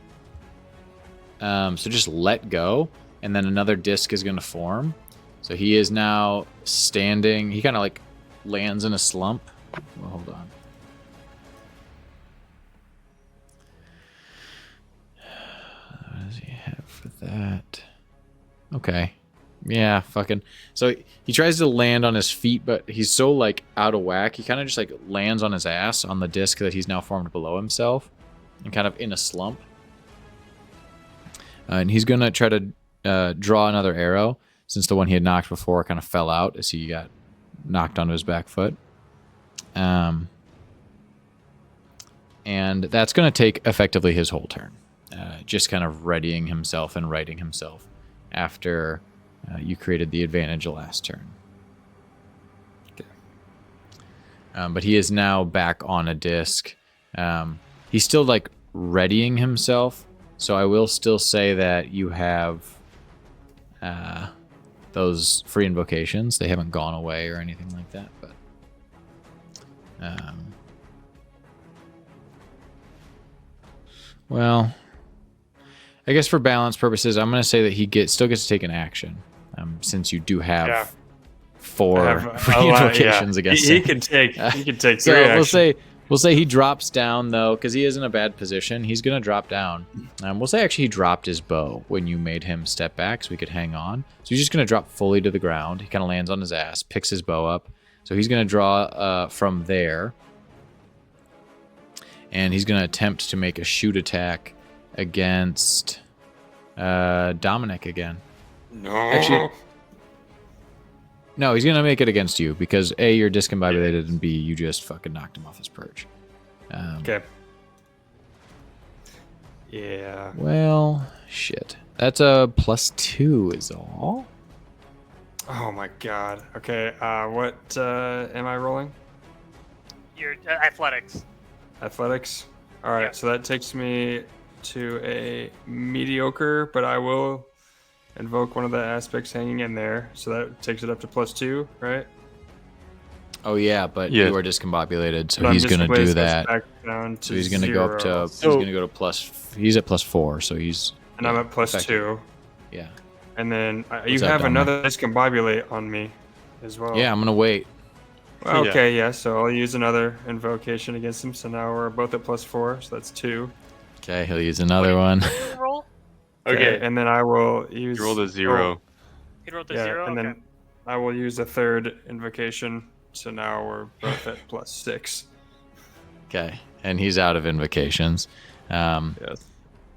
Speaker 2: So just let go. And then another disc is going to form. So he is now standing. He kind of like lands in a slump. Well, hold on. What does he have for that? Okay. Yeah, fucking. So he tries to land on his feet, but he's so like out of whack. He kind of just like lands on his ass on the disc that he's now formed below himself, and kind of in a slump. And he's gonna try to draw another arrow, since the one he had knocked before kind of fell out as he got knocked onto his back foot. And that's gonna take effectively his whole turn, just kind of readying himself and righting himself after. You created the advantage last turn. Okay. But he is now back on a disc, He's still like readying himself, so I will still say that you have those free invocations. They haven't gone away or anything like that, but well, I guess for balance purposes, I'm going to say that he still gets to take an action, since you do have 4 free invocations against him.
Speaker 5: He can take 3
Speaker 2: So
Speaker 5: action.
Speaker 2: we'll say he drops down though, because he is in a bad position. He's gonna drop down. We'll say actually he dropped his bow when you made him step back, so he could hang on. So he's just gonna drop fully to the ground. He kind of lands on his ass, picks his bow up. So he's gonna draw from there, and he's gonna attempt to make a shoot attack against Dominic again.
Speaker 7: No.
Speaker 2: Actually, no, he's gonna make it against you because A, you're discombobulated, and B, you just fucking knocked him off his perch.
Speaker 5: Okay. Yeah.
Speaker 2: Well, shit. That's a +2 is all.
Speaker 5: Oh my god. Okay. What am I rolling?
Speaker 4: Your athletics.
Speaker 5: Athletics. All right.
Speaker 4: Yeah.
Speaker 5: So that takes me to a mediocre, but I will invoke one of the aspects hanging in there. So that takes it up to +2, right?
Speaker 2: Oh yeah, but
Speaker 7: Yeah.
Speaker 2: you are discombobulated, so
Speaker 5: But I'm
Speaker 2: he's gonna do
Speaker 5: displaced,
Speaker 2: that.
Speaker 5: that's back down
Speaker 2: So
Speaker 5: to
Speaker 2: he's gonna go up to.
Speaker 5: 0.
Speaker 2: He's
Speaker 3: So-
Speaker 2: gonna go to plus. He's at +4, so he's.
Speaker 5: And I'm at +2.
Speaker 2: effective. Yeah.
Speaker 5: And then you
Speaker 2: What's that,
Speaker 5: have
Speaker 2: Dominic?
Speaker 5: another discombobulate on me as well.
Speaker 2: Yeah, I'm gonna wait.
Speaker 5: Okay, yeah. So I'll use another invocation against him. So now we're both at +4, so that's 2.
Speaker 2: Okay, he'll use another one.
Speaker 4: Roll.
Speaker 3: Okay.
Speaker 5: And then I will use.
Speaker 7: You rolled a 0.
Speaker 4: You rolled a
Speaker 5: Yeah,
Speaker 4: 0.
Speaker 5: and
Speaker 4: Okay.
Speaker 5: then I will use a third invocation. So now we're both at +6.
Speaker 2: Okay, and he's out of invocations.
Speaker 7: Yes.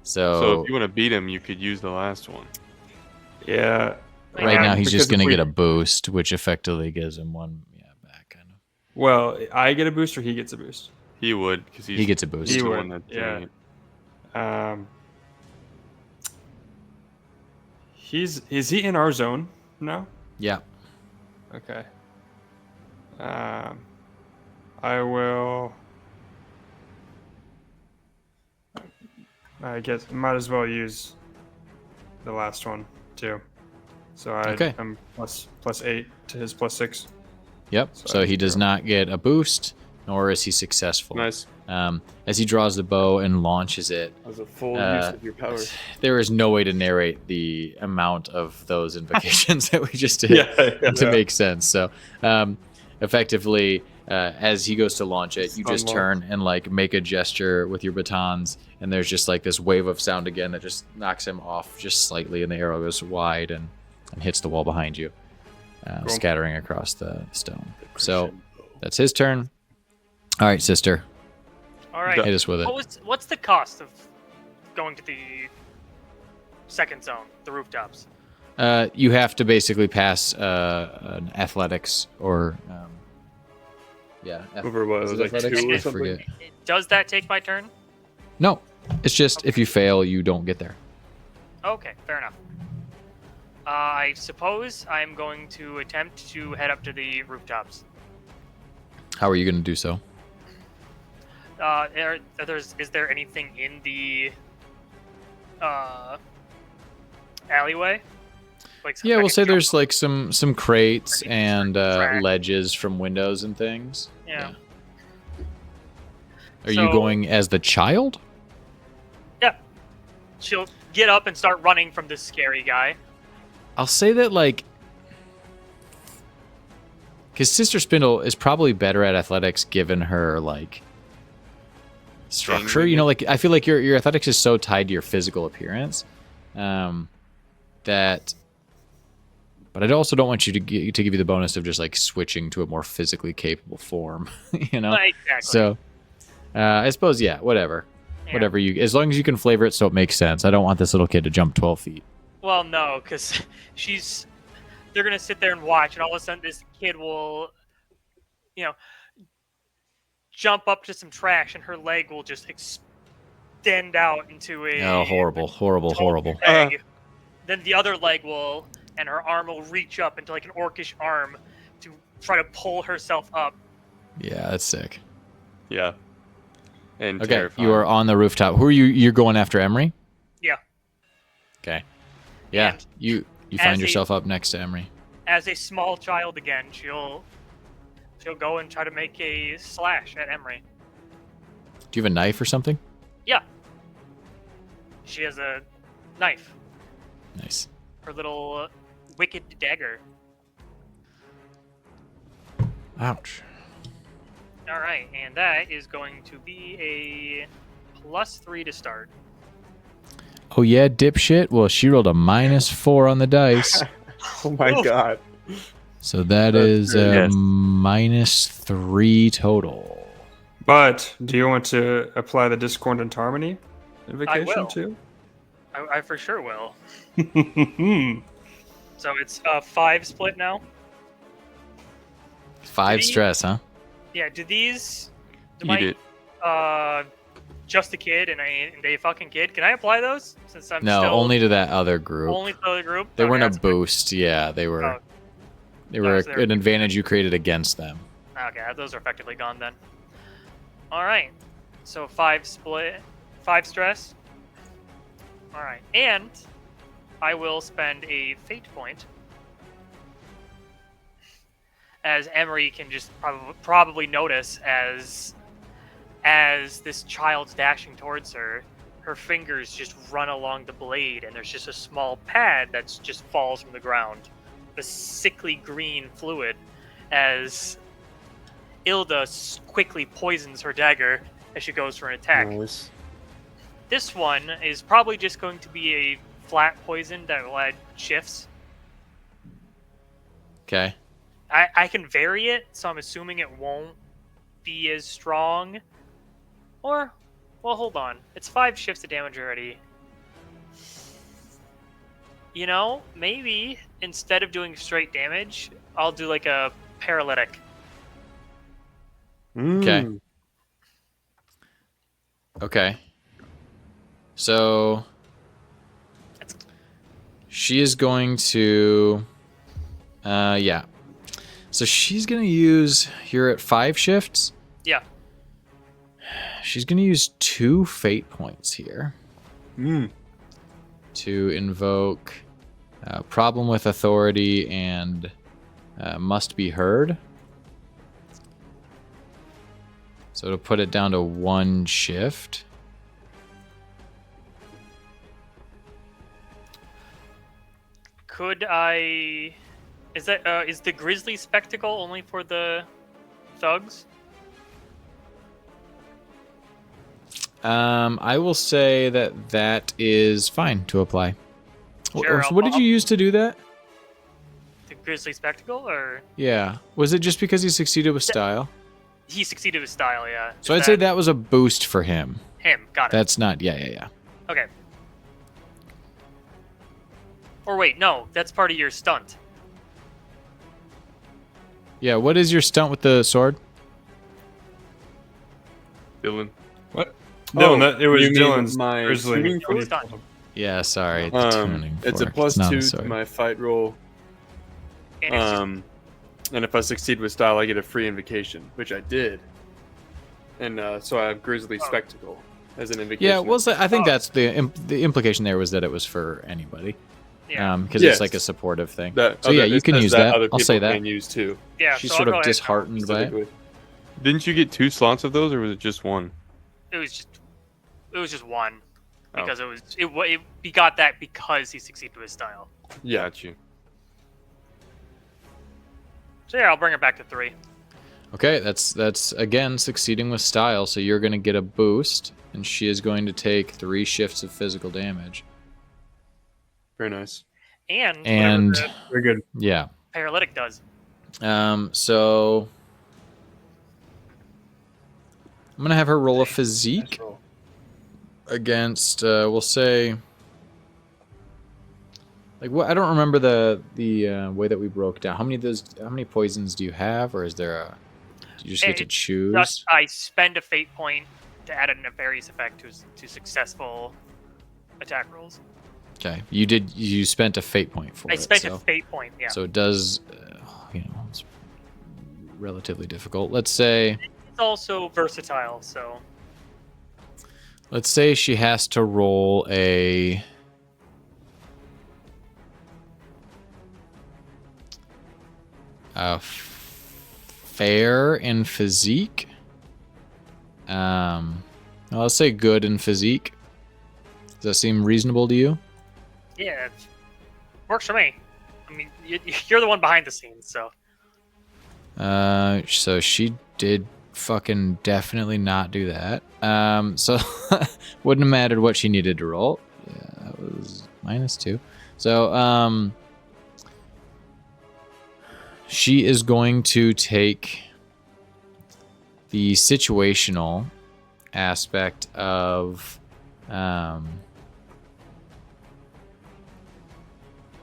Speaker 7: So
Speaker 2: So
Speaker 7: if you want to beat him, you could use the last one.
Speaker 5: Yeah.
Speaker 2: right now he's just
Speaker 5: because if
Speaker 2: gonna
Speaker 5: we-
Speaker 2: get a boost, which effectively gives him one. Yeah, back kind of.
Speaker 5: Well, I get a boost or he gets a boost.
Speaker 7: He would, because
Speaker 2: He gets a boost.
Speaker 7: he's the
Speaker 5: would,
Speaker 7: one that's
Speaker 5: yeah.
Speaker 7: doing it.
Speaker 5: Is he in our zone now?
Speaker 2: Yeah.
Speaker 5: Okay. I will. I guess might as well use the last one too. So
Speaker 2: Okay.
Speaker 5: I'm +8 to his +6.
Speaker 2: Yep.
Speaker 5: So
Speaker 2: So
Speaker 5: I
Speaker 2: he does
Speaker 5: zero.
Speaker 2: not get a boost, nor is he successful.
Speaker 7: Nice.
Speaker 2: As he draws the bow and launches it,
Speaker 7: That was a full
Speaker 2: Uh,
Speaker 7: use of your power.
Speaker 2: there is no way to narrate the amount of those invocations that we just did to make sense. So, effectively, as he goes to launch it, you just turn and like make a gesture with your batons, and there's just like this wave of sound again that just knocks him off just slightly, and the arrow goes wide and hits the wall behind you, scattering across the stone. So that's his turn. All right, sister,
Speaker 4: All right.
Speaker 2: hit us with it.
Speaker 4: What's the cost of going to the second zone, the rooftops?
Speaker 2: You have to basically pass an athletics or
Speaker 7: Over what? It
Speaker 2: is
Speaker 7: was
Speaker 2: it
Speaker 7: like
Speaker 2: athletics?
Speaker 7: 2
Speaker 2: I
Speaker 7: or something?
Speaker 2: forget.
Speaker 4: Does that take my turn?
Speaker 2: No, it's just if you fail, you don't get there.
Speaker 4: Okay, fair enough. I suppose I'm going to attempt to head up to the rooftops.
Speaker 2: How are you going to do so?
Speaker 4: Is there anything in the alleyway? Like
Speaker 2: Yeah,
Speaker 4: I
Speaker 2: we'll
Speaker 4: can
Speaker 2: say
Speaker 4: jump
Speaker 2: there's
Speaker 4: up?
Speaker 2: like some crates and
Speaker 4: Track.
Speaker 2: ledges from windows and things.
Speaker 4: Yeah.
Speaker 2: Are you
Speaker 4: So-
Speaker 2: going as the child?
Speaker 4: Yeah. She'll get up and start running from this scary guy.
Speaker 2: I'll say that like because Sister Spindle is probably better at athletics given her like structure. You know, like I feel like your athletics is so tied to your physical appearance that. But I also don't want you to give you the bonus of just like switching to a more physically capable form. You know.
Speaker 4: Exactly.
Speaker 2: So I suppose whatever.
Speaker 4: Yeah.
Speaker 2: Whatever you, as long as you can flavor it so it makes sense. I don't want this little kid to jump 12 feet.
Speaker 4: Well, no, because they're gonna sit there and watch, and all of a sudden this kid will, jump up to some trash, and her leg will just extend out into a
Speaker 2: Oh, horrible.
Speaker 4: leg. Then the other leg will, and her arm will reach up into like an orcish arm to try to pull herself up.
Speaker 2: Yeah, that's sick.
Speaker 7: Yeah. and
Speaker 2: Okay,
Speaker 7: terrifying.
Speaker 2: you are on the rooftop. Who are you? You're going after Emery?
Speaker 4: Yeah.
Speaker 2: Okay. Yeah,
Speaker 4: And
Speaker 2: you
Speaker 4: as
Speaker 2: find
Speaker 4: a-
Speaker 2: yourself up next to Emery.
Speaker 4: As a small child again, she'll go and try to make a slash at Emery.
Speaker 2: Do you have a knife or something?
Speaker 4: Yeah. She has a knife.
Speaker 2: Nice.
Speaker 4: Her little wicked dagger.
Speaker 2: Ouch.
Speaker 4: All right, and that is going to be a +3 to start.
Speaker 2: Oh yeah, dipshit. Well, she rolled a -4 on the dice,
Speaker 7: Oh my
Speaker 4: Oof.
Speaker 7: god.
Speaker 2: so that
Speaker 7: That's
Speaker 2: is
Speaker 7: good.
Speaker 2: a
Speaker 7: Yes.
Speaker 2: -3 total.
Speaker 5: But do you want to apply the discordant harmony invocation
Speaker 4: will.
Speaker 5: too?
Speaker 4: I for sure will.
Speaker 5: Hmm.
Speaker 4: So it's a 5 split now.
Speaker 2: 5
Speaker 4: Did he-
Speaker 2: stress, huh?
Speaker 4: Yeah. Do these? Do
Speaker 7: Eat
Speaker 4: my,
Speaker 7: it.
Speaker 4: just a kid and a fucking kid. Can I apply those? Since I'm
Speaker 2: No,
Speaker 4: still
Speaker 2: only to that other group.
Speaker 4: only to the other group.
Speaker 2: They
Speaker 4: Okay,
Speaker 2: weren't a
Speaker 4: that's fine.
Speaker 2: boost. Yeah, they were.
Speaker 4: Oh.
Speaker 2: They
Speaker 4: Oh,
Speaker 2: were
Speaker 4: so they're-
Speaker 2: an advantage you created against them.
Speaker 4: Okay, those are effectively gone then. All right. So 5 split, 5 stress. All right, and I will spend a fate point, as Emery can just probably notice as this child's dashing towards her. Her fingers just run along the blade, and there's just a small pad that just falls from the ground. The sickly green fluid, as Ilda quickly poisons her dagger as she goes for an attack.
Speaker 7: Nice.
Speaker 4: This one is probably just going to be a flat poison that will add shifts.
Speaker 2: Okay.
Speaker 4: I can vary it, so I'm assuming it won't be as strong. Or, well, hold on. It's 5 shifts of damage already. You know, maybe instead of doing straight damage, I'll do like a paralytic.
Speaker 2: Okay.
Speaker 7: Mm.
Speaker 2: Okay. So she is going to yeah. So she's going to use, you're at 5 shifts?
Speaker 4: Yeah.
Speaker 2: She's going to use 2 fate points here
Speaker 7: Mm.
Speaker 2: to invoke problem with authority and must be heard. So to put it down to 1 shift.
Speaker 4: Could I? Is that is the Grizzly Spectacle only for the thugs?
Speaker 2: I will say that is fine to apply.
Speaker 4: Sure,
Speaker 2: So what did you use to do that?
Speaker 4: The Grizzly Spectacle, or
Speaker 2: Yeah. Was it just because he succeeded with style?
Speaker 4: he succeeded with style? Yeah.
Speaker 2: So
Speaker 4: Is
Speaker 2: I'd say that was a boost for him.
Speaker 4: him. Got it.
Speaker 2: That's not. Yeah.
Speaker 4: Okay. Or wait, no, that's part of your stunt.
Speaker 2: Yeah. What is your stunt with the sword?
Speaker 7: Dylan.
Speaker 5: What?
Speaker 7: Oh,
Speaker 5: Dylan, it was
Speaker 7: you mean
Speaker 5: Dylan's
Speaker 7: my
Speaker 5: grizzly.
Speaker 7: tuning
Speaker 5: What do you
Speaker 4: fork?
Speaker 5: call him?
Speaker 2: Yeah. Sorry. The tuning
Speaker 7: It's a
Speaker 2: fork. It's not
Speaker 7: +2 to
Speaker 2: sword.
Speaker 7: my fight roll.
Speaker 4: And it's just,
Speaker 7: And if I succeed with style, I get a free invocation, which I did. And so I have Grizzly Spectacle as an invocation.
Speaker 2: Yeah. Well, I think
Speaker 4: Oh.
Speaker 2: that's the implication there was that it was for anybody.
Speaker 4: yeah,
Speaker 2: Because
Speaker 7: Yes.
Speaker 2: it's like a supportive thing.
Speaker 7: That
Speaker 2: So yeah,
Speaker 7: other-
Speaker 2: you
Speaker 7: it
Speaker 2: can
Speaker 7: says
Speaker 2: use that.
Speaker 7: Other
Speaker 2: I'll say
Speaker 7: people
Speaker 2: that.
Speaker 7: can use too.
Speaker 4: yeah.
Speaker 2: She's
Speaker 4: so
Speaker 2: sort
Speaker 4: I'll go
Speaker 2: of
Speaker 4: ahead.
Speaker 2: disheartened by it.
Speaker 7: Specifically. Didn't you get 2 slots of those, or was it just 1?
Speaker 4: It was just one
Speaker 7: Oh.
Speaker 4: because he got that because he succeeded with style.
Speaker 7: Yeah, got you.
Speaker 4: So yeah, I'll bring it back to 3.
Speaker 2: Okay, that's again succeeding with style. So you're going to get a boost, and she is going to take 3 shifts of physical damage.
Speaker 7: Very nice.
Speaker 4: And
Speaker 2: And
Speaker 4: whatever the
Speaker 5: Very good.
Speaker 2: yeah,
Speaker 4: paralytic does.
Speaker 2: so I'm gonna have her roll a physique against. We'll say, like what? I don't remember the way that we broke down. How many poisons do you have, or is there a? Do you just get to
Speaker 4: It's
Speaker 2: choose?
Speaker 4: Just I spend a fate point to add a nefarious effect to successful attack rolls.
Speaker 2: Okay, you spent a fate point for
Speaker 4: I
Speaker 2: it.
Speaker 4: spent
Speaker 2: so.
Speaker 4: a fate point. Yeah.
Speaker 2: So it does, it's relatively difficult. Let's say,
Speaker 4: It's also versatile, so
Speaker 2: Let's say she has to roll a... fair in physique. Well, let's say good in physique. Does that seem reasonable to you?
Speaker 4: Yeah, it works for me. I mean, you're the one behind the scenes, so.
Speaker 2: So she did fucking definitely not do that. So wouldn't have mattered what she needed to roll. Yeah, that was -2. So, she is going to take the situational aspect of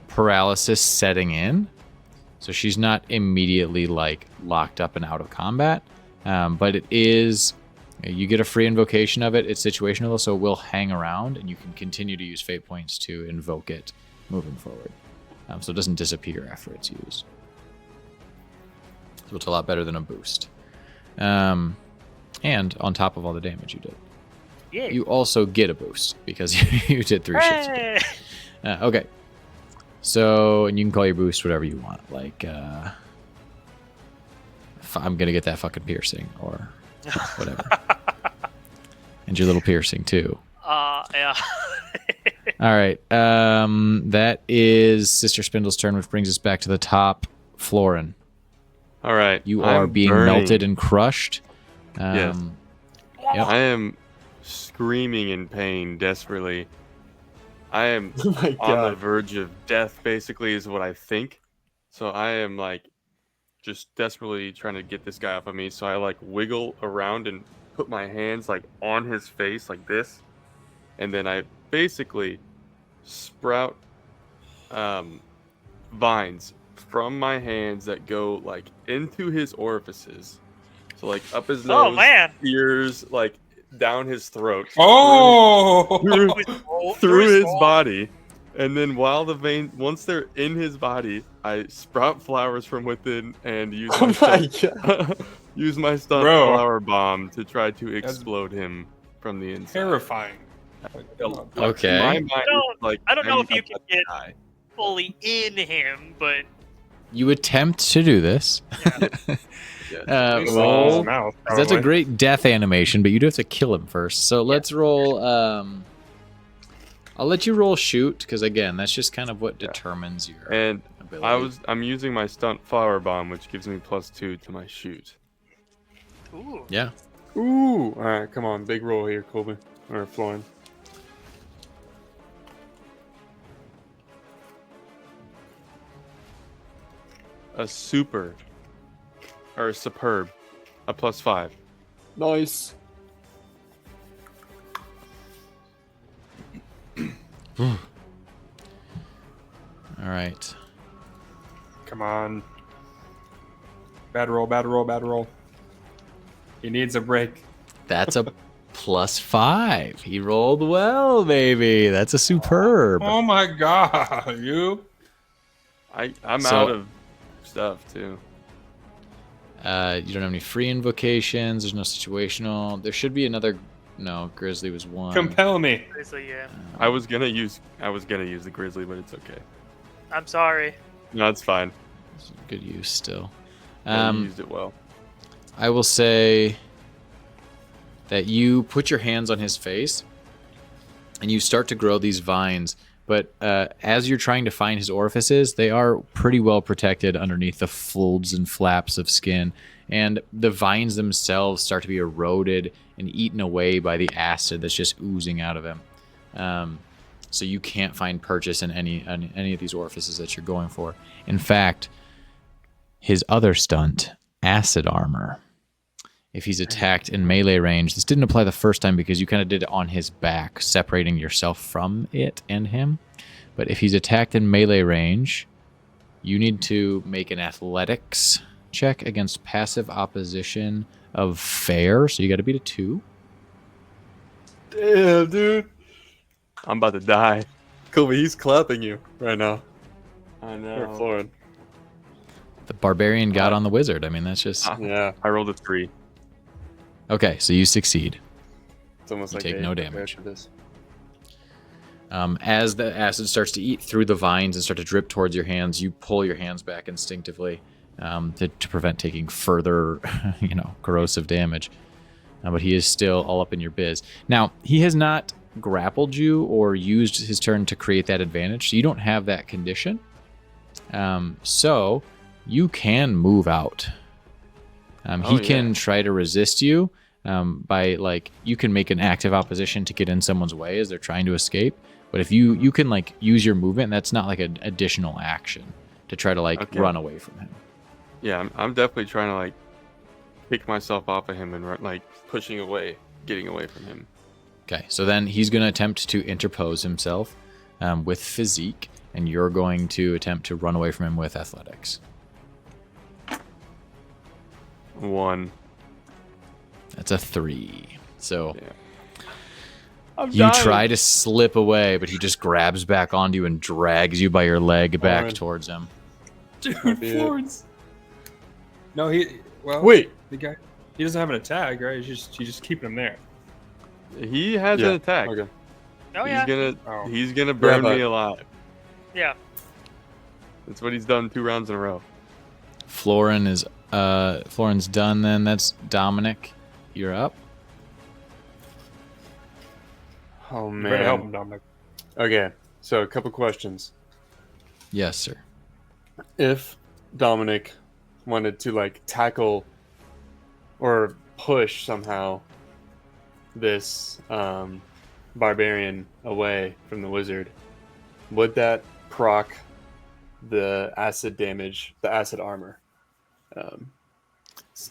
Speaker 2: paralysis setting in. So she's not immediately like locked up and out of combat, but it is, you get a free invocation of it. It's situational, so it will hang around and you can continue to use fate points to invoke it moving forward. So it doesn't disappear after it's used. So it's a lot better than a boost. And on top of all the damage you did.
Speaker 4: Yeah.
Speaker 2: You also get a boost because you did 3 shifts.
Speaker 4: Hey!
Speaker 2: Okay. So, and you can call your boost whatever you want. Like, I'm going to get that fucking piercing or whatever. And your little piercing too.
Speaker 4: Yeah.
Speaker 2: All right. That is Sister Spindle's turn, which brings us back to the top. Florin.
Speaker 7: All right.
Speaker 2: You are
Speaker 7: I'm
Speaker 2: being
Speaker 7: burning.
Speaker 2: melted and crushed.
Speaker 7: Yes.
Speaker 2: Yep.
Speaker 7: I am screaming in pain desperately. I am
Speaker 1: Oh my
Speaker 7: on the verge of death, basically, is what I think. So I am like just desperately trying to get this guy off of me. So I like wiggle around and put my hands like on his face like this. And then I basically sprout vines from my hands that go like into his orifices. So like up his nose,
Speaker 4: Oh man.
Speaker 7: ears, like down his throat.
Speaker 5: Oh!
Speaker 7: Through his body. And then while the vein, once they're in his body, I sprout flowers from within and use
Speaker 1: Oh my
Speaker 7: stunt, use my stunt
Speaker 5: Bro.
Speaker 7: flower bomb to try to explode him from the inside.
Speaker 5: Terrifying.
Speaker 2: Okay.
Speaker 7: My mind is like,
Speaker 4: I don't know
Speaker 7: I'm
Speaker 4: if you can
Speaker 7: about to
Speaker 4: get
Speaker 7: die.
Speaker 4: fully in him, but
Speaker 2: You attempt to do this.
Speaker 7: Yes.
Speaker 2: Roll.
Speaker 5: Mouth,
Speaker 2: 'Cause that's a
Speaker 5: probably.
Speaker 2: great death animation, but you do have to kill him first. So let's roll. I'll let you roll shoot, because again, that's just kind of what determines your
Speaker 7: And
Speaker 2: ability.
Speaker 7: I'm using my stunt flower bomb, which gives me +2 to my shoot.
Speaker 4: ooh.
Speaker 2: Yeah.
Speaker 1: Ooh. All right, come on. Big roll here, Colby. Or Florin.
Speaker 7: A super. Or a superb. A +5.
Speaker 1: Nice.
Speaker 2: All right.
Speaker 5: Come on. Bad roll, bad roll, bad roll. He needs a break.
Speaker 2: That's a +5. He rolled well, baby. That's a superb.
Speaker 5: Oh my god, you.
Speaker 7: I'm
Speaker 2: So-
Speaker 7: out of stuff too.
Speaker 2: You don't have any free invocations. There's no situational. There should be another. No, Grizzly was one.
Speaker 5: Compel me.
Speaker 4: So yeah.
Speaker 7: I was gonna use the grizzly, but it's okay.
Speaker 4: I'm sorry.
Speaker 7: No, it's fine.
Speaker 2: Good use still.
Speaker 7: Yeah, you used it well.
Speaker 2: I will say that you put your hands on his face and you start to grow these vines. But as you're trying to find his orifices, they are pretty well protected underneath the folds and flaps of skin. And the vines themselves start to be eroded and eaten away by the acid that's just oozing out of him. So you can't find purchase in any of these orifices that you're going for. In fact, his other stunt, acid armor. If he's attacked in melee range, this didn't apply the first time because you kind of did it on his back, separating yourself from it and him. But if he's attacked in melee range, you need to make an athletics check against passive opposition of fair. So you got to beat a 2.
Speaker 1: Damn, dude.
Speaker 7: I'm about to die.
Speaker 1: Colby, he's clapping you right now.
Speaker 7: I
Speaker 1: Or Florin.
Speaker 2: The barbarian got on the wizard. I mean, that's just...
Speaker 1: Yeah.
Speaker 7: I rolled a 3.
Speaker 2: Okay, so you succeed.
Speaker 1: It's almost
Speaker 2: You
Speaker 1: like
Speaker 2: take
Speaker 1: they
Speaker 2: no
Speaker 1: prepared
Speaker 2: damage.
Speaker 1: for this.
Speaker 2: As the acid starts to eat through the vines and start to drip towards your hands, you pull your hands back instinctively to prevent taking further, corrosive damage. But he is still all up in your biz. Now, he has not grappled you or used his turn to create that advantage, so you don't have that condition. So you can move out. He can try to resist you by you can make an active opposition to get in someone's way as they're trying to escape. But if you can use your movement, that's not like an additional action to try to run away from him.
Speaker 7: Yeah, I'm definitely trying to pick myself off of him and run, pushing away, getting away from him.
Speaker 2: Okay, so then he's going to attempt to interpose himself with physique, and you're going to attempt to run away from him with athletics.
Speaker 7: 1.
Speaker 2: That's a 3. So
Speaker 7: Yeah.
Speaker 2: you try to slip away, but he just grabs back onto you and drags you by your leg back
Speaker 1: Alright.
Speaker 2: towards him.
Speaker 5: Dude,
Speaker 1: be it.
Speaker 5: Florence. No,
Speaker 1: Wait.
Speaker 5: the guy, he doesn't have an attack, right? He's just keeping him there.
Speaker 7: He has
Speaker 1: Yeah,
Speaker 7: an attack.
Speaker 1: Okay.
Speaker 4: Oh yeah.
Speaker 7: He's gonna burn
Speaker 1: but-
Speaker 7: me alive.
Speaker 4: Yeah.
Speaker 7: That's what he's done 2 rounds in a row.
Speaker 2: Florin's done then. That's Dominic. You're up.
Speaker 1: Oh
Speaker 5: You better help him,
Speaker 1: man.
Speaker 5: Dominic.
Speaker 1: Okay. So a couple questions.
Speaker 2: Yes, sir.
Speaker 1: If Dominic wanted to tackle or push somehow this barbarian away from the wizard, would that proc the acid damage, the acid armor?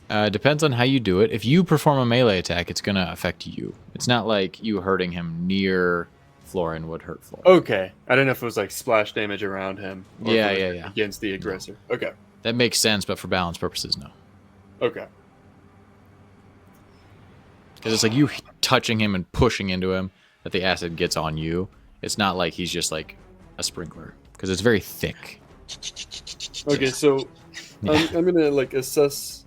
Speaker 2: Depends on how you do it. If you perform a melee attack, it's going to affect you. It's not like you hurting him near Florin would hurt Florin.
Speaker 1: Okay. I don't know if it was splash damage around him. Or
Speaker 2: Yeah,
Speaker 1: if it was
Speaker 2: yeah.
Speaker 1: against the aggressor. Okay.
Speaker 2: That makes sense, but for balance purposes, no.
Speaker 1: Okay.
Speaker 2: Because it's you touching him and pushing into him that the acid gets on you. It's not like he's just a sprinkler. Because it's very thick.
Speaker 1: Okay, so
Speaker 2: Yeah.
Speaker 1: I'm gonna assess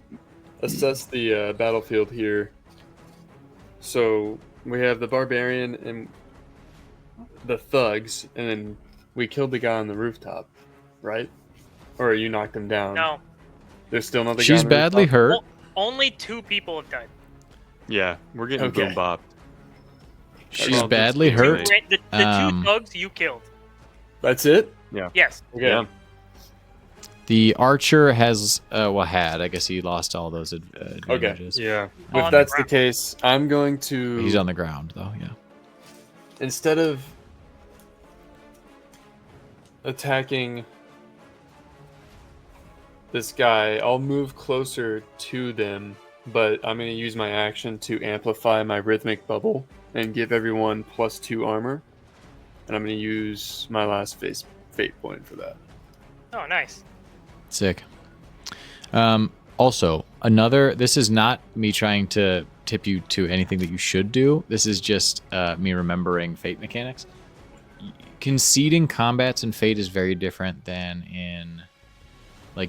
Speaker 1: the battlefield here. So we have the barbarian and the thugs, and then we killed the guy on the rooftop, right? Or you knocked him down.
Speaker 4: No.
Speaker 1: There's still another guy
Speaker 2: She's
Speaker 1: on the
Speaker 2: badly
Speaker 1: rooftop?
Speaker 2: hurt.
Speaker 4: Only 2 people have died.
Speaker 7: Yeah, we're getting
Speaker 1: Okay.
Speaker 7: boom bopped.
Speaker 2: She's
Speaker 7: Well,
Speaker 2: badly
Speaker 7: this-
Speaker 2: hurt.
Speaker 4: The 2 thugs you killed.
Speaker 1: That's it?
Speaker 4: Yes.
Speaker 1: Okay.
Speaker 7: Yeah.
Speaker 2: The archer has, had. I guess he lost all those advantages.
Speaker 5: Yeah.
Speaker 1: If
Speaker 4: On the
Speaker 1: that's the
Speaker 4: ground.
Speaker 1: case, I'm going to
Speaker 2: He's on the ground, though, yeah.
Speaker 1: instead of attacking this guy, I'll move closer to them, but I'm going to use my action to amplify my rhythmic bubble and give everyone +2 armor. And I'm going to use my last fate point for that.
Speaker 4: Oh, nice.
Speaker 2: Sick. Also, this is not me trying to tip you to anything that you should do. This is just me remembering fate mechanics. Conceding combats in Fate is very different than in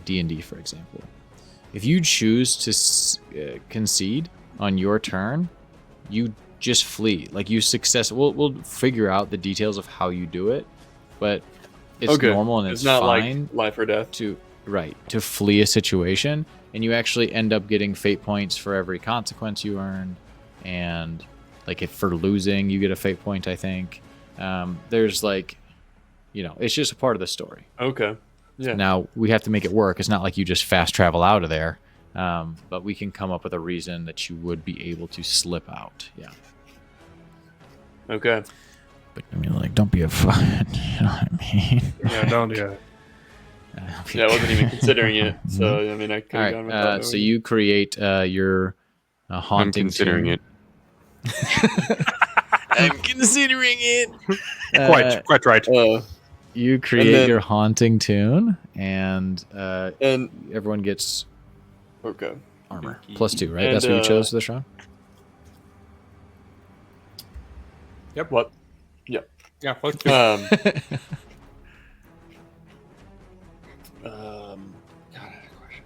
Speaker 2: D&D, for example. If you choose to concede on your turn, you just flee. We'll figure out the details of how you do it, but it's normal and it's
Speaker 1: not
Speaker 2: fine
Speaker 1: like life or death.
Speaker 2: to flee a situation, and you actually end up getting fate points for every consequence you earned, and if for losing you get a fate point, I think. There's it's just a part of the story.
Speaker 1: Okay. Yeah.
Speaker 2: Now we have to make it work. It's not like you just fast travel out of there, but we can come up with a reason that you would be able to slip out. Yeah.
Speaker 1: Okay.
Speaker 2: But don't be a fucking, you know what I mean?
Speaker 5: Yeah, don't. Yeah.
Speaker 1: Yeah, I wasn't even considering it. So, I mean, I could
Speaker 2: All
Speaker 1: have gone without
Speaker 2: right. So
Speaker 1: knowing.
Speaker 2: you create your
Speaker 7: I'm
Speaker 2: haunting.
Speaker 7: considering
Speaker 2: tune.
Speaker 7: it.
Speaker 2: I'm considering it.
Speaker 5: Quite right.
Speaker 2: You create
Speaker 1: then-
Speaker 2: your haunting tune, and
Speaker 1: And
Speaker 2: everyone gets
Speaker 1: okay.
Speaker 2: armor +2, right?
Speaker 1: And,
Speaker 2: That's what you chose for this round.
Speaker 1: What?
Speaker 5: Yeah. Let's do
Speaker 1: God, I had a question.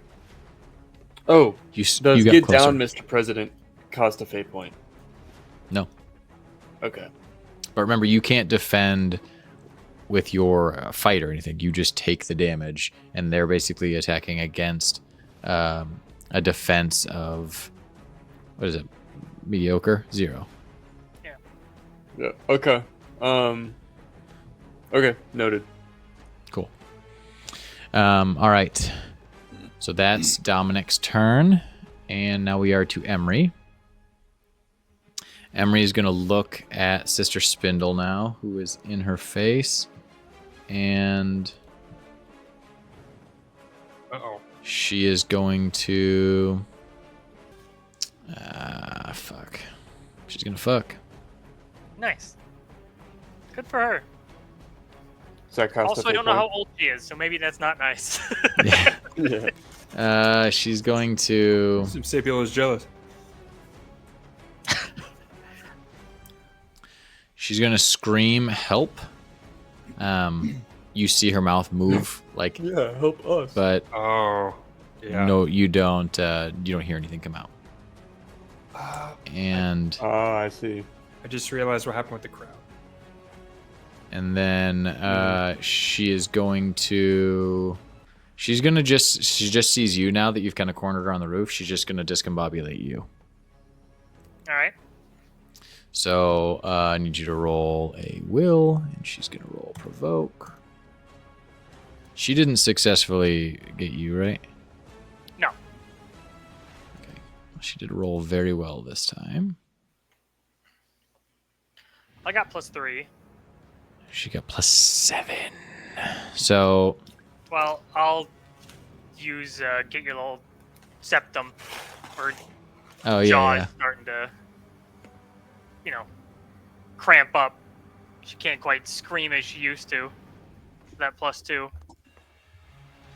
Speaker 1: Oh,
Speaker 2: You
Speaker 1: does
Speaker 2: got
Speaker 1: get
Speaker 2: closer.
Speaker 1: down, Mr. President, cost a fate point?
Speaker 2: No.
Speaker 3: Okay.
Speaker 2: But remember, you can't defend with your fight or anything. You just take the damage, and they're basically attacking against a defense of, what is it? Mediocre? 0.
Speaker 3: Yeah. Okay. Okay. Noted.
Speaker 2: Cool. All right. So that's Dominic's turn. And now we are to Emery. Emery is going to look at Sister Spindle now, who is in her face. And
Speaker 5: Uh-oh.
Speaker 2: she is going to... fuck. She's going to fuck.
Speaker 4: Nice. Good for her.
Speaker 3: Is that cost
Speaker 4: Also, I don't know how old she is, so maybe that's not nice.
Speaker 2: Yeah.
Speaker 3: Yeah.
Speaker 2: She's going to...
Speaker 5: Sapiel is jealous.
Speaker 2: She's going to scream, help. You see her mouth move, like...
Speaker 3: Yeah. Help us.
Speaker 2: But
Speaker 5: Oh. Yeah.
Speaker 2: no, you don't hear anything come out. And
Speaker 3: I see.
Speaker 5: I just realized what happened with the crowd.
Speaker 2: and then she is going to... She just sees you now that you've kind of cornered her on the roof. She's just going to discombobulate you.
Speaker 4: All right.
Speaker 2: So I need you to roll a will, and she's going to roll provoke. She didn't successfully get you, right?
Speaker 4: No.
Speaker 2: Okay. She did roll very well this time.
Speaker 4: I got +3.
Speaker 2: She got +7. So
Speaker 4: Well, I'll use get your little septum or
Speaker 2: oh
Speaker 4: jaws
Speaker 2: yeah.
Speaker 4: starting to, cramp up. She can't quite scream as she used to. That +2.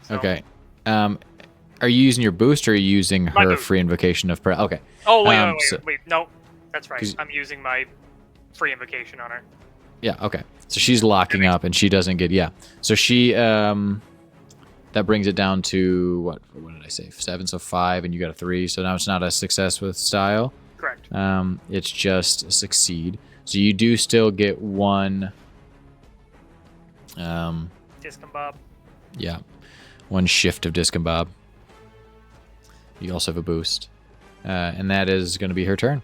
Speaker 4: So-
Speaker 2: Okay. Are you using your boost or are you using
Speaker 4: My
Speaker 2: her
Speaker 4: boost.
Speaker 2: free invocation of prayer? Okay.
Speaker 4: Oh wait,
Speaker 2: Um,
Speaker 4: wait.
Speaker 2: so-
Speaker 4: No, that's right.
Speaker 2: 'Cause-
Speaker 4: I'm using my free invocation on her.
Speaker 2: Yeah, okay. So she's locking up and she doesn't get So she that brings it down to what did I say? 7, so 5, and you got a 3, so now it's not a success with style.
Speaker 4: Correct.
Speaker 2: It's just a succeed. So you do still get 1
Speaker 4: Discombob.
Speaker 2: yeah. 1 shift of discombob. You also have a boost. And that is going to be her turn.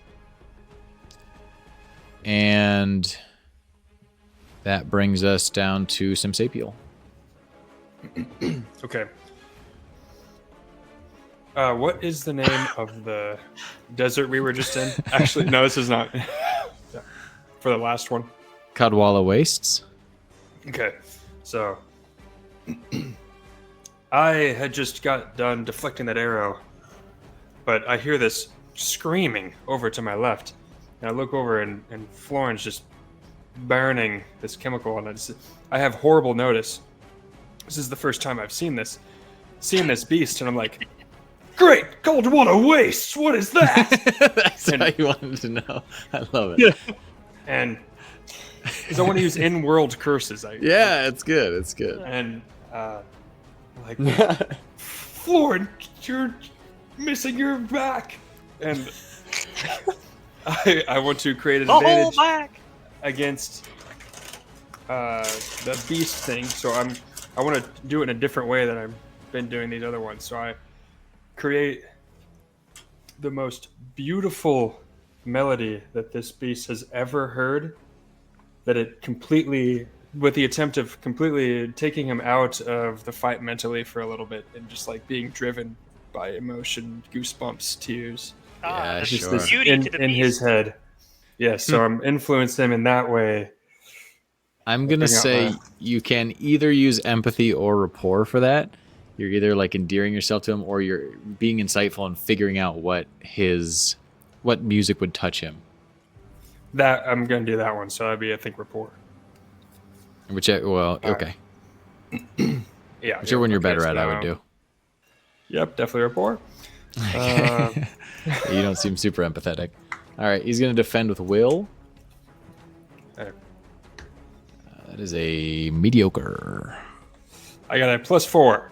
Speaker 2: And that brings us down to Simsapiel.
Speaker 5: Okay. What is the name of the desert we were just in? Actually, no, this is not. For the last one.
Speaker 2: Kadwala Wastes.
Speaker 5: Okay, so I had just got done deflecting that arrow, but I hear this screaming over to my left, and I look over and Floren's just burning this chemical, and I have horrible notice. This is the first time I've seen this beast, and I'm like, great, cold water wastes, what is that?
Speaker 2: That's
Speaker 5: And-
Speaker 2: how you wanted to know. I love it.
Speaker 5: Yeah. And because I want to use in-world curses,
Speaker 2: Yeah, it's good. It's good.
Speaker 5: and like, Florin, you're missing your back, and I want to create an
Speaker 4: The whole
Speaker 5: advantage
Speaker 4: back.
Speaker 5: against the beast thing. So I want to do it in a different way than I've been doing these other ones. So I create the most beautiful melody that this beast has ever heard. That it completely, with the attempt of completely taking him out of the fight mentally for a little bit and just like being driven by emotion, goosebumps, tears.
Speaker 2: Yeah,
Speaker 4: the
Speaker 2: sure.
Speaker 5: This
Speaker 4: beauty
Speaker 5: in,
Speaker 4: to the
Speaker 5: in
Speaker 4: beast.
Speaker 5: his head. Yes, so I'm influencing him in that way.
Speaker 2: I'm going to
Speaker 5: Bring out
Speaker 2: say
Speaker 5: my-
Speaker 2: you can either use empathy or rapport for that. You're either like endearing yourself to him or you're being insightful and figuring out what music would touch him.
Speaker 5: That I'm gonna do that one, so that'd be I think rapport.
Speaker 2: Okay.
Speaker 5: Yeah,
Speaker 2: Whichever one you're
Speaker 5: okay,
Speaker 2: better
Speaker 5: so
Speaker 2: at, I would
Speaker 5: now-
Speaker 2: do.
Speaker 5: Yep, definitely rapport.
Speaker 2: You don't seem super empathetic. All right, he's going to defend with will.
Speaker 5: Okay.
Speaker 2: That is a mediocre.
Speaker 5: I got a +4.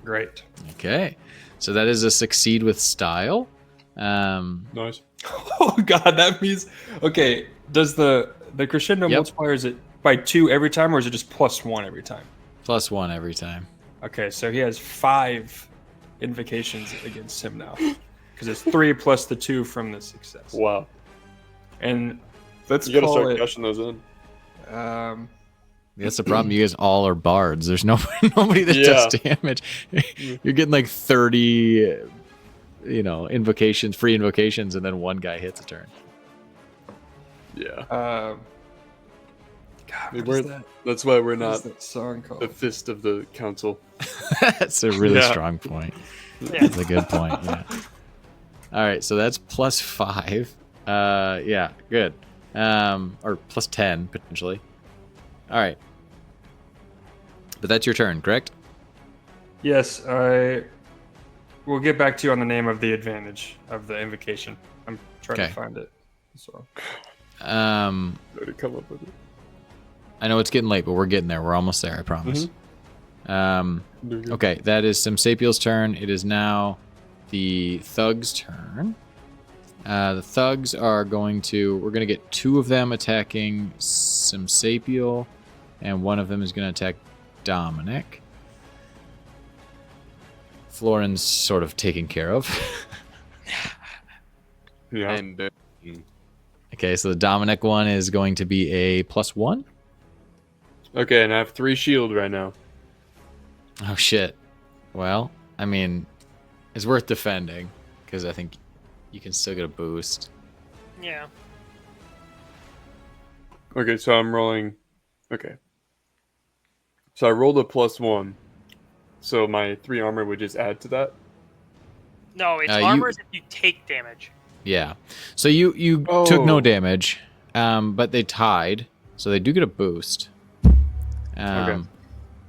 Speaker 5: Great.
Speaker 2: Okay, so that is a succeed with style.
Speaker 3: Nice.
Speaker 5: Oh god, that means okay. Does the crescendo
Speaker 2: Yep.
Speaker 5: multiplier, is it by 2 every time, or is it just +1 every time?
Speaker 2: +1 every time.
Speaker 5: Okay, so he has 5 invocations against him now, because it's 3 plus the 2 from the success.
Speaker 7: Wow.
Speaker 5: And
Speaker 7: You gotta
Speaker 5: call
Speaker 7: start
Speaker 5: it,
Speaker 7: cashing those in.
Speaker 2: That's the problem. You guys all are bards. There's nobody that does damage. You're getting like 30, invocations, free invocations, and then one guy hits a turn.
Speaker 7: Yeah.
Speaker 5: God, what is that?
Speaker 7: That's why we're
Speaker 5: What
Speaker 7: not
Speaker 5: is that song called?
Speaker 7: the fist of the council.
Speaker 2: That's a really
Speaker 7: Yeah.
Speaker 2: strong point.
Speaker 4: Yeah.
Speaker 2: That's a good point. Yeah. All right, so that's +5. Yeah, good. Or +10 potentially. All right. But that's your turn, correct?
Speaker 5: Yes, I will get back to you on the name of the advantage of the invocation. I'm trying
Speaker 2: Okay.
Speaker 5: to find it. So
Speaker 7: Gotta come up with it.
Speaker 2: I know it's getting late, but we're getting there. We're almost there, I promise. Okay, that is Simsapiel's turn. It is now the Thug's turn. The Thugs are we're going to get 2 of them attacking Simsapiel, and one of them is going to attack Dominic. Florin's sort of taken care of.
Speaker 7: Yeah.
Speaker 1: And
Speaker 2: Okay, so the Dominic one is going to be a +1.
Speaker 7: Okay, and I have 3 shield right now.
Speaker 2: Oh, shit. Well, I mean, it's worth defending, because I think you can still get a boost.
Speaker 4: Yeah.
Speaker 7: Okay, so I'm rolling. Okay. So I rolled a +1. So my 3 armor would just add to that.
Speaker 4: No, it's
Speaker 2: You-
Speaker 4: armor is if you take damage.
Speaker 2: Yeah. So you took no
Speaker 7: Oh.
Speaker 2: damage, but they tied, so they do get a boost.
Speaker 7: Okay.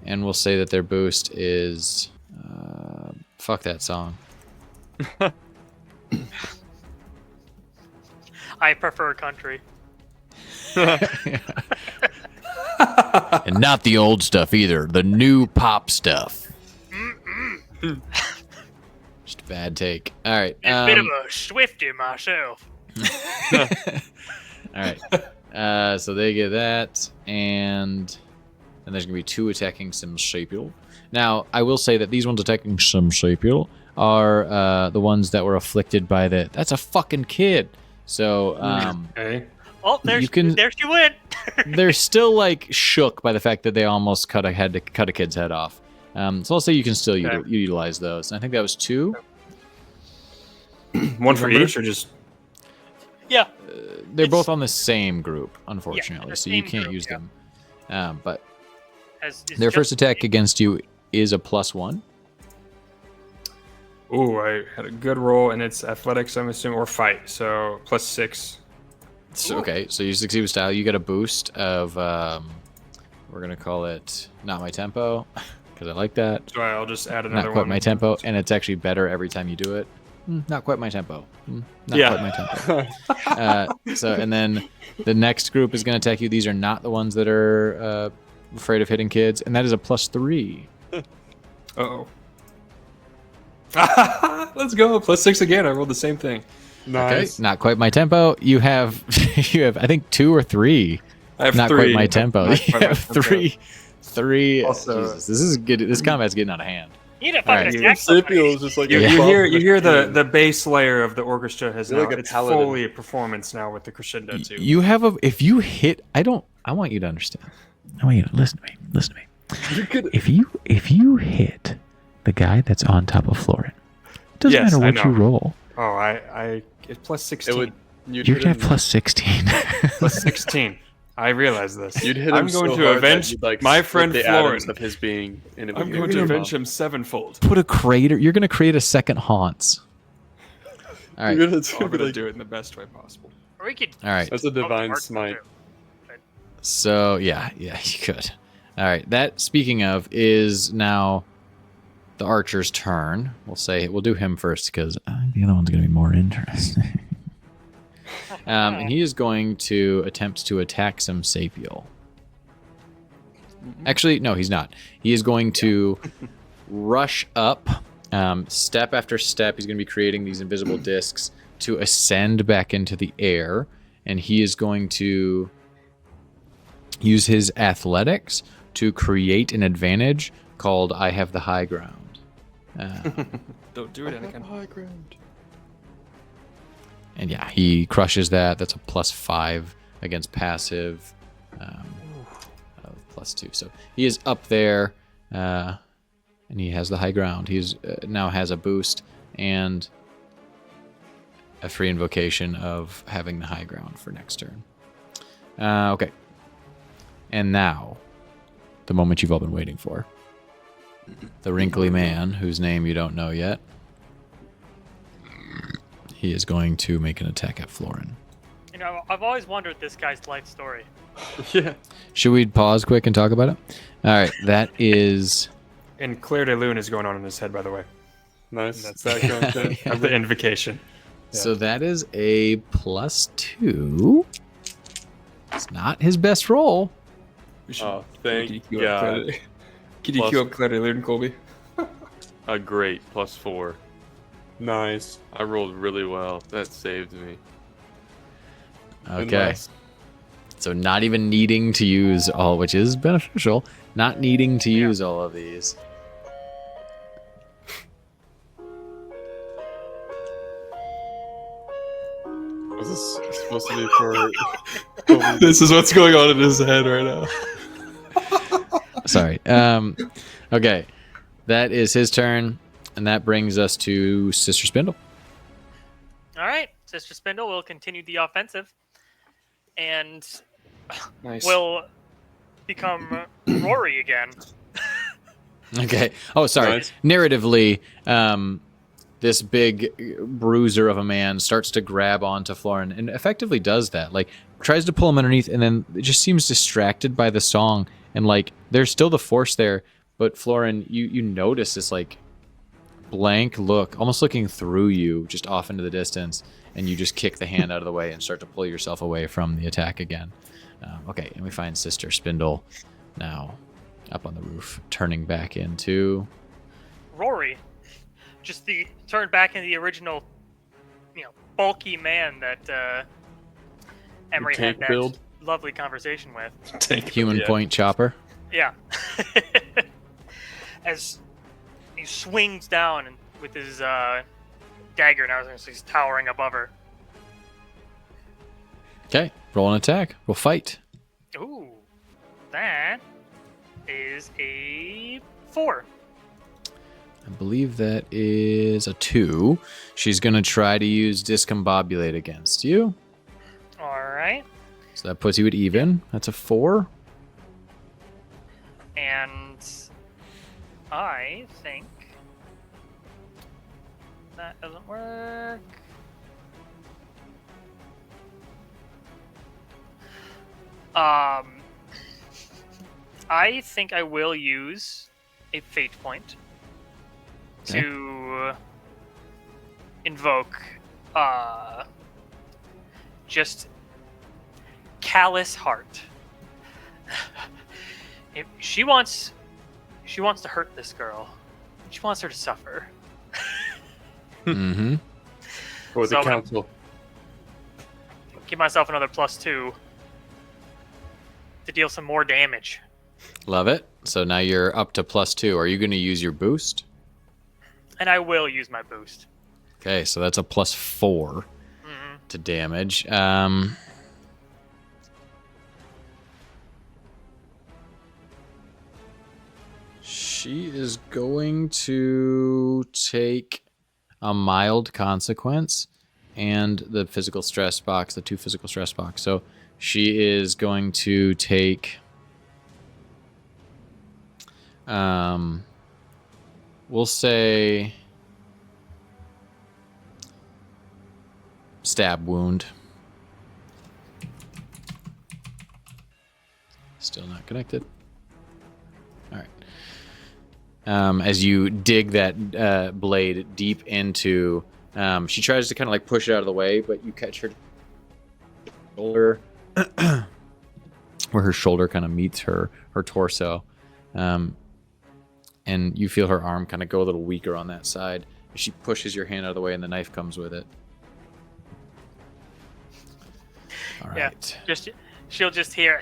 Speaker 2: And we'll say that their boost is fuck that song.
Speaker 4: I prefer country.
Speaker 2: And not the old stuff either, the new pop stuff. Just a bad take. All right.
Speaker 4: A bit of a Swiftie myself.
Speaker 2: All right. So they get that, and there's gonna be 2 attacking Simsapiel. Now, I will say that these ones attacking Simsapiel are the ones that were afflicted by the. That's a fucking kid. So
Speaker 5: okay.
Speaker 4: Oh, there she went.
Speaker 2: they're still like shook by the fact that they almost cut a kid's head off. So I'll say you can still utilize those. And I think that was 2.
Speaker 5: One for each, or just
Speaker 4: Yeah.
Speaker 2: They're
Speaker 4: It's-
Speaker 2: both on the same group, unfortunately,
Speaker 4: the
Speaker 2: so you
Speaker 4: same
Speaker 2: can't
Speaker 4: group,
Speaker 2: use
Speaker 4: yeah.
Speaker 2: them. But
Speaker 4: It's
Speaker 2: their
Speaker 4: just-
Speaker 2: first attack against you is a +1.
Speaker 5: ooh, I had a good roll, and it's athletics, I'm assuming, or fight. So +6.
Speaker 2: So, okay, so you succeed with style. You get a boost of, we're going to call it not my tempo, because I like that.
Speaker 5: So I'll just add another
Speaker 2: Not quite
Speaker 5: one.
Speaker 2: my tempo, and it's actually better every time you do it. Not quite my tempo. Not
Speaker 5: Yeah.
Speaker 2: quite my tempo. So, and then the next group is going to attack you. These are not the ones that are afraid of hitting kids, and that is a +3.
Speaker 5: Uh-oh. Let's go. +6 again. I rolled the same thing.
Speaker 7: Nice.
Speaker 2: Okay, not quite my tempo. You have, I think 2 or 3.
Speaker 5: I have
Speaker 2: Not
Speaker 5: 3.
Speaker 2: quite my tempo.
Speaker 5: Not
Speaker 2: You
Speaker 5: quite my
Speaker 2: have
Speaker 5: tempo.
Speaker 2: 3.
Speaker 5: Also-
Speaker 2: Jesus, this is good. This combat's getting out of hand.
Speaker 4: You need to
Speaker 2: Alright.
Speaker 4: fucking attack
Speaker 7: Simsapiel
Speaker 4: somebody.
Speaker 7: is just like
Speaker 5: You,
Speaker 7: a
Speaker 5: you
Speaker 7: bump
Speaker 5: hear you hear
Speaker 7: machine.
Speaker 5: the bass layer of the orchestra has
Speaker 7: You're
Speaker 5: now
Speaker 7: like a
Speaker 5: it's
Speaker 7: paladin.
Speaker 5: fully a performance now with the crescendo too.
Speaker 2: You have if you hit, I want you to understand. I want you to listen to me.
Speaker 7: You could.
Speaker 8: If you hit the guy that's on top of Florin, it doesn't
Speaker 5: Yes,
Speaker 8: matter
Speaker 5: I
Speaker 8: what you
Speaker 5: know.
Speaker 8: roll.
Speaker 5: Oh, I it's +16.
Speaker 7: It would. You'd
Speaker 8: You're
Speaker 7: hit
Speaker 8: gonna have
Speaker 7: him-
Speaker 8: +16.
Speaker 5: +16. I realize this.
Speaker 7: You'd hit him
Speaker 5: I'm going
Speaker 7: so
Speaker 5: to
Speaker 7: hard that
Speaker 5: avenge
Speaker 7: you'd, like,
Speaker 5: my
Speaker 7: split
Speaker 5: friend
Speaker 7: the
Speaker 5: Florin.
Speaker 7: atoms of his being. And it
Speaker 5: I'm
Speaker 7: would
Speaker 5: going
Speaker 7: rip
Speaker 5: to
Speaker 7: him
Speaker 5: avenge
Speaker 7: off.
Speaker 5: him sevenfold.
Speaker 2: Put a crater. You're gonna create a second haunts. All right.
Speaker 7: You're gonna,
Speaker 5: I'm going to
Speaker 7: like,
Speaker 5: do it in the best way possible.
Speaker 4: Or we could.
Speaker 2: All right.
Speaker 7: That's a divine
Speaker 4: Art
Speaker 7: smite.
Speaker 4: too.
Speaker 2: So yeah, you could. All right. That speaking of is now the archer's turn. We'll do him first because the other one's gonna be more interesting. And he is going to attempt to attack Simsapiel. Actually, no, he's not. He is going to rush up, step after step. He's going to be creating these invisible discs to ascend back into the air and he is going to use his athletics to create an advantage called I have the high ground.
Speaker 5: Don't do it, Anakin.
Speaker 7: High ground.
Speaker 2: And yeah, he crushes that. That's a +5 against passive. Of +2. So he is up there, and he has the high ground. He's now has a boost and a free invocation of having the high ground for next turn. Okay. And now, the moment you've all been waiting for. The wrinkly man, whose name you don't know yet. He is going to make an attack at Florin.
Speaker 4: You know, I've always wondered this guy's life story.
Speaker 7: Yeah.
Speaker 2: Should we pause quick and talk about it? All right, that is...
Speaker 5: And Claire de Lune is going on in his head, by the way.
Speaker 7: Nice.
Speaker 5: That's
Speaker 7: Background thing.
Speaker 5: of the invocation.
Speaker 2: So that is a +2. It's not his best roll.
Speaker 7: Oh, thank
Speaker 5: Can
Speaker 7: God.
Speaker 5: you
Speaker 7: Plus-
Speaker 5: queue up Claire de Lune, Colby?
Speaker 7: A great +4.
Speaker 1: Nice.
Speaker 7: I rolled really well. That saved me.
Speaker 2: Okay.
Speaker 7: Unless-
Speaker 2: So not even needing to use all, which is beneficial, not needing to use all of these.
Speaker 7: Was this supposed to be for... This is what's going on in his head right now.
Speaker 2: Sorry. Okay. That is his turn, and that brings us to Sister Spindle.
Speaker 4: All right, Sister Spindle will continue the offensive, and
Speaker 5: Nice.
Speaker 4: will become Rory again.
Speaker 2: Okay. Oh, sorry.
Speaker 7: Nice.
Speaker 2: Narratively, this big bruiser of a man starts to grab onto Florin and effectively does that. Like, tries to pull him underneath, and then it just seems distracted by the song. And, like, there's still the force there, but Florin, you notice this, like, blank look, almost looking through you, just off into the distance, and you just kick the hand out of the way and start to pull yourself away from the attack again. Okay, and we find Sister Spindle now up on the roof, turning back into...
Speaker 4: Rory, just turned back into the original, bulky man that Emery had
Speaker 7: tank
Speaker 4: that
Speaker 7: build?
Speaker 4: lovely conversation with.
Speaker 2: Human Point Chopper.
Speaker 4: Yeah. As he swings down and with his dagger, now he's towering above her.
Speaker 2: Okay, roll an attack. We'll fight.
Speaker 4: Ooh, that is a 4.
Speaker 2: I believe that is a 2. She's going to try to use Discombobulate against you.
Speaker 4: All right.
Speaker 2: So that puts you at even. That's a 4.
Speaker 4: And I think that doesn't work. I think I will use a fate point to invoke just callous heart. If she wants to hurt this girl. She wants her to suffer.
Speaker 2: Mm-hmm.
Speaker 7: For the
Speaker 4: So-
Speaker 7: council.
Speaker 4: Give myself another +2 to deal some more damage.
Speaker 2: Love it. So now you're up to +2. Are you going to use your boost?
Speaker 4: And I will use my boost.
Speaker 2: Okay, so that's a +4
Speaker 4: Mhm.
Speaker 2: to damage. She is going to take a mild consequence and the physical stress box, the 2 physical stress box. So she is going to take, we'll say, stab wound. Still not connected. All right. As you dig that blade deep into, she tries to kind of like push it out of the way, but you catch her shoulder, where her shoulder kind of meets her torso, and you feel her arm kind of go a little weaker on that side. She pushes your hand out of the way, and the knife comes with it. All
Speaker 4: Yeah.
Speaker 2: right.
Speaker 4: She'll just hear.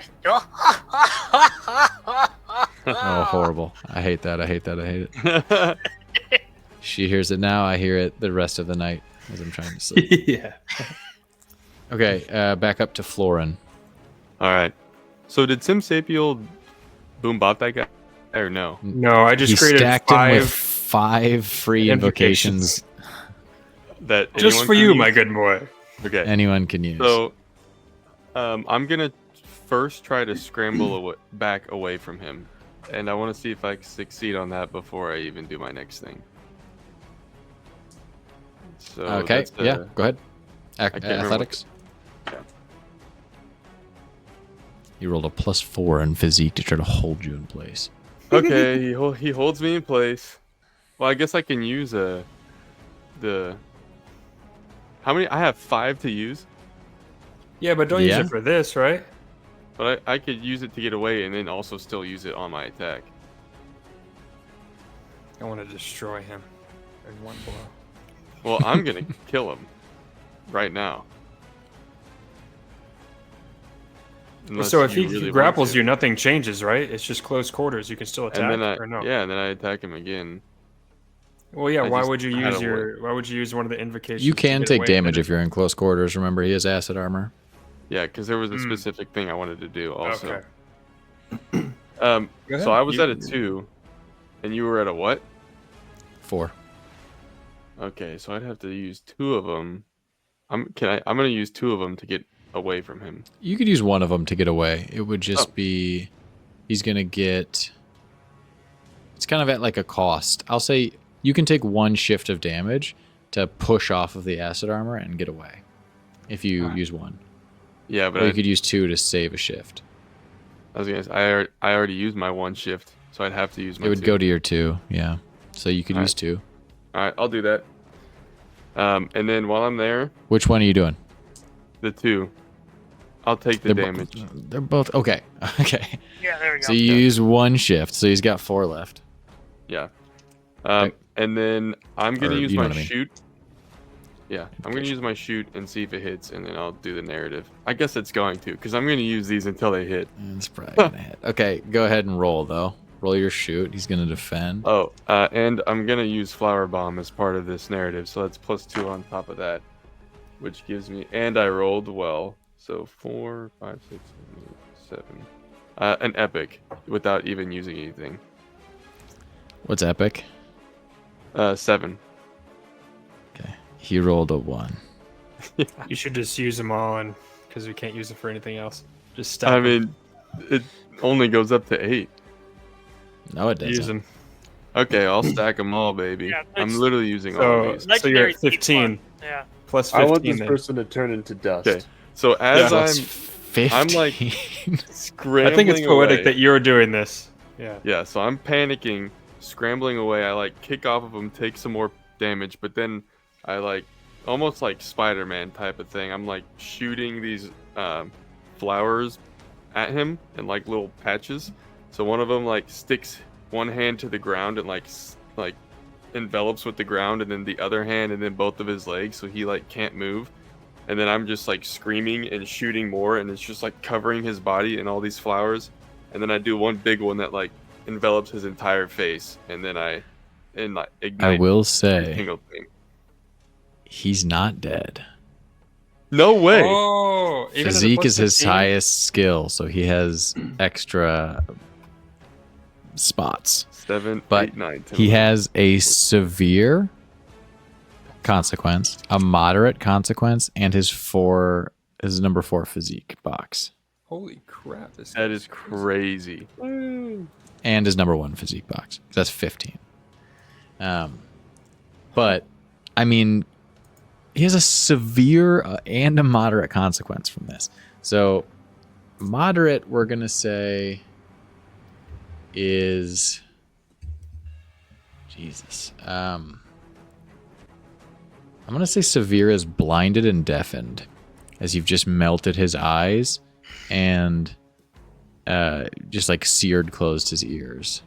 Speaker 2: Oh, horrible. I hate that. I hate that. I hate it. She hears it now. I hear it the rest of the night as I'm trying to sleep.
Speaker 5: Yeah.
Speaker 2: Okay, back up to Florin.
Speaker 7: All right. So did Sim Sapiel boom bot that guy or no?
Speaker 5: No, I just
Speaker 2: He
Speaker 5: created
Speaker 2: stacked him with
Speaker 5: 5
Speaker 2: 5 free invocations
Speaker 7: That
Speaker 5: just
Speaker 7: anyone
Speaker 5: for
Speaker 7: can
Speaker 5: you,
Speaker 7: use?
Speaker 5: my good boy.
Speaker 7: Okay.
Speaker 2: anyone can use.
Speaker 7: So, I'm gonna first try to scramble back away from him, and I want to see if I can succeed on that before I even do my next thing. So
Speaker 2: Okay,
Speaker 7: that's,
Speaker 2: yeah, go ahead.
Speaker 7: can't remember
Speaker 2: Athletics.
Speaker 7: yeah.
Speaker 2: You rolled a +4 in physique to try to hold you in place.
Speaker 7: Okay, he holds me in place. Well, I guess I can use the. How many? I have 5 to use,
Speaker 5: Yeah, but don't use
Speaker 2: Yeah.
Speaker 5: it for this, right?
Speaker 7: but I could use it to get away and then also still use it on my attack.
Speaker 5: I want to destroy him in one blow.
Speaker 7: Well, I'm gonna kill him right now. Unless
Speaker 5: So if
Speaker 7: you
Speaker 5: he
Speaker 7: really want
Speaker 5: grapples
Speaker 7: to.
Speaker 5: you, nothing changes, right? It's just close quarters. You can still attack,
Speaker 7: and then I
Speaker 5: or no?
Speaker 7: yeah, and then I attack him again.
Speaker 5: Well, yeah.
Speaker 7: I
Speaker 5: Why
Speaker 7: just
Speaker 5: would you
Speaker 7: had
Speaker 5: use
Speaker 7: a
Speaker 5: Why would you use one of the invocations?
Speaker 2: You
Speaker 5: to
Speaker 2: can
Speaker 5: get
Speaker 2: take
Speaker 5: away
Speaker 2: damage
Speaker 5: from
Speaker 2: if you're in close quarters. Remember, he has acid armor.
Speaker 7: Yeah, because there was a
Speaker 5: Mm.
Speaker 7: specific thing I wanted to do also.
Speaker 5: Okay.
Speaker 7: Um,
Speaker 5: Go
Speaker 7: so
Speaker 5: ahead.
Speaker 7: I was at a 2, and you were at a what?
Speaker 2: 4.
Speaker 7: Okay, so I'd have to use 2 of them. I'm gonna use 2 of them to get away from him.
Speaker 2: You could use one of them to get away. It would just
Speaker 7: Oh.
Speaker 2: be, he's gonna get. It's kind of at like a cost. I'll say you can take 1 shift of damage to push off of the acid armor and get away, if you use 1.
Speaker 7: Yeah, but
Speaker 2: Or you could use 2 to save a shift.
Speaker 7: I was gonna say, I already used my 1 shift, so I'd have to use my
Speaker 2: It would
Speaker 7: 2.
Speaker 2: go to your 2, yeah. So you could
Speaker 7: Alright.
Speaker 2: use 2.
Speaker 7: All right, I'll do that. And then while I'm there,
Speaker 2: Which one are you doing?
Speaker 7: the 2, I'll take the damage.
Speaker 2: They're both okay. Okay.
Speaker 4: Yeah, there we go.
Speaker 2: So you use 1 shift. So he's got 4 left.
Speaker 7: Yeah.
Speaker 2: Okay.
Speaker 7: And then I'm gonna
Speaker 2: Or
Speaker 7: use
Speaker 2: you know
Speaker 7: my
Speaker 2: what I mean.
Speaker 7: shoot. Yeah, I'm gonna use my shoot and see if it hits, and then I'll do the narrative. I guess it's going to, because I'm gonna use these until they hit.
Speaker 2: It's probably gonna hit. Okay, go ahead and roll though. Roll your shoot. He's gonna defend.
Speaker 7: Oh, and I'm gonna use Flower Bomb as part of this narrative, so that's +2 on top of that, which gives me, and I rolled well, so 4, 5, 6, 7, 8, 7. An epic without even using anything.
Speaker 2: What's epic?
Speaker 7: 7.
Speaker 2: Okay. He rolled a 1.
Speaker 5: You should just use them all, and because we can't use it for anything else, just stack.
Speaker 7: I
Speaker 5: 'em.
Speaker 7: mean, it only goes up to 8.
Speaker 2: No, it doesn't.
Speaker 5: use them.
Speaker 7: Okay, I'll stack them all, baby.
Speaker 4: Yeah,
Speaker 7: I'm
Speaker 4: it's-
Speaker 7: literally using all of these.
Speaker 5: So you're
Speaker 4: Legendary
Speaker 5: at 15
Speaker 4: Yeah.
Speaker 5: plus
Speaker 3: I
Speaker 5: 15.
Speaker 3: want this
Speaker 5: then.
Speaker 3: person to turn into dust.
Speaker 7: Okay, so as
Speaker 2: Plus
Speaker 7: I'm
Speaker 2: 15.
Speaker 7: I'm like- scrambling
Speaker 5: I think it's poetic
Speaker 7: away,
Speaker 5: that you're doing this. Yeah.
Speaker 7: yeah, so I'm panicking, scrambling away. I like kick off of him, take some more damage, but then I like almost like Spider-Man type of thing. I'm like shooting these flowers at him in like little patches. So one of them like sticks one hand to the ground and like envelops with the ground, and then the other hand, and then both of his legs, so he like can't move. And then I'm just like screaming and shooting more, and it's just like covering his body in all these flowers. And then I do one big one that like envelops his entire face, and then I ignite.
Speaker 2: I will
Speaker 7: every
Speaker 2: say
Speaker 7: single thing.
Speaker 2: he's not dead.
Speaker 7: No way.
Speaker 5: Oh, even at a
Speaker 2: Physique
Speaker 5: plus
Speaker 2: is his
Speaker 5: 15?
Speaker 2: highest skill, so he has extra spots.
Speaker 7: 7,
Speaker 2: But
Speaker 7: 8, 9, 10.
Speaker 2: He has a severe consequence, a moderate consequence, and his number 4 physique box,
Speaker 5: Holy crap! This
Speaker 7: That
Speaker 5: guy's
Speaker 7: is crazy.
Speaker 2: and his number 1 physique box. That's 15. But I mean, he has a severe and a moderate consequence from this. So moderate, we're gonna say, is Jesus. I'm gonna say severe is blinded and deafened, as you've just melted his eyes and just like seared closed his ears.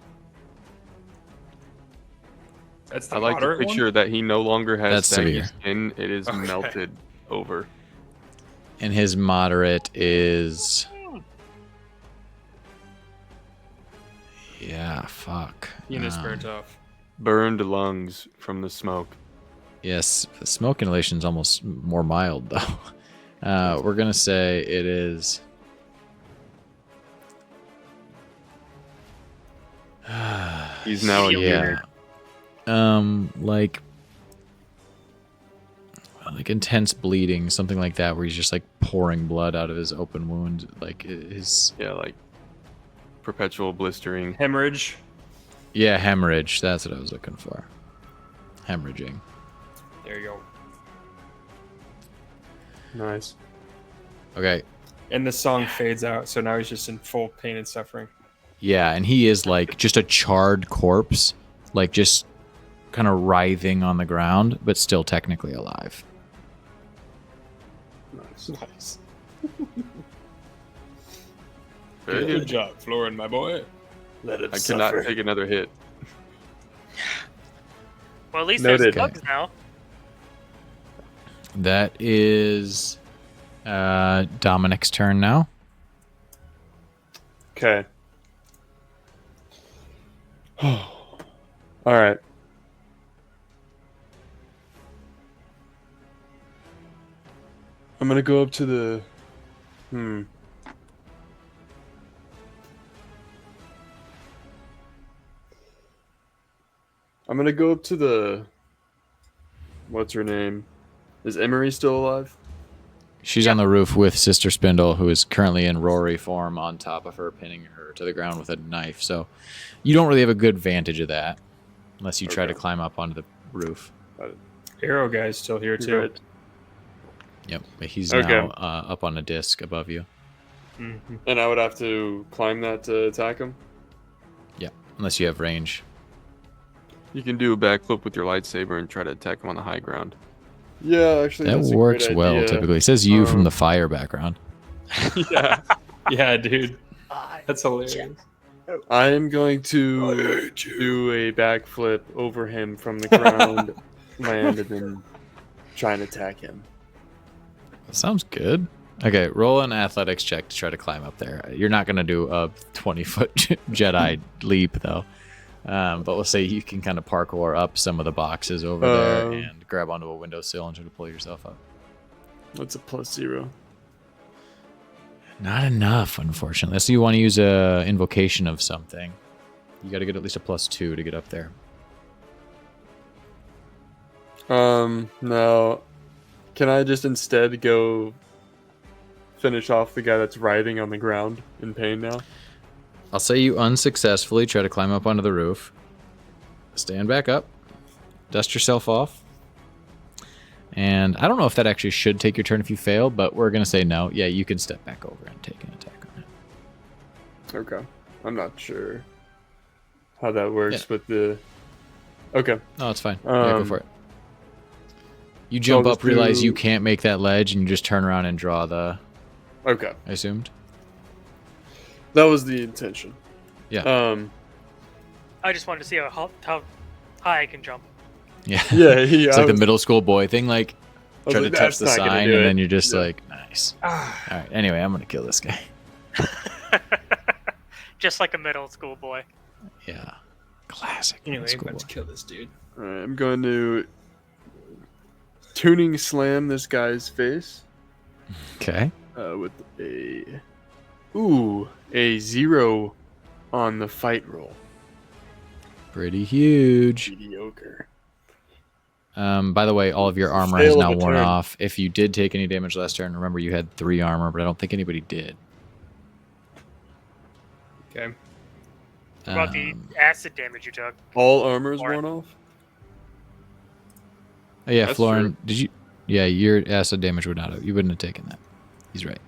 Speaker 5: That's the
Speaker 7: I like to
Speaker 5: moderate
Speaker 7: picture that he no longer has
Speaker 2: That's
Speaker 7: saggy
Speaker 2: severe.
Speaker 7: skin. It is
Speaker 5: Okay.
Speaker 7: melted over.
Speaker 2: And his moderate is... Yeah, fuck.
Speaker 5: Penis burnt off.
Speaker 7: Burned lungs from the smoke.
Speaker 2: Yes, the smoke inhalation is almost more mild, though. We're going to say it is...
Speaker 7: He's now a
Speaker 2: yeah. Like intense bleeding, something like that, where he's just like pouring blood out of his open wound, like his
Speaker 7: like perpetual blistering.
Speaker 5: Hemorrhage.
Speaker 2: Yeah, hemorrhage. That's what I was looking for. Hemorrhaging.
Speaker 5: There you go.
Speaker 7: Nice.
Speaker 2: Okay.
Speaker 5: And the song fades out, so now he's just in full pain and suffering.
Speaker 2: Yeah, and he is like just a charred corpse, like just kind of writhing on the ground, but still technically alive.
Speaker 5: Nice.
Speaker 7: Very
Speaker 5: Good
Speaker 7: good.
Speaker 5: job, Florin, my boy.
Speaker 3: Let him
Speaker 7: I cannot
Speaker 3: suffer.
Speaker 7: take another hit.
Speaker 4: Well, at least
Speaker 3: Noted.
Speaker 4: there's bugs now.
Speaker 2: That is Dominic's turn now.
Speaker 7: Okay. All right. I'm gonna go up to the. I'm gonna go up to the. What's her name? Is Emery still alive?
Speaker 2: She's on the roof with Sister Spindle, who is currently in Rory form on top of her, pinning her to the ground with a knife. So you don't really have a good vantage of that unless you try to climb up onto the roof.
Speaker 5: Arrow guy's still here too.
Speaker 7: Right.
Speaker 2: Yep, but he's
Speaker 7: Okay.
Speaker 2: now up on a disc above you.
Speaker 5: Mm-hmm.
Speaker 7: And I would have to climb that to attack him?
Speaker 2: Yeah, unless you have range.
Speaker 7: You can do a backflip with your lightsaber and try to attack him on the high ground. Yeah, actually,
Speaker 2: That
Speaker 7: that's a
Speaker 2: works
Speaker 7: great
Speaker 2: well,
Speaker 7: idea.
Speaker 2: typically. It says you from the fire background.
Speaker 7: Yeah.
Speaker 5: Yeah, dude. That's hilarious.
Speaker 7: I am going to do a backflip over him from the ground, land, and then try and attack him.
Speaker 2: Sounds good. Okay, roll an athletics check to try to climb up there. You're not going to do a 20-foot Jedi leap, though. But we'll say you can kind of parkour up some of the boxes over there and grab onto a windowsill and try to pull yourself up.
Speaker 7: What's a +0?
Speaker 2: Not enough, unfortunately. So you want to use a invocation of something. You got to get at least a +2 to get up there.
Speaker 7: No. Can I just instead go finish off the guy that's writhing on the ground in pain now?
Speaker 2: I'll say you unsuccessfully try to climb up onto the roof. Stand back up. Dust yourself off. And I don't know if that actually should take your turn if you fail, but we're going to say no. Yeah, you can step back over and take an attack on it.
Speaker 7: Okay. I'm not sure how that works with the... Okay.
Speaker 2: No, it's fine. Yeah, go for it. You jump
Speaker 7: I'll
Speaker 2: up,
Speaker 7: just
Speaker 2: realize
Speaker 7: do-
Speaker 2: you can't make that ledge, and you just turn around and draw the...
Speaker 7: Okay.
Speaker 2: I assumed?
Speaker 7: That was the intention.
Speaker 2: Yeah.
Speaker 4: I just wanted to see how high I can jump.
Speaker 2: Yeah.
Speaker 7: Yeah,
Speaker 2: It's like the middle school boy thing, like,
Speaker 7: was
Speaker 2: try
Speaker 7: like,
Speaker 2: to touch
Speaker 7: "That's
Speaker 2: the
Speaker 7: not gonna
Speaker 2: sign,
Speaker 7: do
Speaker 2: and
Speaker 7: it."
Speaker 2: then you're just
Speaker 7: Yeah.
Speaker 2: like, nice. All right, anyway, I'm going to kill this guy.
Speaker 4: Just like a middle school boy.
Speaker 2: Yeah. Classic.
Speaker 5: Anyway,
Speaker 2: middle school
Speaker 5: let's
Speaker 2: boy.
Speaker 5: kill this dude.
Speaker 7: Alright, I'm going to tuning slam this guy's face
Speaker 2: Okay.
Speaker 7: with a 0 on the fight roll.
Speaker 2: Pretty huge.
Speaker 7: Mediocre.
Speaker 2: By the way, all of your armor
Speaker 7: Fail
Speaker 2: has
Speaker 7: of
Speaker 2: now
Speaker 7: a
Speaker 2: worn
Speaker 7: turn.
Speaker 2: off. If you did take any damage last turn, remember you had 3 armor, but I don't think anybody did.
Speaker 5: Okay.
Speaker 4: What about the acid damage you took?
Speaker 7: All armor's
Speaker 4: Florin.
Speaker 7: worn off?
Speaker 2: Oh, yeah,
Speaker 7: That's
Speaker 2: Florin, did you? Yeah, your acid damage would not have. You wouldn't have taken that. He's right.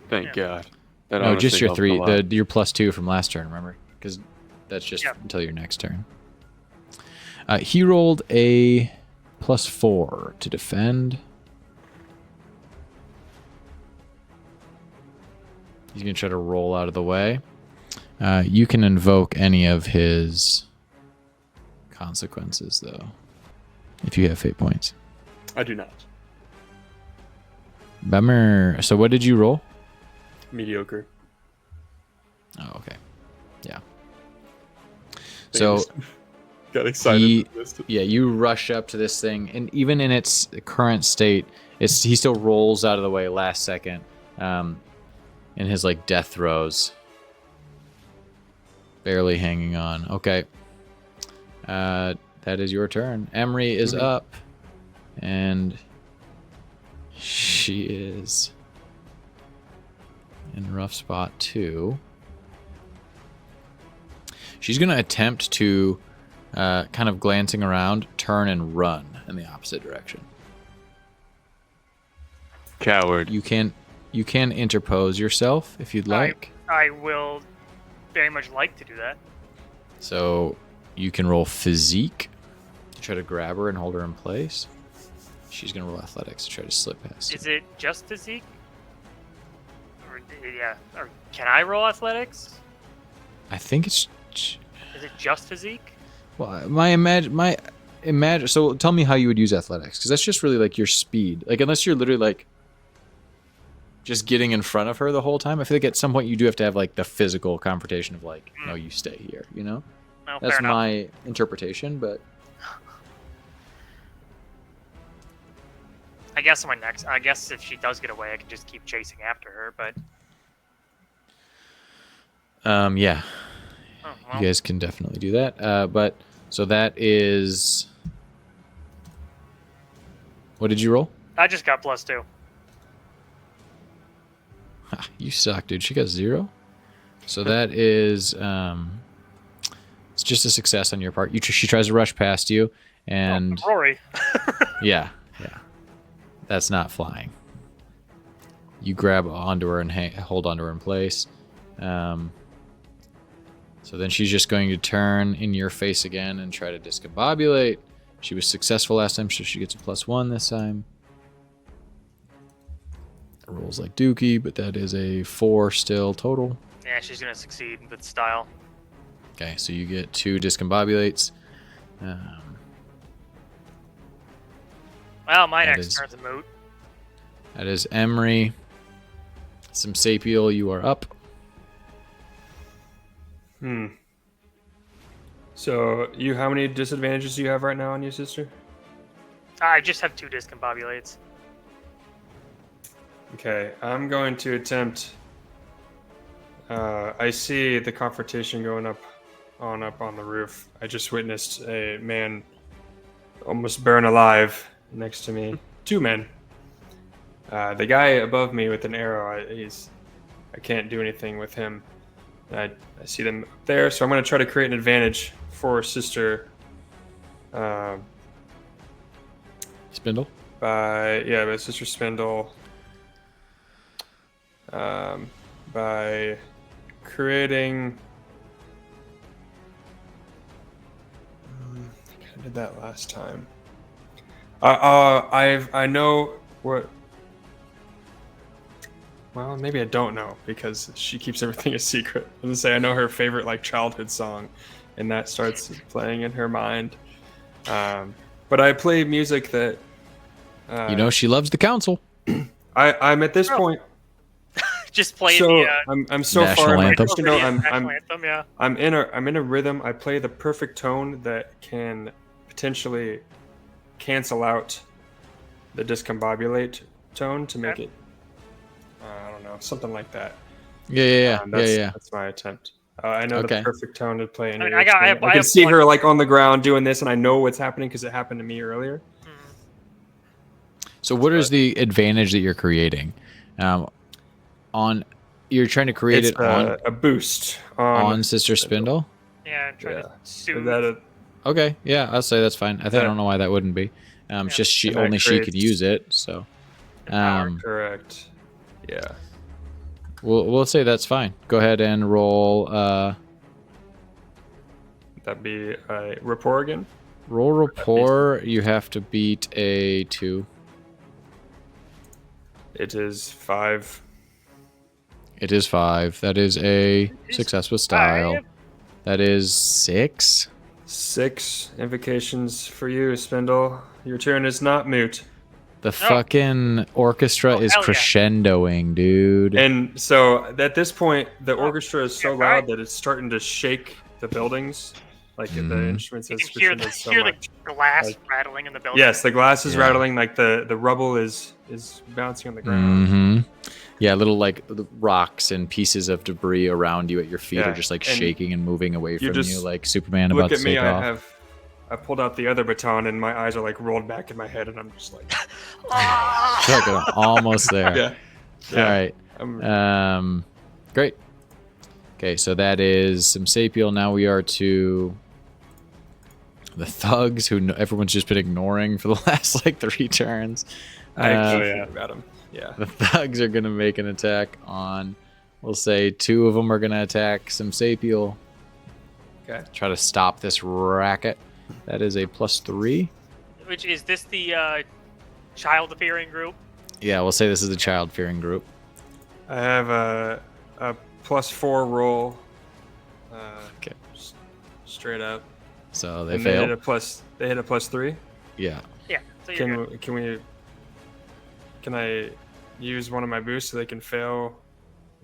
Speaker 7: Thank God. That
Speaker 2: No, just
Speaker 7: honestly
Speaker 2: your
Speaker 7: helped
Speaker 2: 3.
Speaker 7: a lot.
Speaker 2: Your +2 from last turn. Remember, because that's just
Speaker 4: Yep.
Speaker 2: until your next turn. He rolled a +4 to defend. He's gonna try to roll out of the way. You can invoke any of his consequences, though, if you have fate points.
Speaker 7: I do not.
Speaker 2: Bummer. So what did you roll?
Speaker 7: Mediocre.
Speaker 2: Oh, okay. Yeah.
Speaker 7: They
Speaker 2: So
Speaker 7: just got excited.
Speaker 2: he-
Speaker 7: and missed it.
Speaker 2: yeah, you rush up to this thing, and even in its current state, he still rolls out of the way last second, in his like death throes, barely hanging on. Okay, that is your turn. Emery is up, and she is in a rough spot too. She's gonna attempt to, kind of glancing around, turn and run in the opposite direction.
Speaker 1: Coward.
Speaker 2: You can interpose yourself if you'd like.
Speaker 4: I will very much like to do that.
Speaker 2: So you can roll physique to try to grab her and hold her in place. She's gonna roll athletics to try to slip past.
Speaker 4: Is it just physique? Or, yeah. Or can I roll athletics?
Speaker 2: I think it's
Speaker 4: Is it just physique?
Speaker 2: well, my imagine. So tell me how you would use athletics, because that's just really like your speed. Like unless you're literally like just getting in front of her the whole time. I feel like at some point you do have to have like the physical confrontation of like, no, you stay here. You know,
Speaker 4: No,
Speaker 2: that's
Speaker 4: fair enough.
Speaker 2: my interpretation. But
Speaker 4: I guess I guess if she does get away, I can just keep chasing after her. But
Speaker 2: yeah.
Speaker 4: oh, well,
Speaker 2: You guys can definitely do that. But so that is. What did you roll?
Speaker 4: I just got +2.
Speaker 2: Ha, you suck, dude. She got 0. So that is. It's just a success on your part. She tries to rush past you, and
Speaker 4: Rory.
Speaker 2: yeah. That's not flying. You grab onto her and hold onto her in place. So then she's just going to turn in your face again and try to discombobulate. She was successful last time, so she gets a +1 this time. Rolls like Dookie, but that is a 4 still total.
Speaker 4: Yeah, she's gonna succeed with style.
Speaker 2: Okay, so you get 2 discombobulates.
Speaker 4: Well, my
Speaker 2: That
Speaker 4: next
Speaker 2: is-
Speaker 4: turn's a moot.
Speaker 2: That is Emery. Some Sapiel, you are up.
Speaker 5: So how many disadvantages do you have right now on your sister?
Speaker 4: I just have 2 discombobulates.
Speaker 5: Okay, I'm going to attempt. I see the confrontation going up on the roof. I just witnessed a man almost burn alive next to me. 2 men. The guy above me with an arrow, I can't do anything with him. I see them up there, so I'm going to try to create an advantage for Sister.
Speaker 2: Spindle.
Speaker 5: By Sister Spindle. By creating. I kind of did that last time. I know what. Well, maybe I don't know because she keeps everything a secret. I'm gonna say I know her favorite like childhood song, and that starts playing in her mind. But I play music that.
Speaker 2: She loves the council.
Speaker 5: I'm at this point.
Speaker 4: Just play
Speaker 5: So
Speaker 4: the
Speaker 5: I'm so
Speaker 2: National
Speaker 5: far.
Speaker 2: anthem.
Speaker 5: You know,
Speaker 4: national anthem, yeah.
Speaker 5: I'm in a rhythm. I play the perfect tone that can potentially cancel out the discombobulate tone to make it. I don't know, something like that.
Speaker 2: Yeah.
Speaker 5: That's my attempt. I know
Speaker 2: Okay.
Speaker 5: the perfect tone to play. In
Speaker 4: I mean,
Speaker 5: your
Speaker 4: I got- I
Speaker 5: experience.
Speaker 4: have-
Speaker 5: I
Speaker 4: I
Speaker 5: can
Speaker 4: have
Speaker 5: see
Speaker 4: one-
Speaker 5: her like on the ground doing this, and I know what's happening because it happened to me earlier.
Speaker 2: So what is the advantage that you're creating? You're trying to create
Speaker 5: It's
Speaker 2: it on
Speaker 5: a boost
Speaker 2: on Sister Spindle?
Speaker 4: Yeah, I'm trying
Speaker 5: Yeah.
Speaker 4: to
Speaker 5: Is
Speaker 4: soothe.
Speaker 5: that a,
Speaker 2: Okay, yeah, I'll say that's fine. I don't know why that wouldn't be. It's just
Speaker 5: And that
Speaker 2: she could
Speaker 5: creates-
Speaker 2: use it, so
Speaker 5: correct? Yeah.
Speaker 2: we'll say that's fine. Go ahead and roll
Speaker 5: That'd be a rapport again.
Speaker 2: roll rapport. You have to beat a 2.
Speaker 5: It is 5.
Speaker 2: It is 5. That is a
Speaker 4: is
Speaker 2: success with style.
Speaker 4: 5.
Speaker 2: That is 6.
Speaker 5: 6 invocations for you, Spindle. Your turn is not moot.
Speaker 2: The fucking orchestra is
Speaker 4: hell yeah.
Speaker 2: crescendoing, dude.
Speaker 5: And so at this point, the orchestra is so
Speaker 4: yeah, right.
Speaker 5: loud that it's starting to shake the buildings. Like the instruments
Speaker 4: You
Speaker 5: is
Speaker 4: can hear the,
Speaker 5: so
Speaker 4: hear
Speaker 5: much.
Speaker 4: the glass
Speaker 5: Like-
Speaker 4: rattling in the building.
Speaker 5: Yes, the glass is
Speaker 2: Yeah.
Speaker 5: rattling. Like the rubble is bouncing on the ground.
Speaker 2: Mm-hmm. Yeah, little like rocks and pieces of debris around you at your feet
Speaker 5: Yeah,
Speaker 2: are just like
Speaker 5: and
Speaker 2: shaking and moving away from you,
Speaker 5: just
Speaker 2: like Superman
Speaker 5: Look
Speaker 2: about to
Speaker 5: at me.
Speaker 2: take off.
Speaker 5: I pulled out the other baton, and my eyes are like rolled back in my head, and I'm just like,
Speaker 2: Fuck, I'm almost there.
Speaker 5: yeah.
Speaker 2: All right.
Speaker 5: I'm-
Speaker 2: Great. Okay, so that is some Sapiel. Now we are to the thugs who everyone's just been ignoring for the last like 3 turns.
Speaker 5: I actually
Speaker 3: yeah.
Speaker 5: forgot him. Yeah.
Speaker 2: The thugs are going to make an attack on, we'll say 2 of them are going to attack some Sapiel.
Speaker 5: Okay.
Speaker 2: Try to stop this racket. That is a +3.
Speaker 4: Which is this the child-fearing group?
Speaker 2: Yeah, we'll say this is the child-fearing group.
Speaker 5: I have a +4 roll.
Speaker 2: Okay.
Speaker 5: Straight up.
Speaker 2: So they
Speaker 5: And
Speaker 2: fail.
Speaker 5: They hit a +3.
Speaker 2: Yeah.
Speaker 4: Yeah. So you're good.
Speaker 5: Can I use one of my boosts so they can fail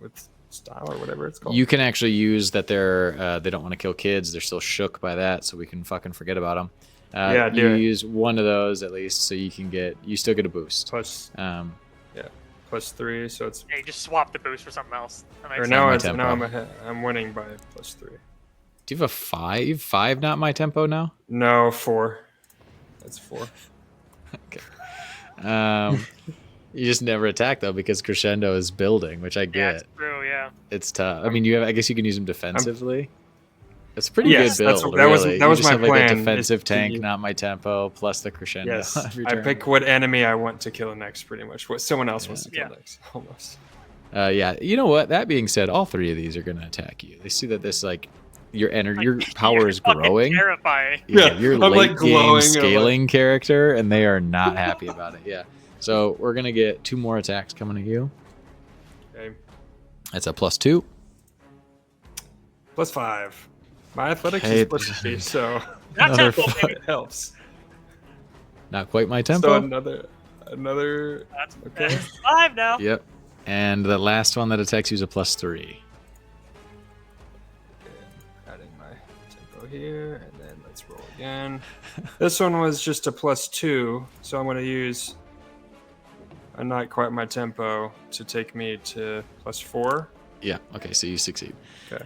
Speaker 5: with style or whatever it's called?
Speaker 2: You can actually use that they don't want to kill kids. They're still shook by that, so we can fucking forget about them.
Speaker 5: Yeah, do
Speaker 2: you
Speaker 5: it.
Speaker 2: use one of those at least, so you still get a boost.
Speaker 5: Plus +3, so it's.
Speaker 4: Yeah, you just swap the boost for something else. That makes
Speaker 5: Or
Speaker 4: sense.
Speaker 5: now
Speaker 2: my
Speaker 5: it's
Speaker 2: tempo.
Speaker 5: now I'm ahead, I'm winning by +3.
Speaker 2: Do you have a 5? 5 not my tempo now?
Speaker 5: No, 4. That's 4.
Speaker 2: You just never attack though because crescendo is building, which I
Speaker 4: Yeah,
Speaker 2: get.
Speaker 4: it's true. Yeah.
Speaker 2: It's tough. I mean, I guess you can use them defensively. It's a pretty
Speaker 5: Yes,
Speaker 2: good
Speaker 5: that's-
Speaker 2: build.
Speaker 5: that was-
Speaker 2: really.
Speaker 5: that
Speaker 2: You
Speaker 5: was
Speaker 2: just
Speaker 5: my
Speaker 2: have like
Speaker 5: plan,
Speaker 2: a
Speaker 5: is
Speaker 2: defensive
Speaker 5: to
Speaker 2: tank,
Speaker 5: use-
Speaker 2: not my tempo, plus the crescendo.
Speaker 5: Yes,
Speaker 2: every
Speaker 5: I
Speaker 2: turn.
Speaker 5: pick what enemy I want to kill next, pretty much. What someone else wants to kill
Speaker 4: Yeah.
Speaker 5: next, almost.
Speaker 2: Yeah, you know what? That being said, all 3 of these are going to attack you. They see that this like your energy, your power
Speaker 4: You're
Speaker 2: is
Speaker 4: fucking
Speaker 2: growing.
Speaker 4: Terrifying.
Speaker 2: Yeah,
Speaker 5: Yeah,
Speaker 2: you're
Speaker 5: I'm,
Speaker 2: late
Speaker 5: like,
Speaker 2: game
Speaker 5: glowing, I'm like-
Speaker 2: scaling character, and they are not happy about it. Yeah, so we're gonna get 2 more attacks coming at you.
Speaker 5: Okay.
Speaker 2: That's a +2.
Speaker 5: +5. My athletics
Speaker 2: Hey,
Speaker 5: is +3, so
Speaker 4: Not
Speaker 2: Another
Speaker 4: tempo, baby.
Speaker 5: it helps.
Speaker 2: Not quite my
Speaker 5: So
Speaker 2: tempo.
Speaker 5: another.
Speaker 4: That's
Speaker 5: Okay.
Speaker 4: that's 5 now.
Speaker 2: Yep. And the last one that attacks you is a +3.
Speaker 5: Adding my tempo here, and then let's roll again. This one was just a +2, so I'm going to use a not quite my tempo to take me to +4.
Speaker 2: Yeah. Okay. So you succeed.
Speaker 5: Okay.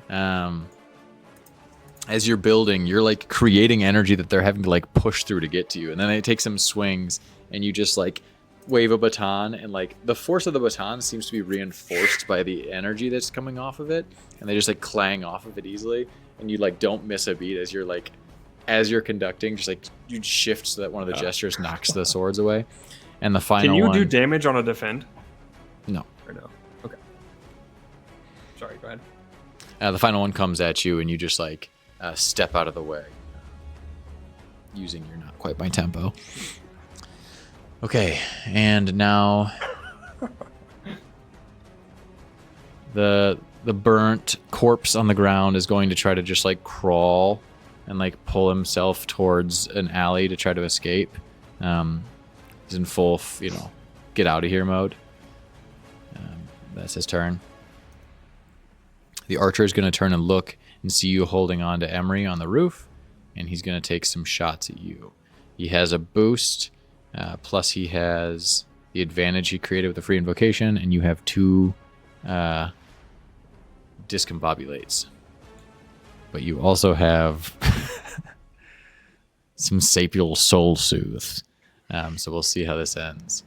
Speaker 2: As you're building, you're like creating energy that they're having to like push through to get to you, and then they take some swings, and you just like wave a baton, and like the force of the baton seems to be reinforced by the energy that's coming off of it, and they just like clang off of it easily, and you like don't miss a beat as you're conducting, just like you shift so that one of the gestures knocks the swords away, and the final
Speaker 5: Can you
Speaker 2: one.
Speaker 5: do damage on a defend?
Speaker 2: No.
Speaker 5: Or no? Okay. Sorry, go ahead.
Speaker 2: The final one comes at you, and you just like step out of the way, using your not quite my tempo. Okay, and now the burnt corpse on the ground is going to try to just like crawl and like pull himself towards an alley to try to escape. He's in full, get out of here mode. That's his turn. The archer is going to turn and look and see you holding on to Emery on the roof, and he's going to take some shots at you. He has a boost, plus he has the advantage he created with the free invocation, and you have 2 discombobulates. But you also have some Sapiel Soul Soothe. So we'll see how this ends.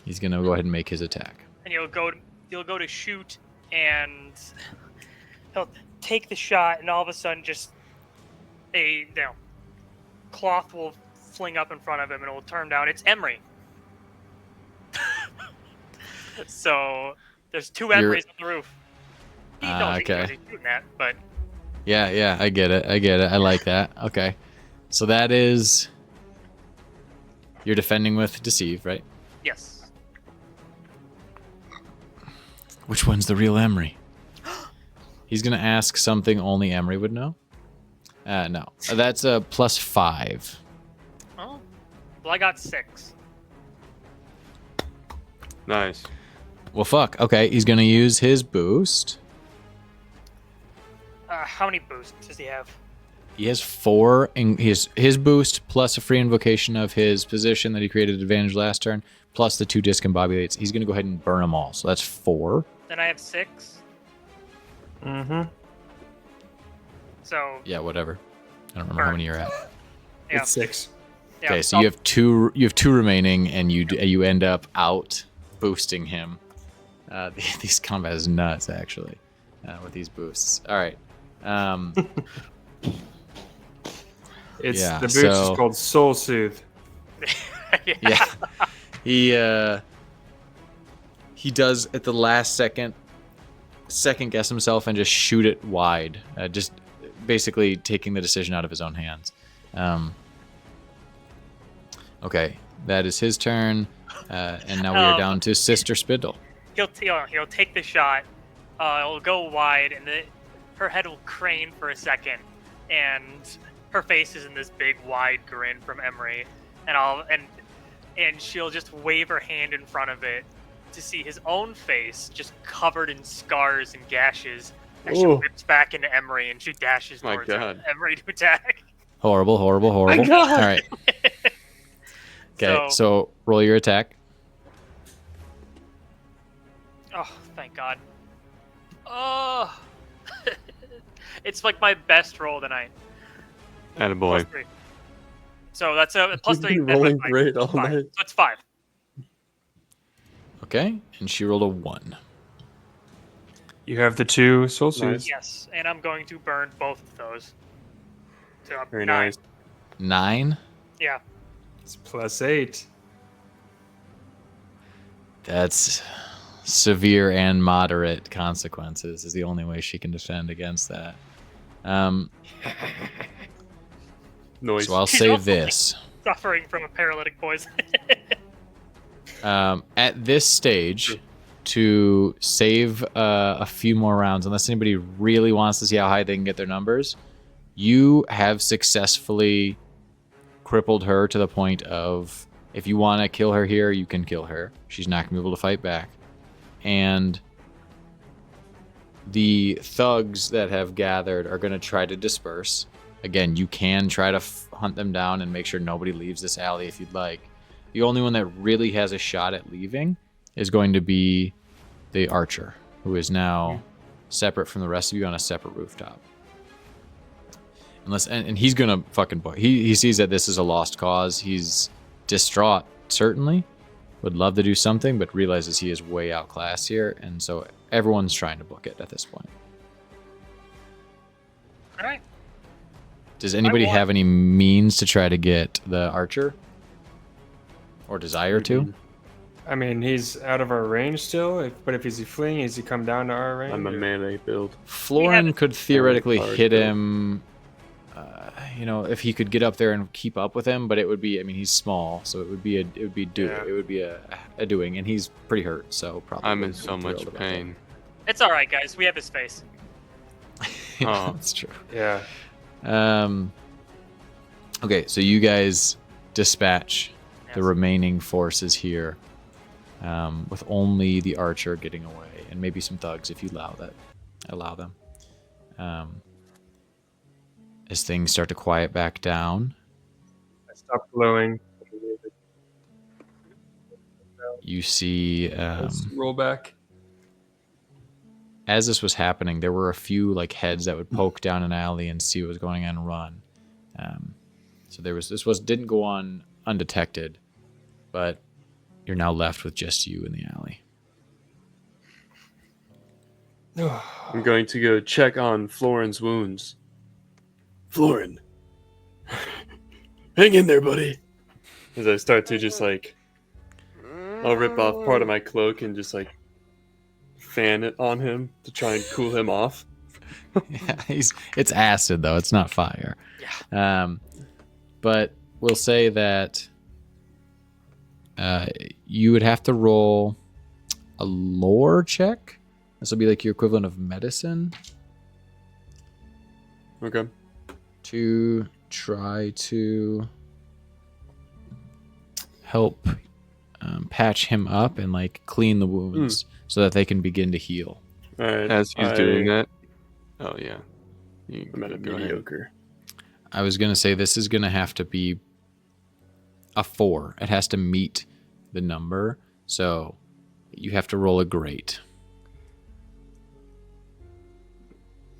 Speaker 2: He's going to go ahead and make his attack.
Speaker 4: And you'll go to shoot, and he'll take the shot, and all of a sudden, just a cloth will fling up in front of him, and it will turn down. It's Emery. So there's 2 Emerys on the roof. He knows he knows he's shooting that, but
Speaker 2: Yeah, I get it. I like that. Okay. So that is... You're defending with Deceive, right?
Speaker 4: yes.
Speaker 2: Which one's the real Emery? He's going to ask something only Emery would know. No. That's a +5.
Speaker 4: Oh, well, I got 6.
Speaker 7: Nice.
Speaker 2: Well, fuck. Okay, he's gonna use his boost.
Speaker 4: How many boosts does he have?
Speaker 2: He has 4, and his boost plus a free invocation of his position that he created advantage last turn, plus the 2 discombobulates. He's gonna go ahead and burn them all. So that's 4.
Speaker 4: Then I have 6.
Speaker 5: Mm-hmm.
Speaker 4: So
Speaker 2: Yeah, whatever. I don't remember how many you're at.
Speaker 4: yeah.
Speaker 5: It's 6.
Speaker 4: Yeah,
Speaker 2: Okay, so you have 2. You have 2 remaining, and you end up out boosting him. These combat is nuts, actually, with these boosts. All right.
Speaker 5: It's
Speaker 2: Yeah,
Speaker 5: the boost
Speaker 2: so-
Speaker 5: is called Soul Soothe.
Speaker 2: Yeah. He does at the last second guess himself and just shoot it wide. Just basically taking the decision out of his own hands. Okay, that is his turn. And now we are down to Sister Spindle.
Speaker 4: He'll take the shot. It'll go wide, and her head will crane for a second, and her face is in this big wide grin from Emery, and she'll just wave her hand in front of it to see his own face just covered in scars and gashes. And she
Speaker 7: Ooh.
Speaker 4: whips back into Emery, and she dashes
Speaker 7: My
Speaker 4: towards
Speaker 7: God.
Speaker 4: Emery to attack.
Speaker 2: Horrible, horrible, horrible.
Speaker 7: God.
Speaker 2: All right. Okay, so roll your attack.
Speaker 4: Oh, thank God. Oh, it's like my best roll tonight.
Speaker 7: Attaboy.
Speaker 4: +3. So that's a
Speaker 7: You've
Speaker 4: +3.
Speaker 7: been
Speaker 4: that's
Speaker 7: rolling
Speaker 4: five.
Speaker 7: great all
Speaker 4: Five.
Speaker 7: night.
Speaker 4: So it's 5.
Speaker 2: Okay, and she rolled a 1.
Speaker 5: You have the 2 Soul Soothe.
Speaker 7: Nice.
Speaker 4: Yes, and I'm going to burn both of those. So
Speaker 7: Very
Speaker 4: 9.
Speaker 7: nice.
Speaker 2: 9.
Speaker 4: Yeah.
Speaker 5: It's +8.
Speaker 2: That's severe and moderate consequences is the only way she can defend against that.
Speaker 7: Noise.
Speaker 2: So I'll
Speaker 4: She's
Speaker 2: say
Speaker 4: also,
Speaker 2: this.
Speaker 4: Suffering from a paralytic poison.
Speaker 2: At this stage, to save a few more rounds, unless anybody really wants to see how high they can get their numbers, you have successfully crippled her to the point of, if you want to kill her here, you can kill her. She's not going to be able to fight back. And the thugs that have gathered are going to try to disperse. Again, you can try to hunt them down and make sure nobody leaves this alley if you'd like. The only one that really has a shot at leaving is going to be the archer, who is now separate from the rest of you on a separate rooftop. And he's gonna fucking boy. He sees that this is a lost cause. He's distraught, certainly. Would love to do something, but realizes he is way outclassed here, and so everyone's trying to book it at this point.
Speaker 4: All right.
Speaker 2: Does anybody
Speaker 4: want-
Speaker 2: have any means to try to get the archer? Or desire to?
Speaker 5: I mean, he's out of our range still, but if he's fleeing, is he come down to our range?
Speaker 7: I'm a
Speaker 5: or-
Speaker 7: melee build.
Speaker 2: Florin could theoretically
Speaker 7: hard
Speaker 2: hit
Speaker 7: to-
Speaker 2: him, if he could get up there and keep up with him, but it would be, he's small, so it would be a doing, and he's pretty hurt, so probably.
Speaker 7: I'm in
Speaker 2: wouldn't be
Speaker 7: so much
Speaker 2: thrilled about
Speaker 7: pain.
Speaker 4: It's all right, guys. We have his face.
Speaker 2: that.
Speaker 7: Oh.
Speaker 2: That's true.
Speaker 5: Yeah.
Speaker 2: Okay, so you guys dispatch the
Speaker 4: Yes.
Speaker 2: remaining forces here, with only the archer getting away, and maybe some thugs if you allow them. As things start to quiet back down,
Speaker 5: I stopped glowing.
Speaker 2: you see
Speaker 5: Let's roll back.
Speaker 2: as this was happening, there were a few heads that would poke down an alley and see what was going on and run. So didn't go on undetected, but you're now left with just you in the alley.
Speaker 7: I'm going to go check on Florin's wounds. Florin, hang in there, buddy. As I start to just I'll rip off part of my cloak and just fan it on him to try and cool him off.
Speaker 2: Yeah, it's acid though, it's not fire.
Speaker 4: Yeah.
Speaker 2: But we'll say that you would have to roll a lore check. This will be your equivalent of medicine
Speaker 7: Okay.
Speaker 2: to try to help patch him up and like clean the wounds so that they can begin to heal.
Speaker 3: All right.
Speaker 1: As he's doing that, oh yeah,
Speaker 3: I'm at a
Speaker 1: go ahead.
Speaker 3: mediocre.
Speaker 2: I was gonna say this is gonna have to be a 4. It has to meet the number, so you have to roll a great.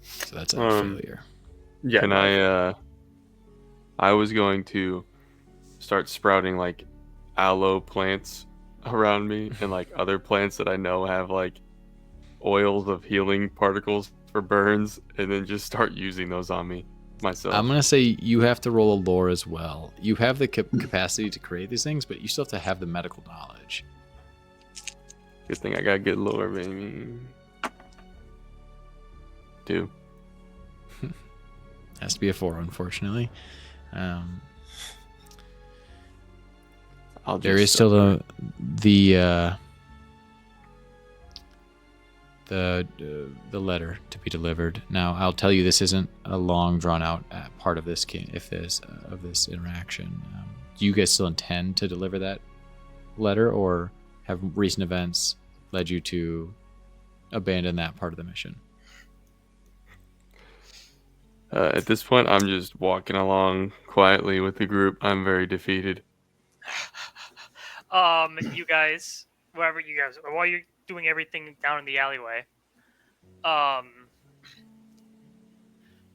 Speaker 2: So that's a failure.
Speaker 3: Yeah.
Speaker 1: Can I was going to start sprouting like aloe plants around me and like other plants that I know have like oils of healing particles for burns, and then just start using those on me myself.
Speaker 2: I'm gonna say you have to roll a lore as well. You have the capacity to create these things, but you still have to have the medical knowledge.
Speaker 1: Good thing I got good lore, baby. 2.
Speaker 2: Has to be a 4, unfortunately. There is still the letter to be delivered. Now, I'll tell you, this isn't a long, drawn out part of this of this interaction. Do you guys still intend to deliver that letter, or have recent events led you to abandon that part of the mission?
Speaker 1: At this point, I'm just walking along quietly with the group. I'm very defeated.
Speaker 4: You guys, wherever you guys, while you're doing everything down in the alleyway,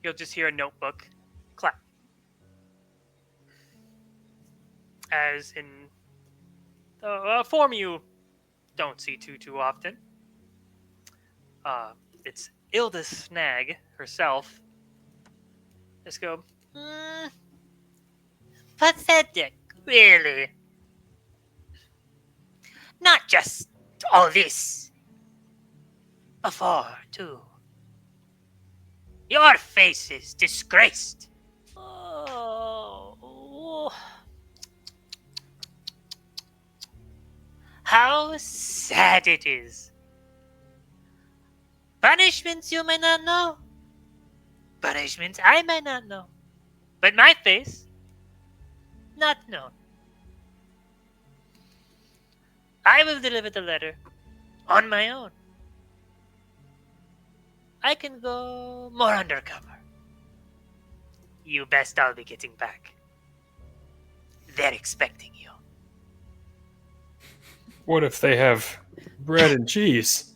Speaker 4: you'll just hear a notebook clap. As in a form you don't see too often. It's Ilda Snag herself. Just go, pathetic, really. Not just all this. Before, too. Your face is disgraced. Oh. How sad it is. Punishments you may not know. Punishments I may not know. But my face, not known. I will deliver the letter on my own. I can go more undercover. You best all be getting back. They're expecting you.
Speaker 5: What if they have bread and cheese?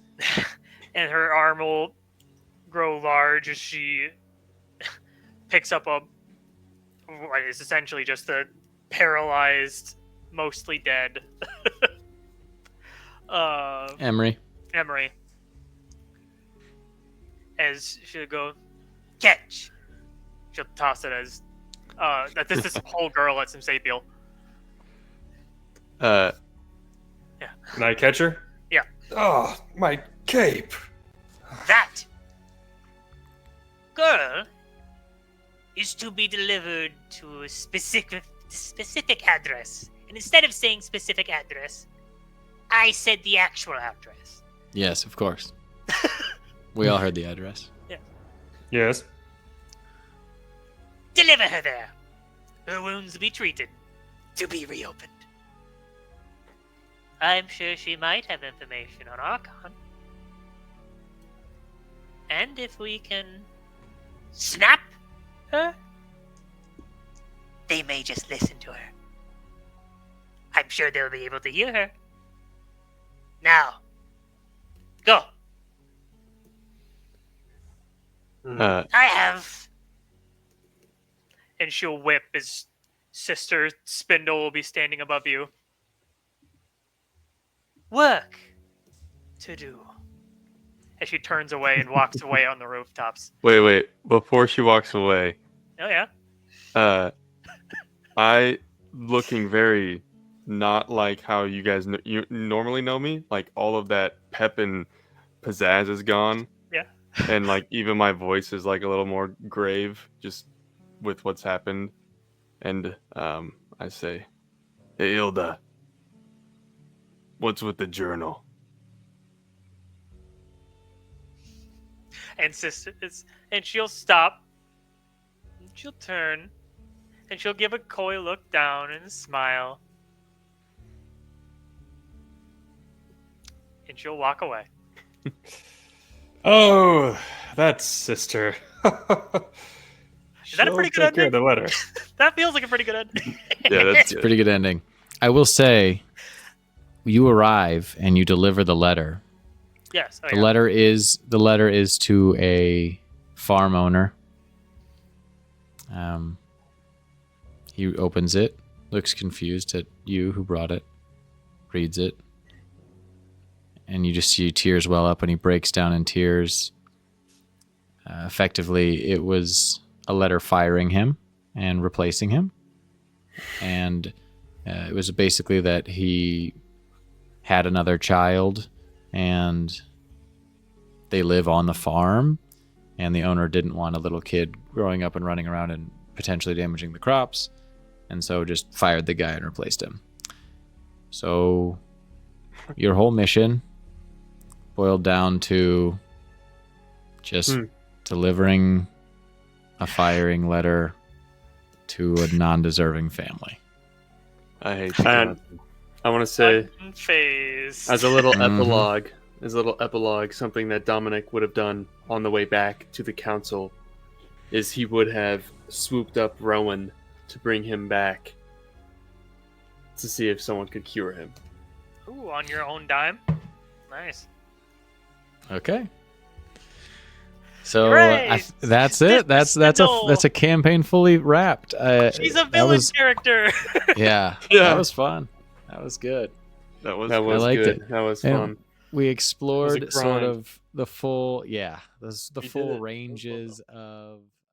Speaker 4: And her arm will grow large as she picks up what is essentially just a paralyzed, mostly dead
Speaker 2: Emery.
Speaker 4: As she'll go, catch. She'll toss it as that this whole girl at some sapiel.
Speaker 1: Uh,
Speaker 5: Can I catch her?
Speaker 4: Yeah.
Speaker 5: Oh, my cape.
Speaker 4: That girl is to be delivered to a specific address. And instead of saying specific address, I said the actual address.
Speaker 2: Yes, of course. We all heard the address.
Speaker 5: Yes.
Speaker 4: Deliver her there. Her wounds be treated. To be reopened. I'm sure she might have information on Archon. And if we can snap her, they may just listen to her. I'm sure they'll be able to hear her. Now, go. I have. And she'll whip his sister Spindle will be standing above you. Work to do. As she turns away and walks away on the rooftops.
Speaker 1: wait. Before she walks away,
Speaker 4: Oh yeah.
Speaker 1: I looking very not like how you guys you normally know me. Like all of that pep and pizzazz is gone.
Speaker 4: Yeah.
Speaker 1: And like even my voice is like a little more grave, just with what's happened. And I say, "Hey, Ilda, what's with the journal?"
Speaker 4: And and she'll stop. And she'll turn. And she'll give a coy look down and a smile. And she'll walk away.
Speaker 5: Oh, that's sister.
Speaker 4: Is that a pretty good
Speaker 5: Take care
Speaker 4: ending?
Speaker 5: of the letter.
Speaker 4: That feels like a pretty good ending.
Speaker 7: Yeah, that's good.
Speaker 2: Pretty good ending. I will say, you arrive and you deliver the letter.
Speaker 4: Yes. Oh,
Speaker 2: The
Speaker 4: yeah.
Speaker 2: letter is to a farm owner. He opens it, looks confused at you who brought it, reads it, and you just see tears well up, and he breaks down in tears. Effectively, it was a letter firing him and replacing him, and it was basically that he had another child, and they live on the farm, and the owner didn't want a little kid growing up and running around and potentially damaging the crops, and so just fired the guy and replaced him. So your whole mission boiled down to just delivering a firing letter to a non-deserving family.
Speaker 1: I hate to
Speaker 3: And I want to say,
Speaker 4: Phase.
Speaker 3: as a little
Speaker 2: Mhm.
Speaker 3: epilogue, something that Dominic would have done on the way back to the council is he would have swooped up Rowan to bring him back to see if someone could cure him.
Speaker 4: Ooh, on your own dime. Nice.
Speaker 2: Okay. So
Speaker 4: Hooray!
Speaker 2: that's it. That's a campaign fully wrapped.
Speaker 4: She's a
Speaker 2: that
Speaker 4: villain
Speaker 2: was,
Speaker 4: character.
Speaker 2: yeah,
Speaker 3: Yeah.
Speaker 2: that was fun. That was good.
Speaker 7: That was
Speaker 3: That was
Speaker 2: liked
Speaker 3: good.
Speaker 2: it.
Speaker 3: That was
Speaker 2: And
Speaker 3: fun.
Speaker 2: we explored sort
Speaker 3: grind.
Speaker 2: of the full, the
Speaker 3: We
Speaker 2: full
Speaker 3: did it.
Speaker 2: ranges of